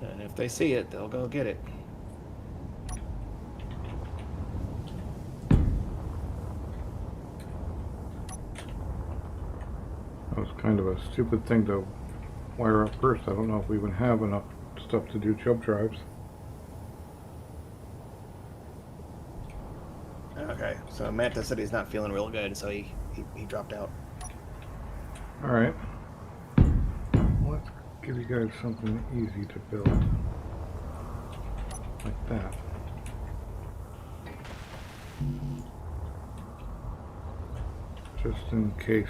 and if they see it, they'll go get it. That was kind of a stupid thing to wire up first. I don't know if we even have enough stuff to do jump drives. Okay, so Manta said he's not feeling real good, so he dropped out. All right. Let's give you guys something easy to build. Like that. Just in case.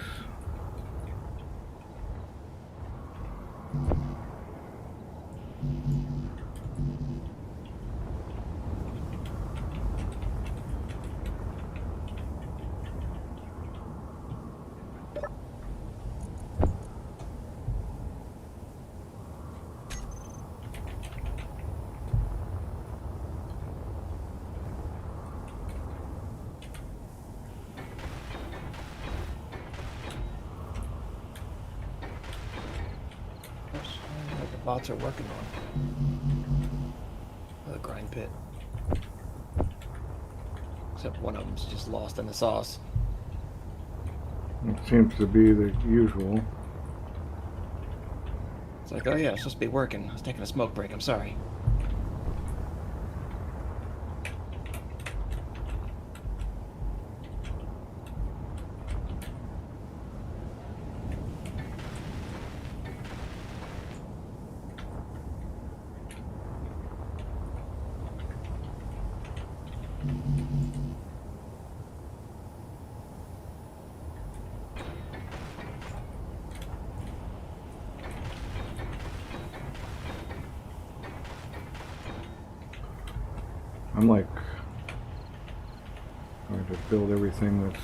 What the bots are working on. The grind pit. Except one of them's just lost in the sauce. It seems to be the usual. It's like, oh yeah, it's supposed to be working. I was taking a smoke break, I'm sorry. I'm like trying to build everything that's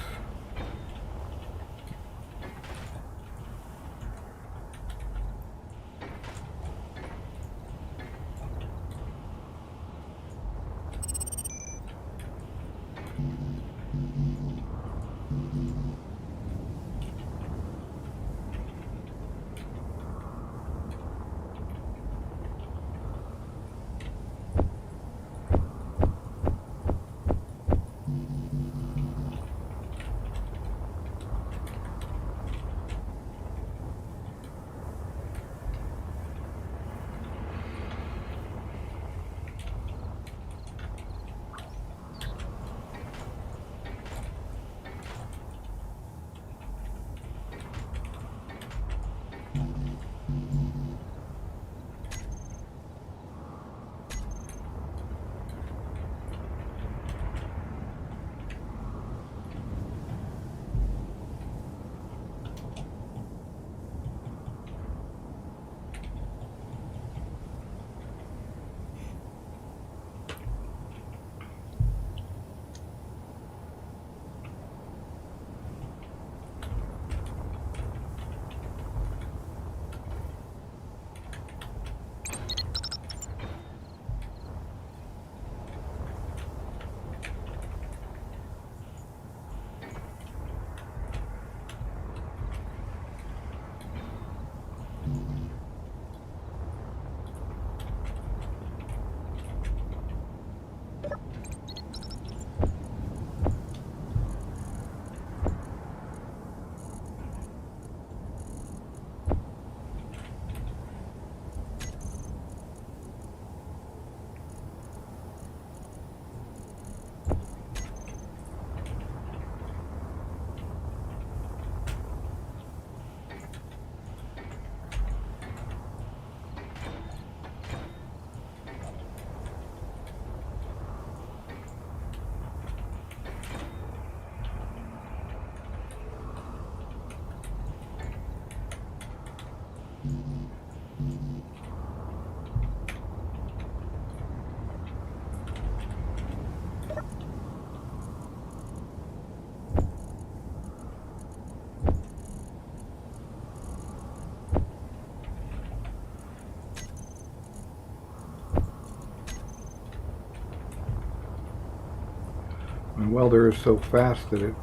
And welder is so fast that it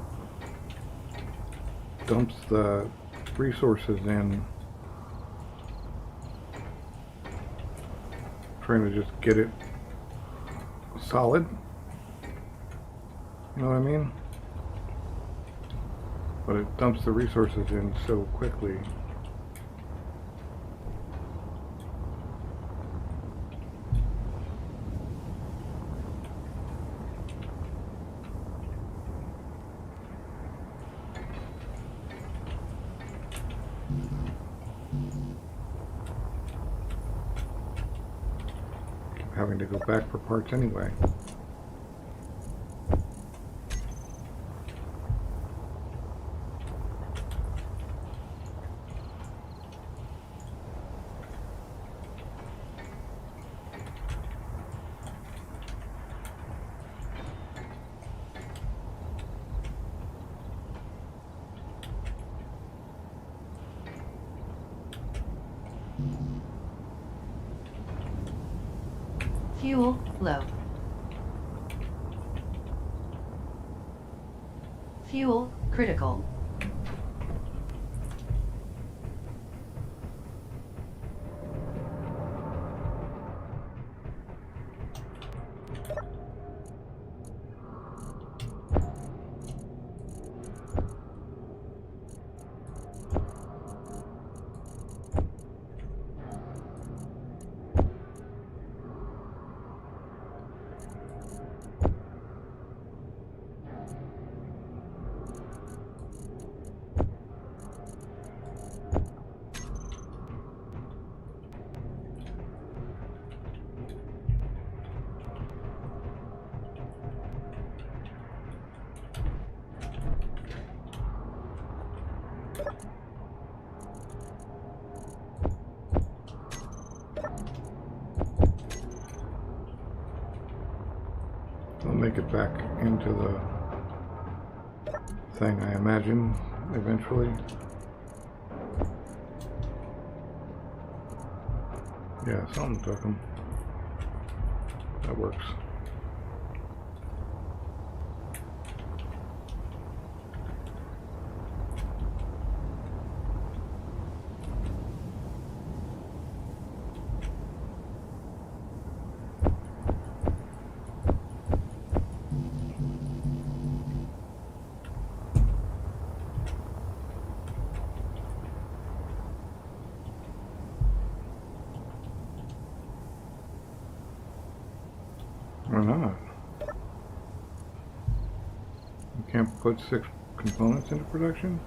dumps the resources in, trying to just get it solid. You know what I mean? But it dumps the resources in so quickly. Keep having to go back for parts anyway. Fuel low. Fuel critical. I'll make it back into the thing, I imagine, eventually. Yeah, something took them. That works. Why not? You can't put 6 components into production?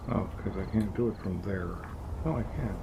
Oh, because I can't do it from there. No, I can.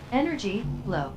Energy low.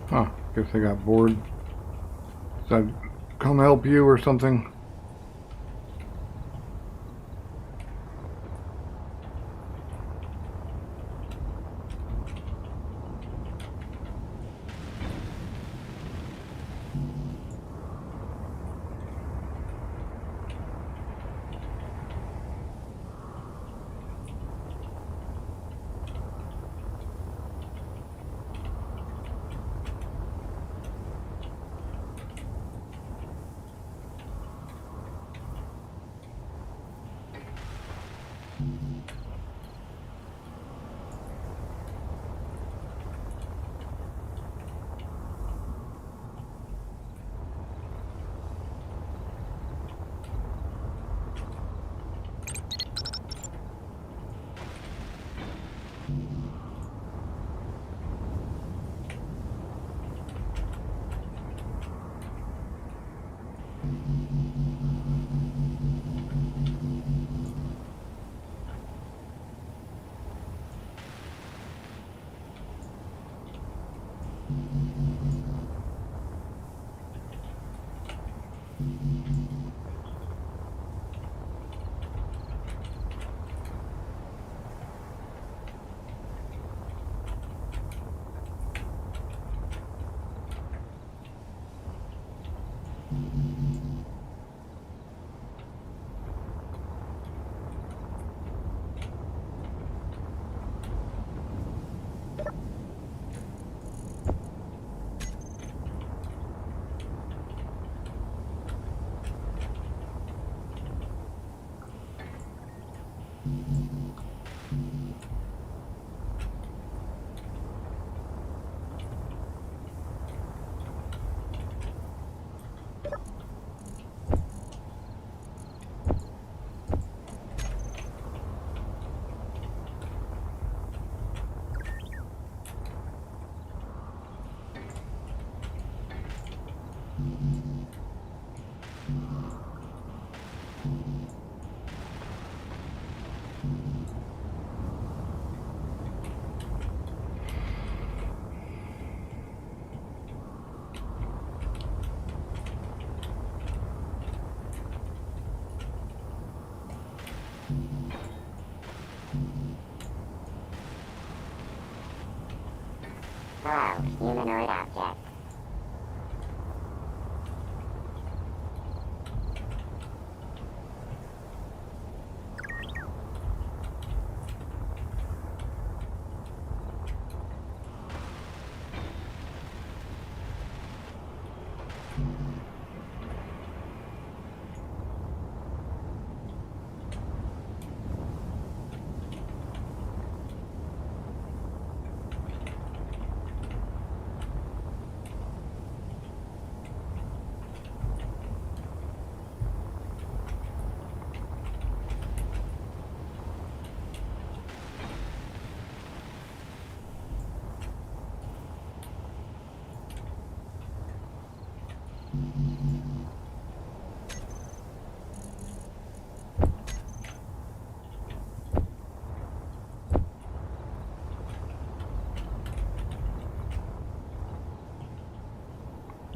Huh, guess I got bored. Said, come help you or something. Hello, humanoid object.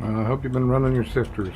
I hope you've been running your sifters.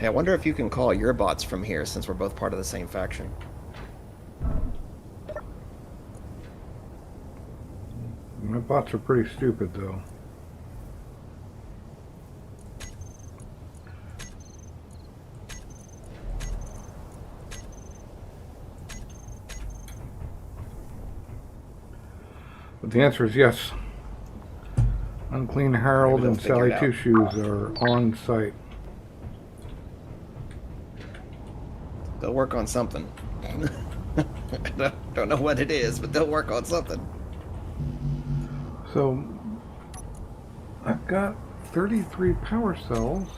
Hey, I wonder if you can call your bots from here since we're both part of the same faction. My bots are pretty stupid, though. But the answer is yes. Unclean Harold Maybe and they'll figure Sally it Two out. Shoes are on site. They'll work on something. I don't know what it is, but they'll work on something. So, I've got 33 power cells,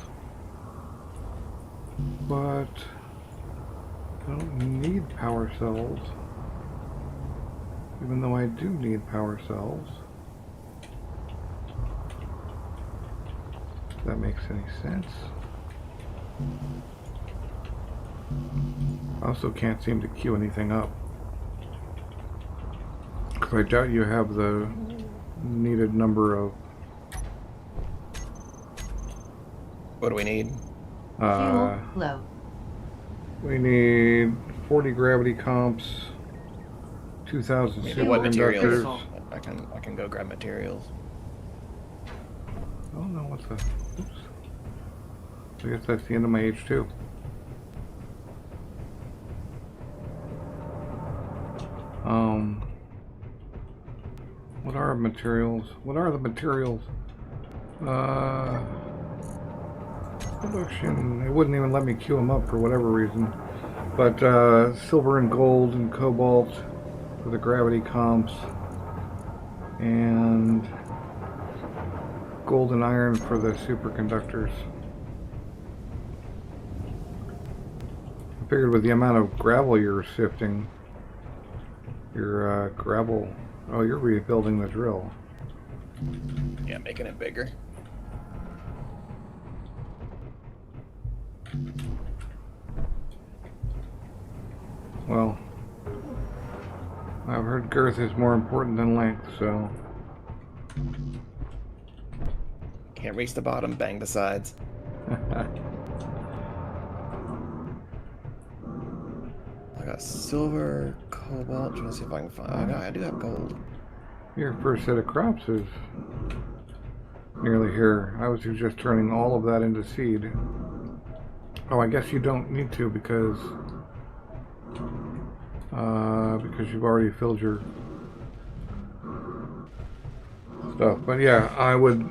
but I don't need power cells. Even though I do need power cells. If that makes any sense. I also can't seem to queue anything up. Because I doubt you have the needed number of... What do we need? Fuel low. We need 40 gravity comps, 2,000 Maybe what superconductors. materials? I can go grab materials. Oh no, what's that? Oops. I guess that's the end of my H2. What are materials? What are the materials? Production. It wouldn't even let me queue them up for whatever reason. But silver and gold and cobalt for the gravity comps, and gold and iron for the superconductors. I figured with the amount of gravel you're sifting, your gravel. Oh, you're rebuilding the drill. Yeah, making it bigger. Well, I've heard girth is more important than length, so. Can't reach the bottom, bang the sides. I got silver, cobalt. Trying to see if I can find. Oh, no, I do have gold. Your first set of crops is nearly here. I was just turning all of that into seed. Oh, I guess you don't need to because you've already filled your stuff. But yeah, I always,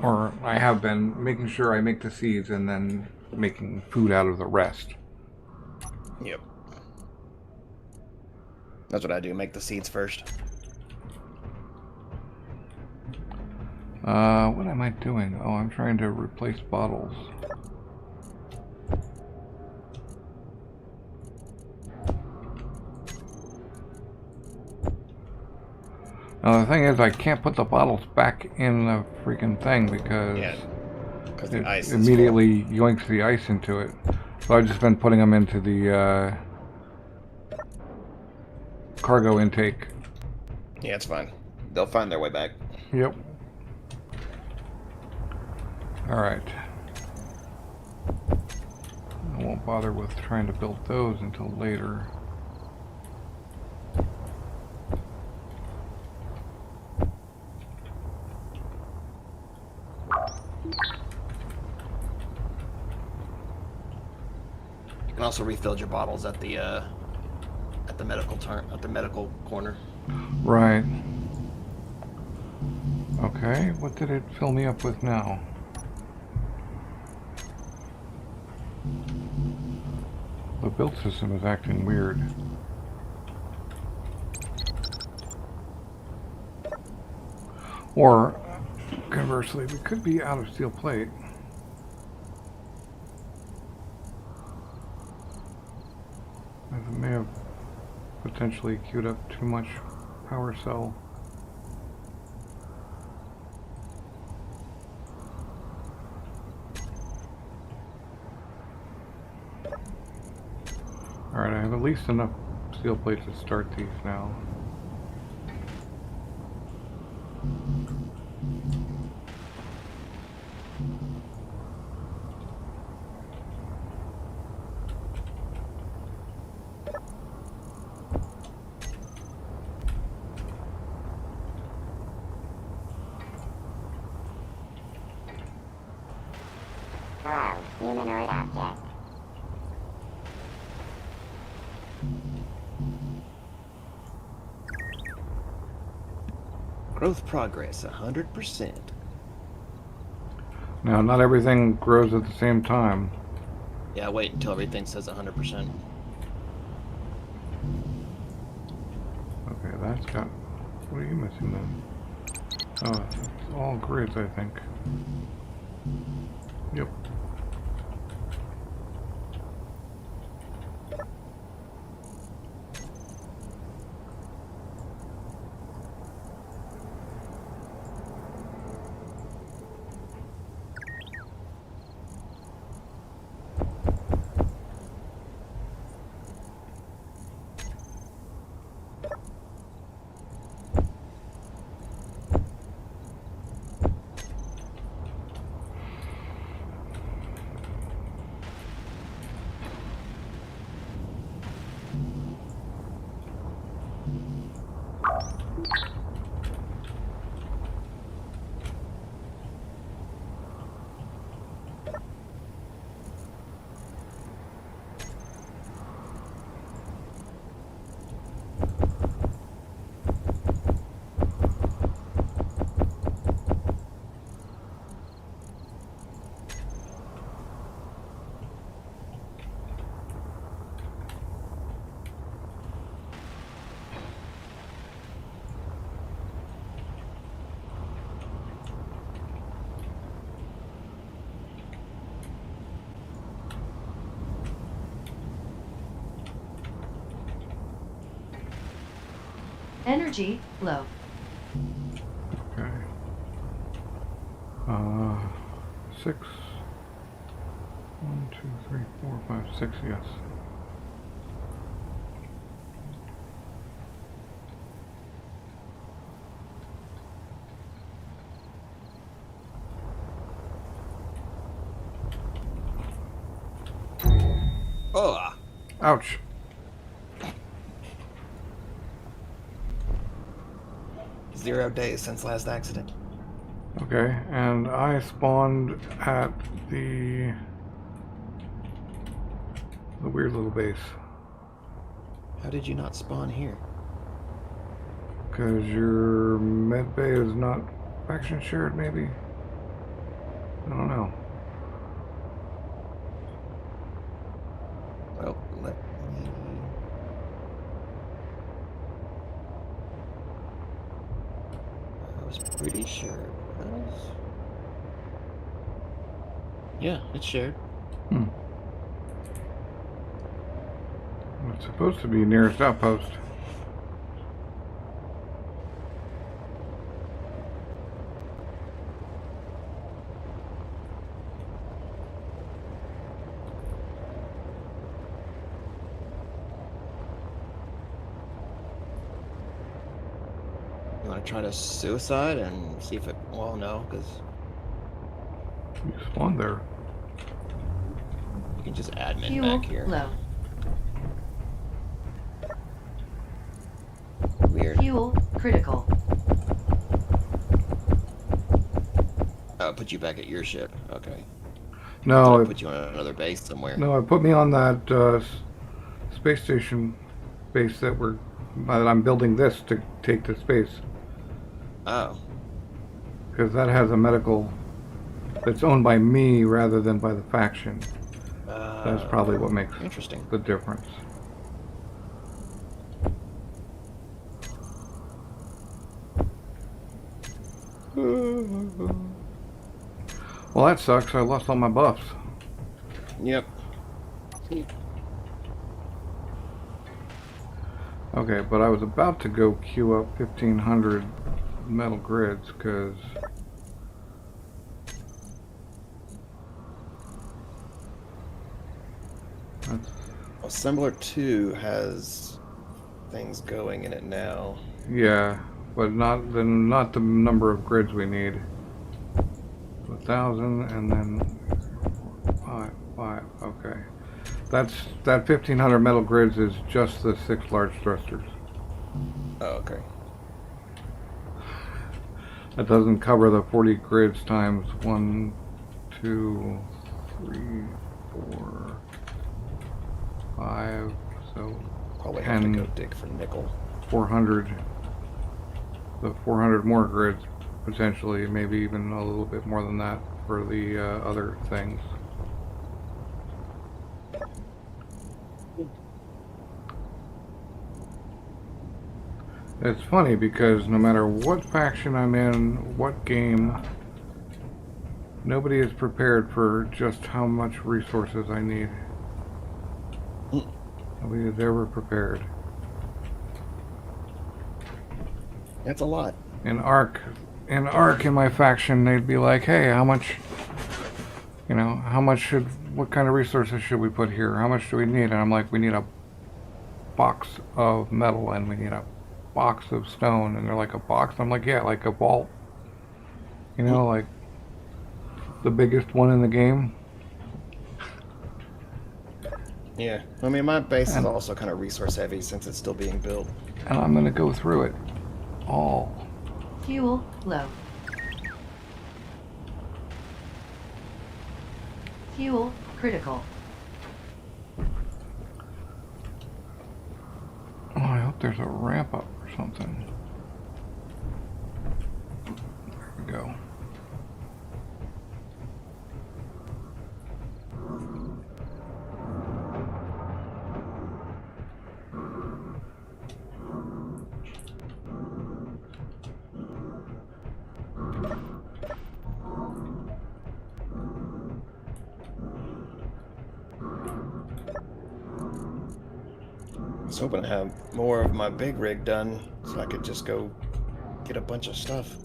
or I have been making sure I make the seeds and then making food out of the rest. Yep. That's what I do. Make the seeds first. What am I doing? Oh, I'm trying to replace bottles. Now the thing is, I can't put the bottles back in the freaking thing because the it ice immediately yoinks the ice into it. So I've just been putting them into the cargo intake. Yeah, it's fine. They'll find their way back. Yep. Alright. I won't bother with trying to build those until later. You can also refill your bottles at the medical corner. Right. Okay, what did it fill me up with now? The build system is acting weird. Or, conversely, we could be out of steel plate. I may have potentially queued up too much power cell. Alright, I have at least enough steel plate to start these now. Hello, humanoid object. Growth progress, 100%. Now, not everything grows at the same time. Yeah, wait until everything says 100%. Okay, that's got... What are you missing then? Oh, it's all grids, I think. Yep. Energy low. Okay. 6. 1, 2, 3, 4, 5, 6. Yes. Oh, Ouch. Zero days since last accident. Okay, and I spawned at the weird little base. How did you not spawn here? Because your med bay is not faction shared, maybe? I don't know. Well, let me... I was pretty sure it was... Yeah, it's shared. Hmm. It's supposed to be nearest outpost. You want to try to suicide and see if it... Well, no, because You spawned there. you can just admin Fuel back here. low. Weird. Fuel critical. Put you back at your ship. Okay. No, Put you on another base somewhere. no, it put me on that space station base that I'm building this to take to space. Oh. Because that has a medical that's owned by me rather than by the faction. That's probably what makes Interesting. the difference. Well, that sucks. I lost all my buffs. Yep. Okay, but I was about to go queue up 1,500 metal grids because Assembler 2 has things going in it now. yeah, but not the number of grids we need. 1,000 and then 5. Okay, that 1,500 metal grids is just the 6 large thrusters. Oh, okay. That doesn't cover the 40 grids times 1, 2, 3, 4, 5. So Probably have to 10, go dig for nickel. 400. The 400 more grids potentially, maybe even a little bit more than that for the other things. It's funny because no matter what faction I'm in, what game, nobody is prepared for just how much resources I need. Nobody is ever prepared. That's a lot. In Ark in my faction, they'd be like, hey, how much, what kind of resources should we put here? How much do we need? And I'm like, we need a box of metal and we need a box of stone. And they're like, a box? I'm like, yeah, like a vault. Like the biggest one in the game. Yeah. I mean, my base is also kind of resource heavy since it's still being built. And I'm going to go through it all. Fuel low. Fuel critical. Oh, I hope there's a ramp up or something. There we go. I was hoping to have more of my big rig done so I could just go get a bunch of stuff.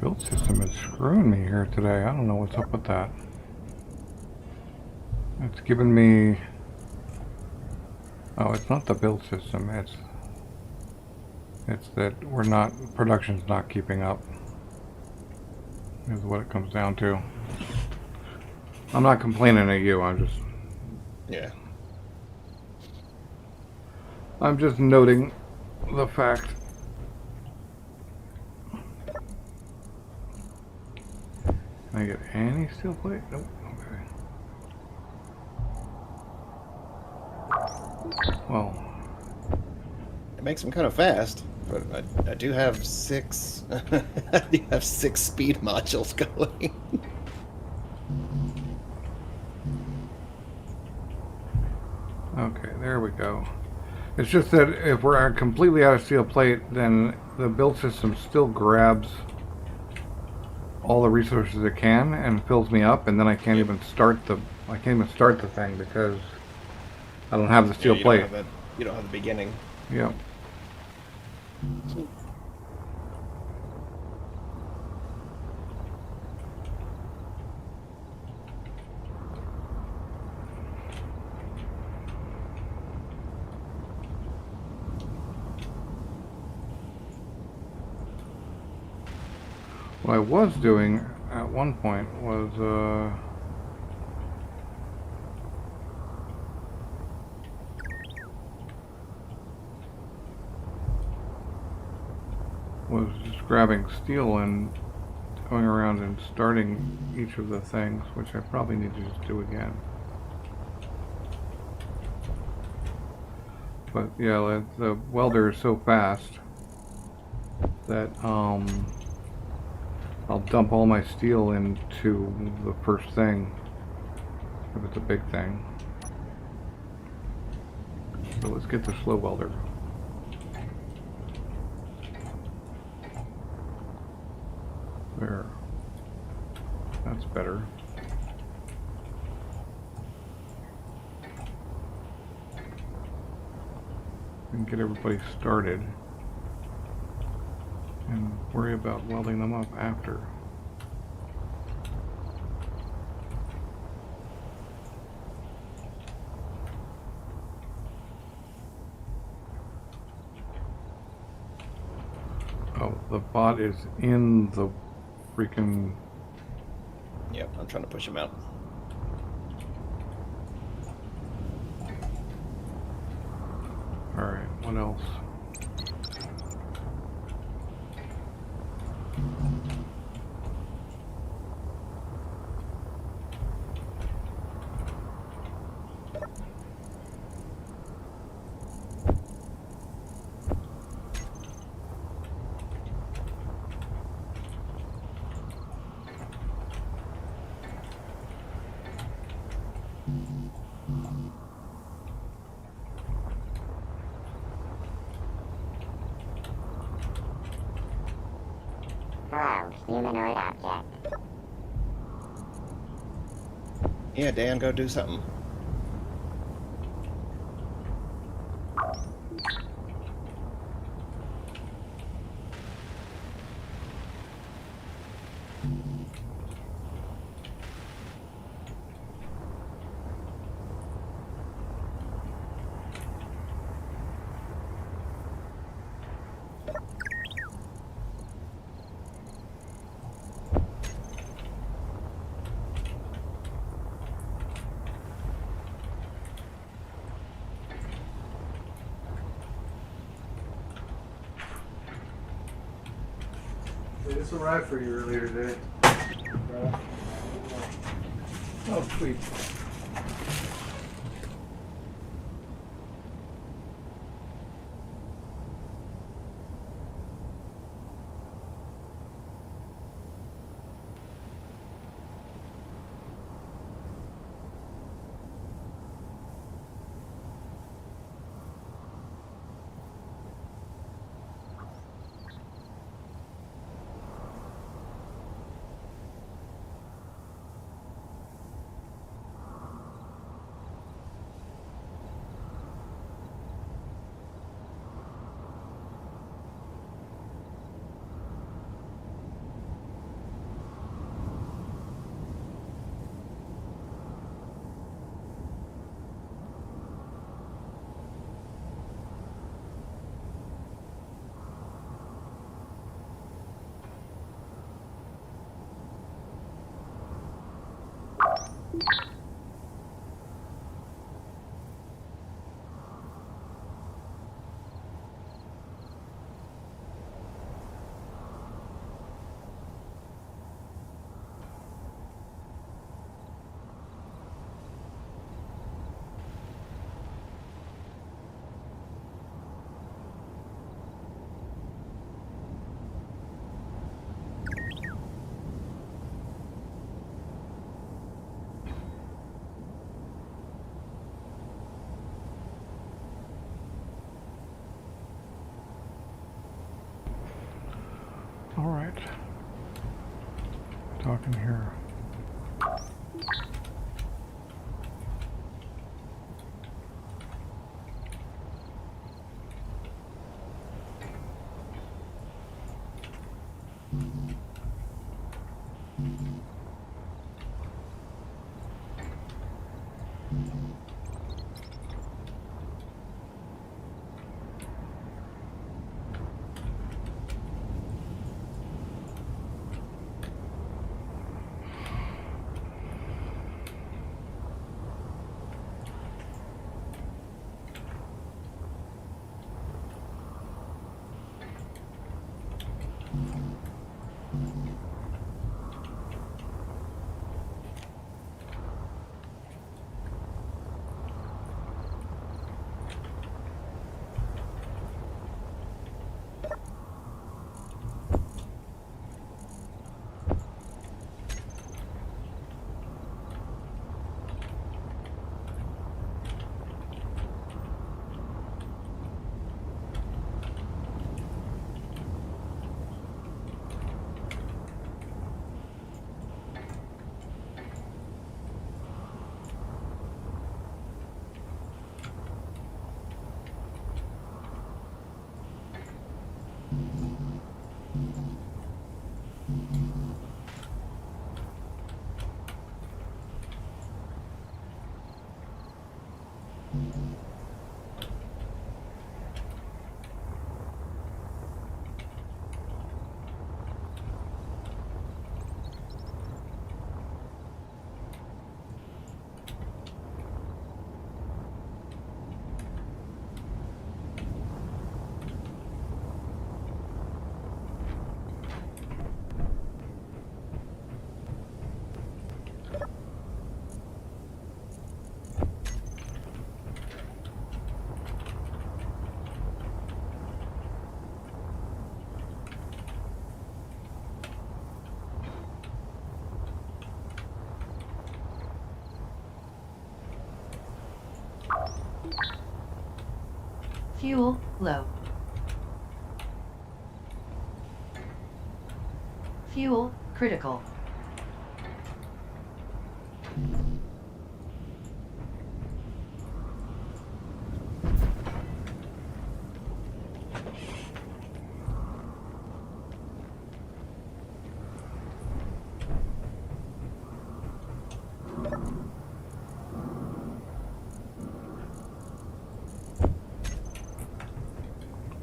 Build system is screwing me here today. I don't know what's up with that. It's giving me... Oh, it's not the build system. It's that we're not... Production's not keeping up. Is what it comes down to. I'm not complaining at you. I'm just noting the fact. Can I get any steel plate? Nope. Okay. Well, It makes them kind of fast, but I do have 6. I do have 6 speed modules going. okay, there we go. It's just that if we're completely out of steel plate, then the build system still grabs all the resources it can and fills me up, and then I can't even start the thing because I don't have the steel plate. You don't have the beginning. Yep. What I was doing at one point was just grabbing steel and going around and starting each of the things, which I probably need to just do again. But yeah, the welder is so fast that I'll dump all my steel into the first thing, if it's a big thing. So let's get the slow welder. There. That's better. And get everybody started. And worry about welding them up after. Oh, the bot is in the freaking... Yep, I'm trying to push him out. Alright, what else? Hello, humanoid object. Yeah, Dan, go do something. This arrived for you earlier today. Oh, sweet. All right. Talking here. Fuel low. Fuel critical.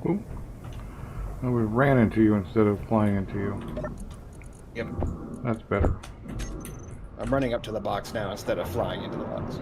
Oop. And we ran into you instead of flying into you. Yep. That's better. I'm running up to the box now instead of flying into the box.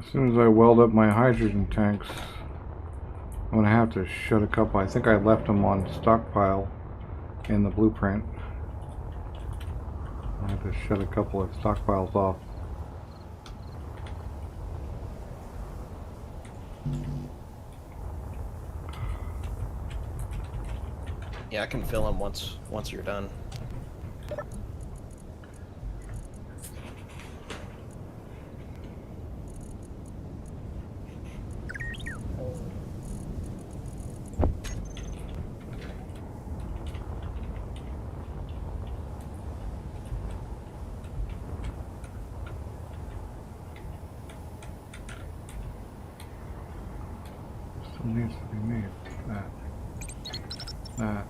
As soon as I weld up my hydrogen tanks, I'm gonna have to shut a couple. I think I left them on stockpile in the blueprint. I have to shut a couple of stockpiles off. Yeah, I can fill them once you're done. Still needs to be made. That.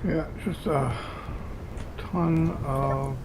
Yeah, just a ton of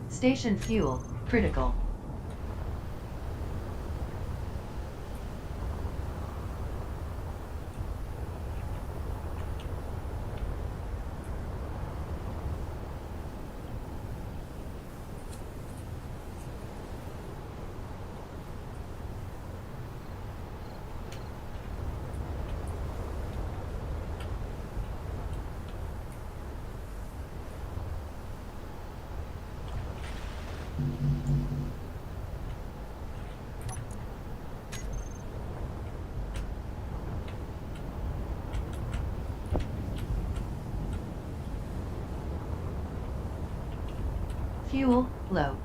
Station fuel, critical. Fuel, low.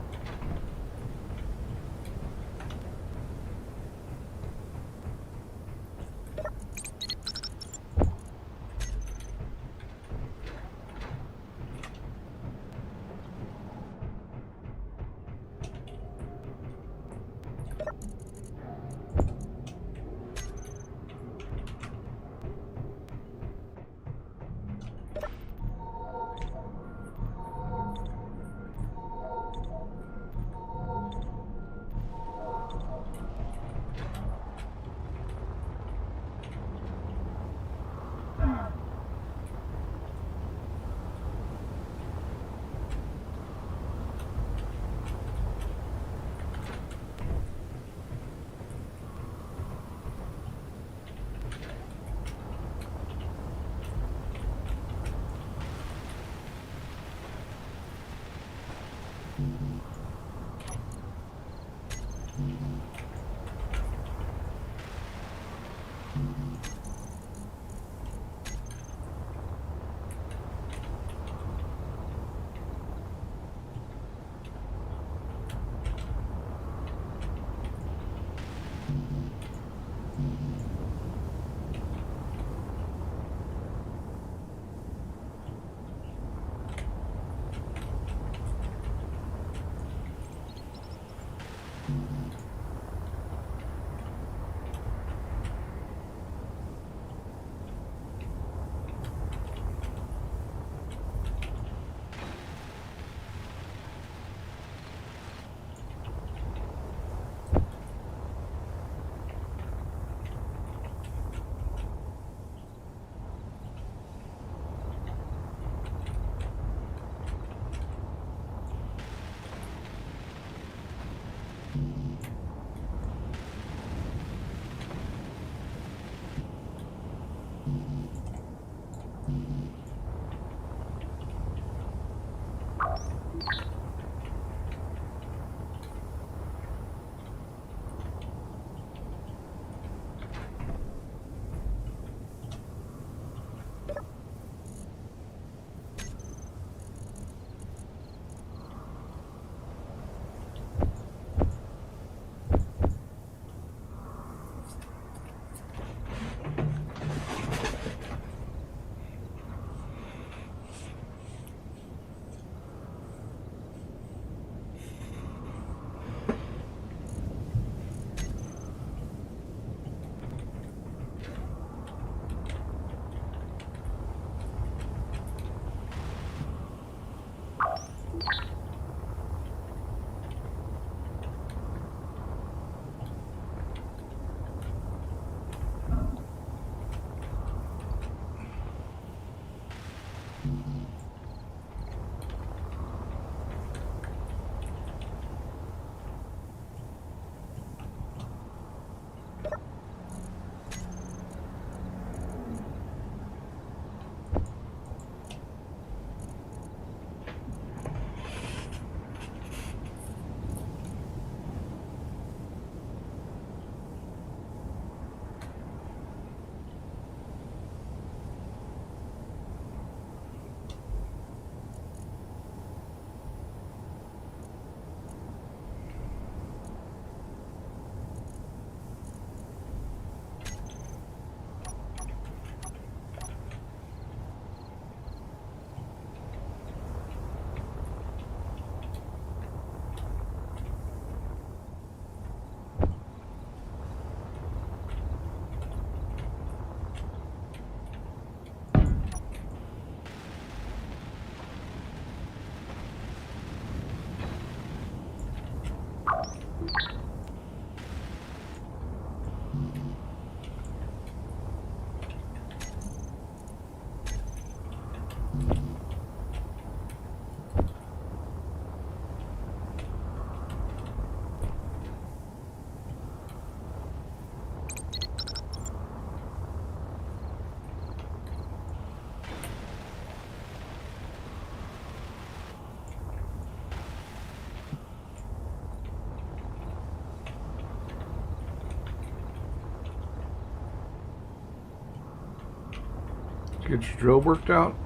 Get your drill worked out?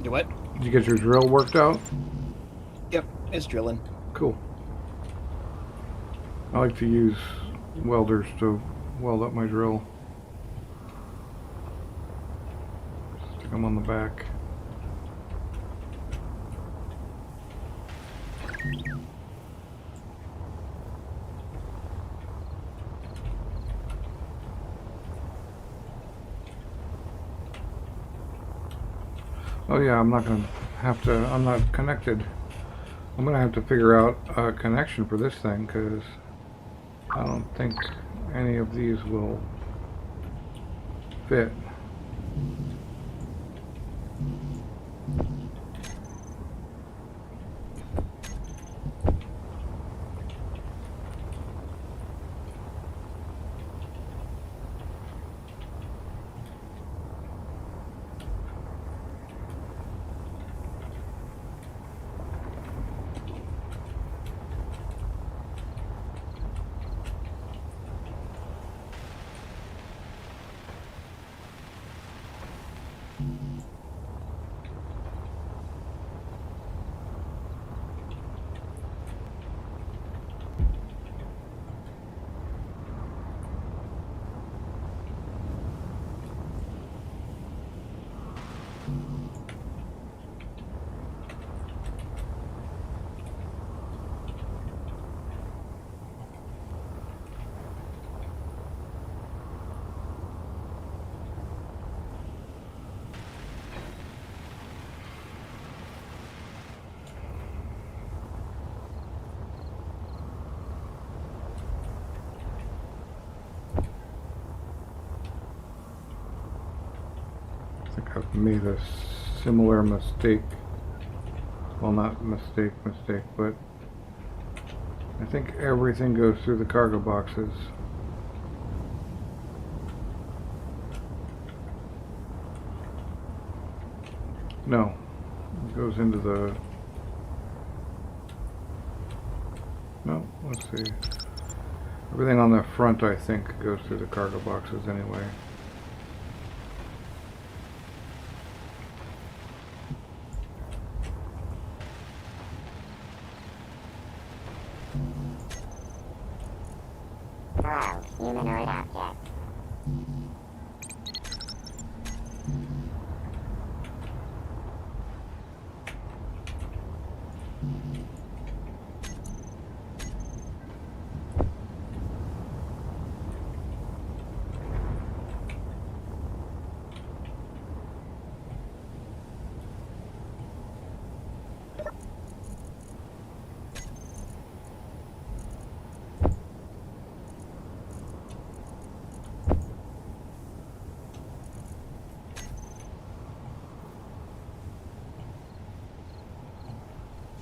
Do what? Did you get your drill worked out? Yep, it's drilling. Cool. I like to use welders to weld up my drill. Stick them on the back. Oh yeah, I'm not connected. I'm gonna have to figure out a connection for this thing, because I don't think any of these will fit. I think I've made a similar mistake. Well, not mistake, but I think everything goes through the cargo boxes. No, it goes into the... No, let's see. Everything on the front, I think, goes through the cargo boxes anyway. Hello, humanoid object.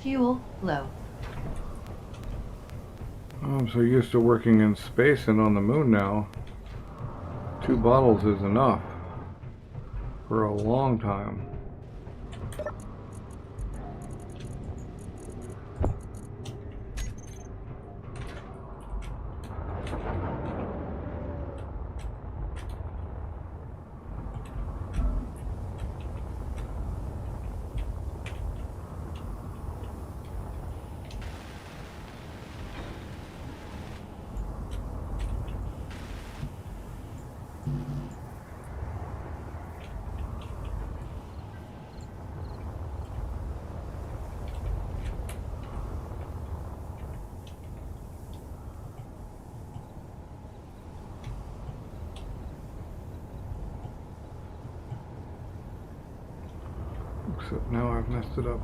Fuel low. I'm so used to working in space and on the moon now. 2 bottles is enough for a long time. Except now I've messed it up.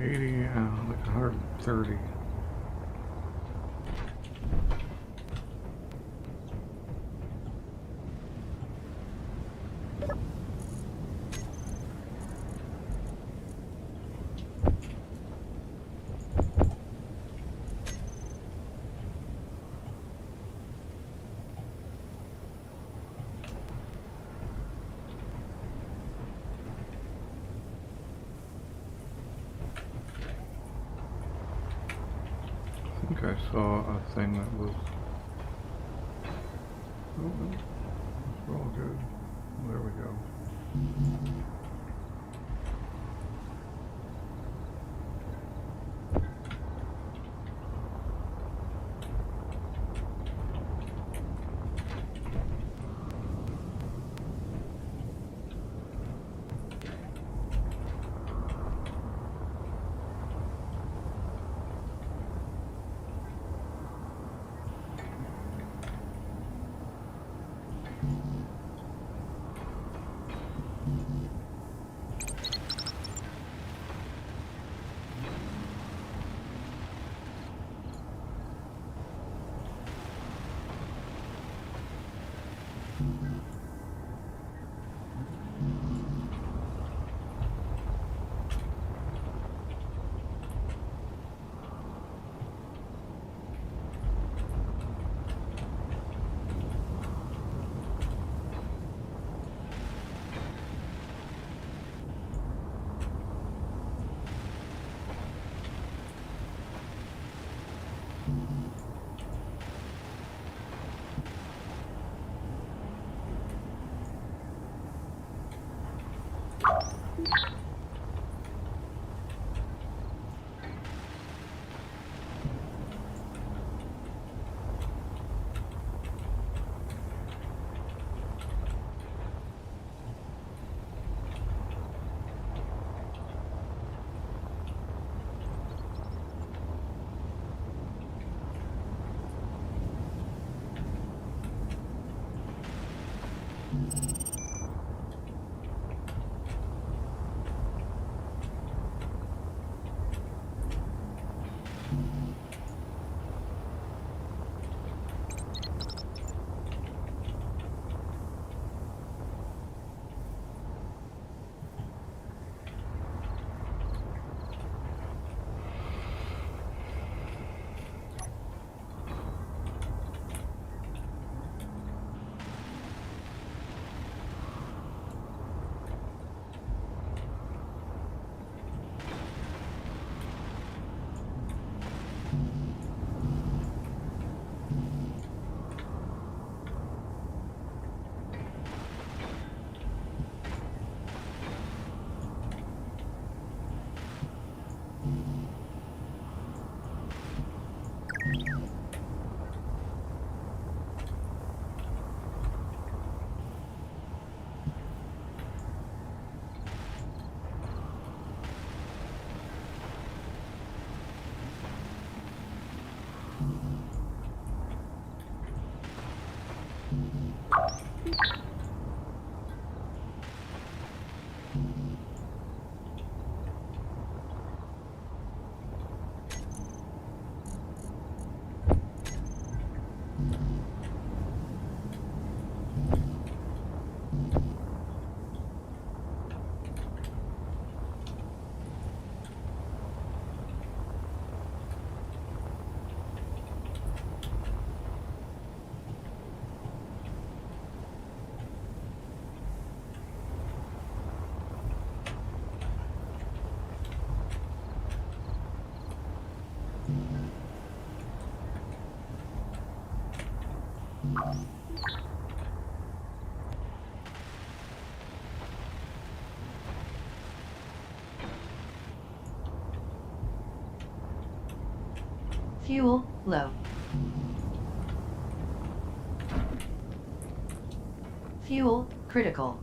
80, like 130. I think I saw a thing that was. Oh, no, it's all good. There we go. Fuel low. Fuel critical.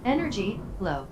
Energy low.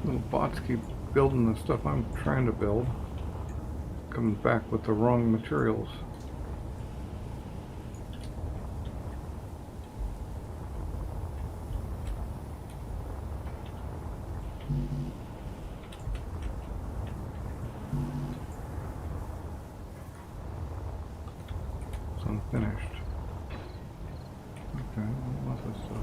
Little bots keep building the stuff I'm trying to build. Coming back with the wrong materials. It's unfinished. Okay, what's this stuff?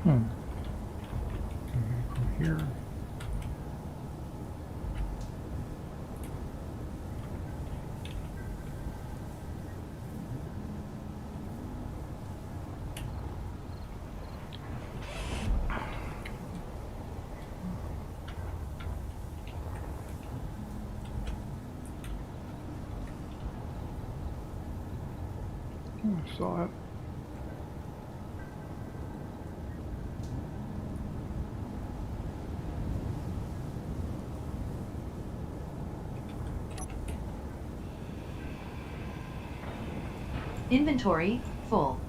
Okay, from here. I saw it. Inventory full.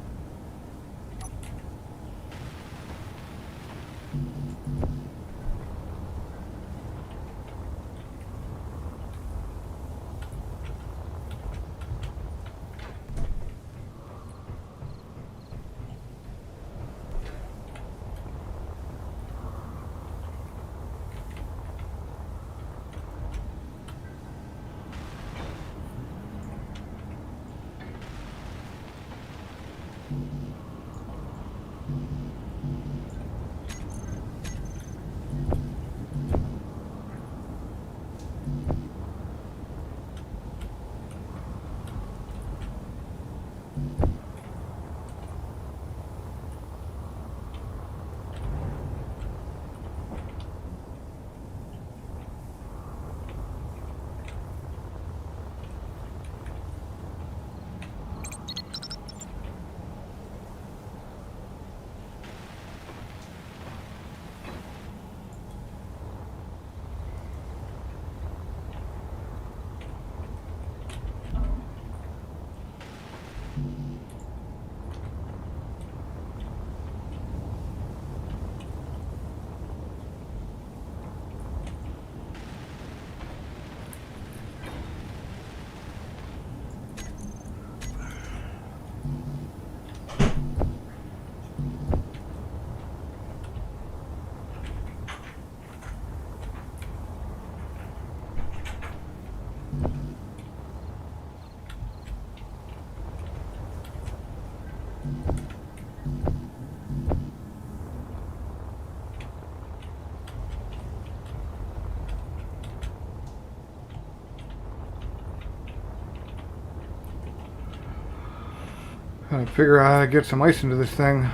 I figure out how to get some ice into this thing.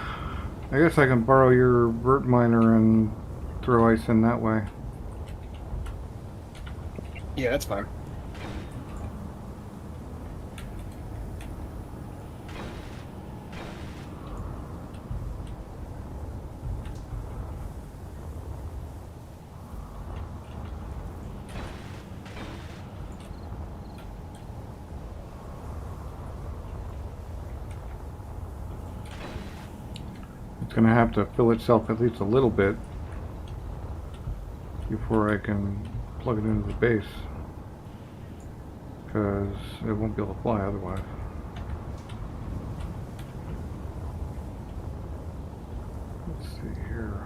I guess I can borrow your vert miner and throw ice in that way. Yeah, that's fine. It's going to have to fill itself at least a little bit before I can plug it into the base, because it won't be able to fly otherwise. Let's see here.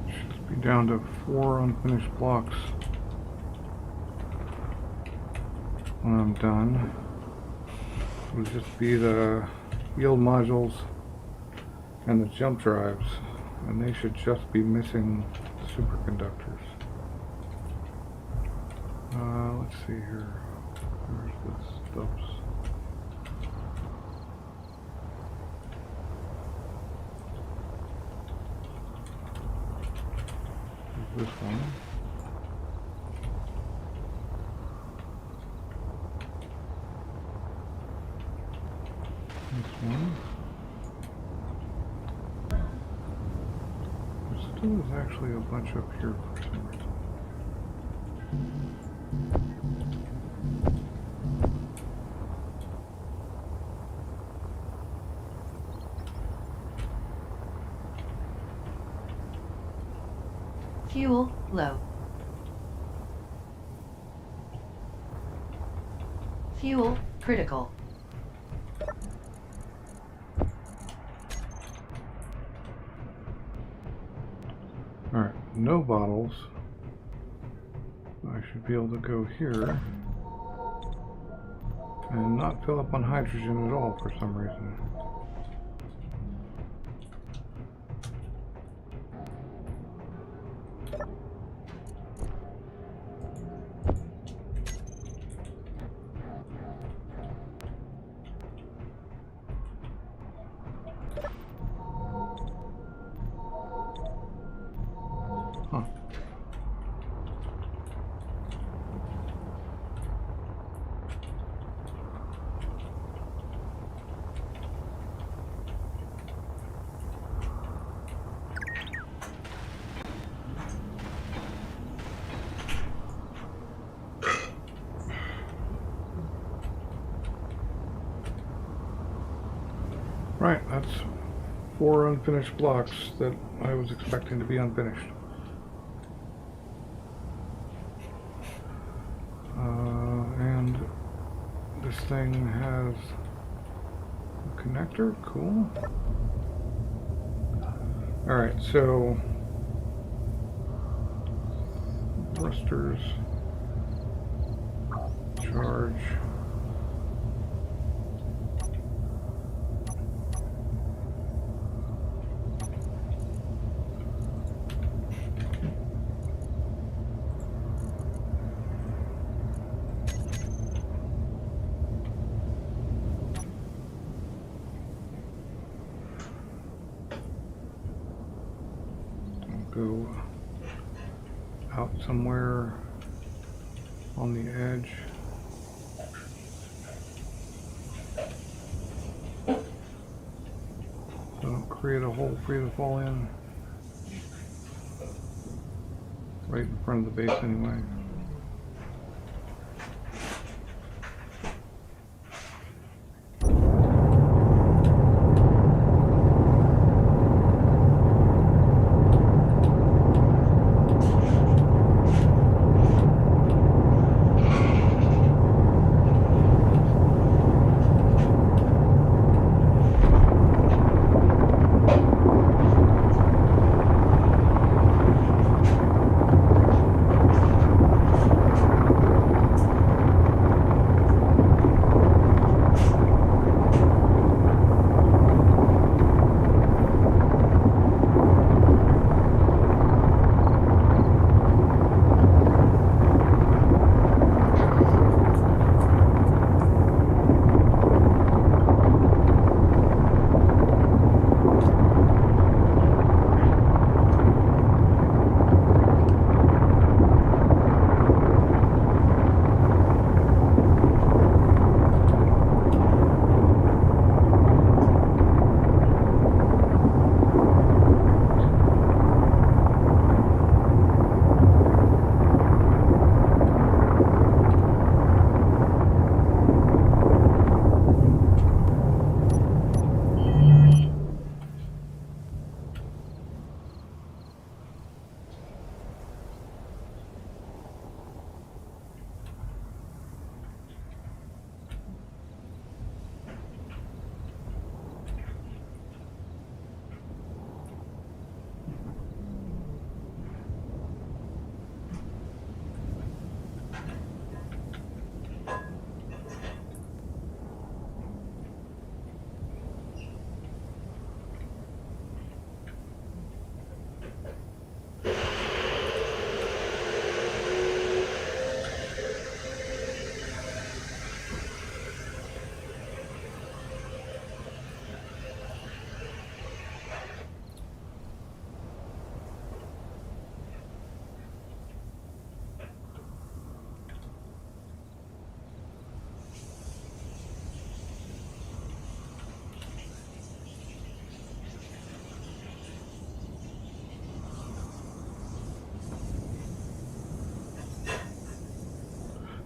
Should be down to 4 unfinished blocks when I'm done. It'll just be the yield modules and the jump drives, and they should just be missing superconductors. Let's see here. Where's this stuff? This one. This one. There still is actually a bunch up here for some reason. Fuel low. Fuel critical. Alright, no bottles. I should be able to go here and not fill up on hydrogen at all for some reason. Huh. Right, that's 4 unfinished blocks that I was expecting to be unfinished. And this thing has a connector, cool. Alright, so thrusters, charge. Go out somewhere on the edge. So don't create a hole for you to fall in. Right in front of the base anyway.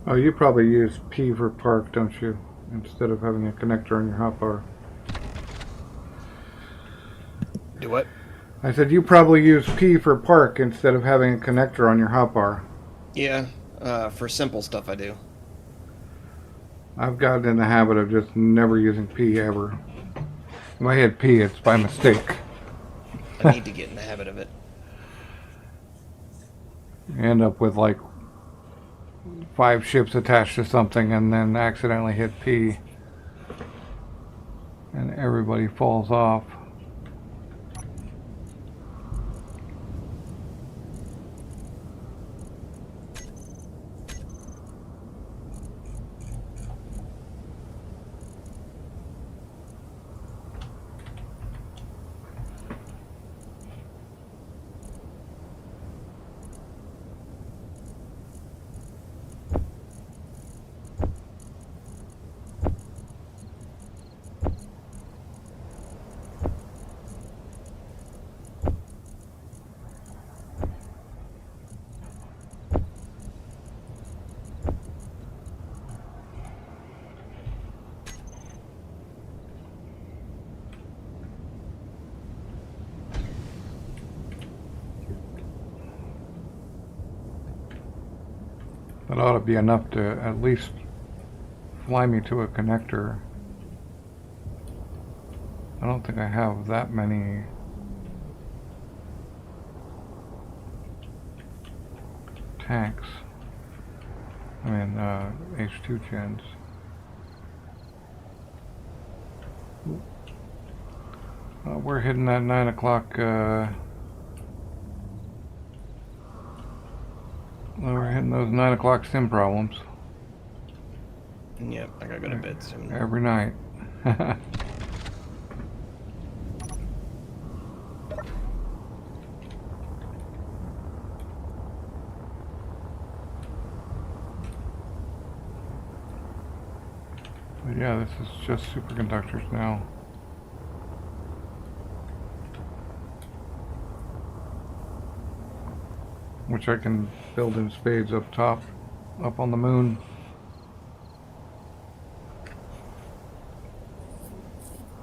Oh, you probably use P for park, don't you? Instead of having a connector on your hotbar. Do what? I said you probably use P for park instead of having a connector on your hotbar. Yeah, for simple stuff I do. I've gotten in the habit of just never using P ever. If I hit P, it's by mistake. I need to get in the habit of it. You end up with like 5 ships attached to something and then accidentally hit P and everybody falls off. That ought to be enough to at least fly me to a connector. I don't think I have that many tanks. I mean, H2 gens. We're hitting that 9 o'clock, we're hitting those 9 o'clock sim problems. Yep, I gotta go to bed soon. Every night. But yeah, this is just superconductors now. Which I can build in spades up top, up on the moon.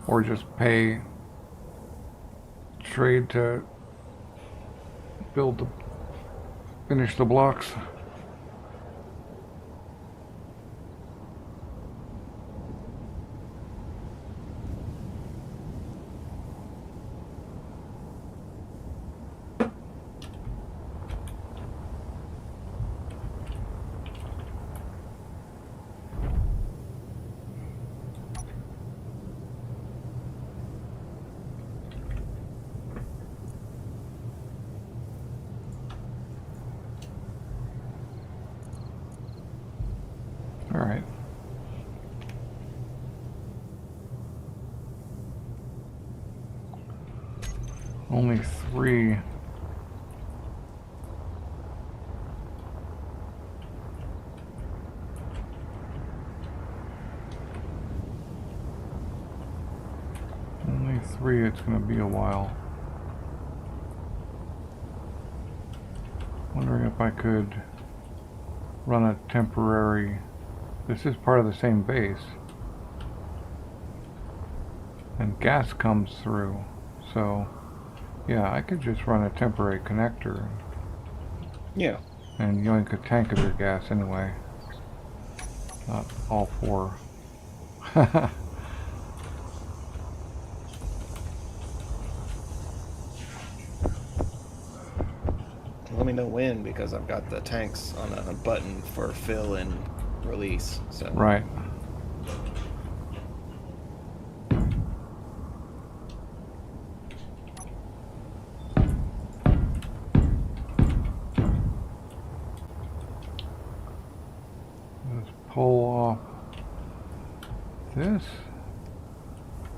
Or just pay trade to finish the blocks. All right. Only 3. Only 3, it's gonna be a while. Wondering if I could run a temporary. This is part of the same base. And gas comes through. So, yeah, I could just run a temporary connector. Yeah. And yoink a tank of your gas anyway. Not all 4. Let me know when, because I've got the tanks on a button for fill and release. So Right. Let's pull off this.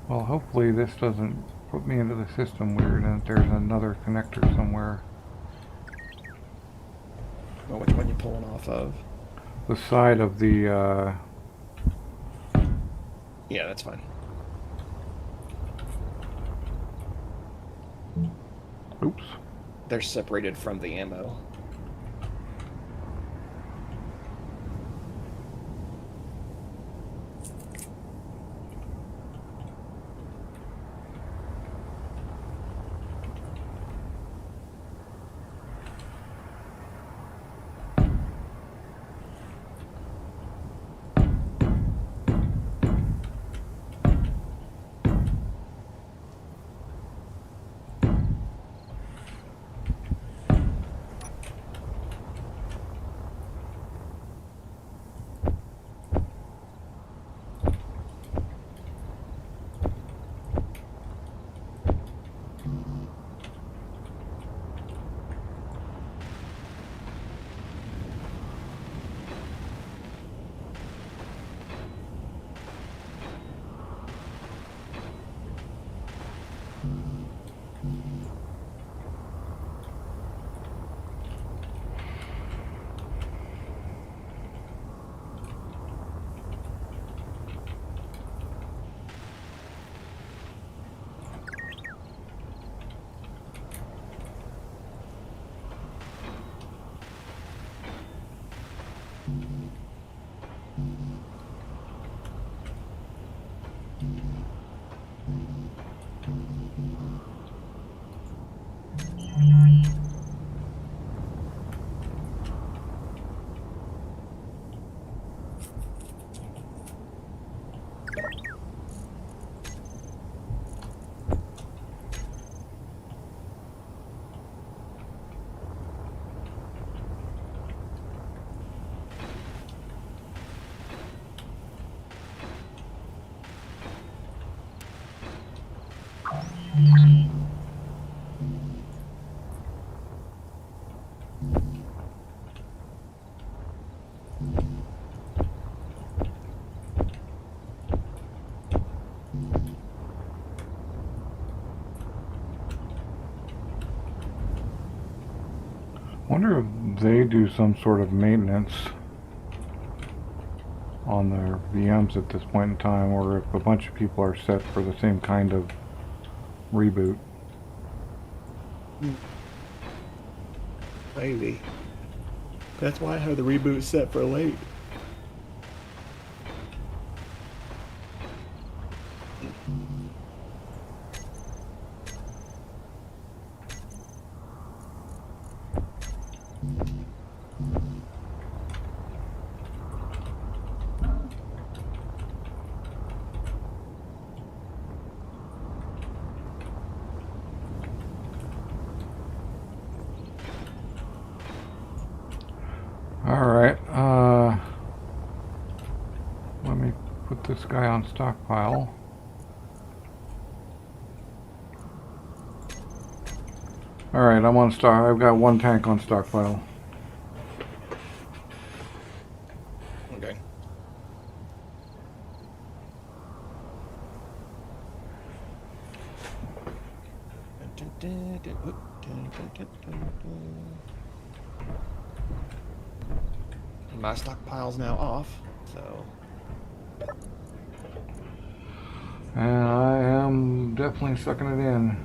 Well, hopefully this doesn't put me into the system weird and there's another connector somewhere. Well, which one you pulling off of? The side of the, Yeah, that's fine. oops. They're separated from the ammo. Wonder if they do some sort of maintenance on their VMs at this point in time, or if a bunch of people are set for the same kind of reboot. Maybe. That's why I have the reboot set for late. Alright, let me put this guy on stockpile. Alright, I'm on stock. I've got one tank on stockpile. Okay. My stockpile's now off, so And I am definitely sucking it in.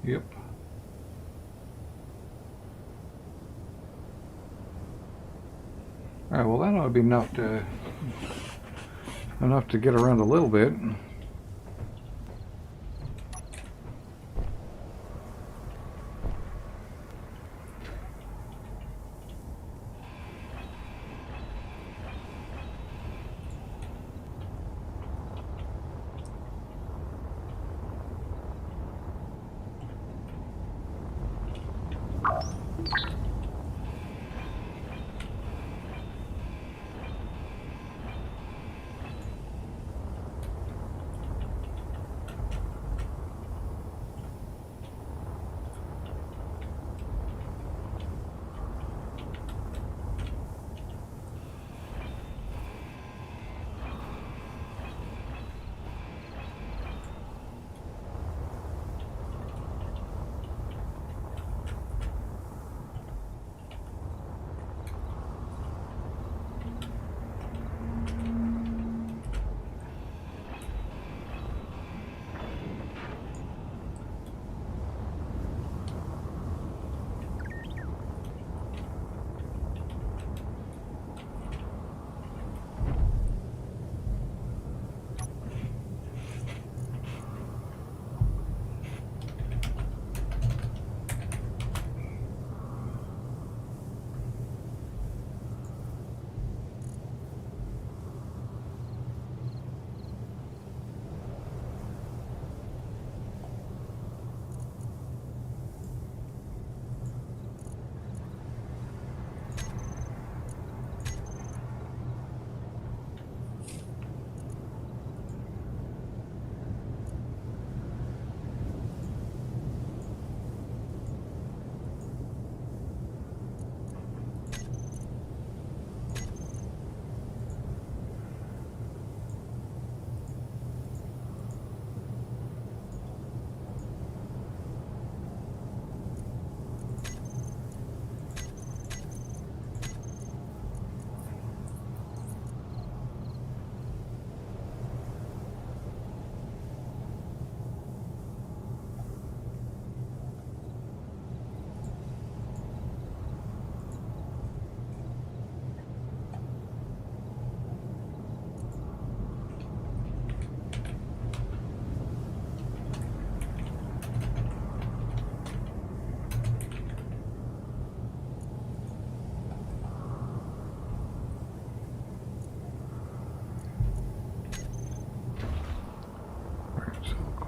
Yep. Alright, well that ought to be enough to get around a little bit.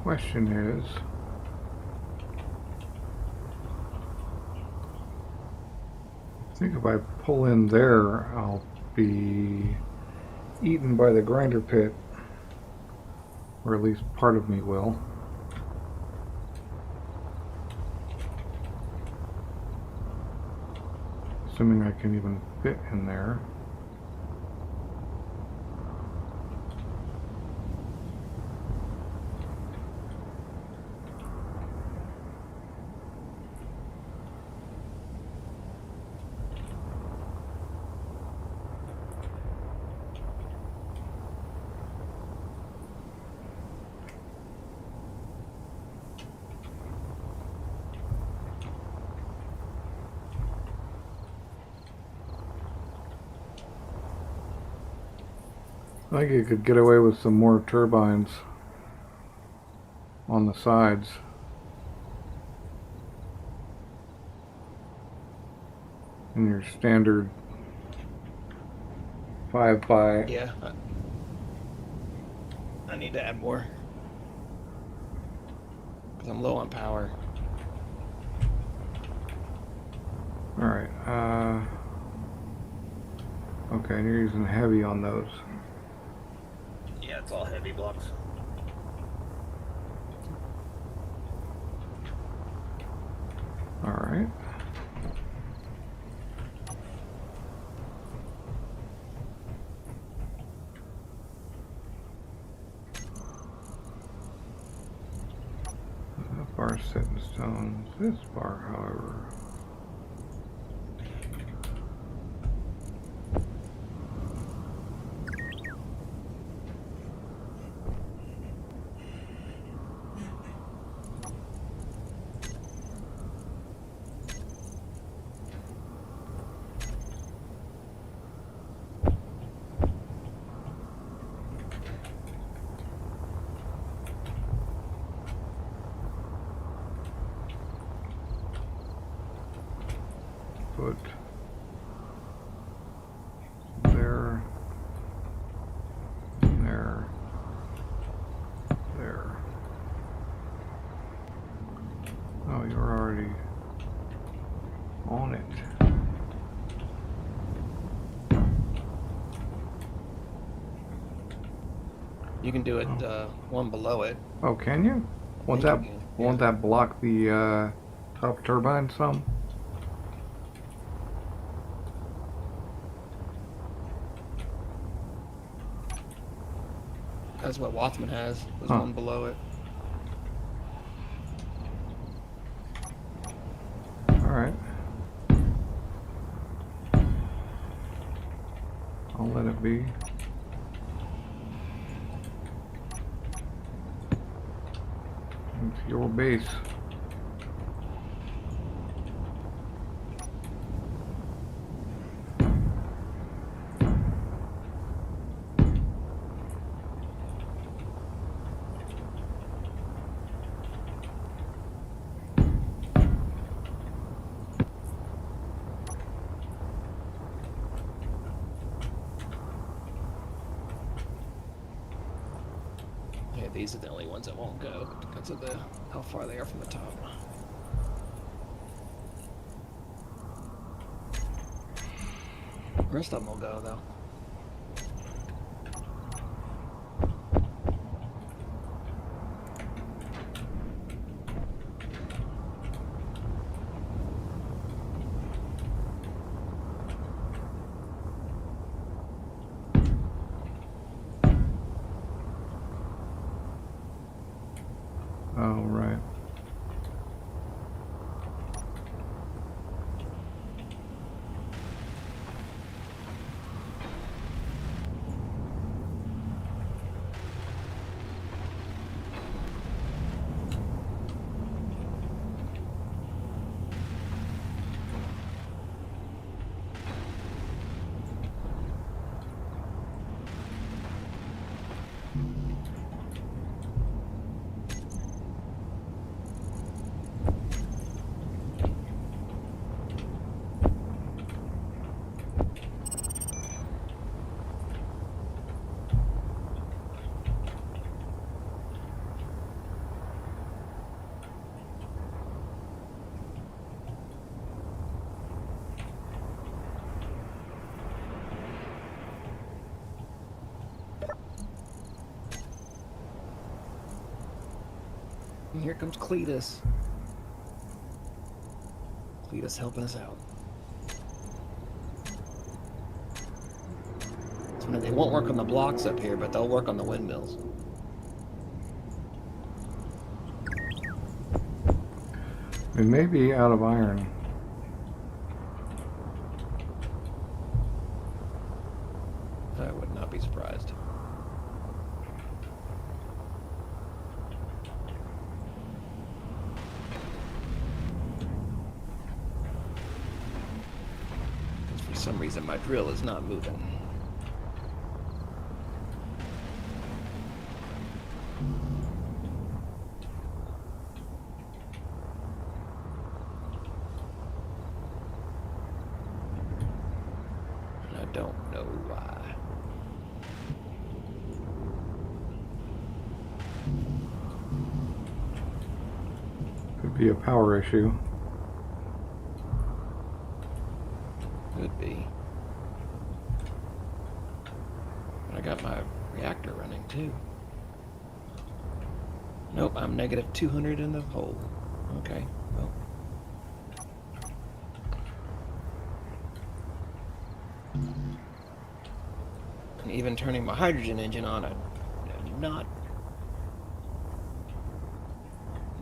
Question is, I think if I pull in there, I'll be eaten by the grinder pit, or at least part of me will. Assuming I can even fit in there. I think you could get away with some more turbines on the sides. In your standard 5 by. Yeah. I need to add more. Because I'm low on power. Alright, okay, and you're using heavy on those. Yeah, it's all heavy blocks. Alright. That bar set in stone. This bar, however. Put there, there, there. Oh, you're already on it. You can do it one below it. Oh, can you? Won't think that you can, won't yeah. that block the top turbine some? That's what Wathman has. There's Huh. one below it. Alright. I'll let it be. It's your base. Yeah, these are the only ones that won't go because of how far they are from the top. The rest of them will go though. Oh, right. And here comes Cletus. Cletus helping us out. So they won't work on the blocks up here, but they'll work on the windmills. It may be out of iron. I would not be surprised. Because for some reason my drill is not moving. don't know why. Could be a power issue. Could be. But I got my reactor running too. Nope, I'm negative 200 in the hole. Okay, well. And even turning my hydrogen engine on, I'm not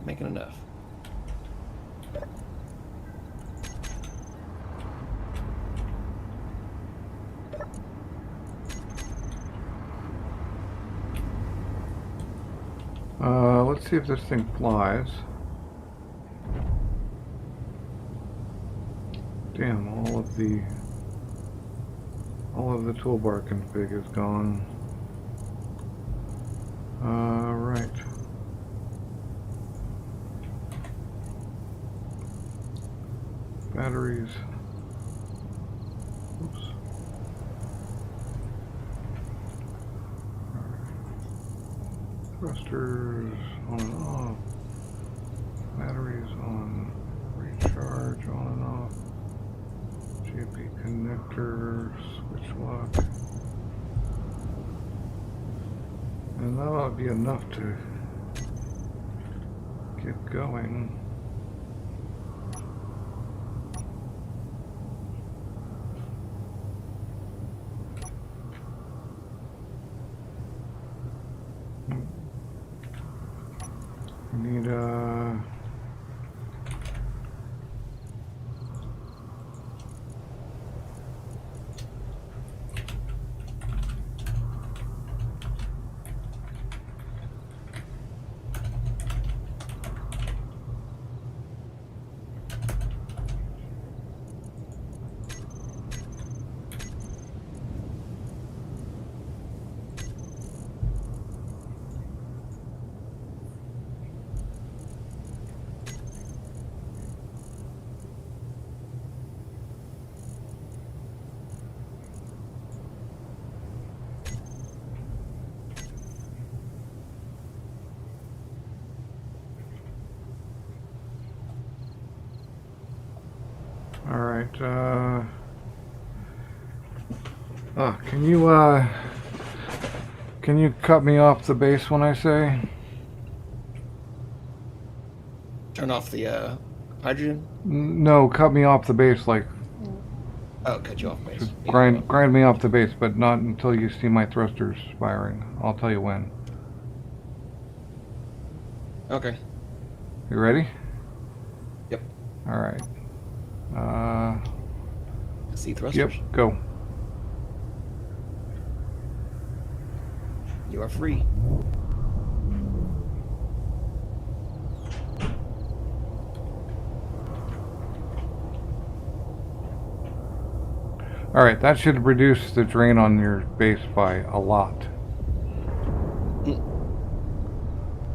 making enough. Let's see if this thing flies. Damn, all of the toolbar config is gone. Right. Batteries. Oops. Thrusters on and off. Batteries on. Recharge on and off. JP connector. Switch lock. And that ought to be enough to get going. We need all right. Can you cut me off the base when I say? Turn off the hydrogen. No, cut me off the base. Like, Oh, cut you off base. just Yeah, grind me off the base, but not until you see my thrusters firing. I'll tell you when. okay. You ready? Yep. All right. See thrusters. Yep. Go. You are free. All right. That should reduce the drain on your base by a lot.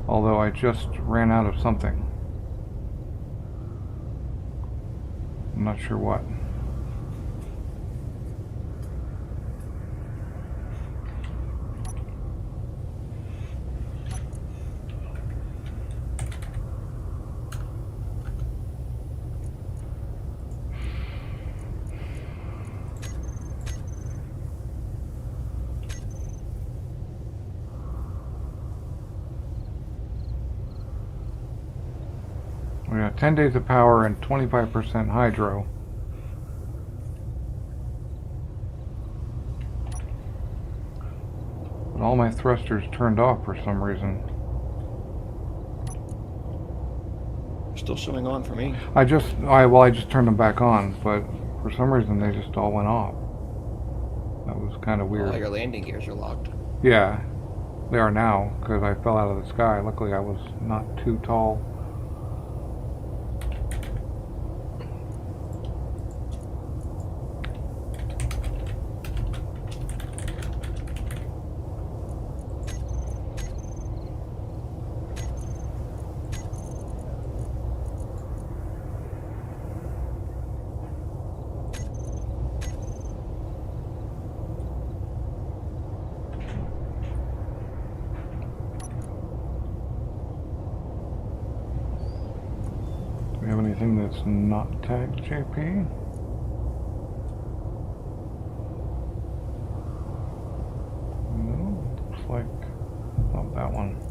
Although I just ran out of something. I'm not sure what. We got 10 days of power and 25% hydro. But all my thrusters turned off for some reason. Still showing on for me. I just turned them back on, but for some reason they just all went off. That was kind of weird. All your landing gears are locked. Yeah, they are now, because I fell out of the sky. Luckily I was not too tall. we have anything that's not tagged JP? No, looks like not that one.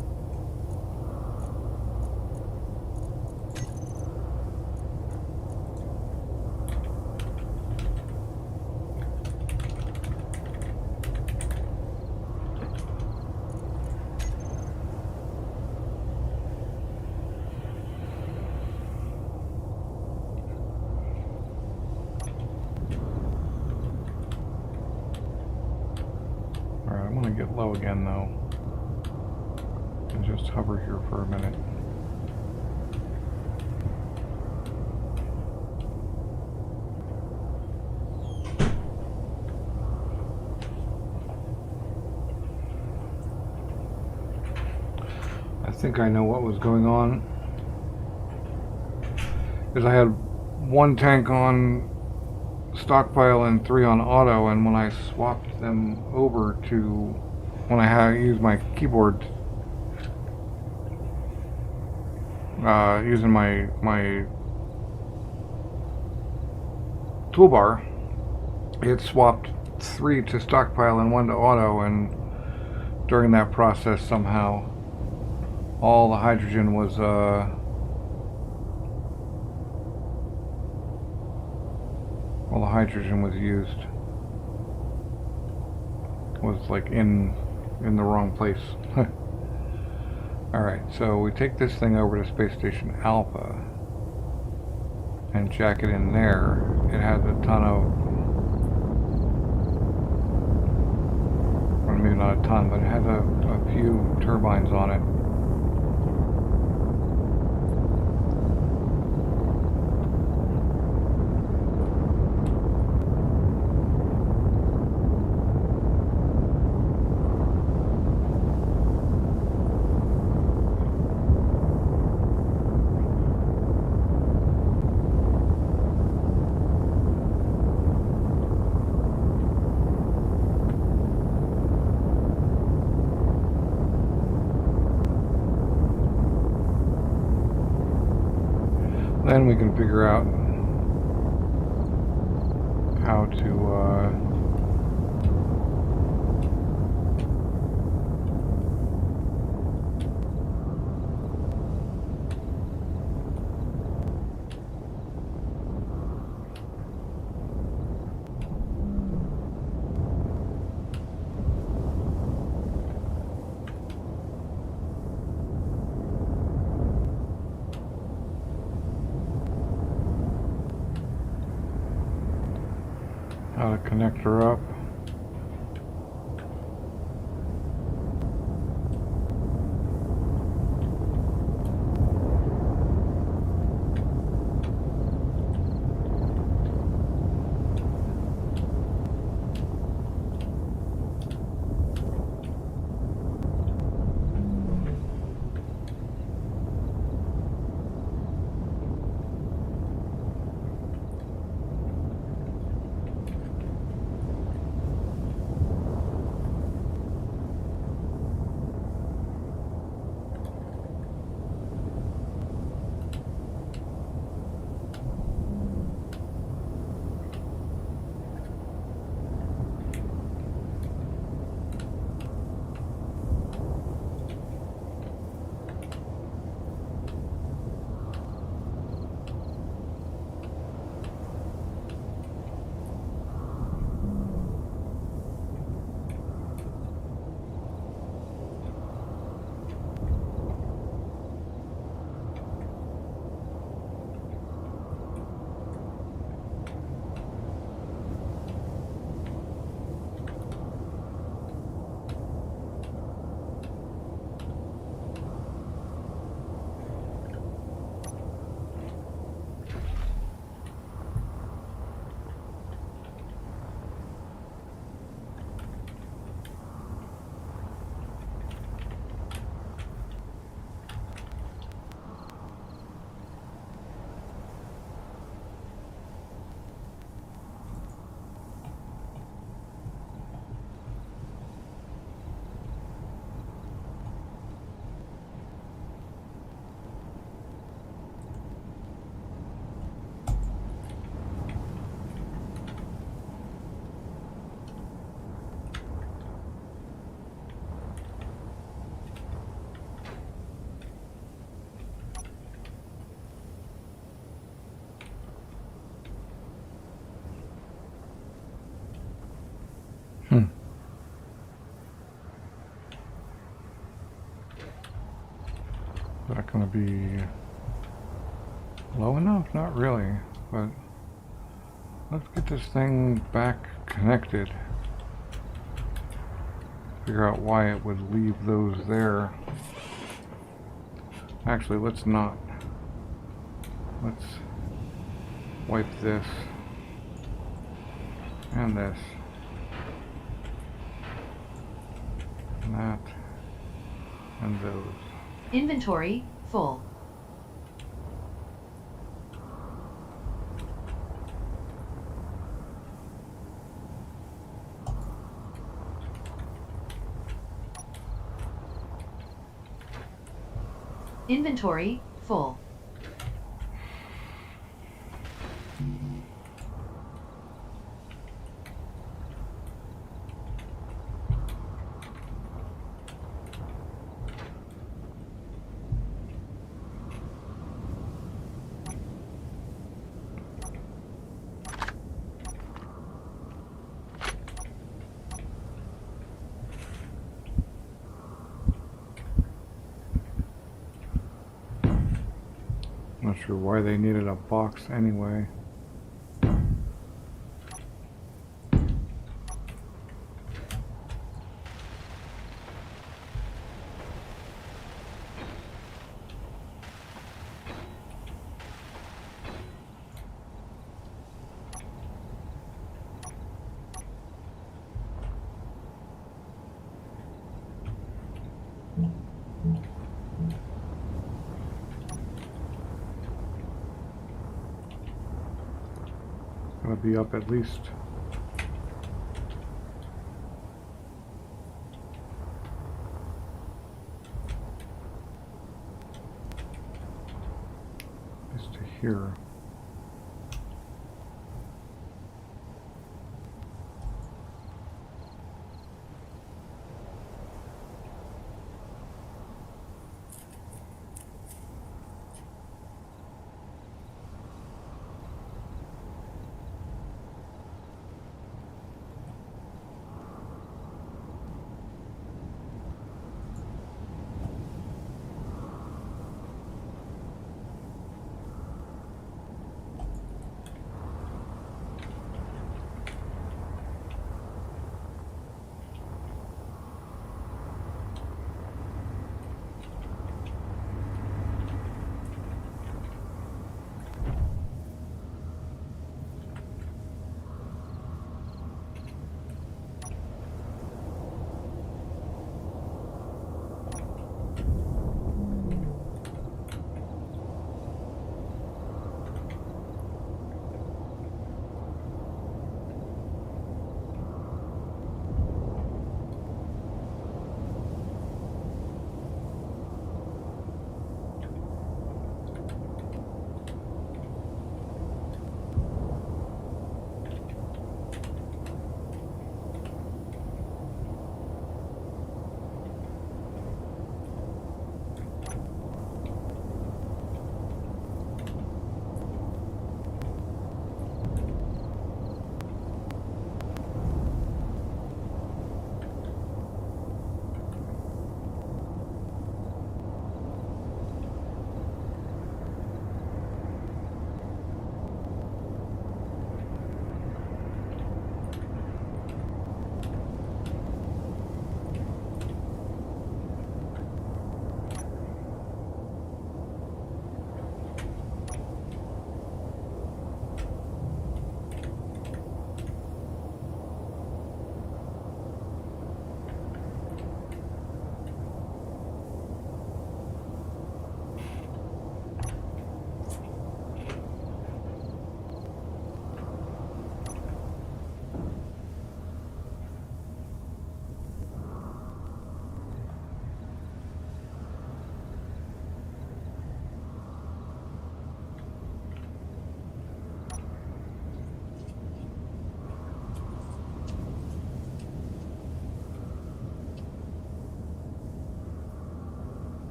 Alright, I'm gonna get low again though. And just hover here for a minute. I think I know what was going on. Is I had one tank on stockpile and 3 on auto, and when I swapped them over to when I used my keyboard, using my toolbar, it swapped 3 to stockpile and 1 to auto, and during that process somehow all the hydrogen was used. Was like in the wrong place. Alright, so we take this thing over to Space Station Alpha and jack it in there. It has a ton of, well, maybe not a ton, but it has a few turbines on it. Then we can figure out how to connect her up. be low enough? Not really, but let's get this thing back connected. Figure out why it would leave those there. Actually, let's not. Let's wipe this and this and that and those. Inventory full. Inventory full. Not sure why they needed a box anyway. Gonna be up at least. Just to here.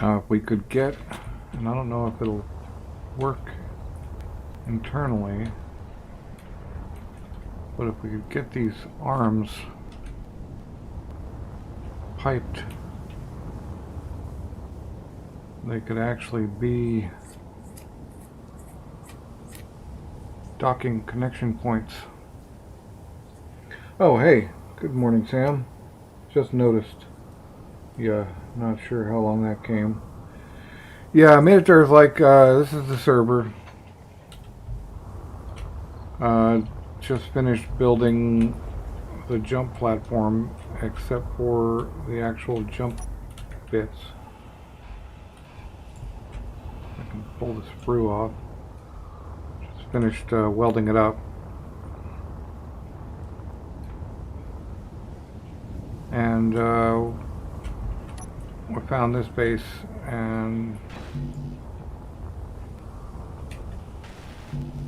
If we could get, and I don't know if it'll work internally, but if we could get these arms piped, they could actually be docking connection points. Oh, hey, good morning, Sam. Just noticed. Yeah, not sure how long that came. Yeah, I made it there. Like, this is the server. Just finished building the jump platform, except for the actual jump bits. I can pull the sprue off. Just finished welding it up. And we found this base and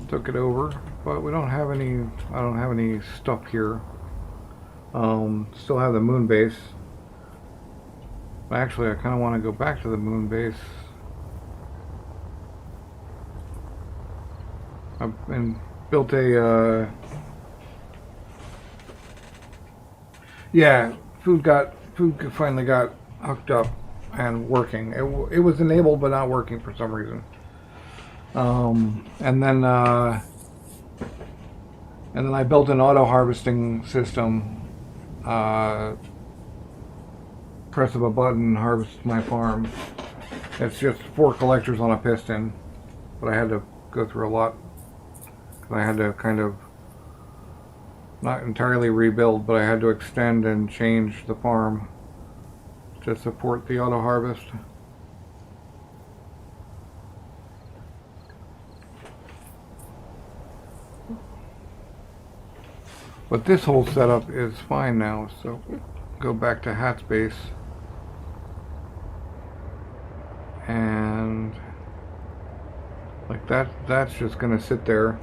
took it over, but we don't have any, I don't have any stuff here. Still have the moon base. Actually, I kind of want to go back to the moon base. And built a, yeah, food finally got hooked up and working. It was enabled but not working for some reason. And then I built an auto harvesting system. Press of a button, harvest my farm. It's just 4 collectors on a piston, but I had to go through a lot. I had to kind of not entirely rebuild, but I had to extend and change the farm to support the auto harvest. But this whole setup is fine now, so go back to hat space. And like that's just gonna sit there.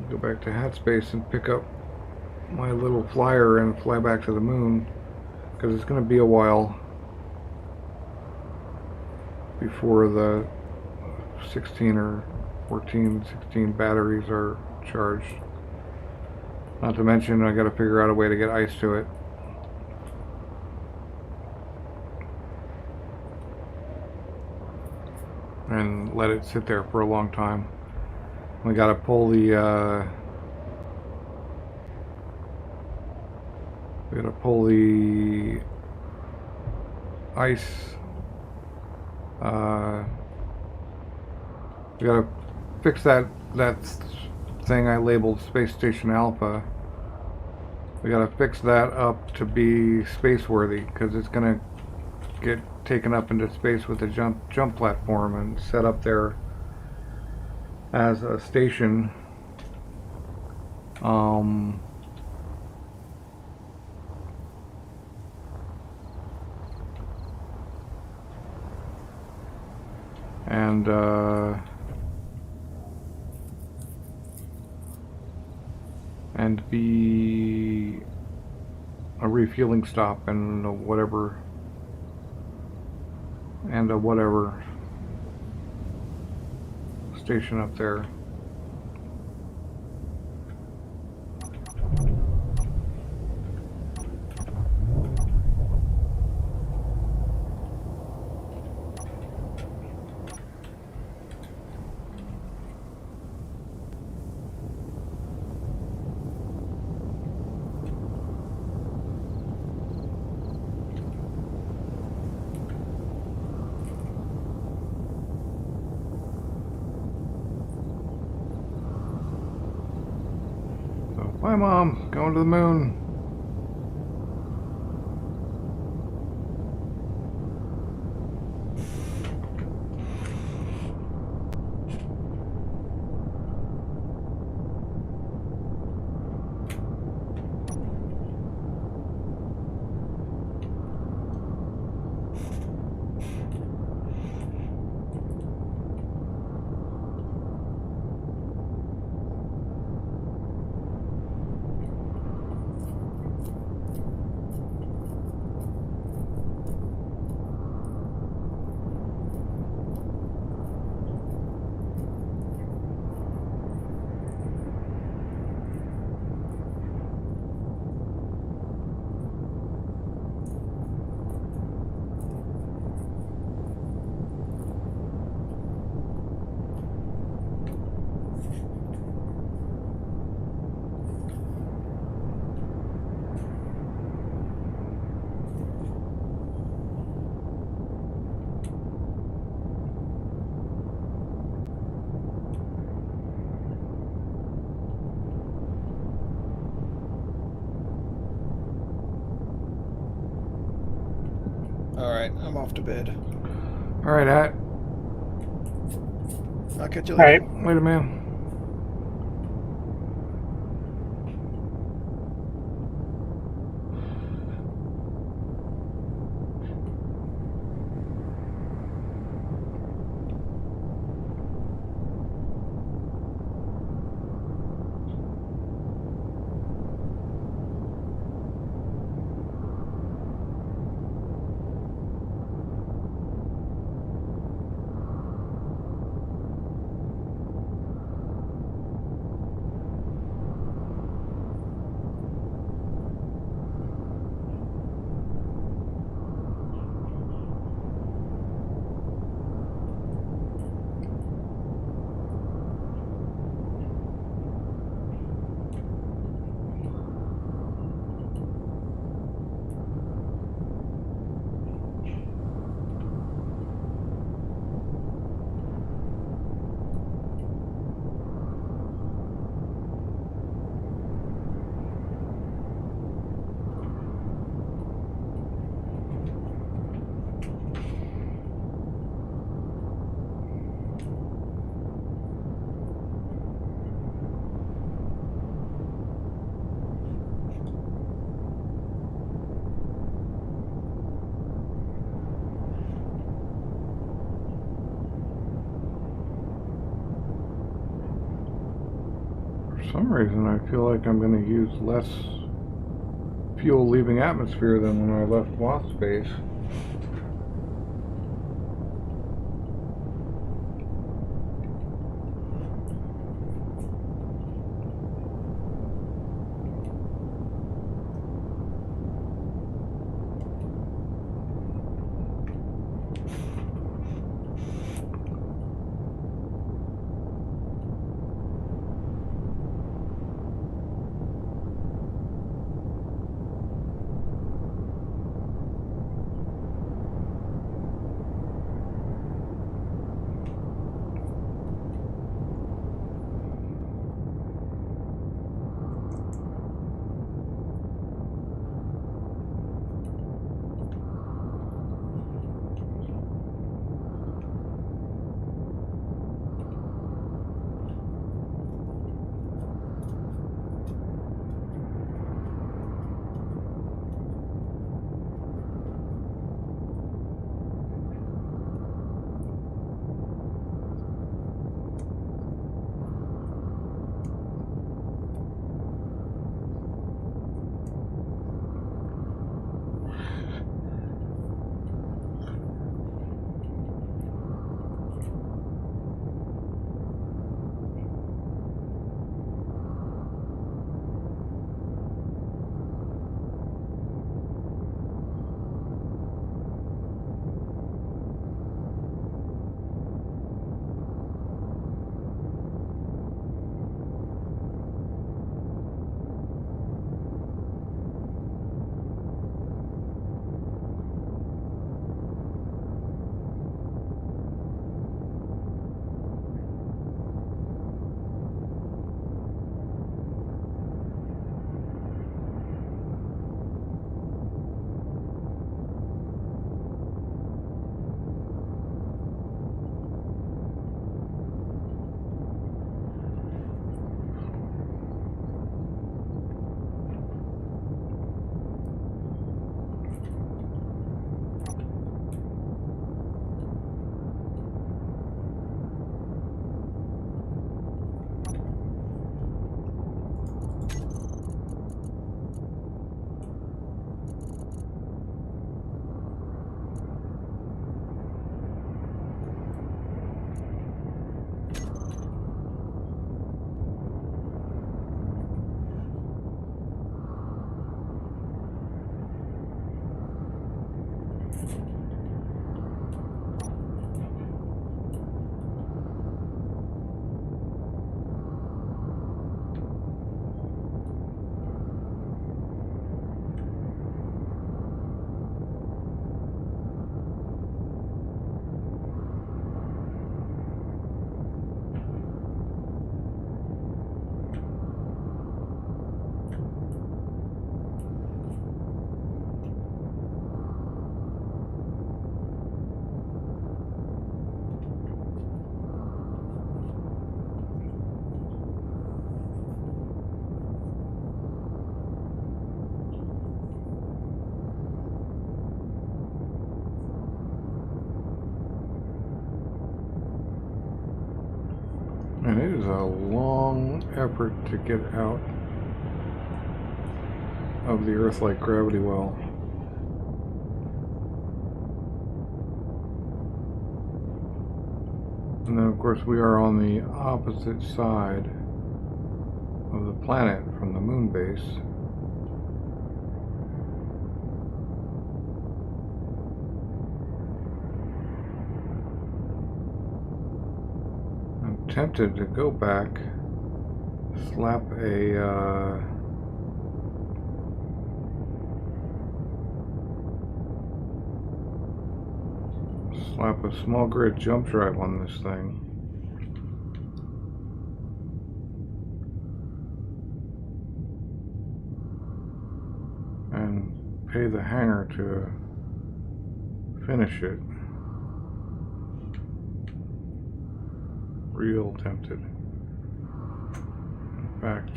Go back to hat space and pick up my little flyer and fly back to the moon, because it's gonna be a while before the 16 or 14, 16 batteries are charged. Not to mention I gotta figure out a way to get ice to it. And let it sit there for a long time. We gotta pull the ice. We gotta fix that thing I labeled Space Station Alpha. We gotta fix that up to be space worthy, because it's gonna get taken up into space with a jump platform and set up there as a station. And be a refueling stop and a whatever station up there. Bye, Mom. Going to the moon. right, I'm off to bed. All right, Hat. I'll catch you All later. right. Later, man. For some reason, I feel like I'm going to use less fuel leaving atmosphere than when I left Wasp Space. Man, it is a long effort to get out of the Earth-like gravity well. And then, of course, we are on the opposite side of the planet from the moon base. I'm tempted to go back, slap a small grid jump drive on this thing. And pay the hangar to finish it. Real tempted. In fact,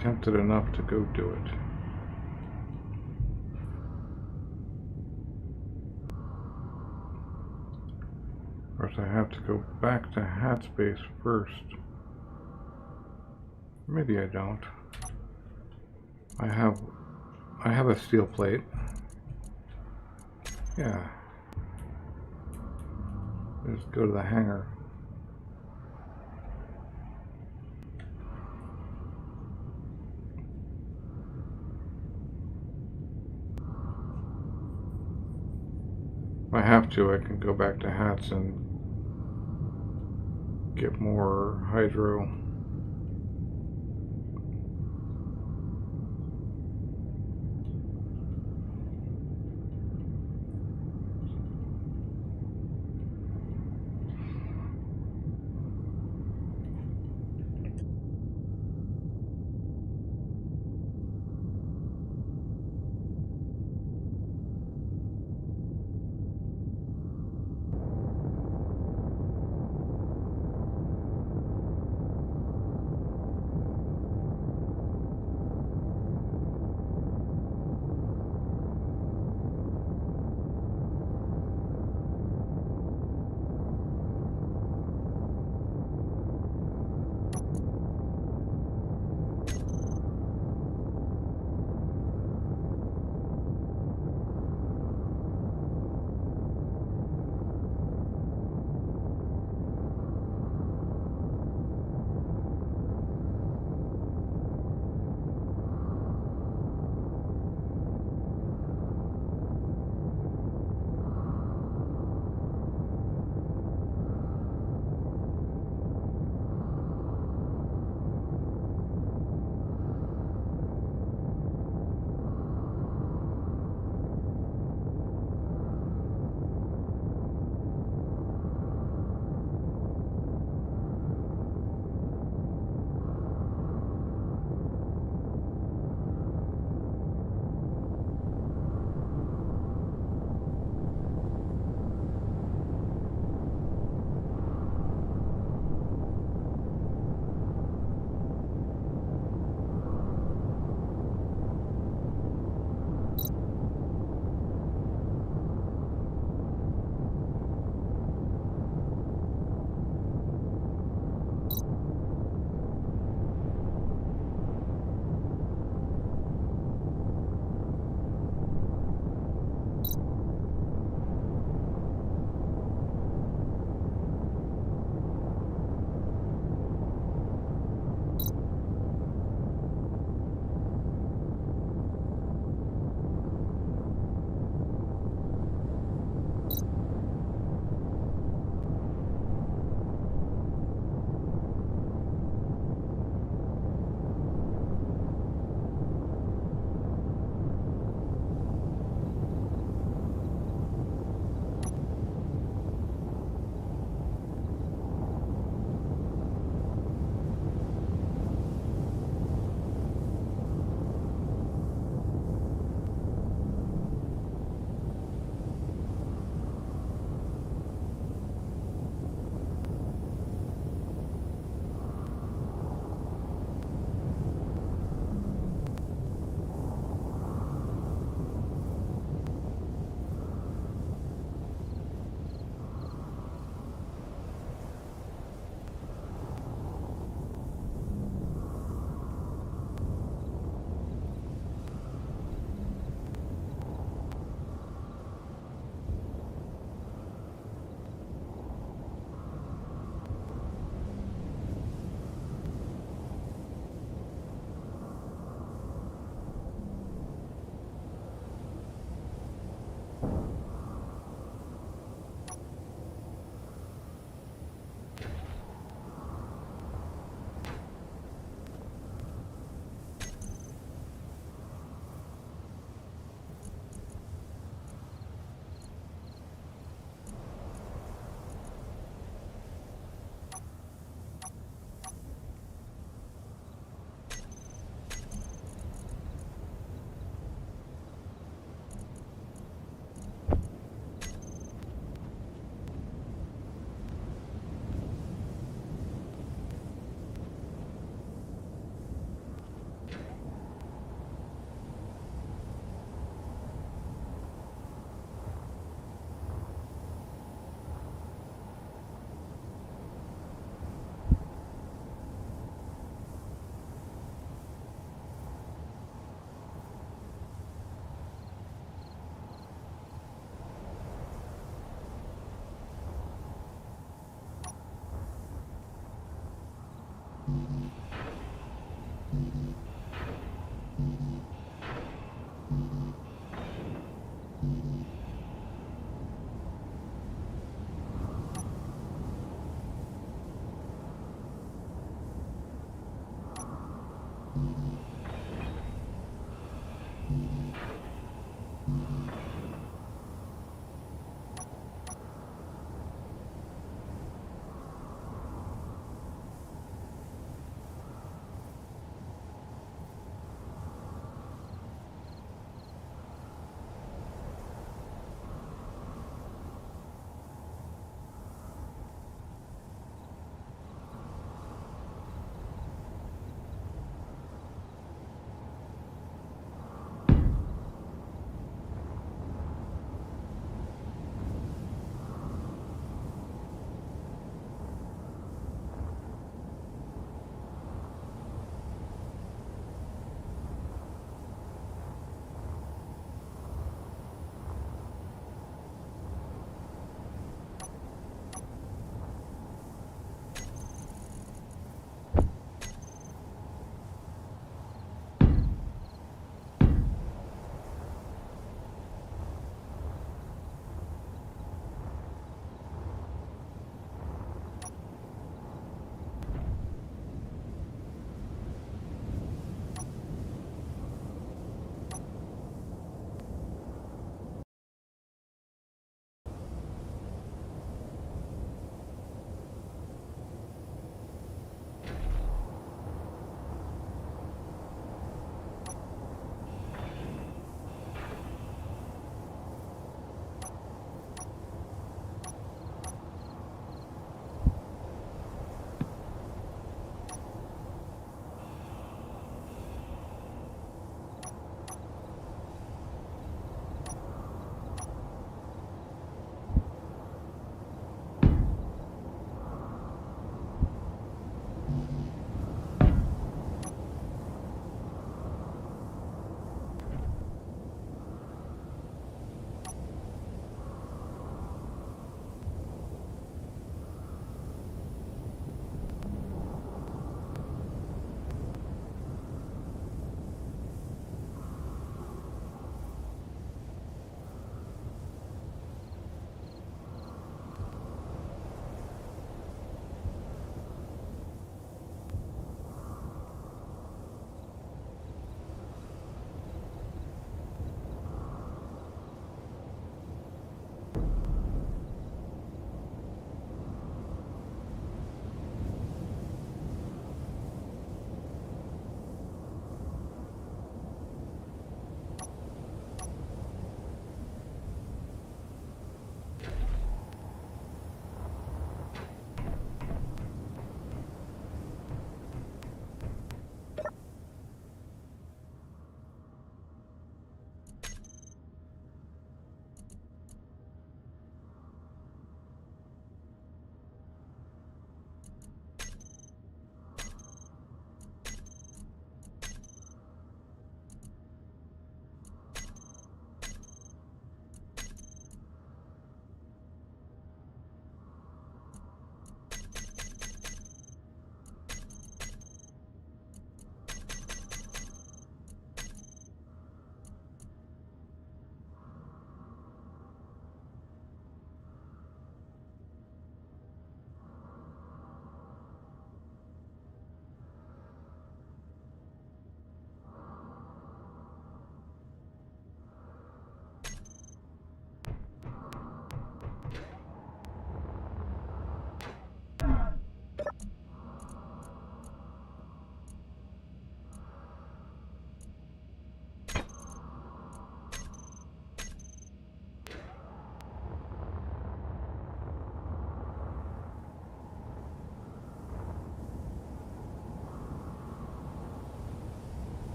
tempted enough to go do it. Of course, I have to go back to hat space first. Maybe I don't. I have a steel plate. Yeah. Just go to the hangar. If I have to, I can go back to hats and get more hydro.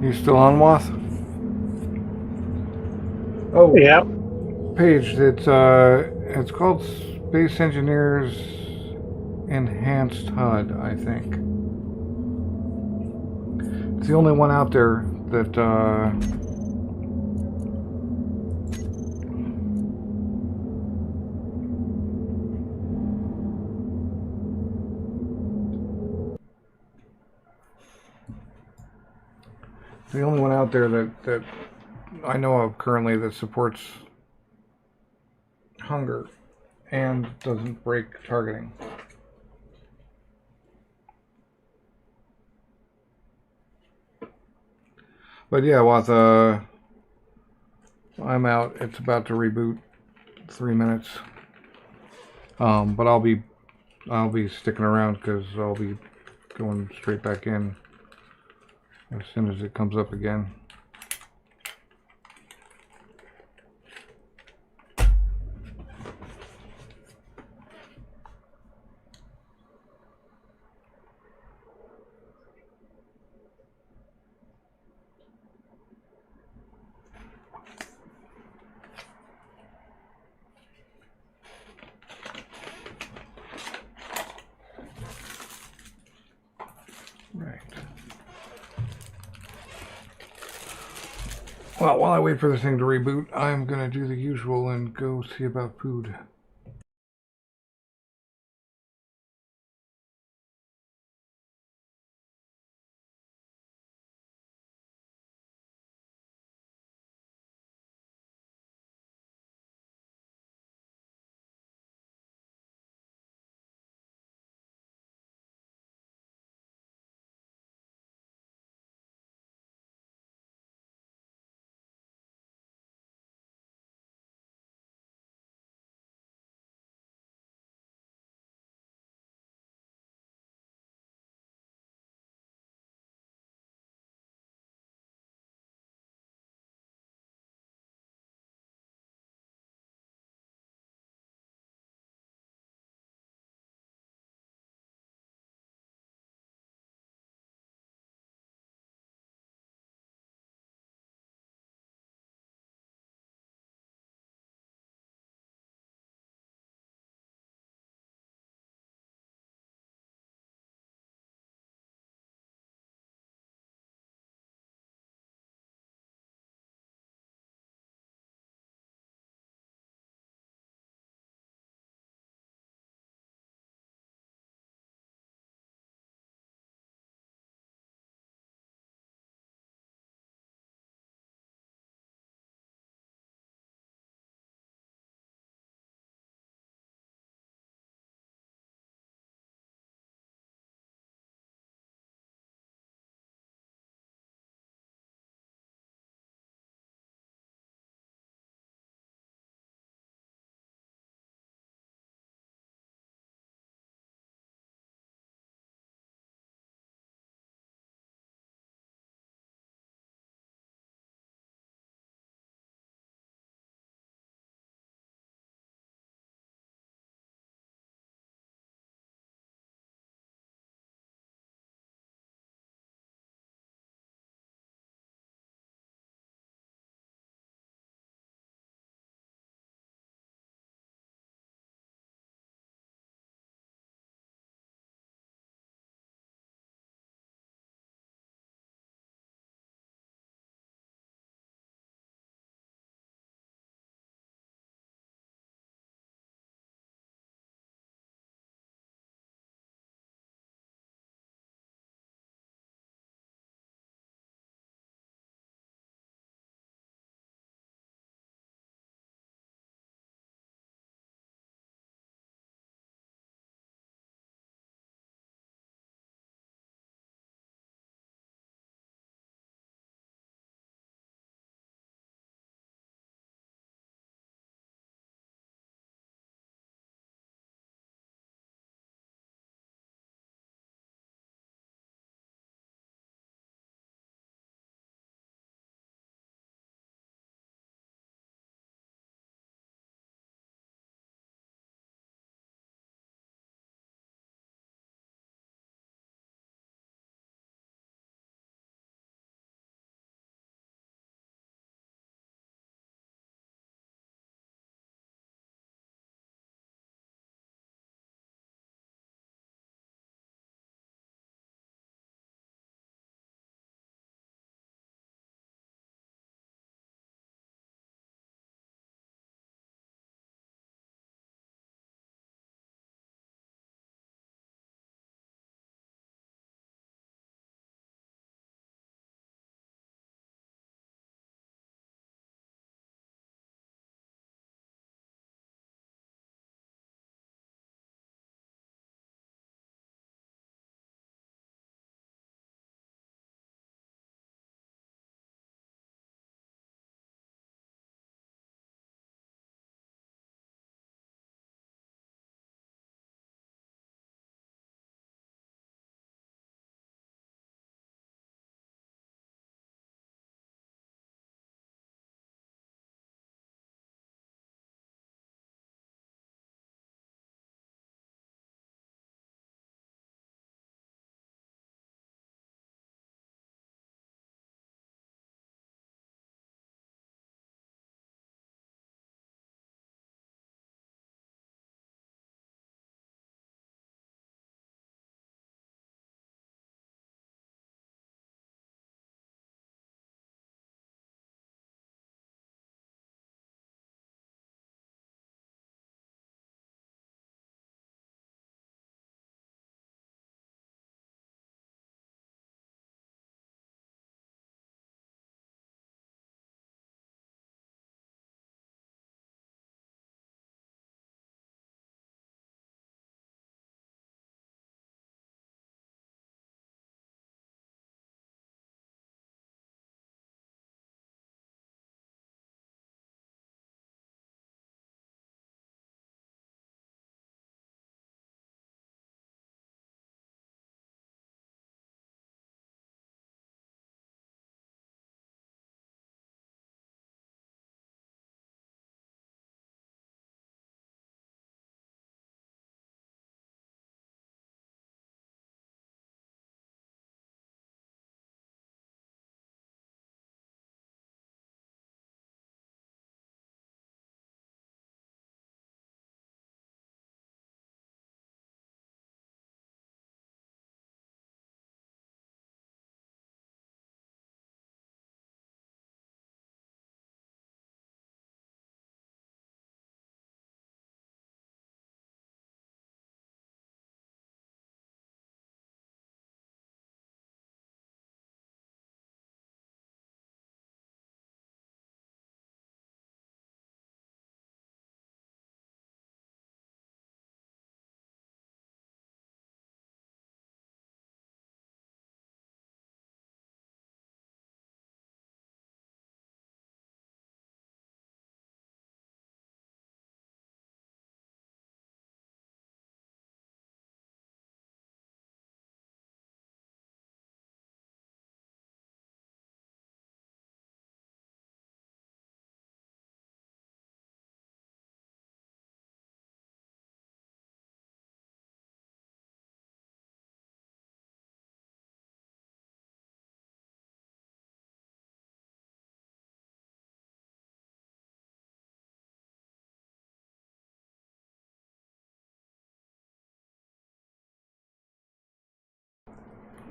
You still on, Wath? Oh, Yeah. Paige, it's called Space Engineers Enhanced HUD, I think. It's the only one out there that that I know of currently that supports hunger and doesn't break targeting. But yeah, Wath, I'm out. It's about to reboot. 3 minutes. But I'll be sticking around because I'll be going straight back in as soon as it comes up again. Right. Well, while I wait for this thing to reboot, I'm gonna do the usual and go see about food.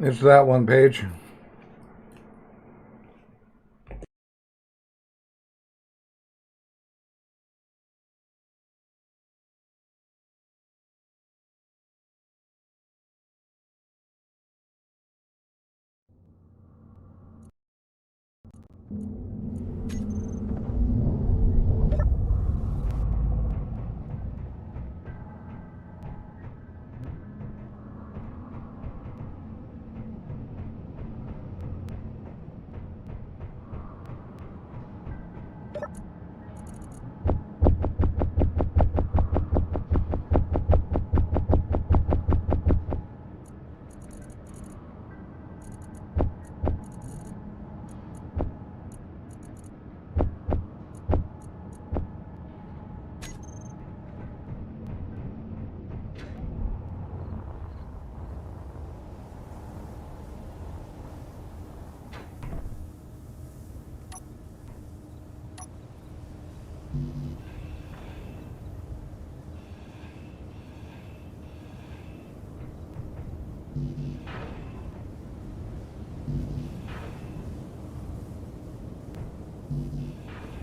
It's that one page.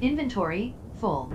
Inventory full.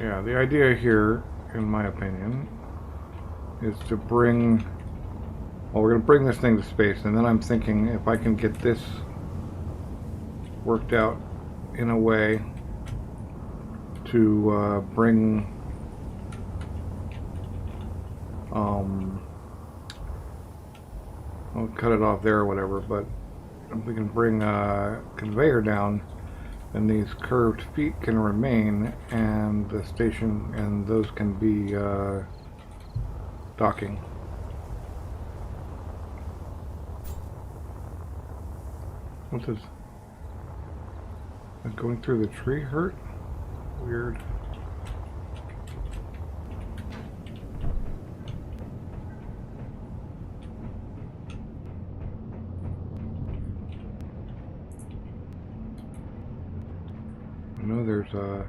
Yeah, the idea here, in my opinion, is to bring... Well, we're going to bring this thing to space, and then I'm thinking if I can get this worked out in a way to bring... I'll cut it off there or whatever, but if we can bring a conveyor down, then these curved feet can remain, and the station, and those can be docking. What's this? Is going through the tree hurt? Weird. I know there's a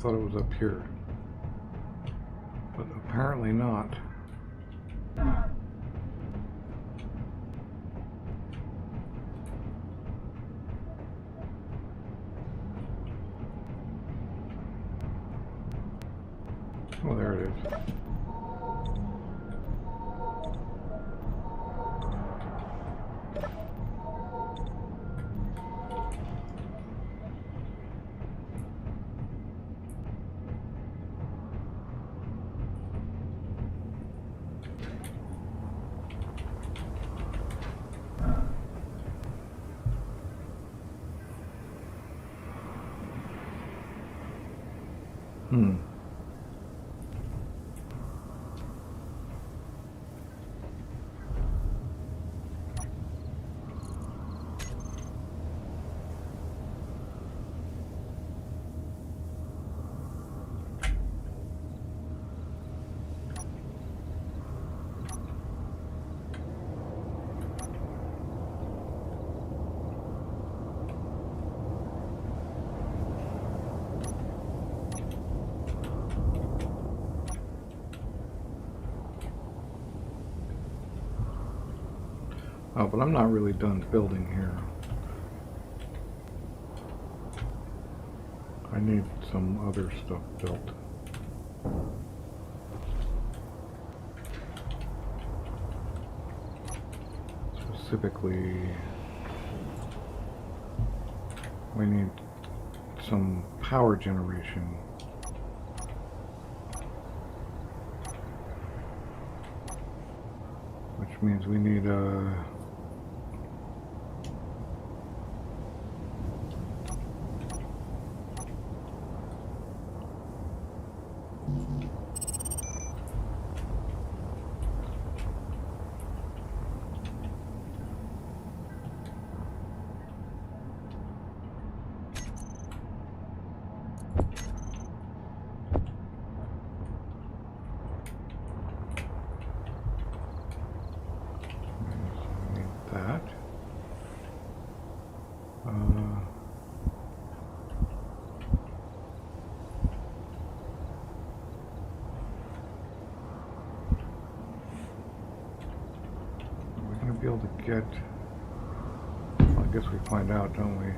thought it was up here. But apparently not. Oh, there it is. Hmm. Oh, but I'm not really done building here. I need some other stuff built. Specifically, we need some power generation. Which means we need a that. We're going to be able to get, well, I guess we find out, don't we?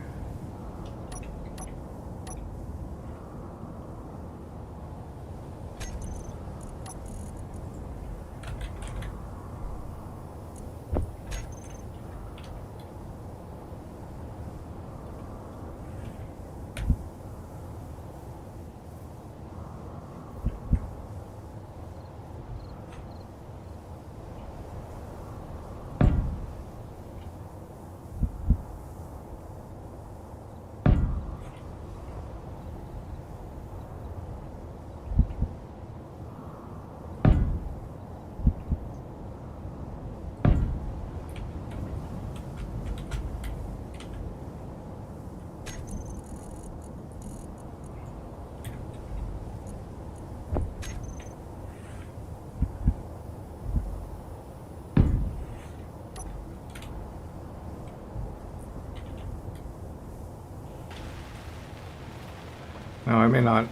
Now, I may not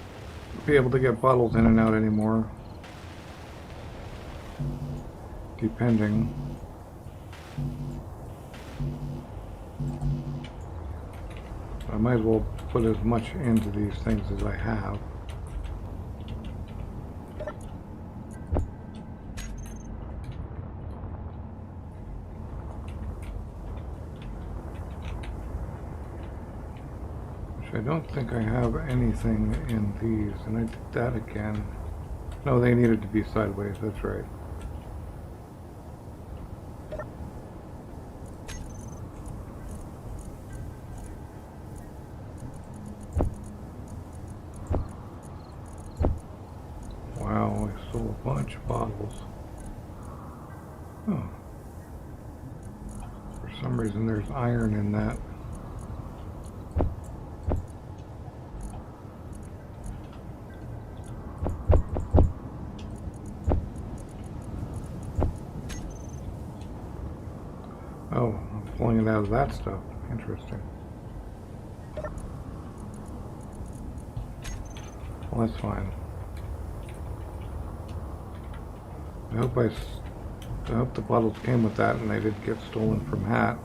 be able to get bottles in and out anymore, depending. I might as well put as much into these things as I have. I don't think I have anything in these, and I did that again. No, they needed to be sideways, that's right. Wow, I stole a bunch of bottles. Oh. For some reason there's iron in that. Oh, I'm pulling it out of that stuff. Interesting. that's fine. I hope the bottles came with that and they didn't get stolen from Hat.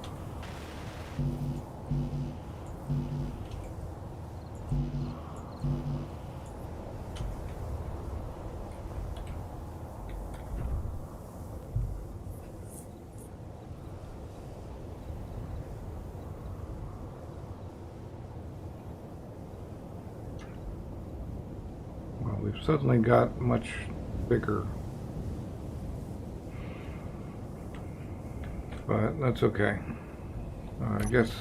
Well, we've suddenly got much bigger. But that's okay. I guess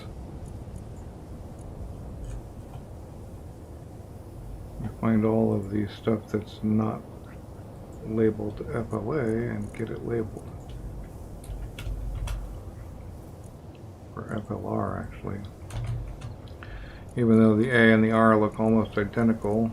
we find all of the stuff that's not labeled FLA and get it labeled. Or FLR, actually. Even though the A and the R look almost identical.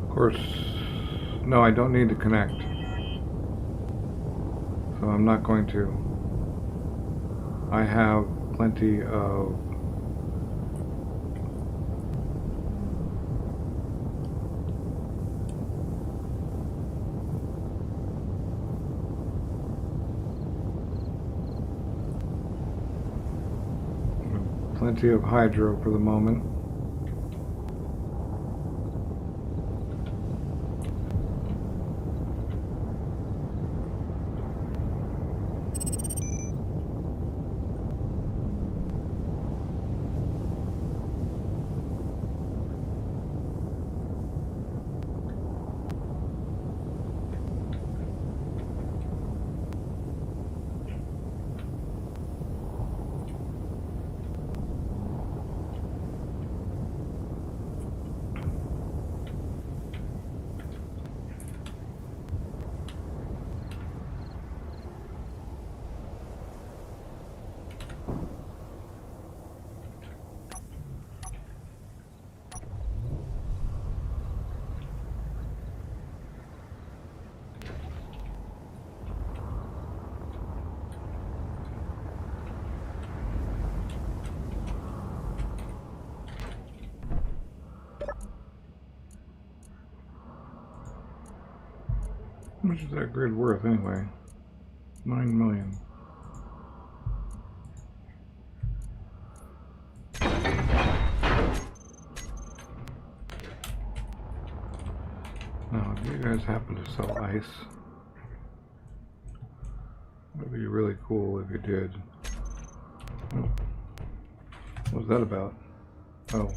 Of course, no, I don't need to connect. So I'm not going to. I have plenty of hydro for the moment. How much is that grid worth anyway? 9 million. Now, if you guys happen to sell ice, it would be really cool if you did. Oh. What was that about? Oh.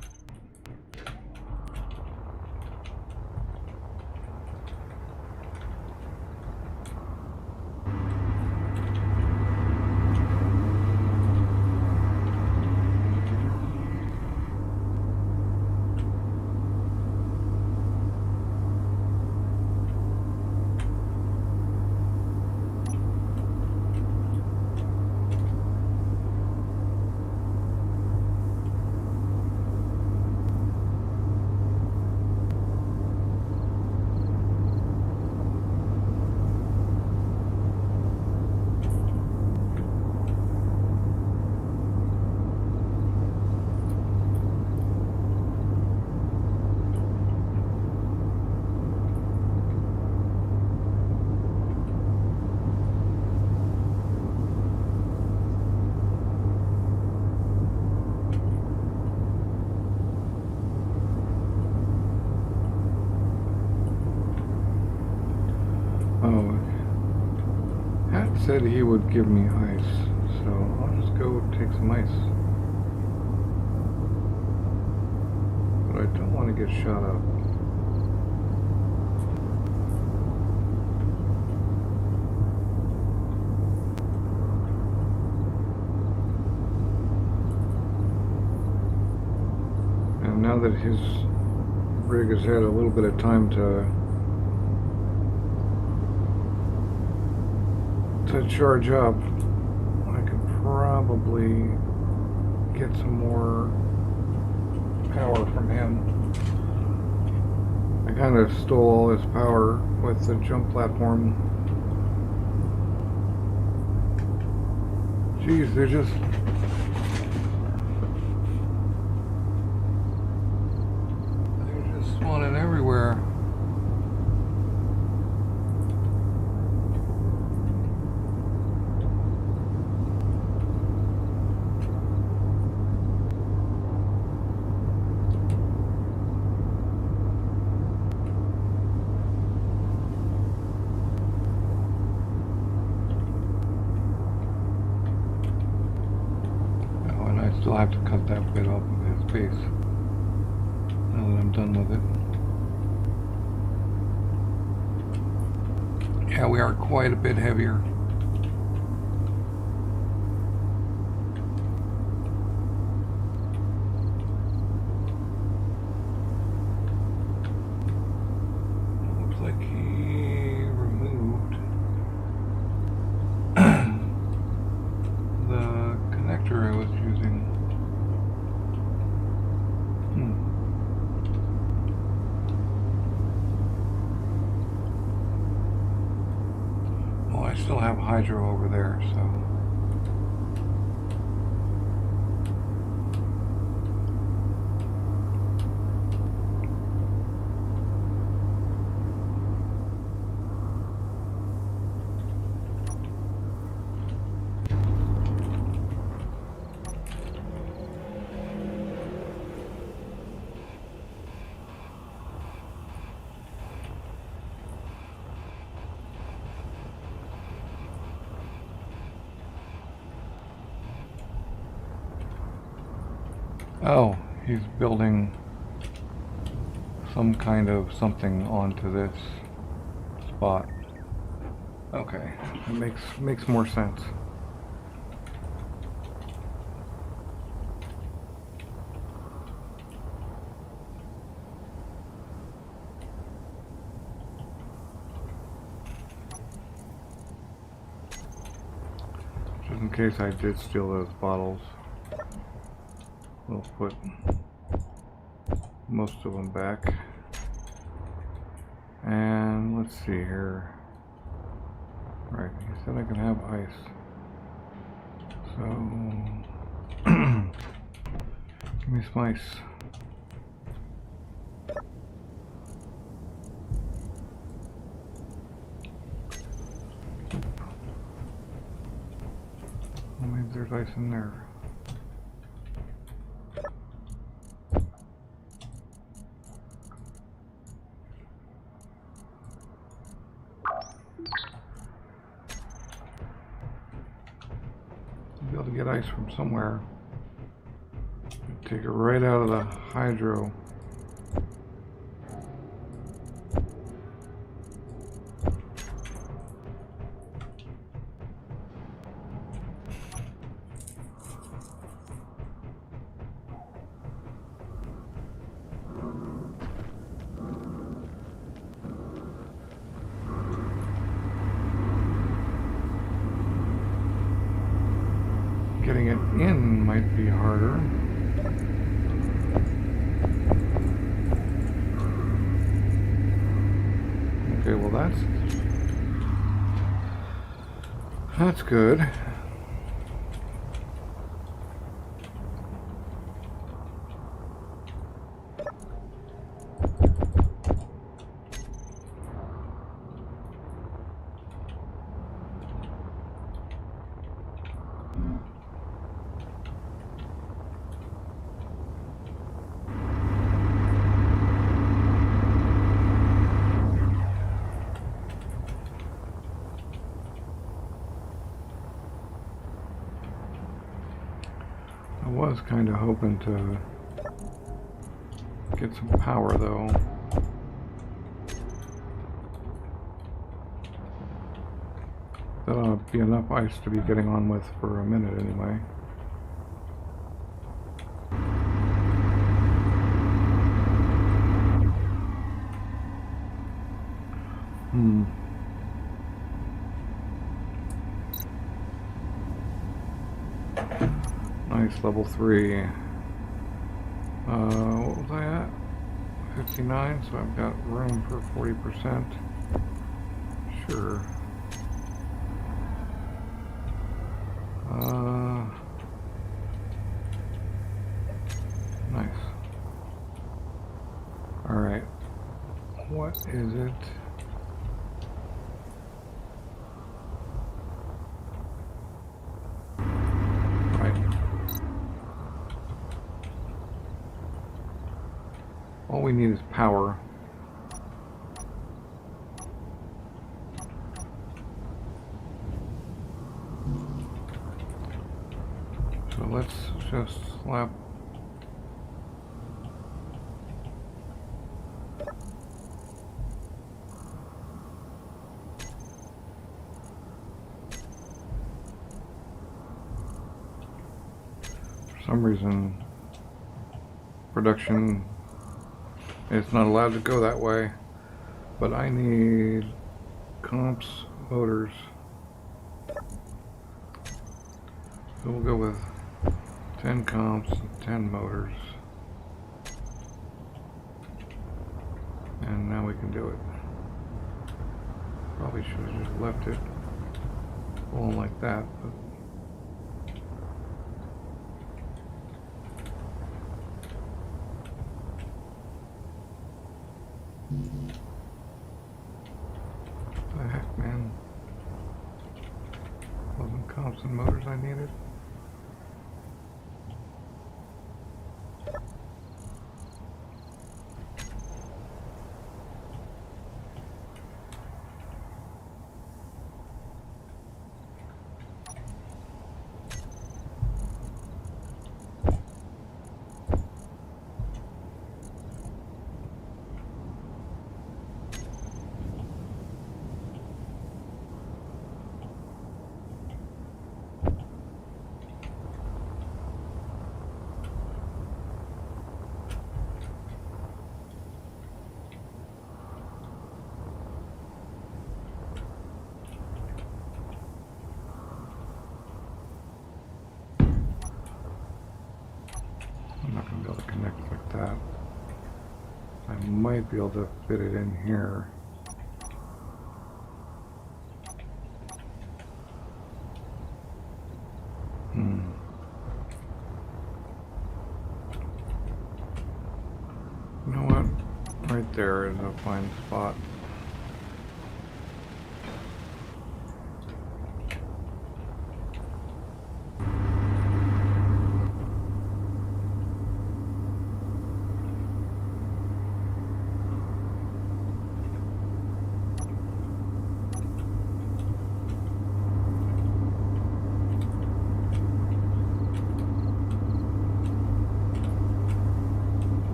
said he would give me ice, so I'll just go take some ice. But I don't want to get shot up. And now that his rig has had a little bit of time to charge up, I could probably get some more power from him. I kind of stole all his power with the jump platform. Jeez, they're just spawning everywhere. Oh, and I still have to cut that bit off of his base now that I'm done with it. Yeah, we are quite a bit heavier. Looks like he removed the connector I was using. Well, I still have hydro over there, so. Oh, he's building some kind of something onto this spot. Okay, that makes more sense. Just in case I did steal those bottles, we'll put most of them back. And let's see here. Right, he said I can have ice. So, give me some ice. Oh, maybe there's ice in there. Be able to get ice from somewhere. Take it right out of the hydro. Getting it in might be harder. Okay, well that's good. I was kind of hoping to get some power though. That ought to be enough ice to be getting on with for a minute anyway. Nice, level 3. What was I at? 59, so I've got room for 40%. Sure. Nice. Alright. What is it? All we need is power. So let's just slap for some reason production it's not allowed to go that way, but I need comps motors. So we'll go with 10 comps and 10 motors. And now we can do it. Probably should have just left it going like that, but what the heck, man? Wasn't comps and motors I needed? I'm not going to be able to connect like that. I might be able to fit it in here. You know what? Right there is a fine spot.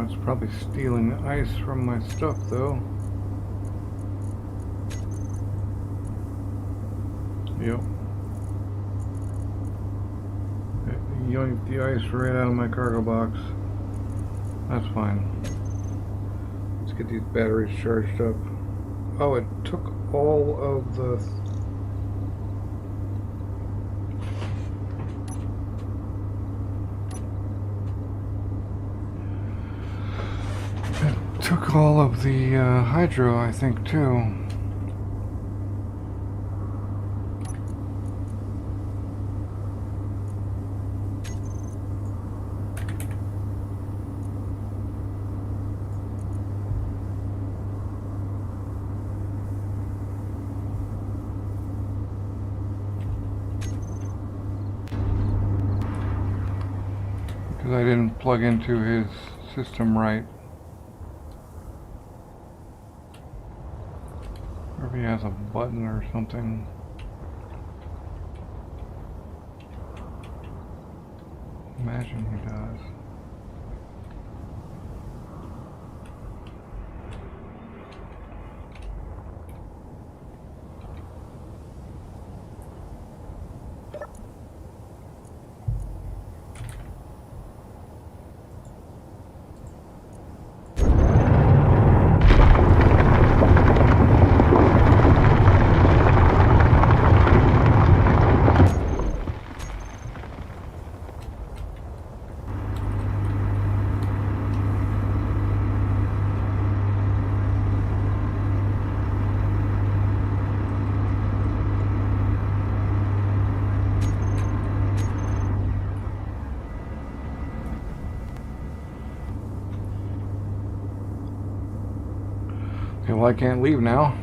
It's probably stealing ice from my stuff, though. Yep. It yoinked the ice right out of my cargo box. That's fine. Let's get these batteries charged up. Oh, it took all of the... Took all of the hydro, I think, too. Because I didn't plug into his system right. Or if he has a button or something. Imagine he does. Okay, well, I can't leave now.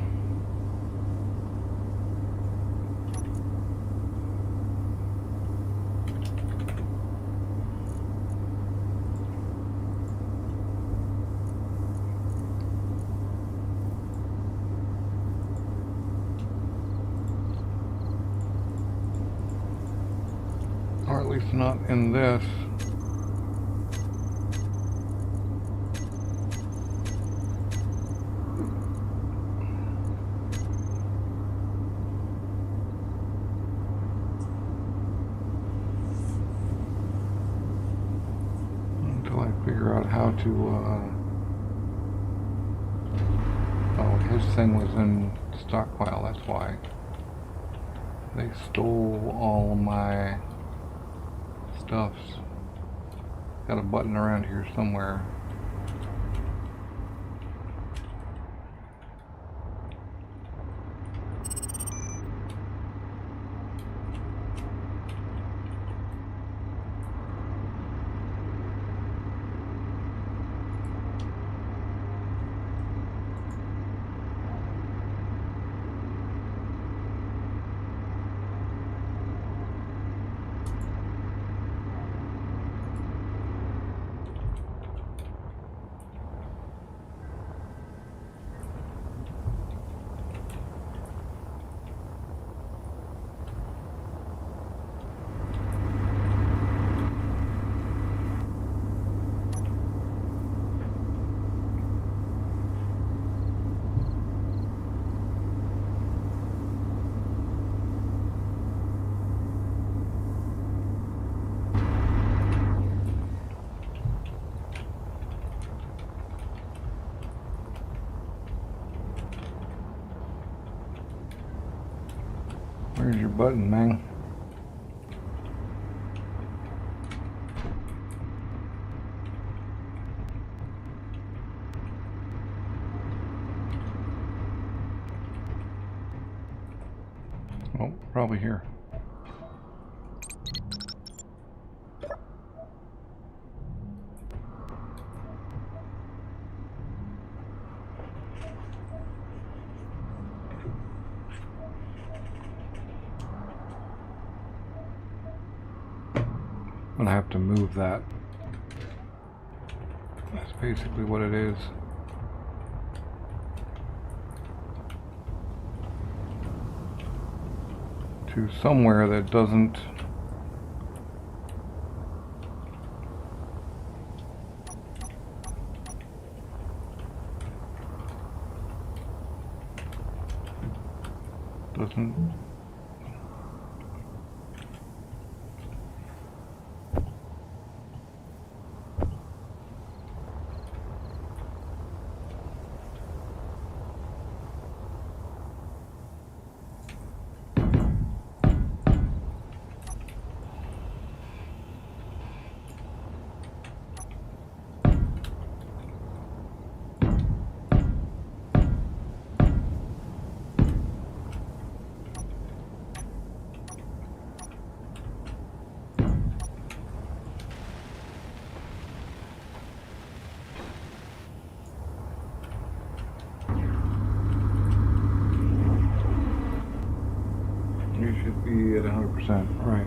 Or at least not in this. Until I figure out how to, oh, his thing was in stockpile, that's why. They stole all my stuffs. Got a button around here somewhere. Where's your button, man? Oh, probably here. I'm gonna have to move that. That's basically what it is. To somewhere that doesn't You should be at 100%, right.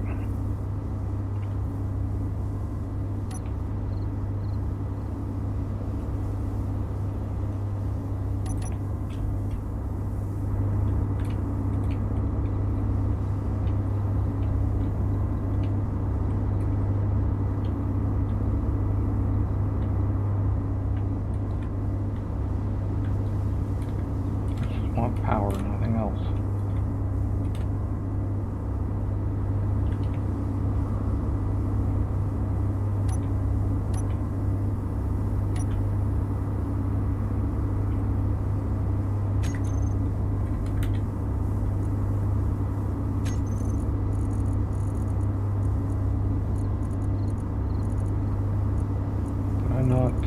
not.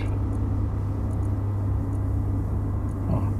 Huh.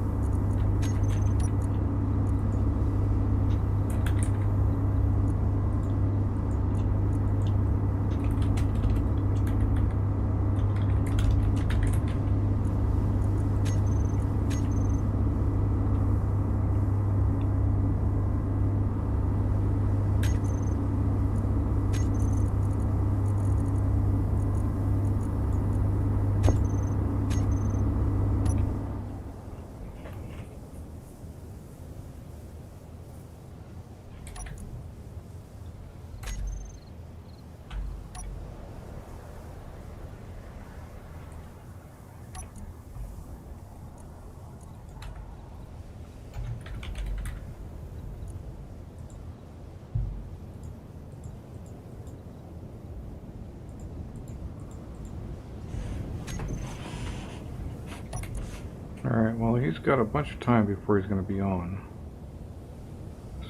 Alright, well, he's got a bunch of time before he's going to be on.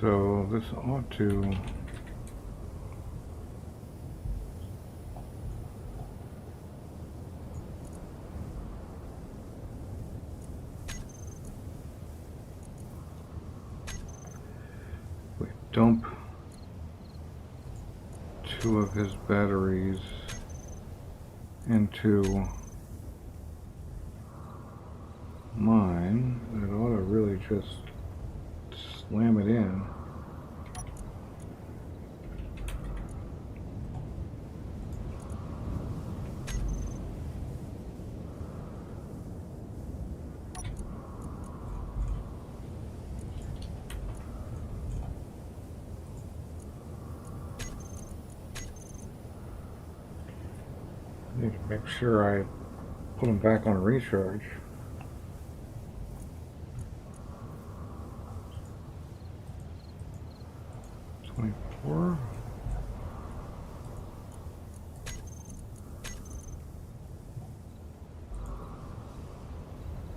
So this ought to... We dump 2 of his batteries into mine. It ought to really just slam it in. Need to make sure I put them back on recharge. Four.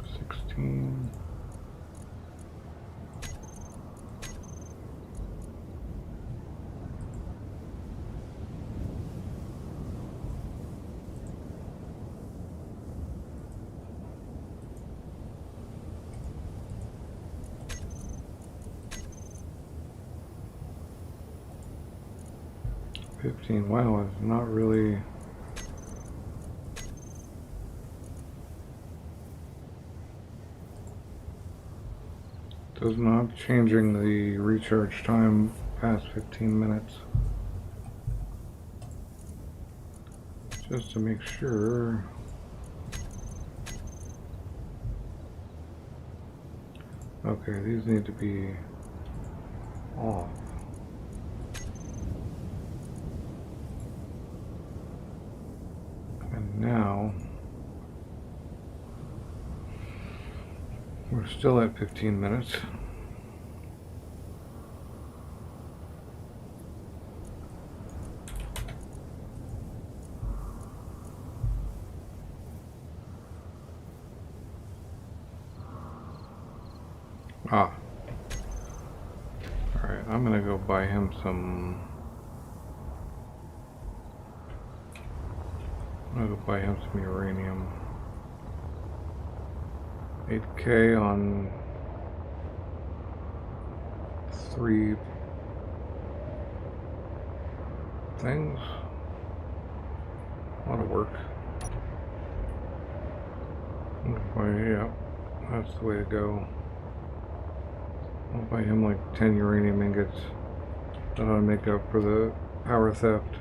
16. Wow, it's not really... Does not changing the recharge time past 15 minutes. Just to make sure. Okay, these need to be off. And now we're still at 15 minutes. Ah. Alright, I'm gonna go buy him some... I'm gonna go buy him some uranium. 8K on 3 things. A lot of work. Yeah, that's the way to go. I'll buy him like 10 uranium ingots. That'll make up for the power theft.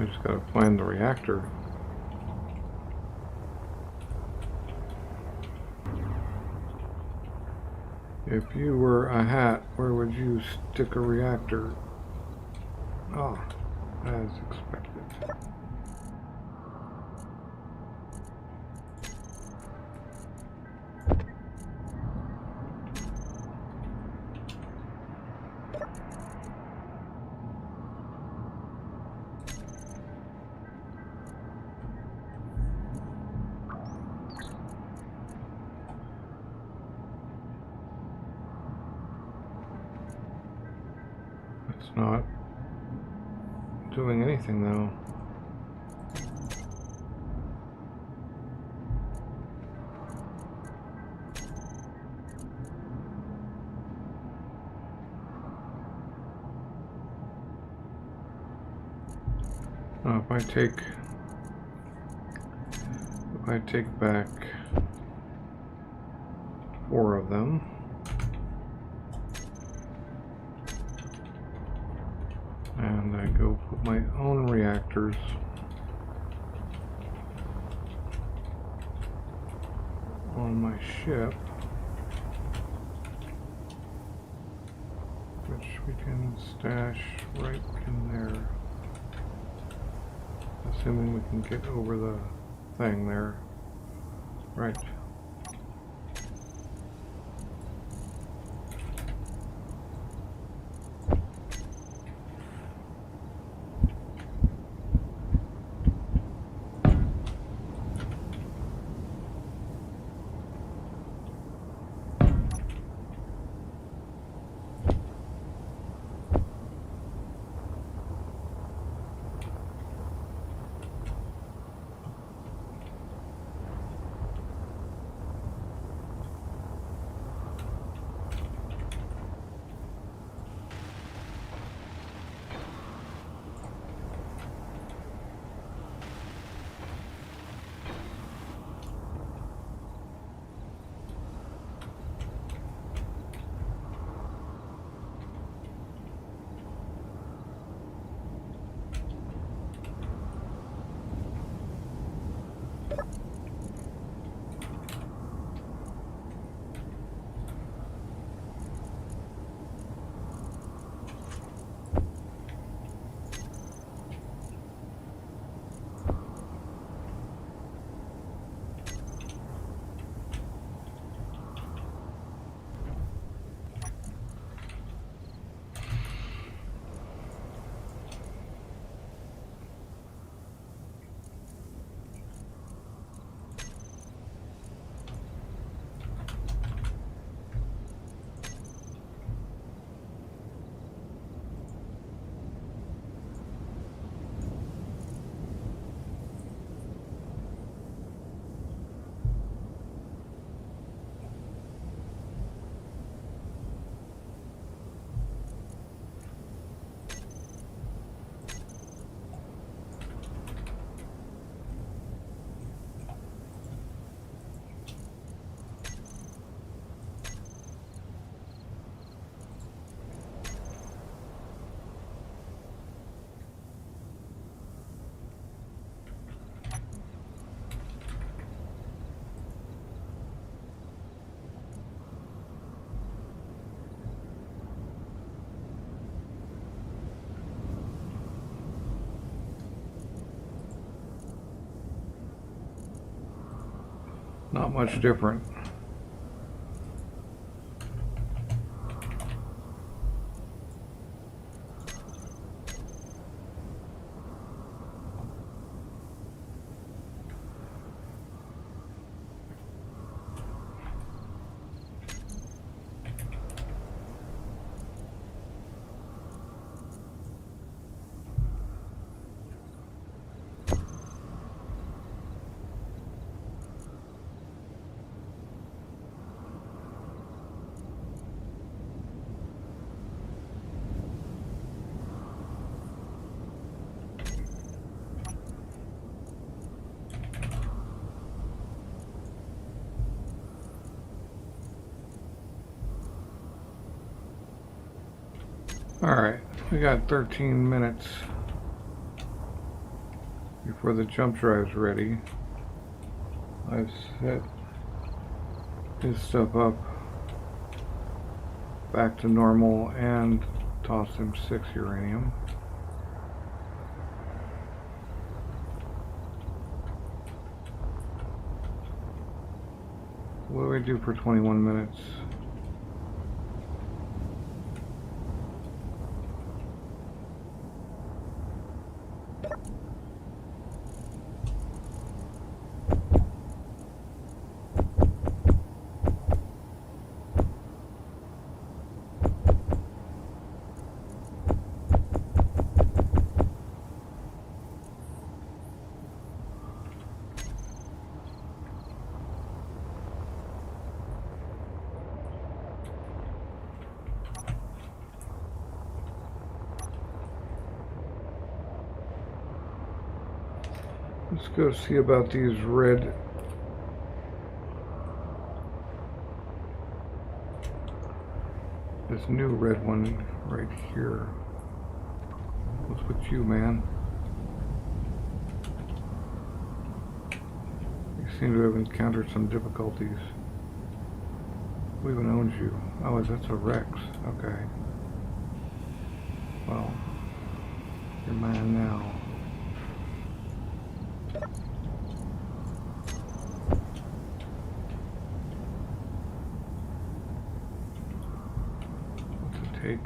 We just gotta find the reactor. If you were a hat, where would you stick a reactor? Oh, as expected. It's not doing anything though. If I take back 4 of them, and I go put my own reactors on my ship, which we can stash right in there. Assuming we can get over the thing there. Right. Not much different. All right, we got 13 minutes. before the jump drive's ready, I've set his stuff up back to normal and tossed him 6 uranium. What do we do for 21 minutes? Let's go see about these red. This new red one right here. What's with you, man? You seem to have encountered some difficulties. Who even owns you? Oh, that's a Rex. Okay. Well, you're mine now. Take.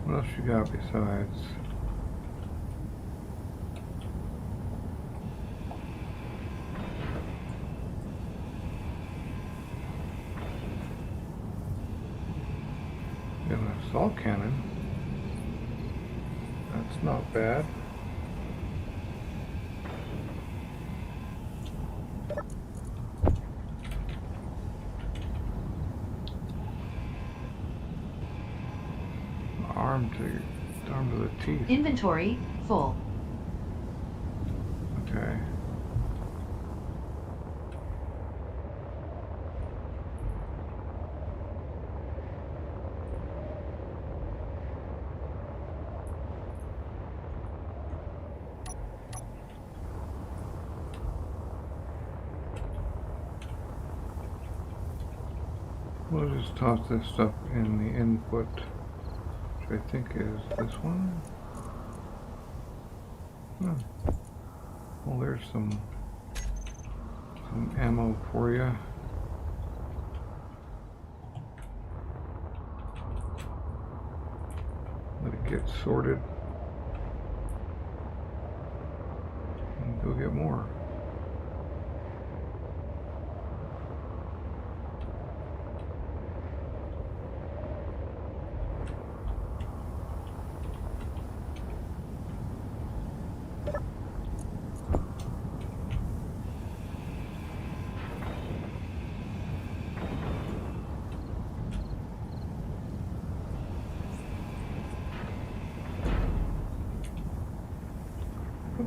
What else you got besides? Assault cannon. That's not bad. Arm to the teeth. Inventory full. Okay. We'll just toss this stuff in the input, which I think is this one. Oh. Well, there's some ammo for you. Let it get sorted. And go get more.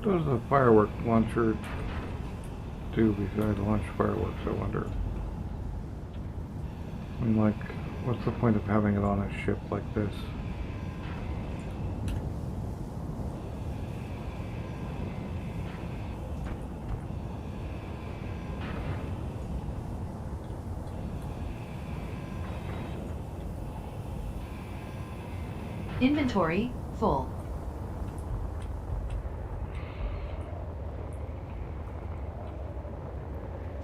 What does the firework launcher do besides launch fireworks, I wonder? I mean, like, what's the point of having it on a ship like this? Inventory full.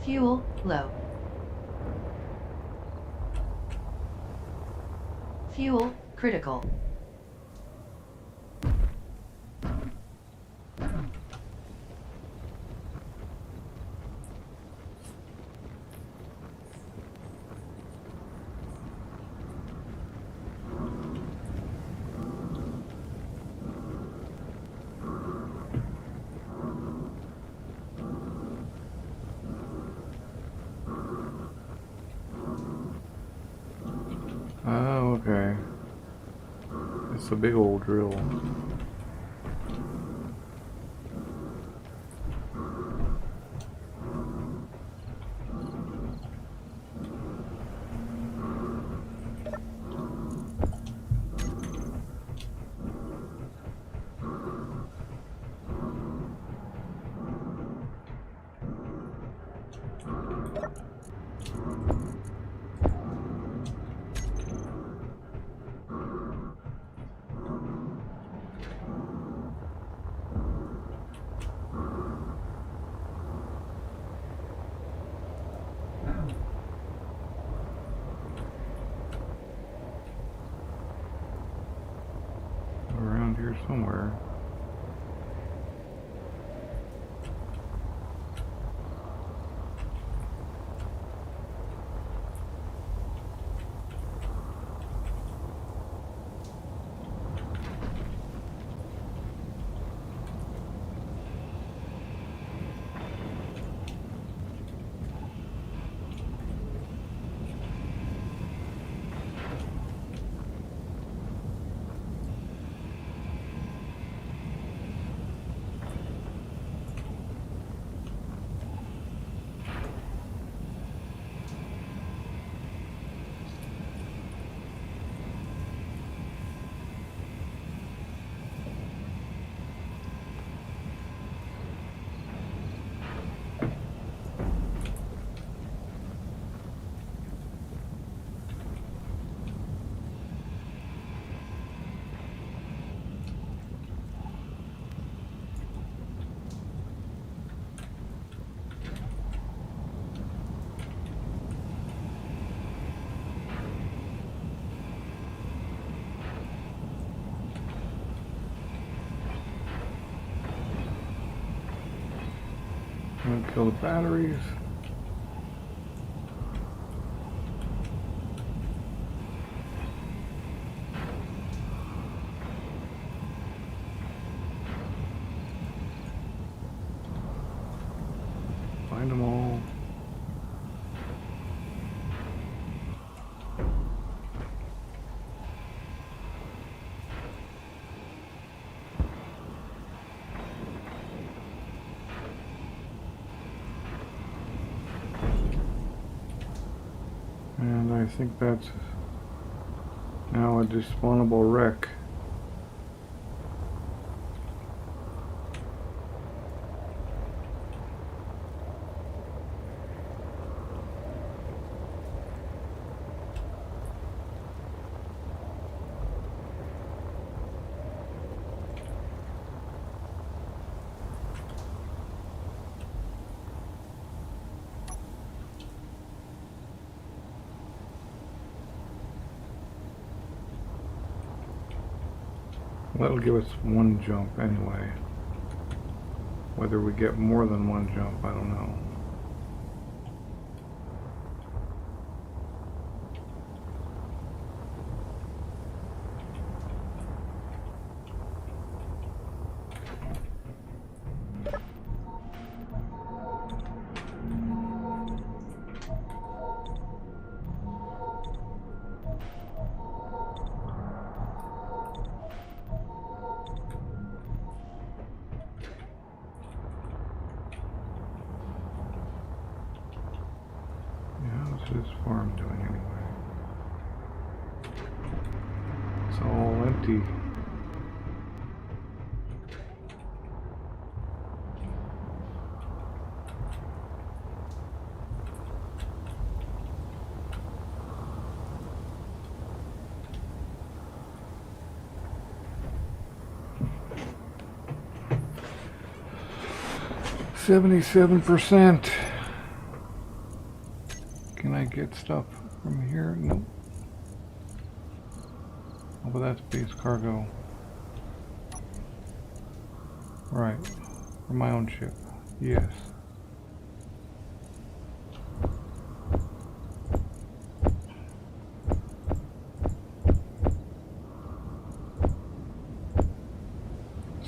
Fuel low. Fuel critical. Oh, okay. That's a big old drill. Around here somewhere. I'm gonna kill the batteries. Find them all. And I think that's now a despawnable wreck. That'll give us one jump anyway. Whether we get more than one jump, I don't know. What's this farm doing anyway? It's all empty. %. Can I get stuff from here? Nope. Oh, but that's base cargo. Right. For my own ship. Yes.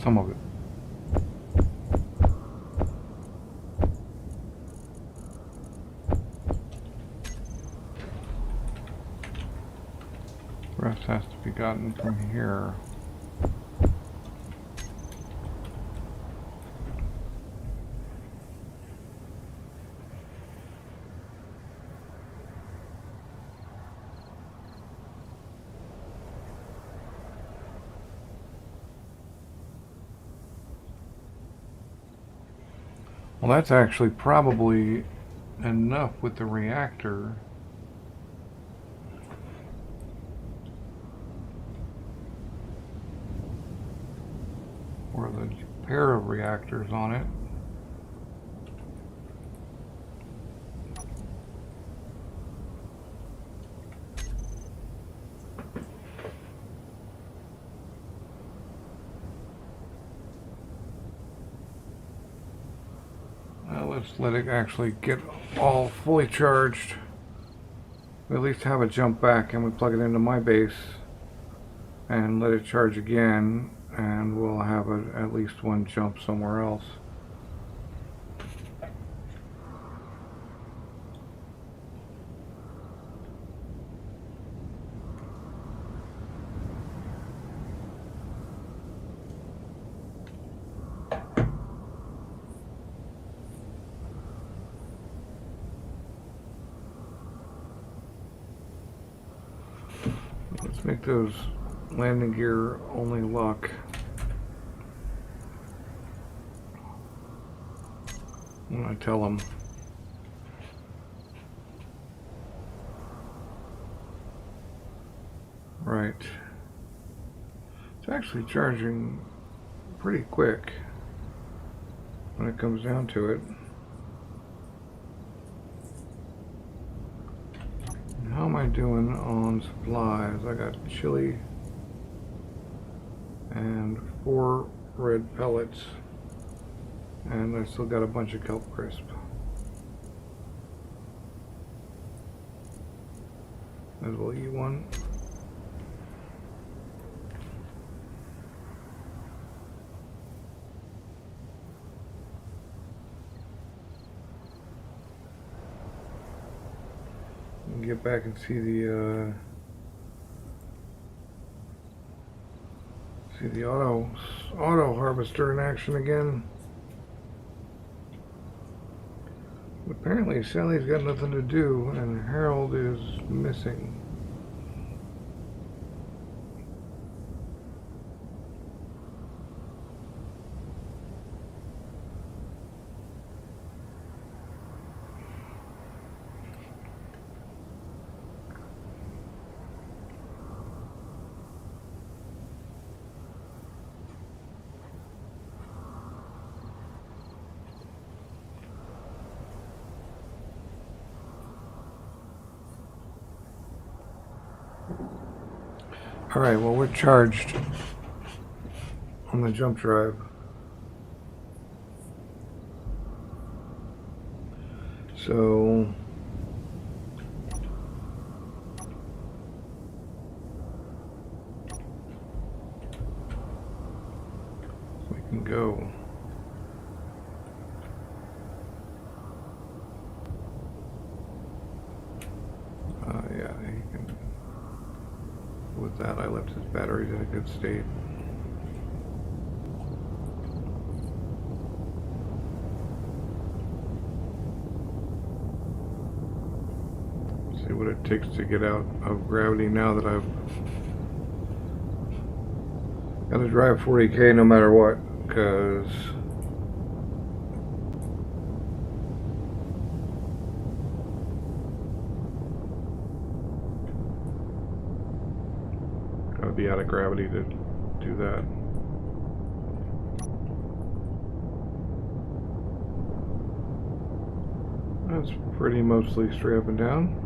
Some of it. Rest has to be gotten from here. Well, that's actually probably enough with the reactor. Or the pair of reactors on it. Let's let it actually get all fully charged. We at least have a jump back, and we plug it into my base and let it charge again, and we'll have at least one jump somewhere else. Let's make those landing gear only lock. When I tell them. Right. It's actually charging pretty quick when it comes down to it. How am I doing on supplies? I got chili and 4 red pellets, and I still got a bunch of kelp crisp. As well, eat one. Get back and see the auto harvester in action again. Apparently Sally's got nothing to do and Harold is missing. Alright, well, we're charged on the jump drive. So we can go. Yeah, he can. With that, I left his batteries in a good state. See what it takes to get out of gravity now that I've got to drive 40K no matter what, because gotta be out of gravity to do that. That's pretty mostly straight up and down.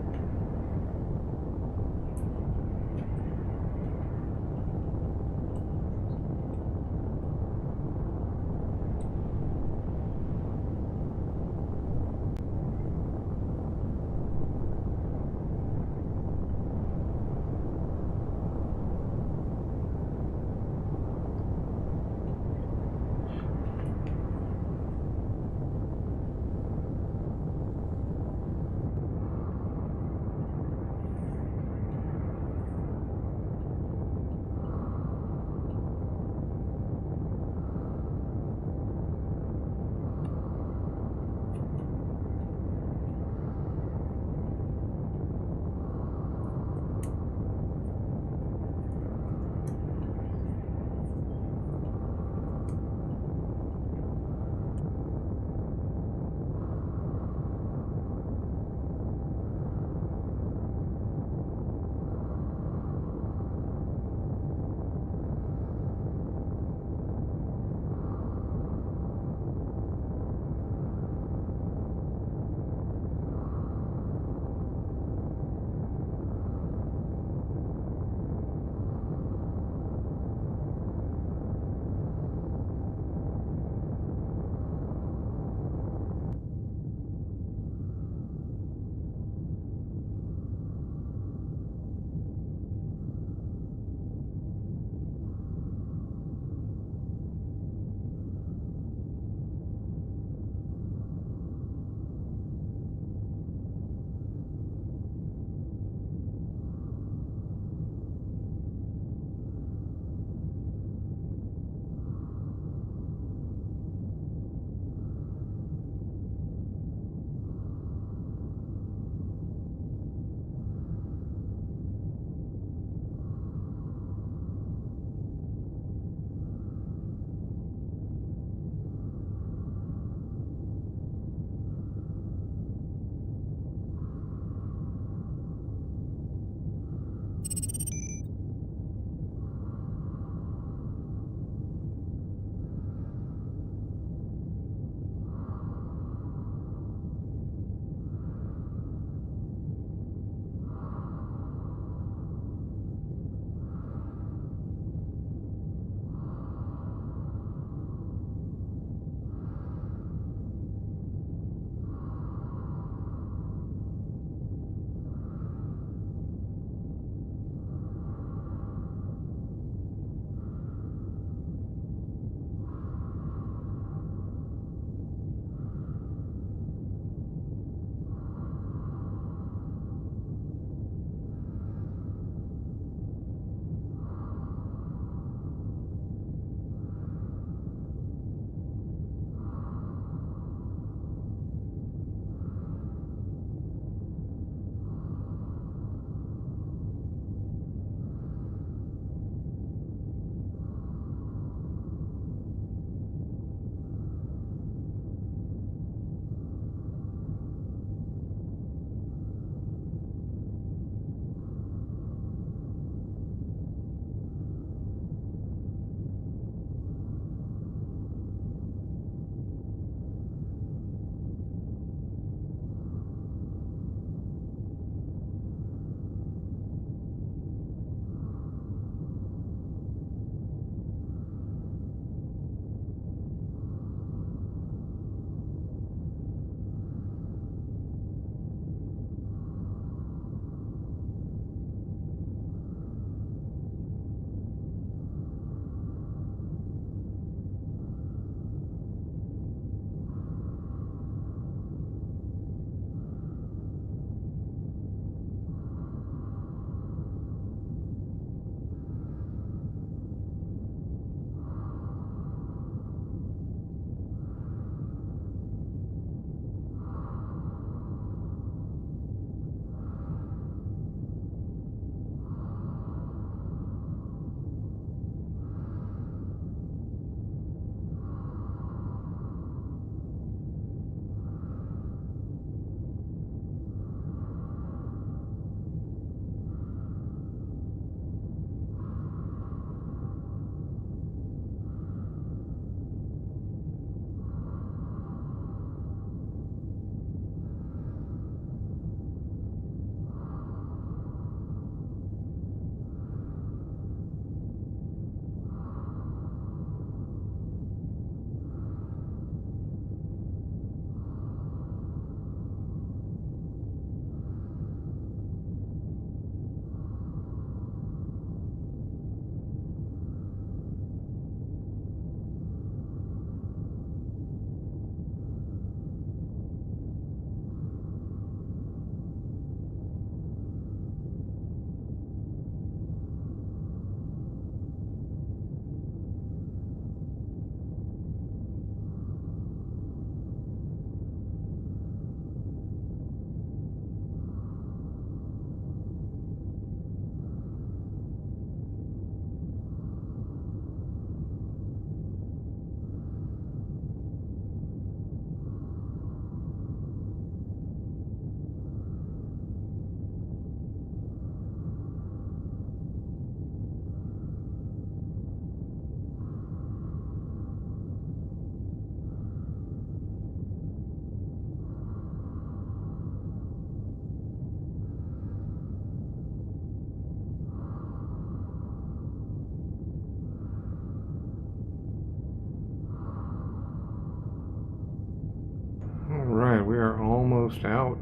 almost out.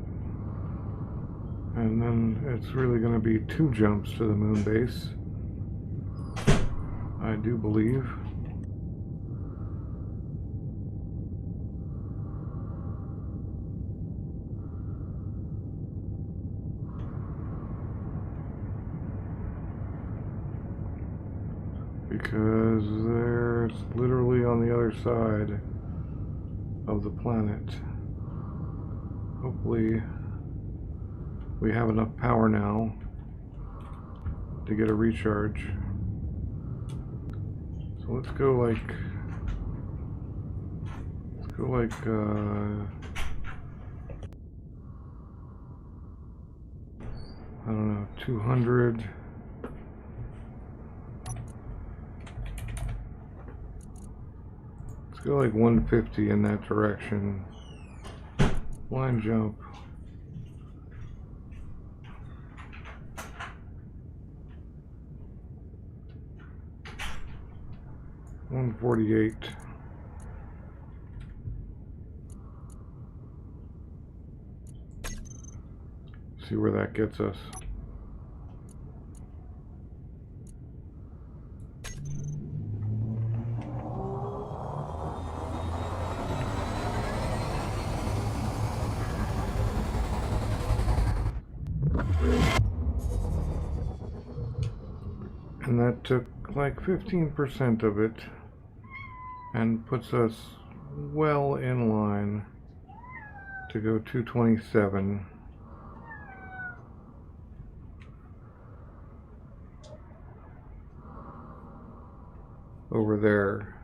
And then it's really going to be 2 jumps to the moon base, I do believe. Because there's literally on the other side of the planet. Hopefully we have enough power now to get a recharge. So let's go like I don't know, 200. Let's go like 150 in that direction. Line jump. $148. See where that gets us. And that took like 15% of it and puts us well in line to go 227. Over there.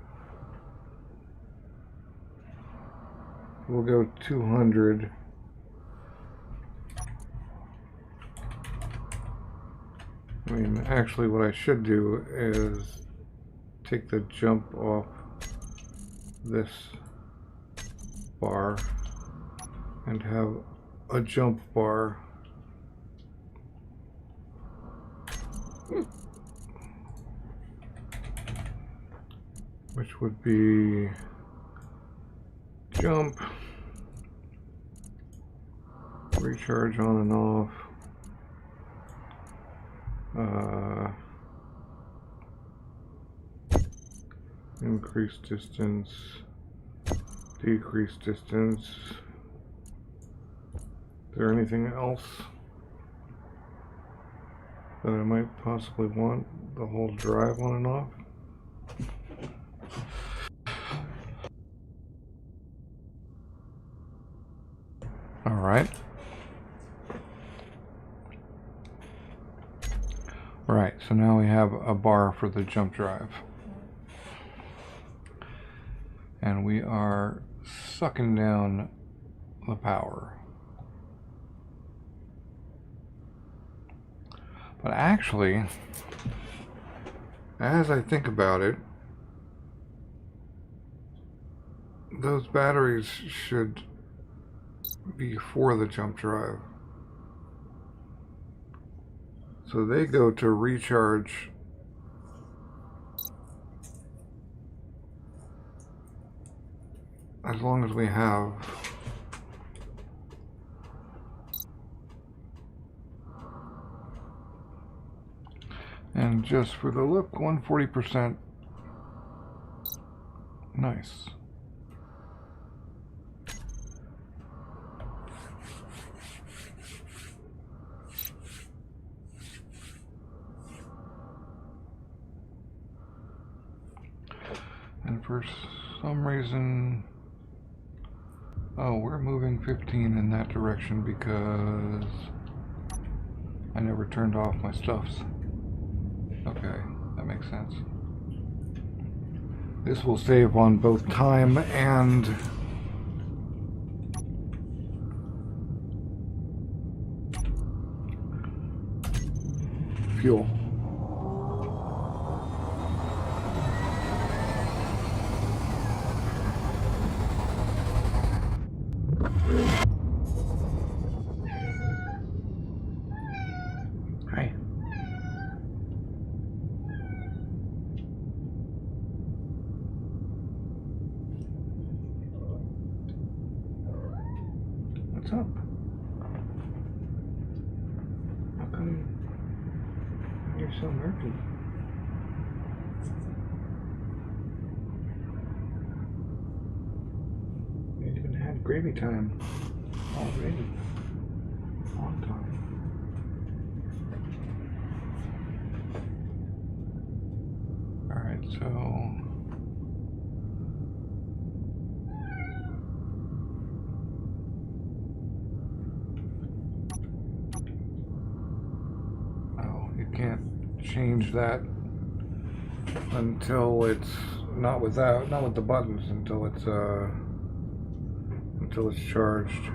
We'll go 200. I mean, actually what I should do is take the jump off this bar and have a jump bar. Which would be jump, recharge on and off, increase distance, decrease distance. Is there anything else that I might possibly want? The whole drive on and off? All right. Right, so now we have a bar for the jump drive. And we are sucking down the power. But actually, as I think about it, those batteries should be for the jump drive. So they go to recharge as long as we have and just for the look, 140%. Nice. And for some reason, oh, we're moving 15 in that direction because I never turned off my stuffs. Okay, that makes sense. This will save on both time and fuel. Hi. What's up? How come you're so murky? We ain't even had gravy time already. On time. Alright, so you can't change that until it's not with the buttons, until it's charged.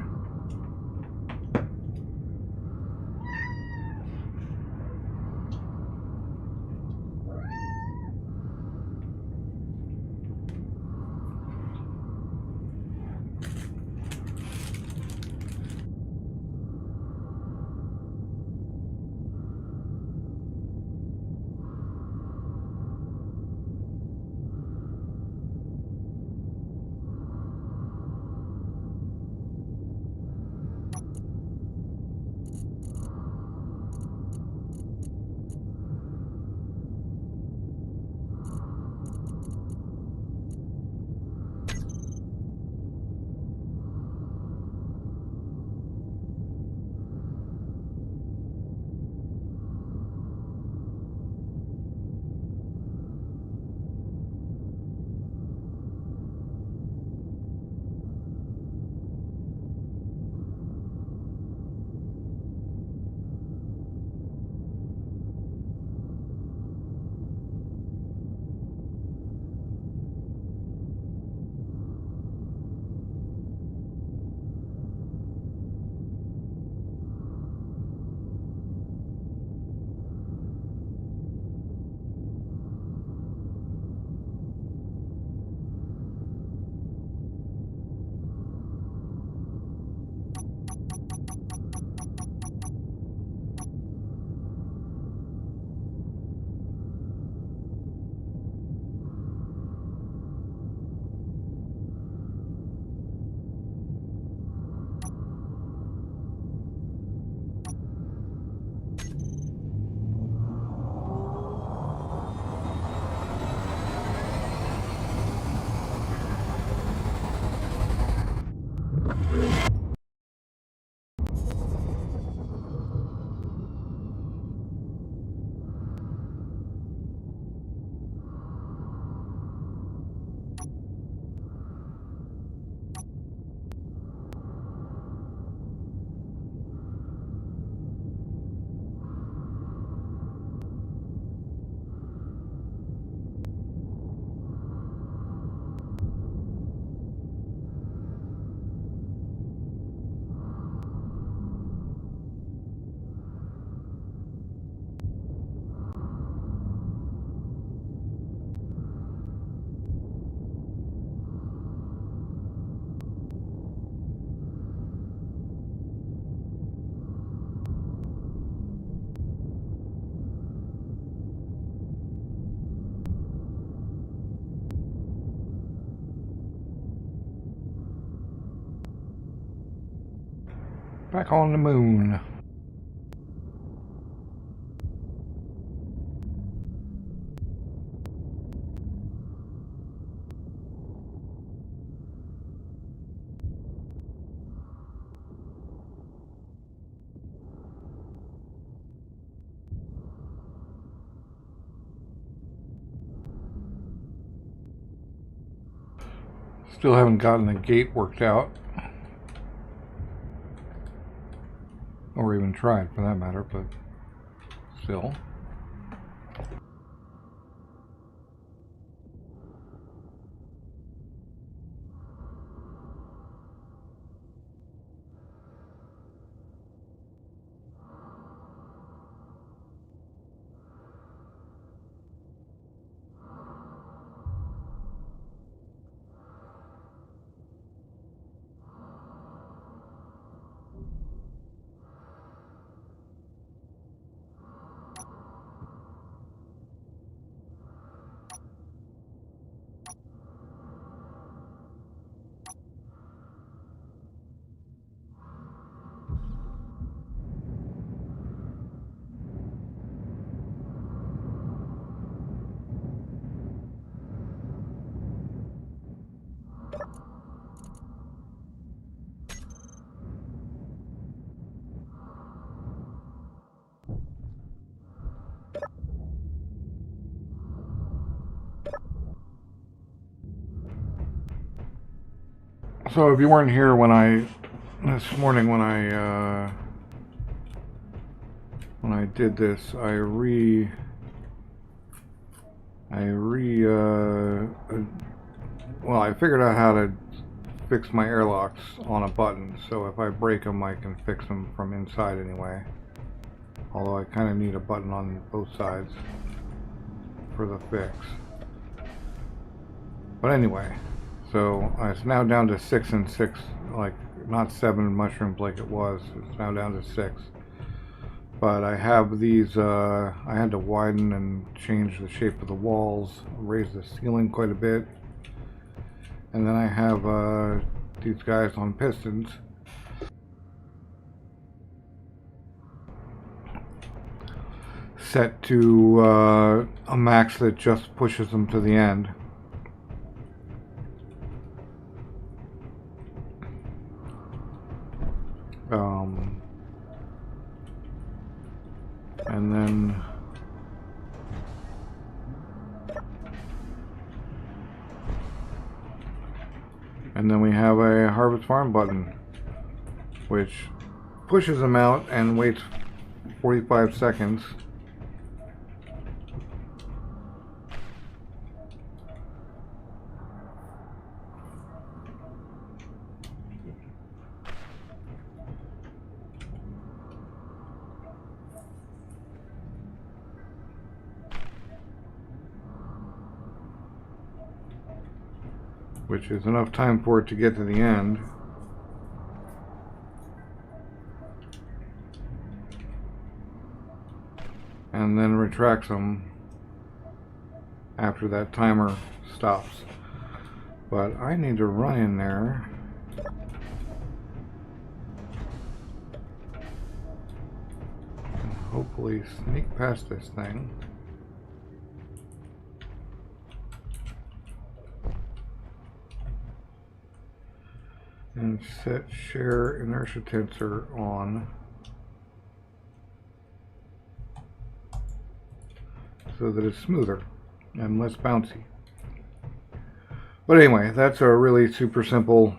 Back on the moon. Still haven't gotten the gate worked out. Or even tried, for that matter, but still. So if you weren't here this morning when I did this, well, I figured out how to fix my airlocks on a button, so if I break them, I can fix them from inside anyway. Although I kind of need a button on both sides for the fix. But anyway, so it's now down to 6 and 6, like not 7 mushrooms like it was. It's now down to 6. But I have these, I had to widen and change the shape of the walls, raise the ceiling quite a bit. And then I have these guys on pistons. Set to a max that just pushes them to the end. And then we have a Harvest Farm button, which pushes them out and waits 45 seconds. Which is enough time for it to get to the end. And then retracts them after that timer stops. But I need to run in there and hopefully sneak past this thing. And set share inertia tensor on so that it's smoother and less bouncy. But anyway, that's a really super simple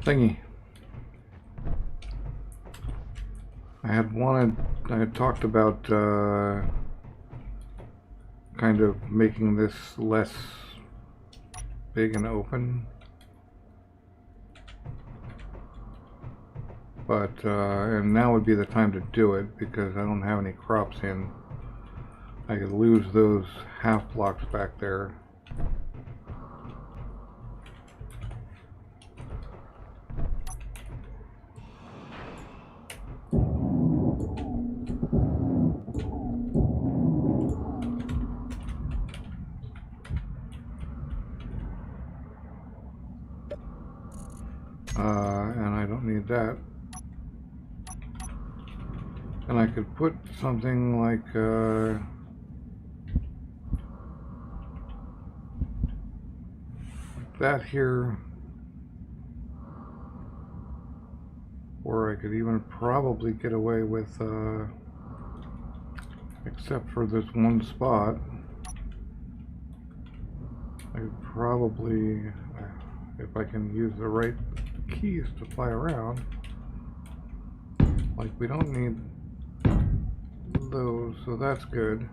thingy. I had talked about kind of making this less big and open, but and now would be the time to do it because I don't have any crops in. I could lose those half blocks back there. And I don't need that. And I could put something like that here, or I could even probably get away with, except for this one spot, I could probably, if I can use the right keys to fly around, like we don't need those, so that's good.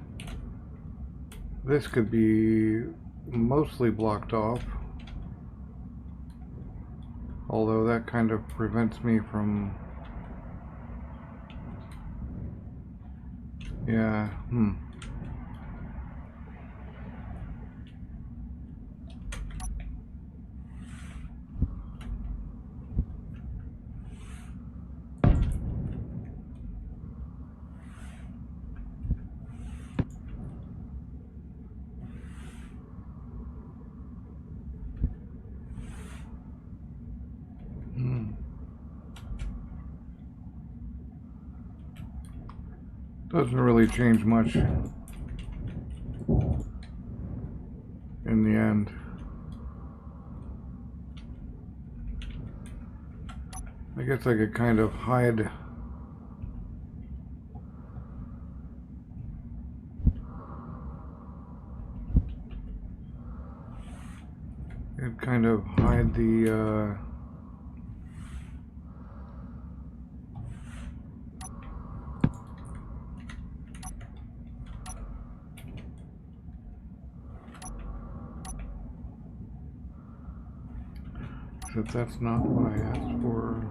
This could be mostly blocked off, although that kind of prevents me from, yeah, doesn't really change much. in the end. I guess I could kind of hide the except that's not what I asked for.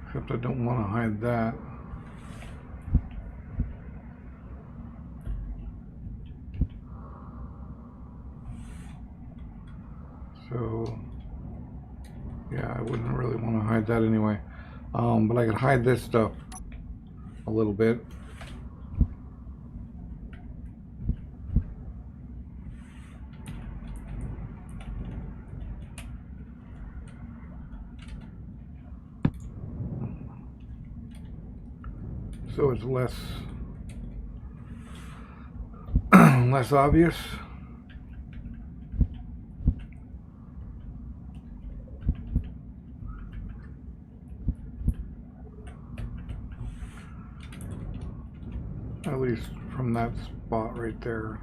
Except I don't want to hide that. So, yeah, I wouldn't really want to hide that anyway. But I could hide this stuff a little bit. So it's less less obvious. At least from that spot right there.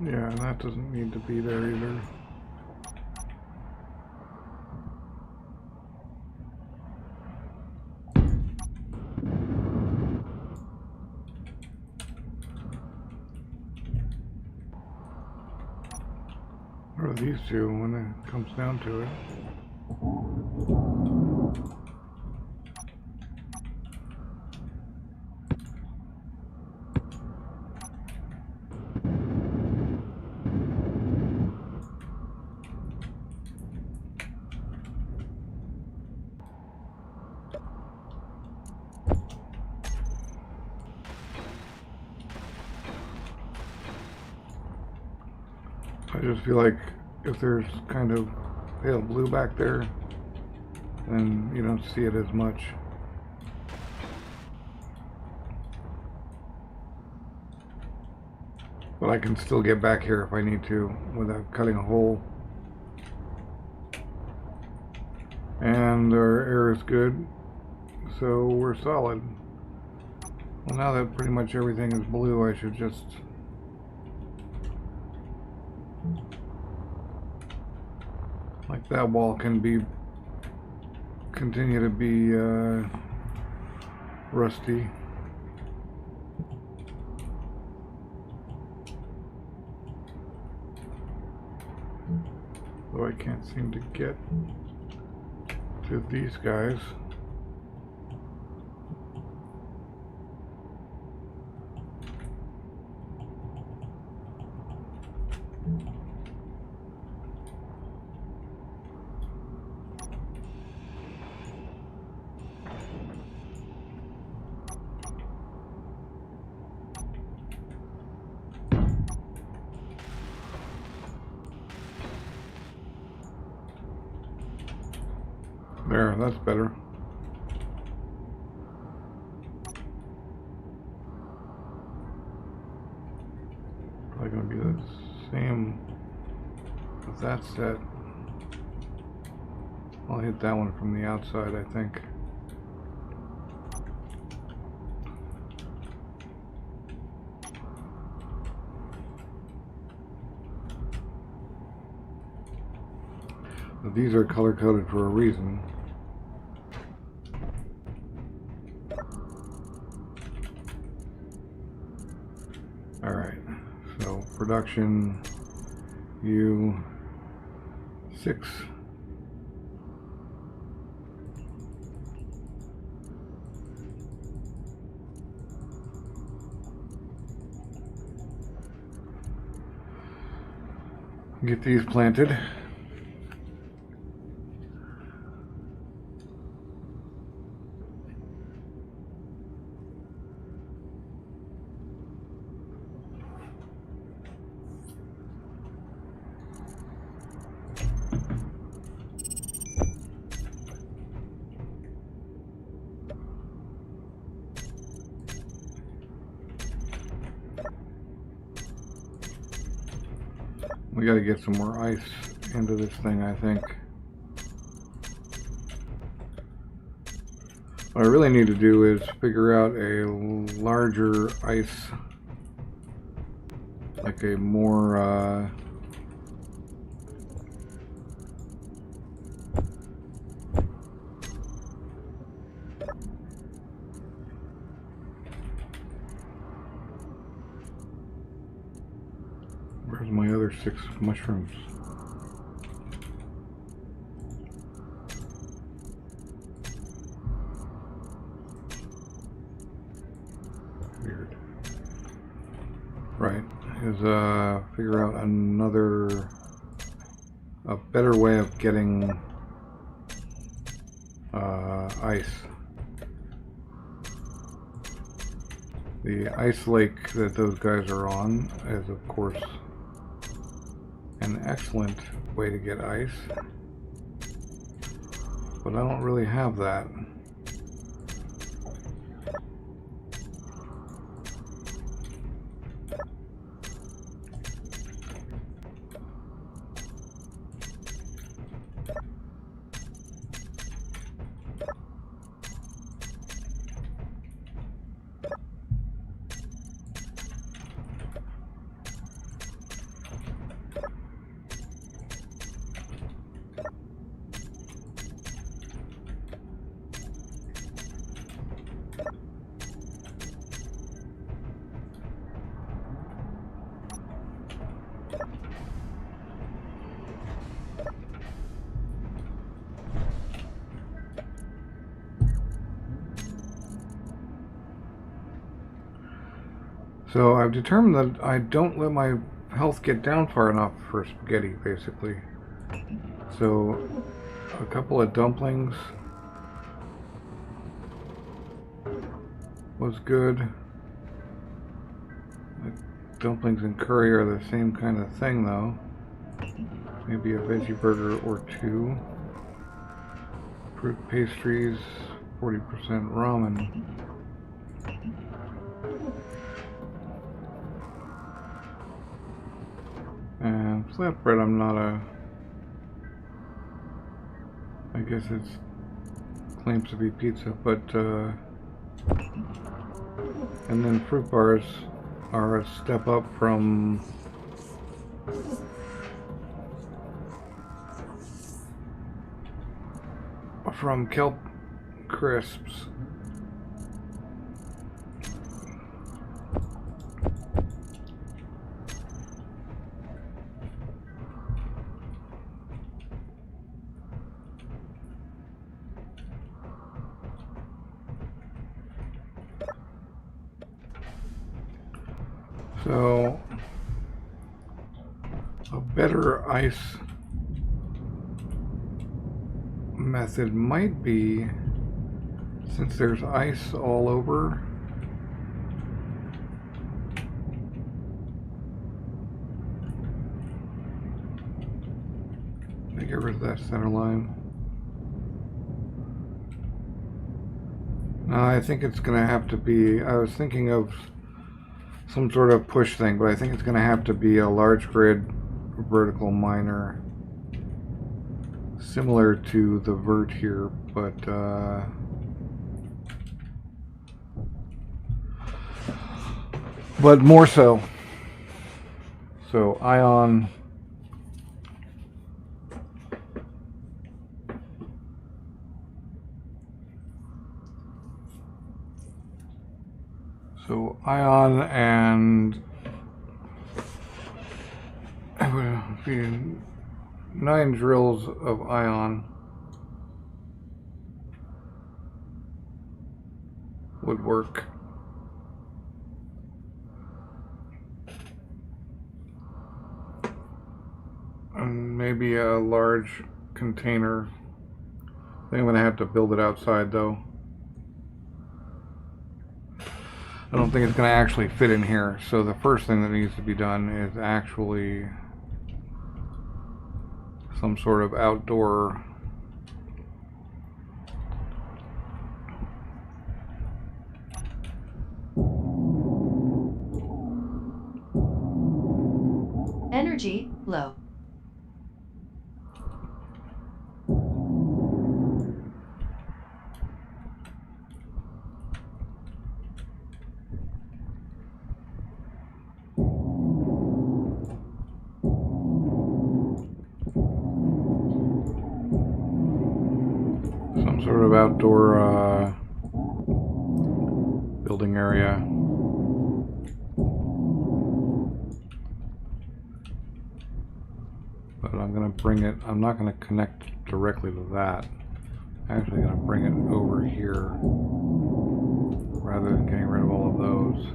Yeah, and that doesn't need to be there either. Or these two when it comes down to it. I just feel like if there's kind of pale blue back there, then you don't see it as much. But I can still get back here if I need to without cutting a hole. And our air is good, so we're solid. Well, now that pretty much everything is blue, I should just like that wall can continue to be rusty. Though I can't seem to get to these guys. There, that's better. Probably gonna be the same with that set. I'll hit that one from the outside, I think. But these are color coded for a reason. Alright, so production U6. Get these planted. We got to get some more ice into this thing, I think. What I really need to do is figure out a larger ice, like a more where's my other 6 mushrooms? Weird. Right, is figure out a better way of getting ice. The ice lake that those guys are on is, of course, an excellent way to get ice, but I don't really have that. So I've determined that I don't let my health get down far enough for spaghetti, basically. So a couple of dumplings was good. Dumplings and curry are the same kind of thing, though. Maybe a veggie burger or 2. Fruit pastries, 40% ramen. And flatbread, I'm not I guess it's claims to be pizza, but and then fruit bars are a step up from kelp crisps. So a better ice method might be, since there's ice all over, get rid of that center line. I think it's gonna have to be, I was thinking of some sort of push thing, but I think it's gonna have to be a large grid vertical miner, similar to the vert here, but more so. So ion and 9 drills of ion would work. and maybe a large container. I think I'm going to have to build it outside though. I don't think it's going to actually fit in here, so the first thing that needs to be done is actually some sort of outdoor Energy low. some sort of outdoor building area. But I'm going to bring it, I'm not going to connect directly to that. I'm actually going to bring it over here rather than getting rid of all of those.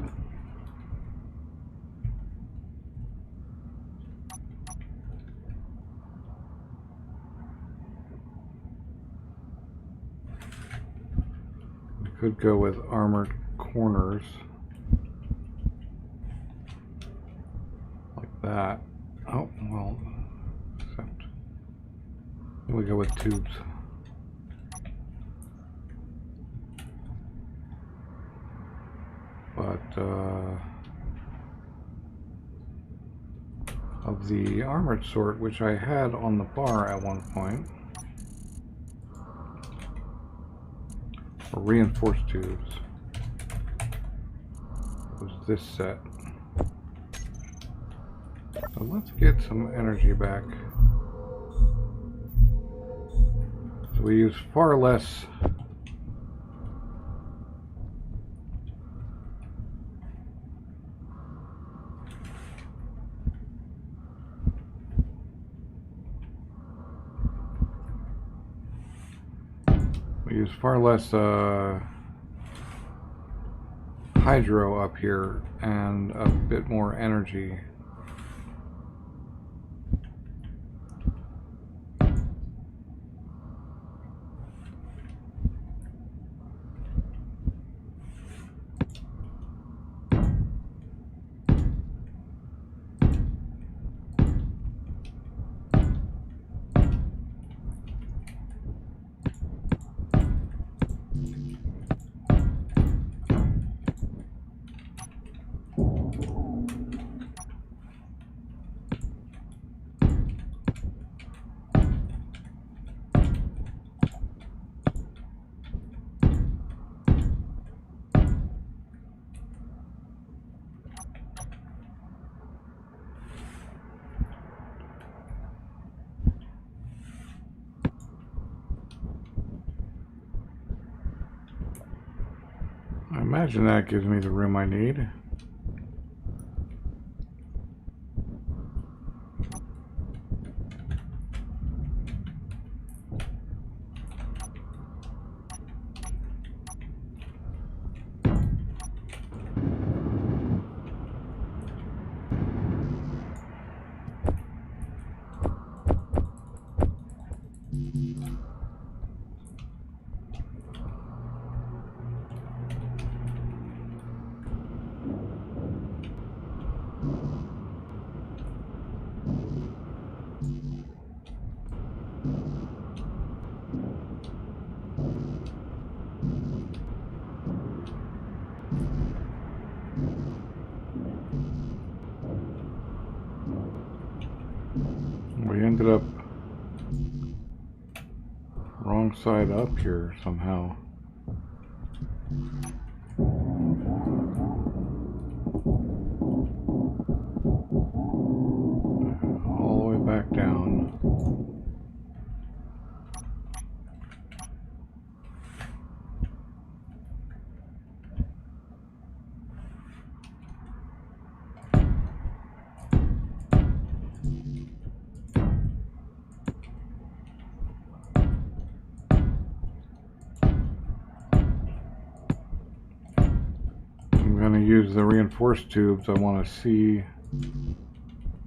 We could go with armored corners like that. Oh, well, except we go with tubes. But of the armored sort, which I had on the bar at one point, or reinforced tubes, was this set. So let's get some energy back. So we use far less hydro up here and a bit more energy. I imagine that gives me the room I need. We ended up wrong side up here somehow. All the way back down. Use the reinforced tubes. I want to see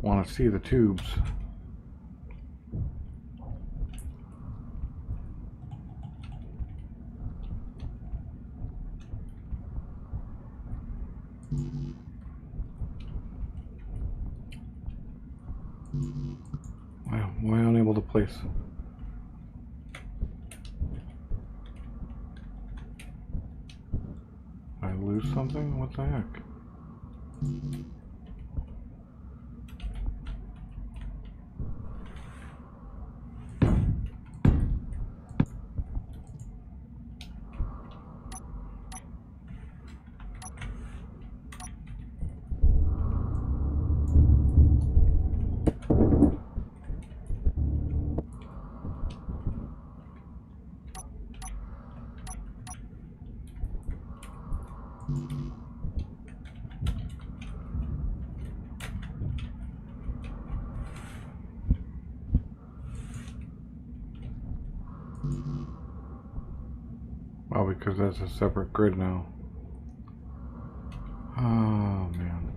the tubes. Why unable to place? I lose something? What the heck? Oh, because that's a separate grid now. Oh, man.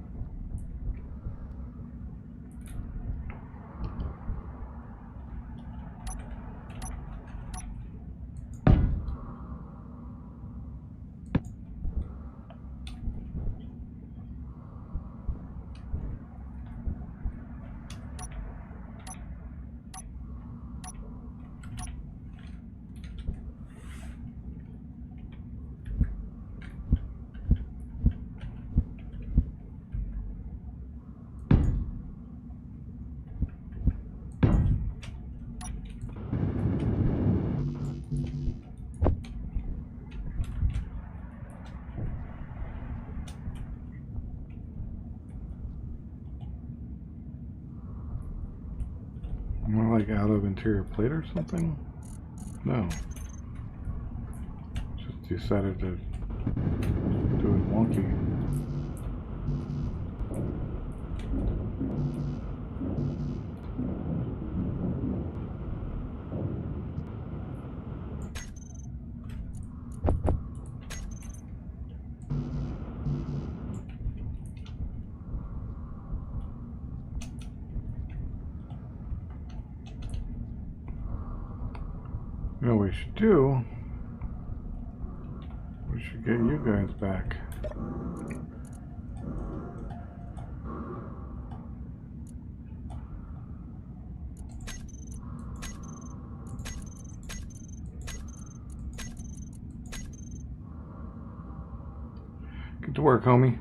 Am I like out of interior plate or something? No. Just decided to do it wonky. You know what we should do? We should get you guys back. Get to work, homie.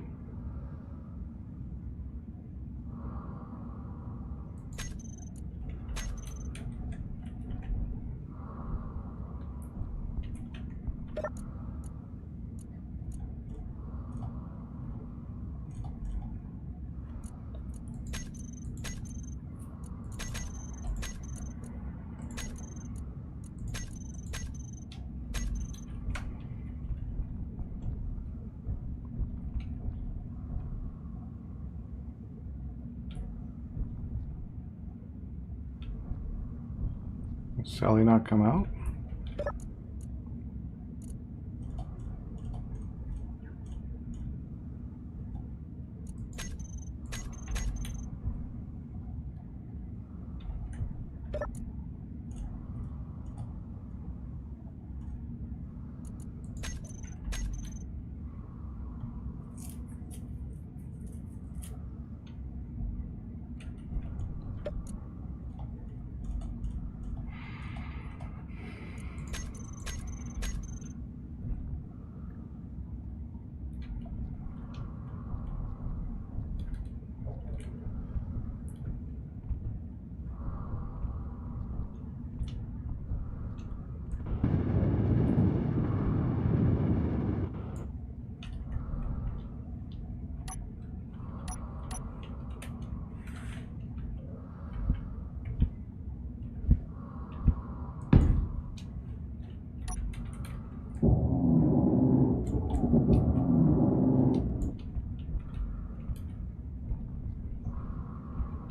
Did Sally not come out?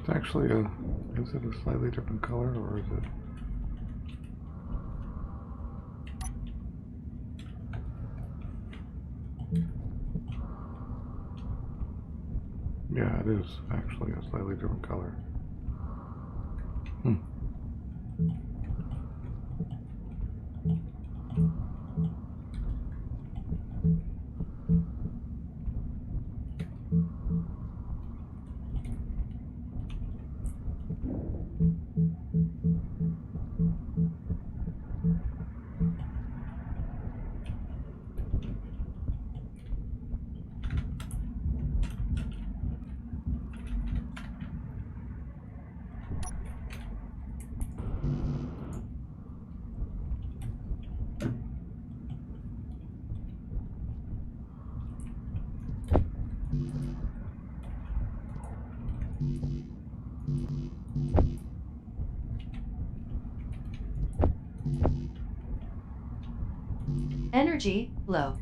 It's actually is it a slightly different color or is it? Yeah, it is actually a slightly different color. Hmm. Energy low.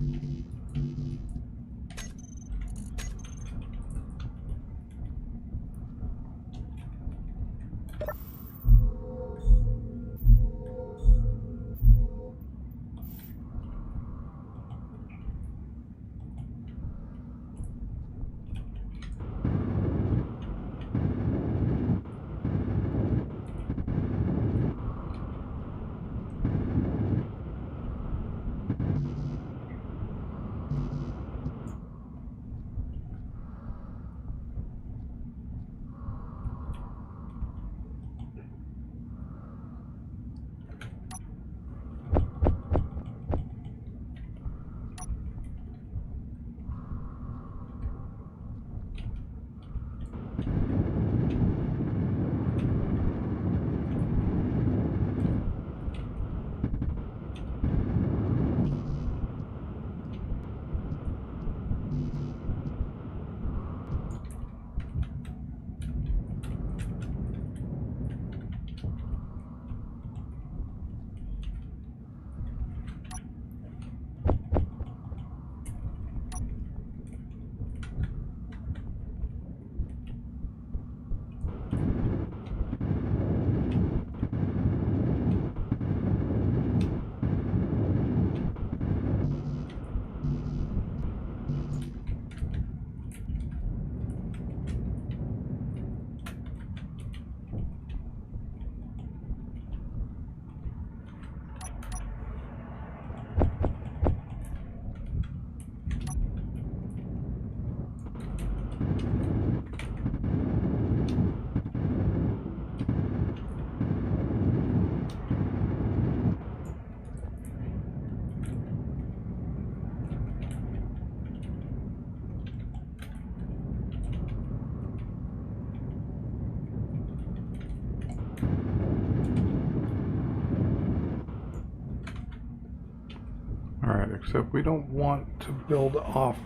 Alright, except we don't want to build off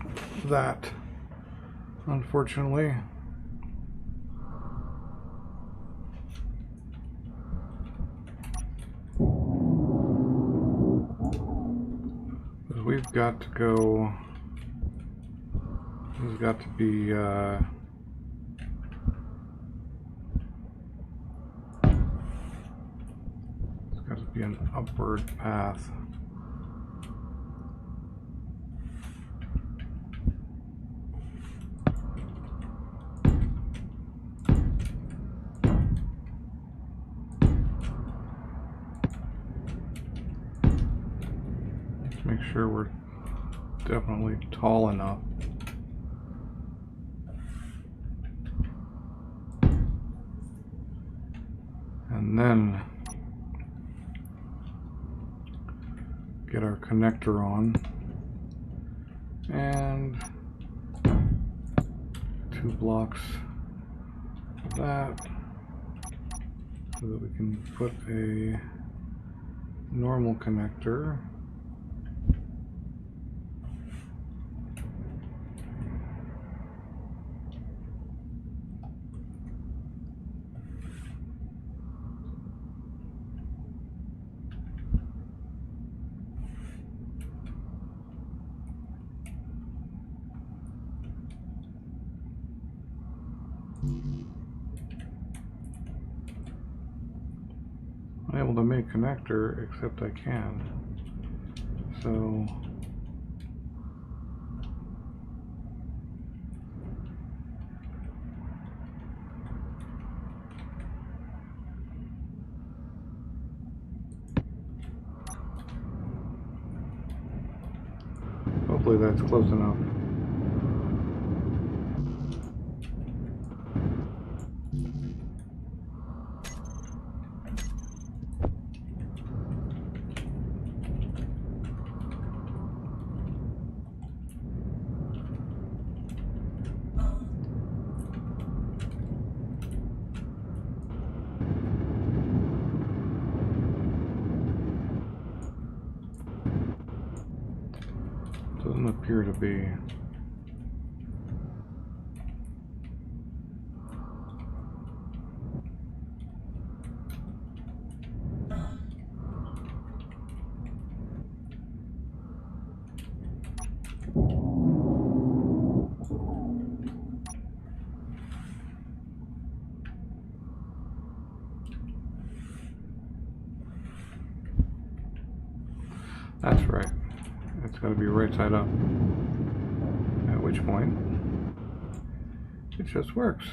that, unfortunately. Because we've got to go, this has got to be, it's got to be an upward path. Make sure we're definitely tall enough. And then get our connector on. And 2 blocks of that so that we can put a normal connector. Unable to make connector, except I can. So hopefully that's close enough. Doesn't appear to be. That's right. It's got to be right side up. At which point, it just works.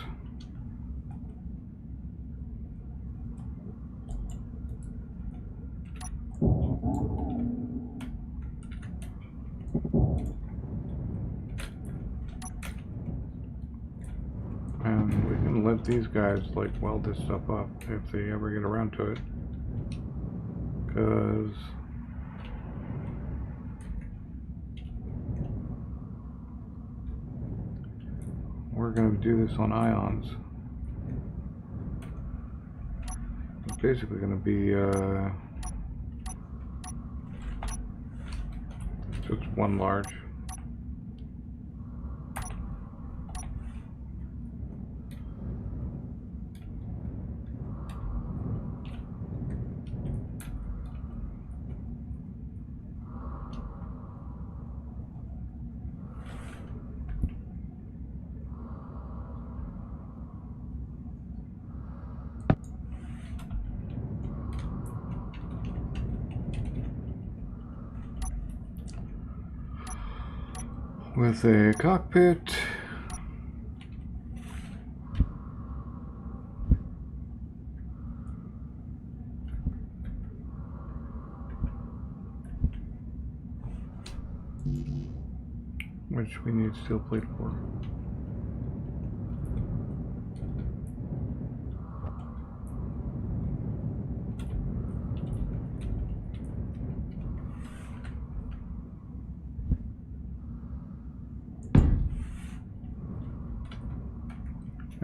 And we can let these guys like weld this stuff up if they ever get around to it. Because we're going to do this on ions. It's basically going to be just one large. With a cockpit. Which we need steel plate for.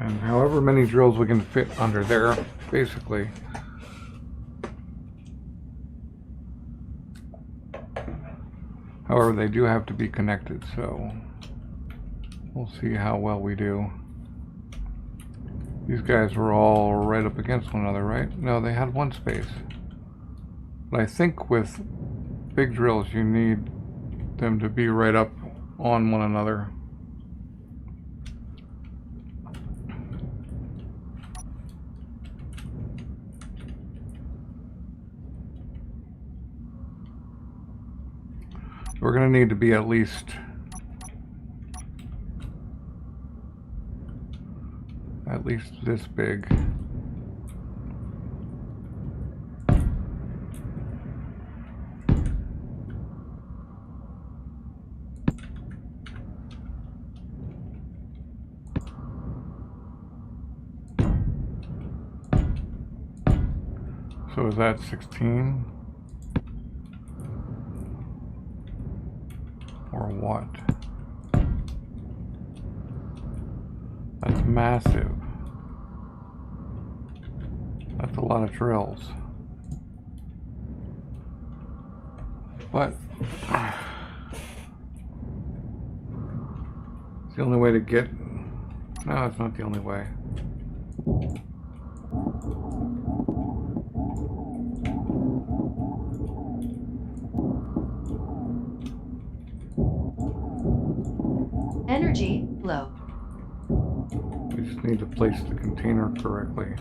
And however many drills we can fit under there, basically. However, they do have to be connected, so we'll see how well we do. These guys were all right up against one another, right? No, they had one space. But I think with big drills, you need them to be right up on one another. We're going to need to be at least this big. So is that 16? Or what? That's massive. That's a lot of drills. But it's the only way to get. No, it's not the only way. Energy low. We just need to place the container correctly.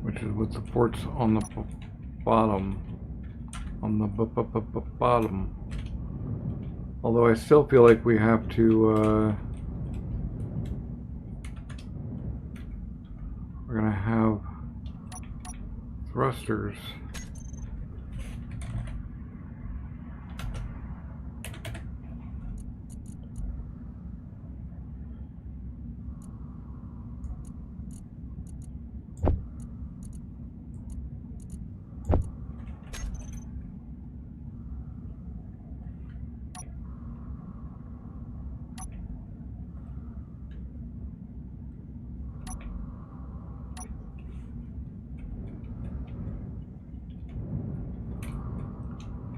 Which is what supports on the bottom. On the bottom. Although I still feel like we have to, we're gonna have thrusters.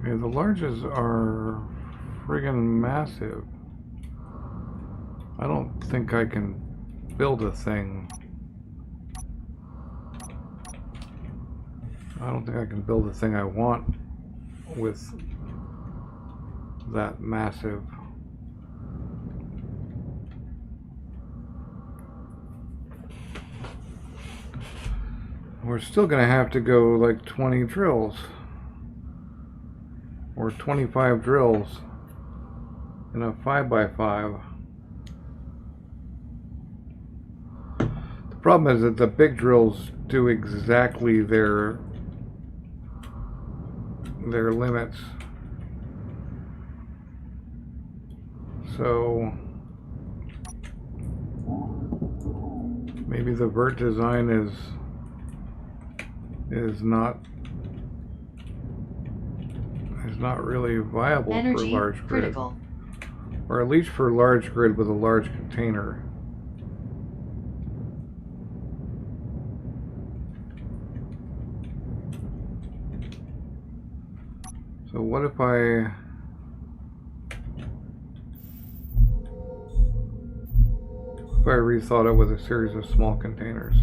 Okay, the larges are friggin' massive. I don't think I can build a thing I don't think I can build the thing I want with that massive. We're still gonna have to go like 20 drills or 25 drills in a 5x5. The problem is that the big drills do exactly their limits. So maybe the vert design is not really viable for Energy large grid, critical. or at least for large grid with a large container. So what if I rethought it with a series of small containers?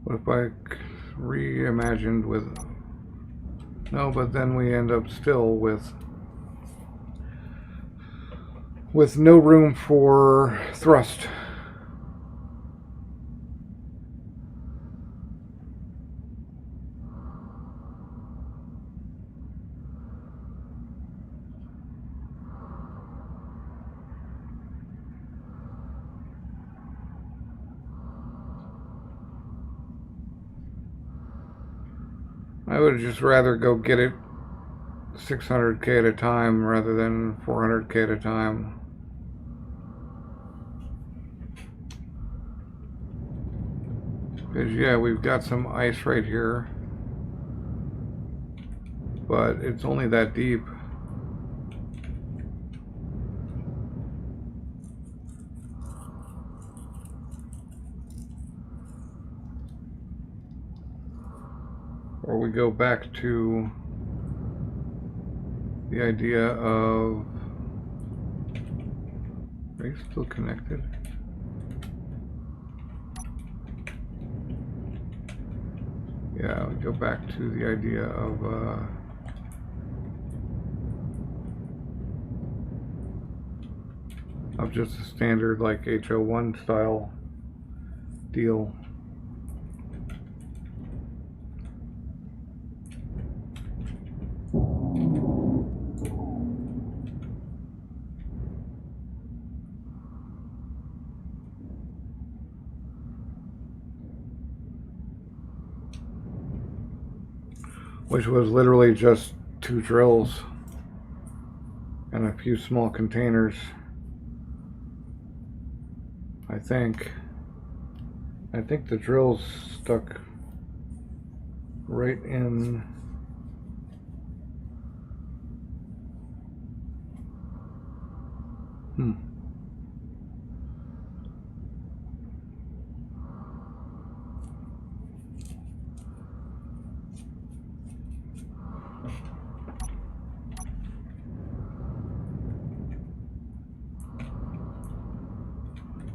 What if I reimagined with, no, but then we end up still with no room for thrust. I would just rather go get it 600K at a time rather than 400K at a time. Because yeah, we've got some ice right here, but it's only that deep. Or we go back to the idea of, are you still connected? Yeah, we go back to the idea of just a standard like HO1 style deal. Which was literally just 2 drills and a few small containers, I think. I think the drills stuck right in.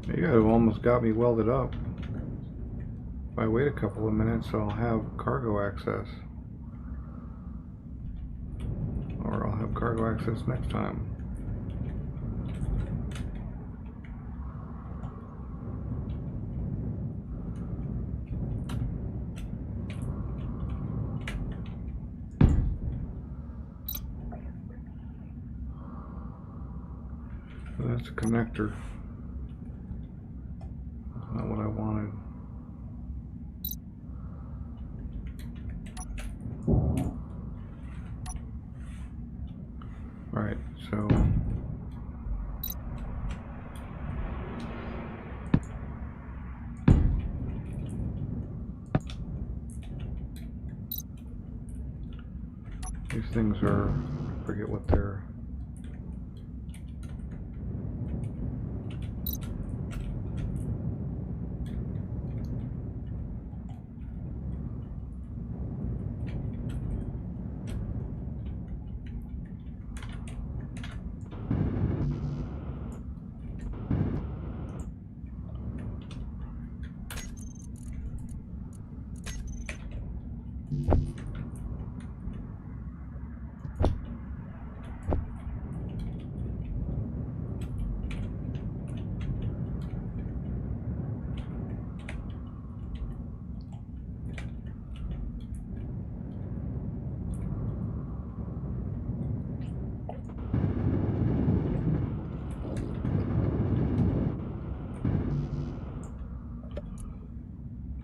You guys have almost got me welded up. If I wait a couple of minutes, I'll have cargo access. Or I'll have cargo access next time. So that's a connector. Not what I wanted. Alright, so these things are, I forget what they're.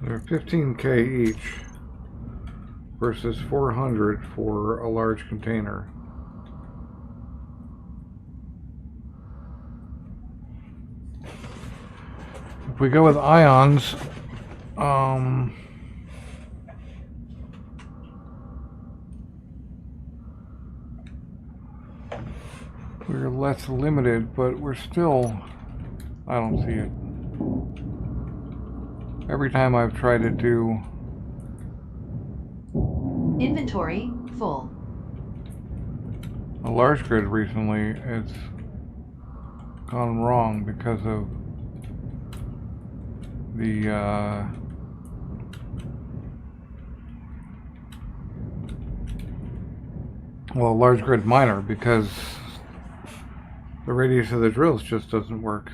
They're 15K each versus 400 for a large container. If we go with ions, we're less limited, but we're still, I don't see it. Every time I've tried to do Inventory full. a large grid recently, it's gone wrong because of the well, large grid miner, because the radius of the drills just doesn't work.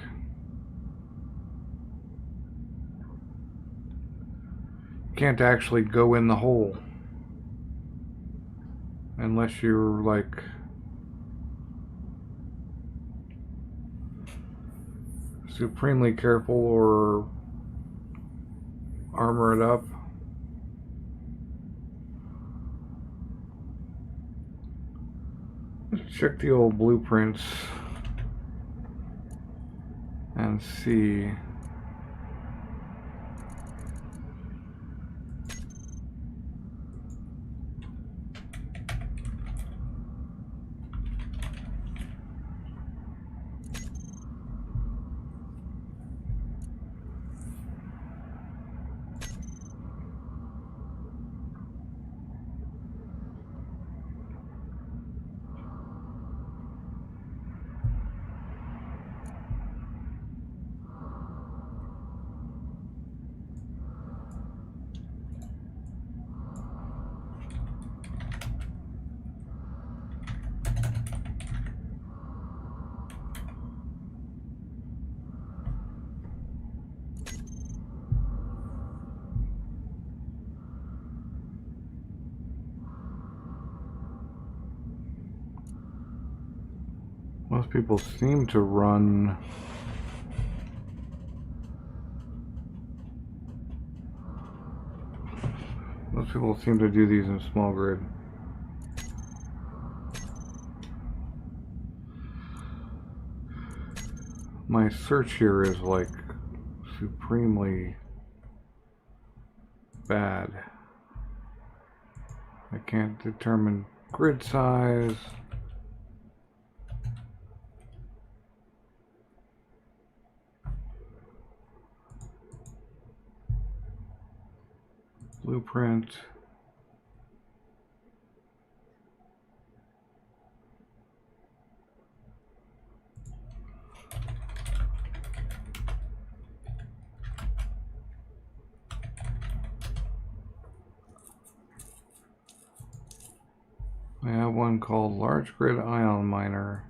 You can't actually go in the hole unless you're like supremely careful or armor it up. Let's check the old blueprints and see. Most people seem to run most people seem to do these in small grid. My search here is like supremely bad. I can't determine grid size. Blueprint. I have one called Large Grid Ion Miner.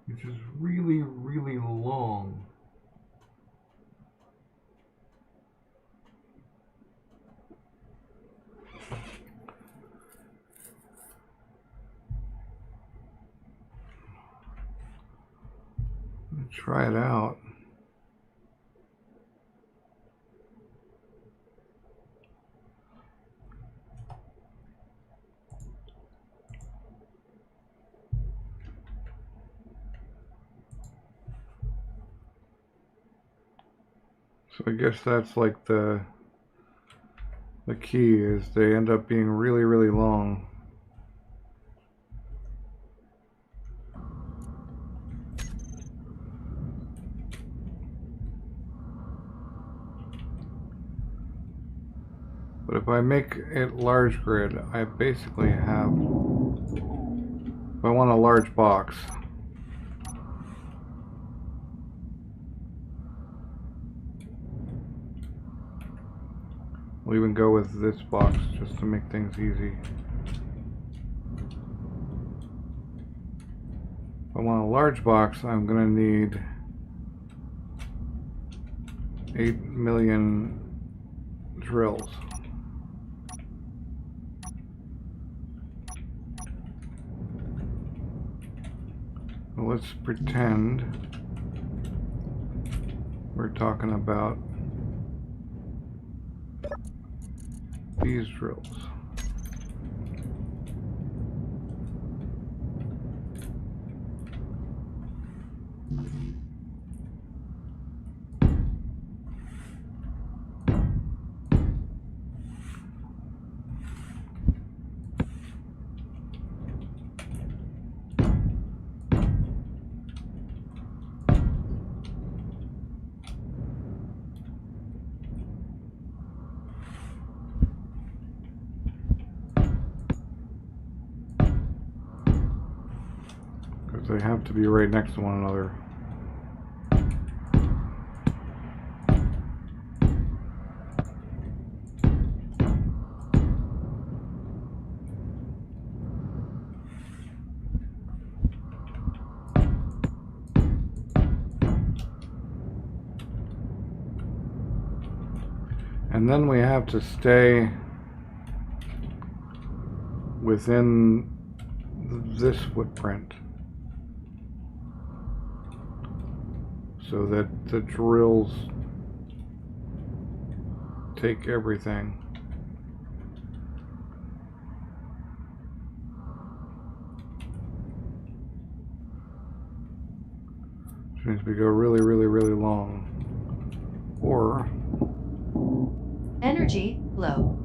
Which is really, really long. Let's try it out. So I guess that's like the key is they end up being really, really long. But if I make it large grid, I basically have, if I want a large box, we'll even go with this box just to make things easy. If I want a large box, I'm going to need 8 million drills. let's pretend we're talking about these drills. They have to be right next to one another. And then we have to stay within this footprint, so that the drills take everything. Which means we go really, really, really long. Or Energy low.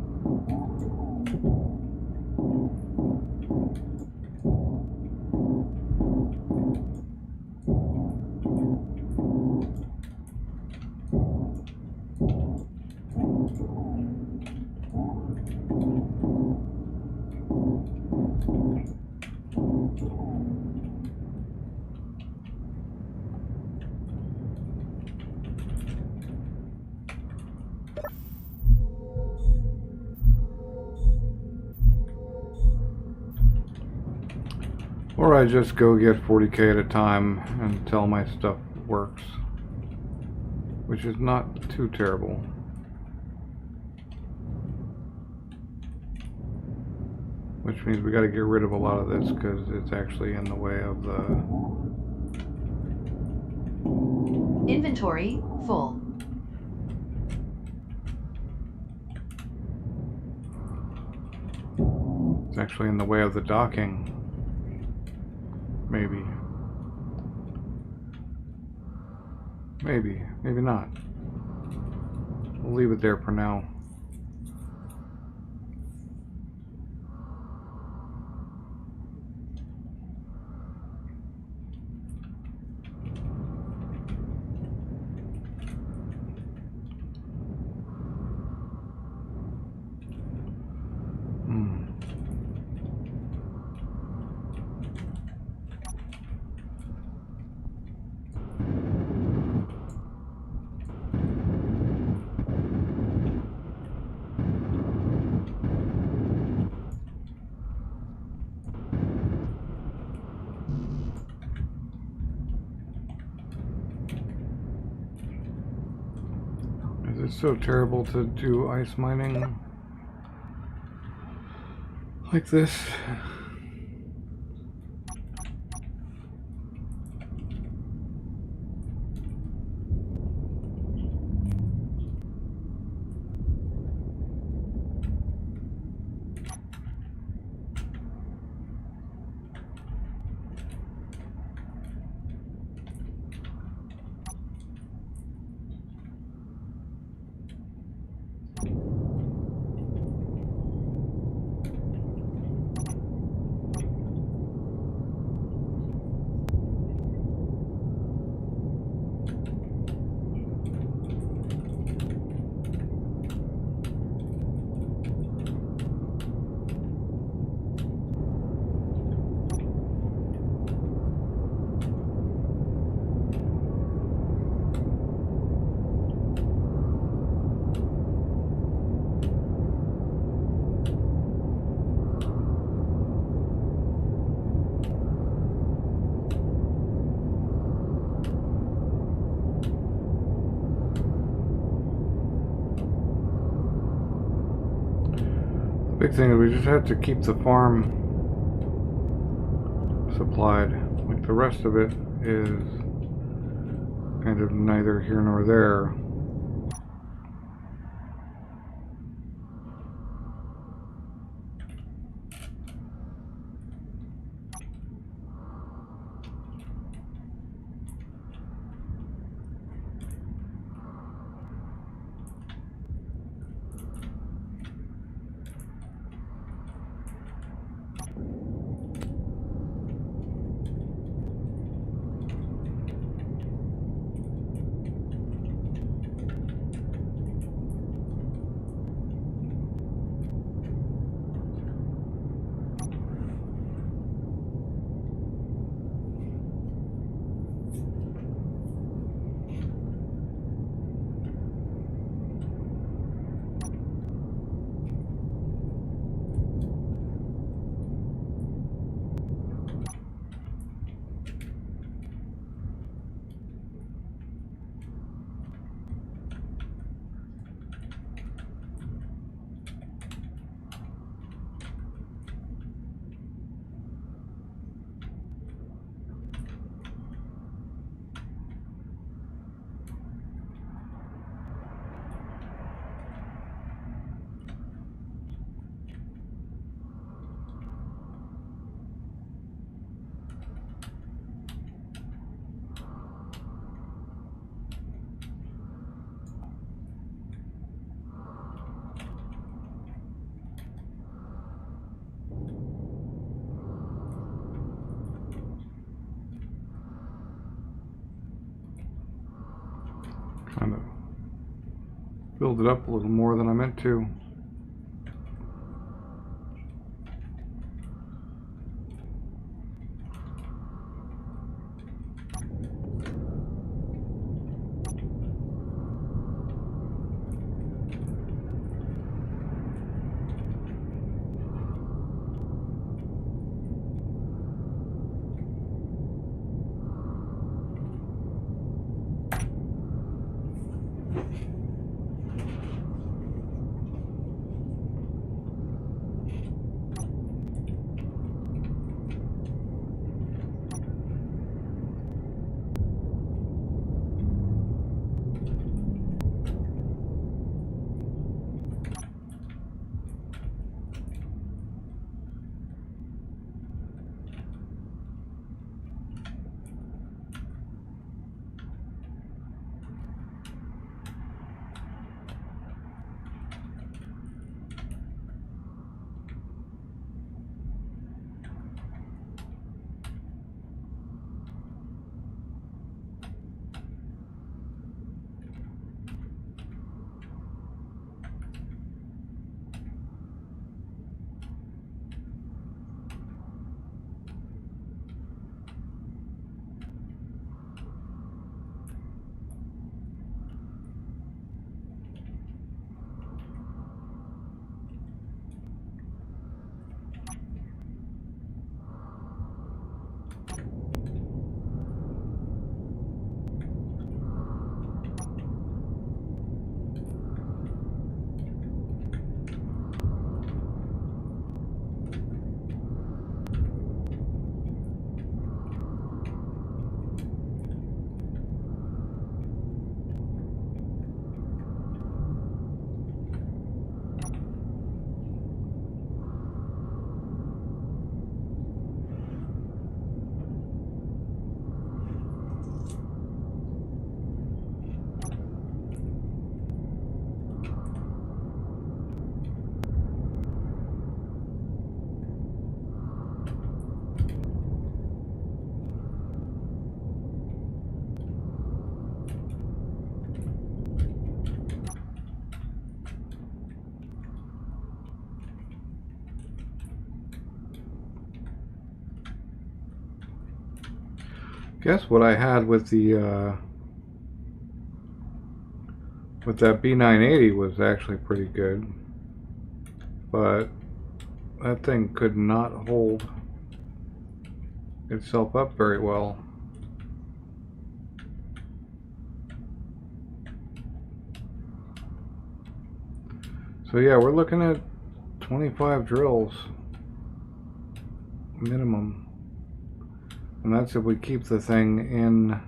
Or I just go get 40k at a time until my stuff works, which is not too terrible. Which means we got to get rid of a lot of this because it's actually in the way of the... Inventory full. It's actually in the way of the docking. Maybe. Maybe. Maybe not. We'll leave it there for now. It's so terrible to do ice mining like this. Big thing is we just have to keep the farm supplied. Like the rest of it is kind of neither here nor there. Kind of build it up a little more than I meant to. Guess what I had with the with that B980 was actually pretty good, but that thing could not hold itself up very well. So yeah, we're looking at 25 drills minimum. And that's if we keep the thing in.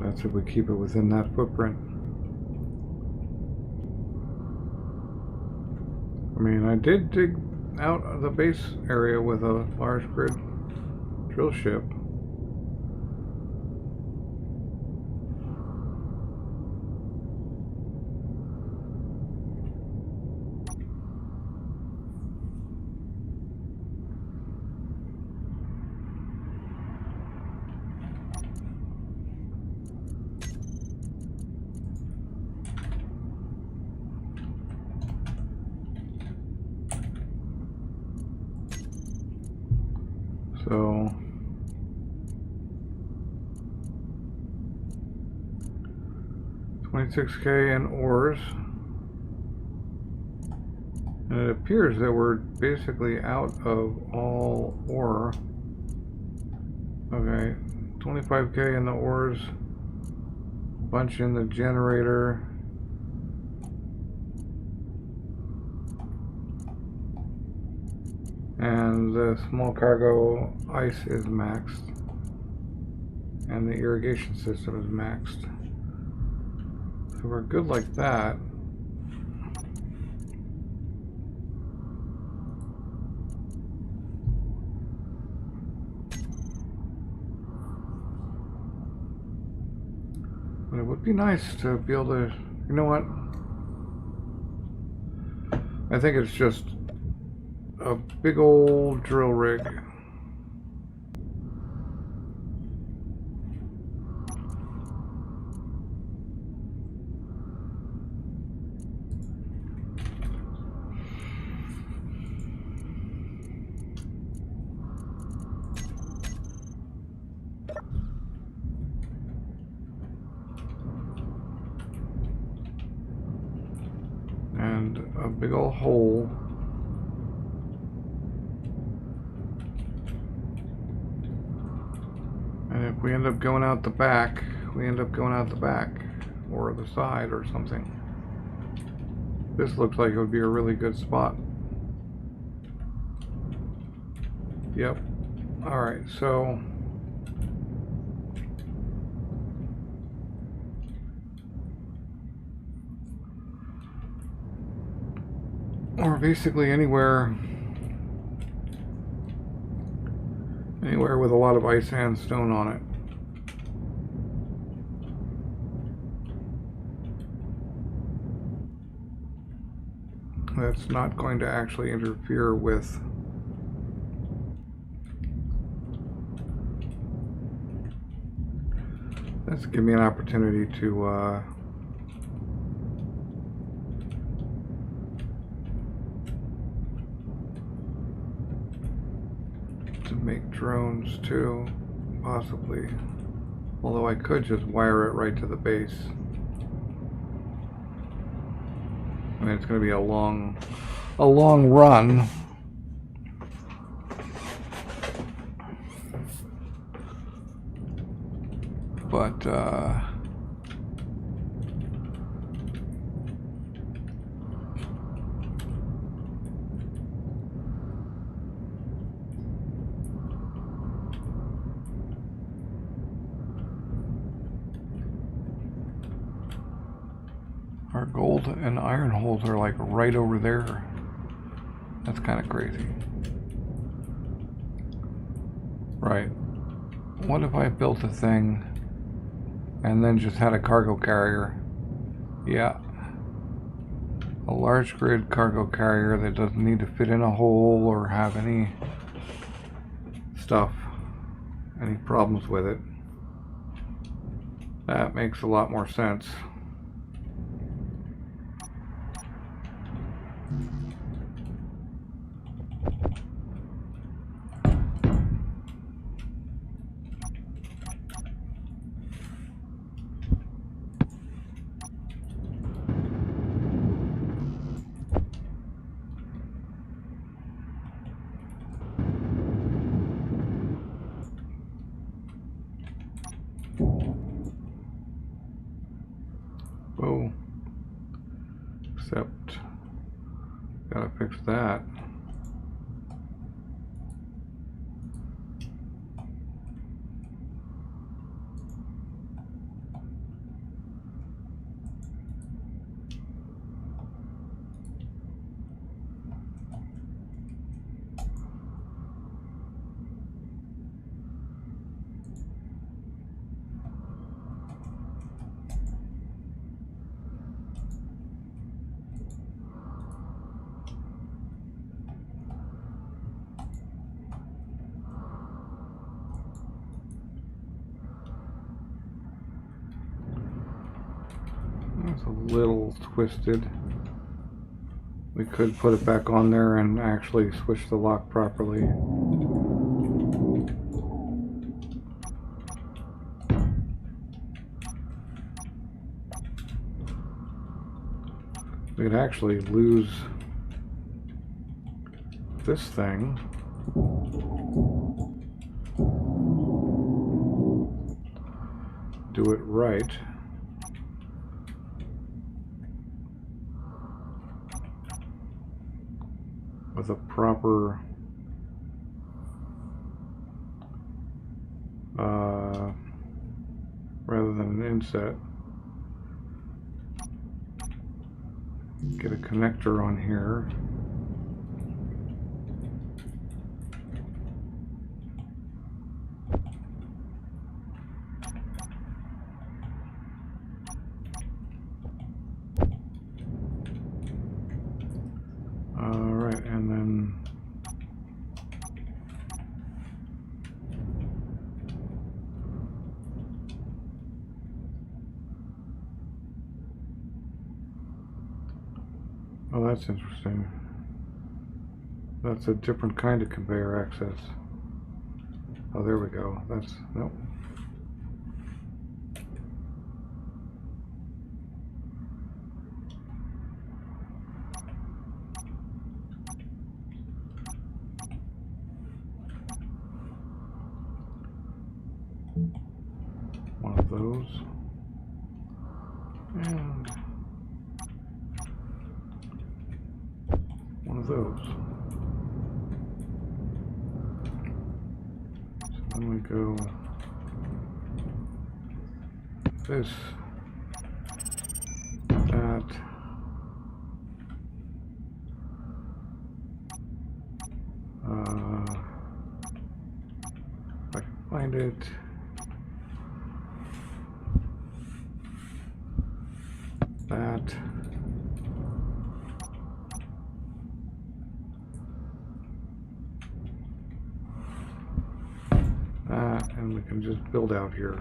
That's if we keep it within that footprint. I mean, I did dig out the base area with a large grid drill ship. So 26K in ores. And it appears that we're basically out of all ore. Okay, 25K in the ores, bunch in the generator. And the small cargo ice is maxed. And the irrigation system is maxed. So we're good like that. But it would be nice to be able to, you know what? I think it's just a big old drill rig. And a big old hole. And if we end up going out the back, we end up going out the back or the side or something. This looks like it would be a really good spot. Yep. Alright, so or basically anywhere with a lot of ice and stone on it. That's not going to actually interfere with that's give me an opportunity to make drones too, possibly. Although I could just wire it right to the base. I mean, it's going to be a long run. But our gold and iron holes are like right over there. That's kind of crazy. Right. What if I built a thing and then just had a cargo carrier? Yeah. a large grid cargo carrier that doesn't need to fit in a hole or have any stuff, any problems with it. That makes a lot more sense. Whoa. Except, gotta fix that. It's a little twisted. We could put it back on there and actually switch the lock properly. We'd actually lose this thing. Do it right. With a proper rather than an inset, get a connector on here. Alright, and then oh, that's interesting. That's a different kind of conveyor access. Oh, there we go. That's, nope. One of those. And one of those. So then we go this, that, if I can find it. That. That, and we can just build out here.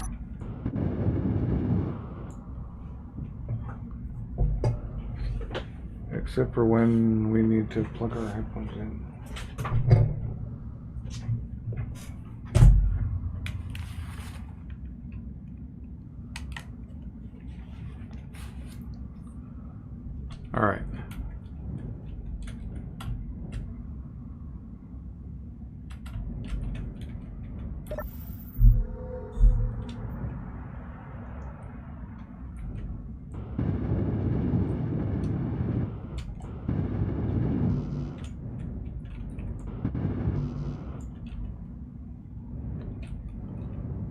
Except for when we need to plug our headphones in. All right.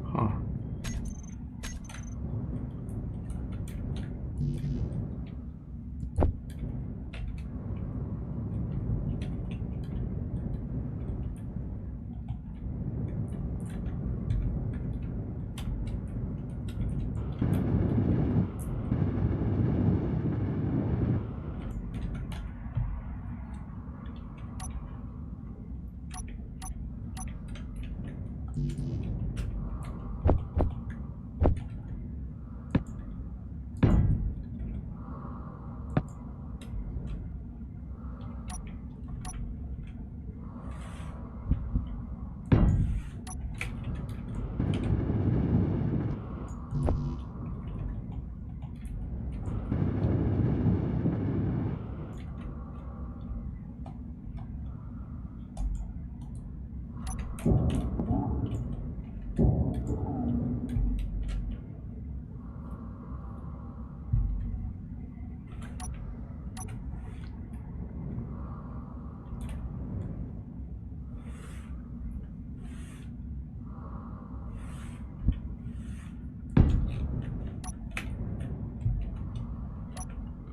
Huh.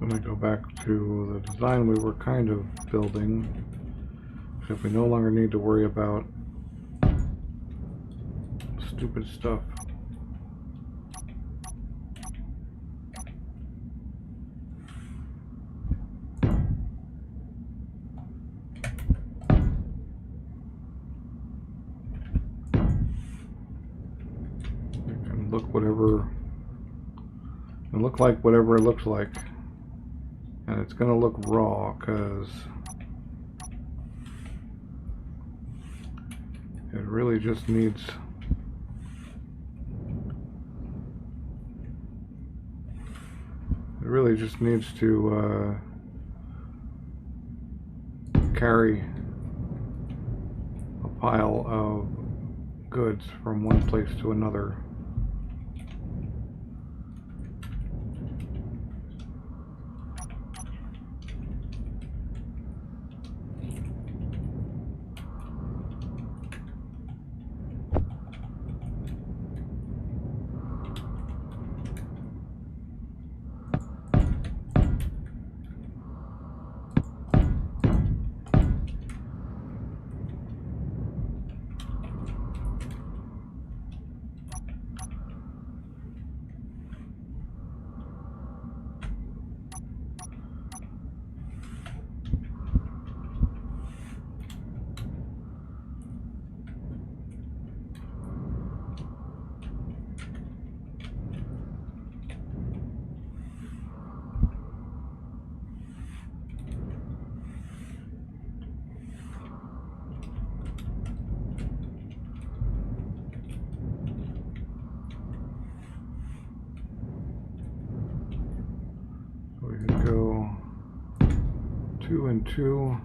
Let me go back to the design we were kind of building. If we no longer need to worry about stupid stuff. It can look like whatever it looks like. And it's gonna look raw because it really just needs to carry a pile of goods from one place to another. We could go 2 and 2.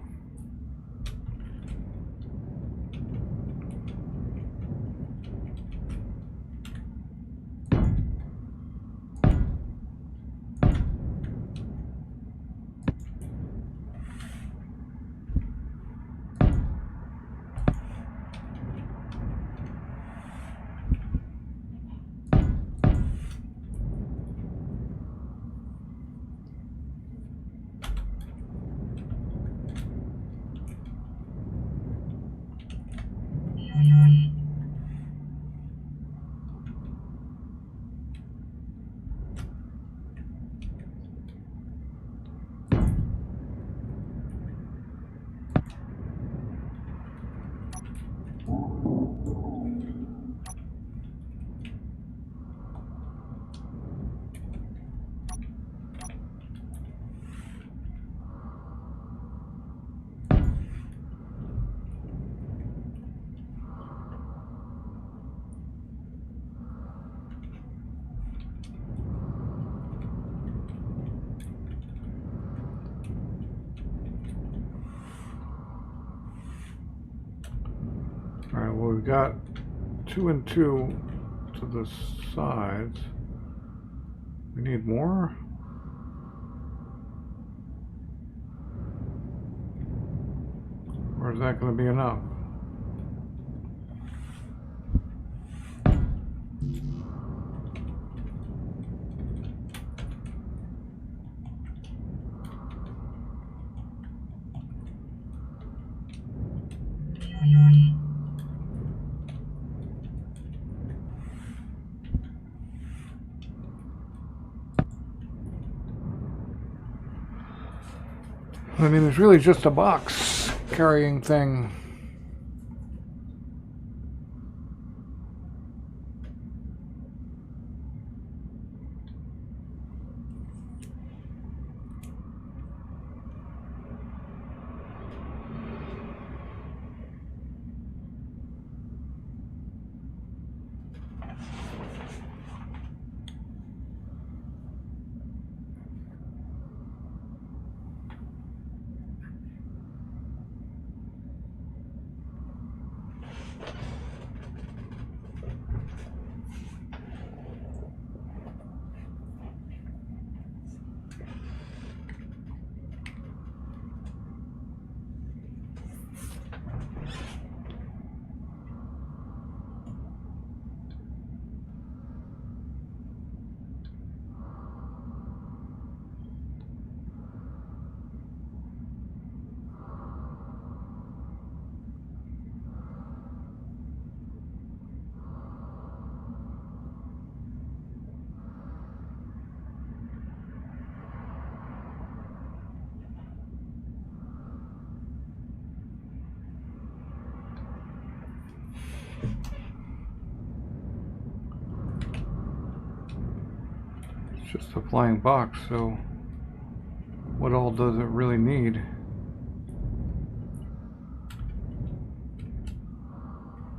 Alright, well, we've got 2 and 2 to the sides. We need more? Or is that going to be enough? I mean, it's really just a box carrying thing. just a flying box, so what all does it really need?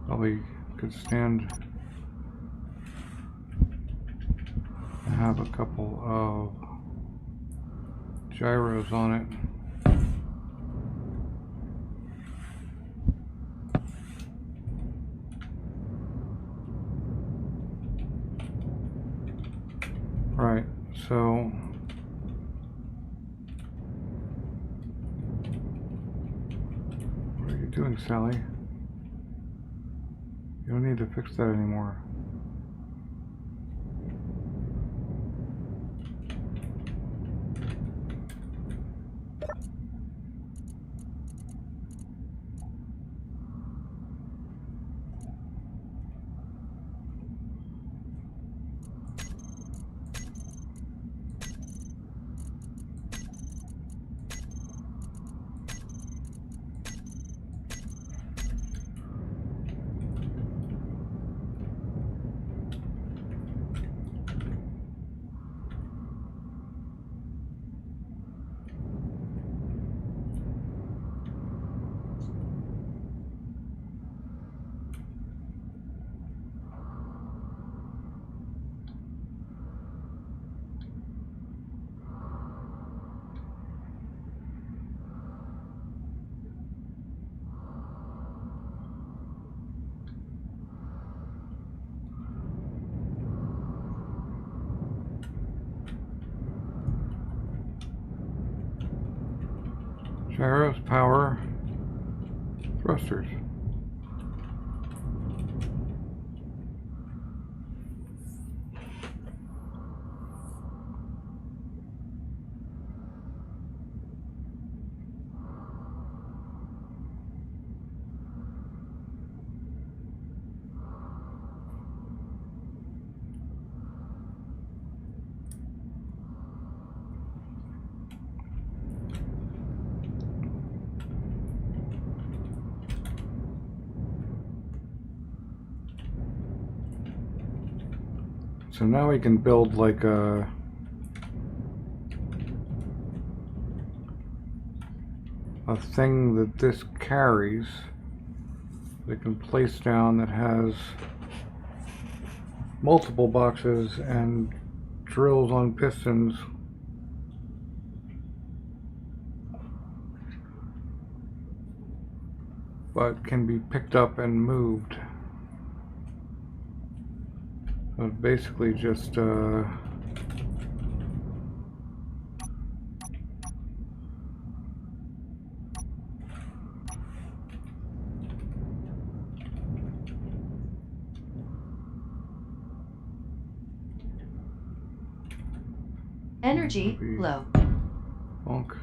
Probably could stand and have a couple of gyros on it. Right, so what are you doing, Sally? You don't need to fix that anymore. Gyros, power, thrusters. So now we can build like a thing that this carries that can place down that has multiple boxes and drills on pistons. But can be picked up and moved. So basically just Energy Be- low. bonk.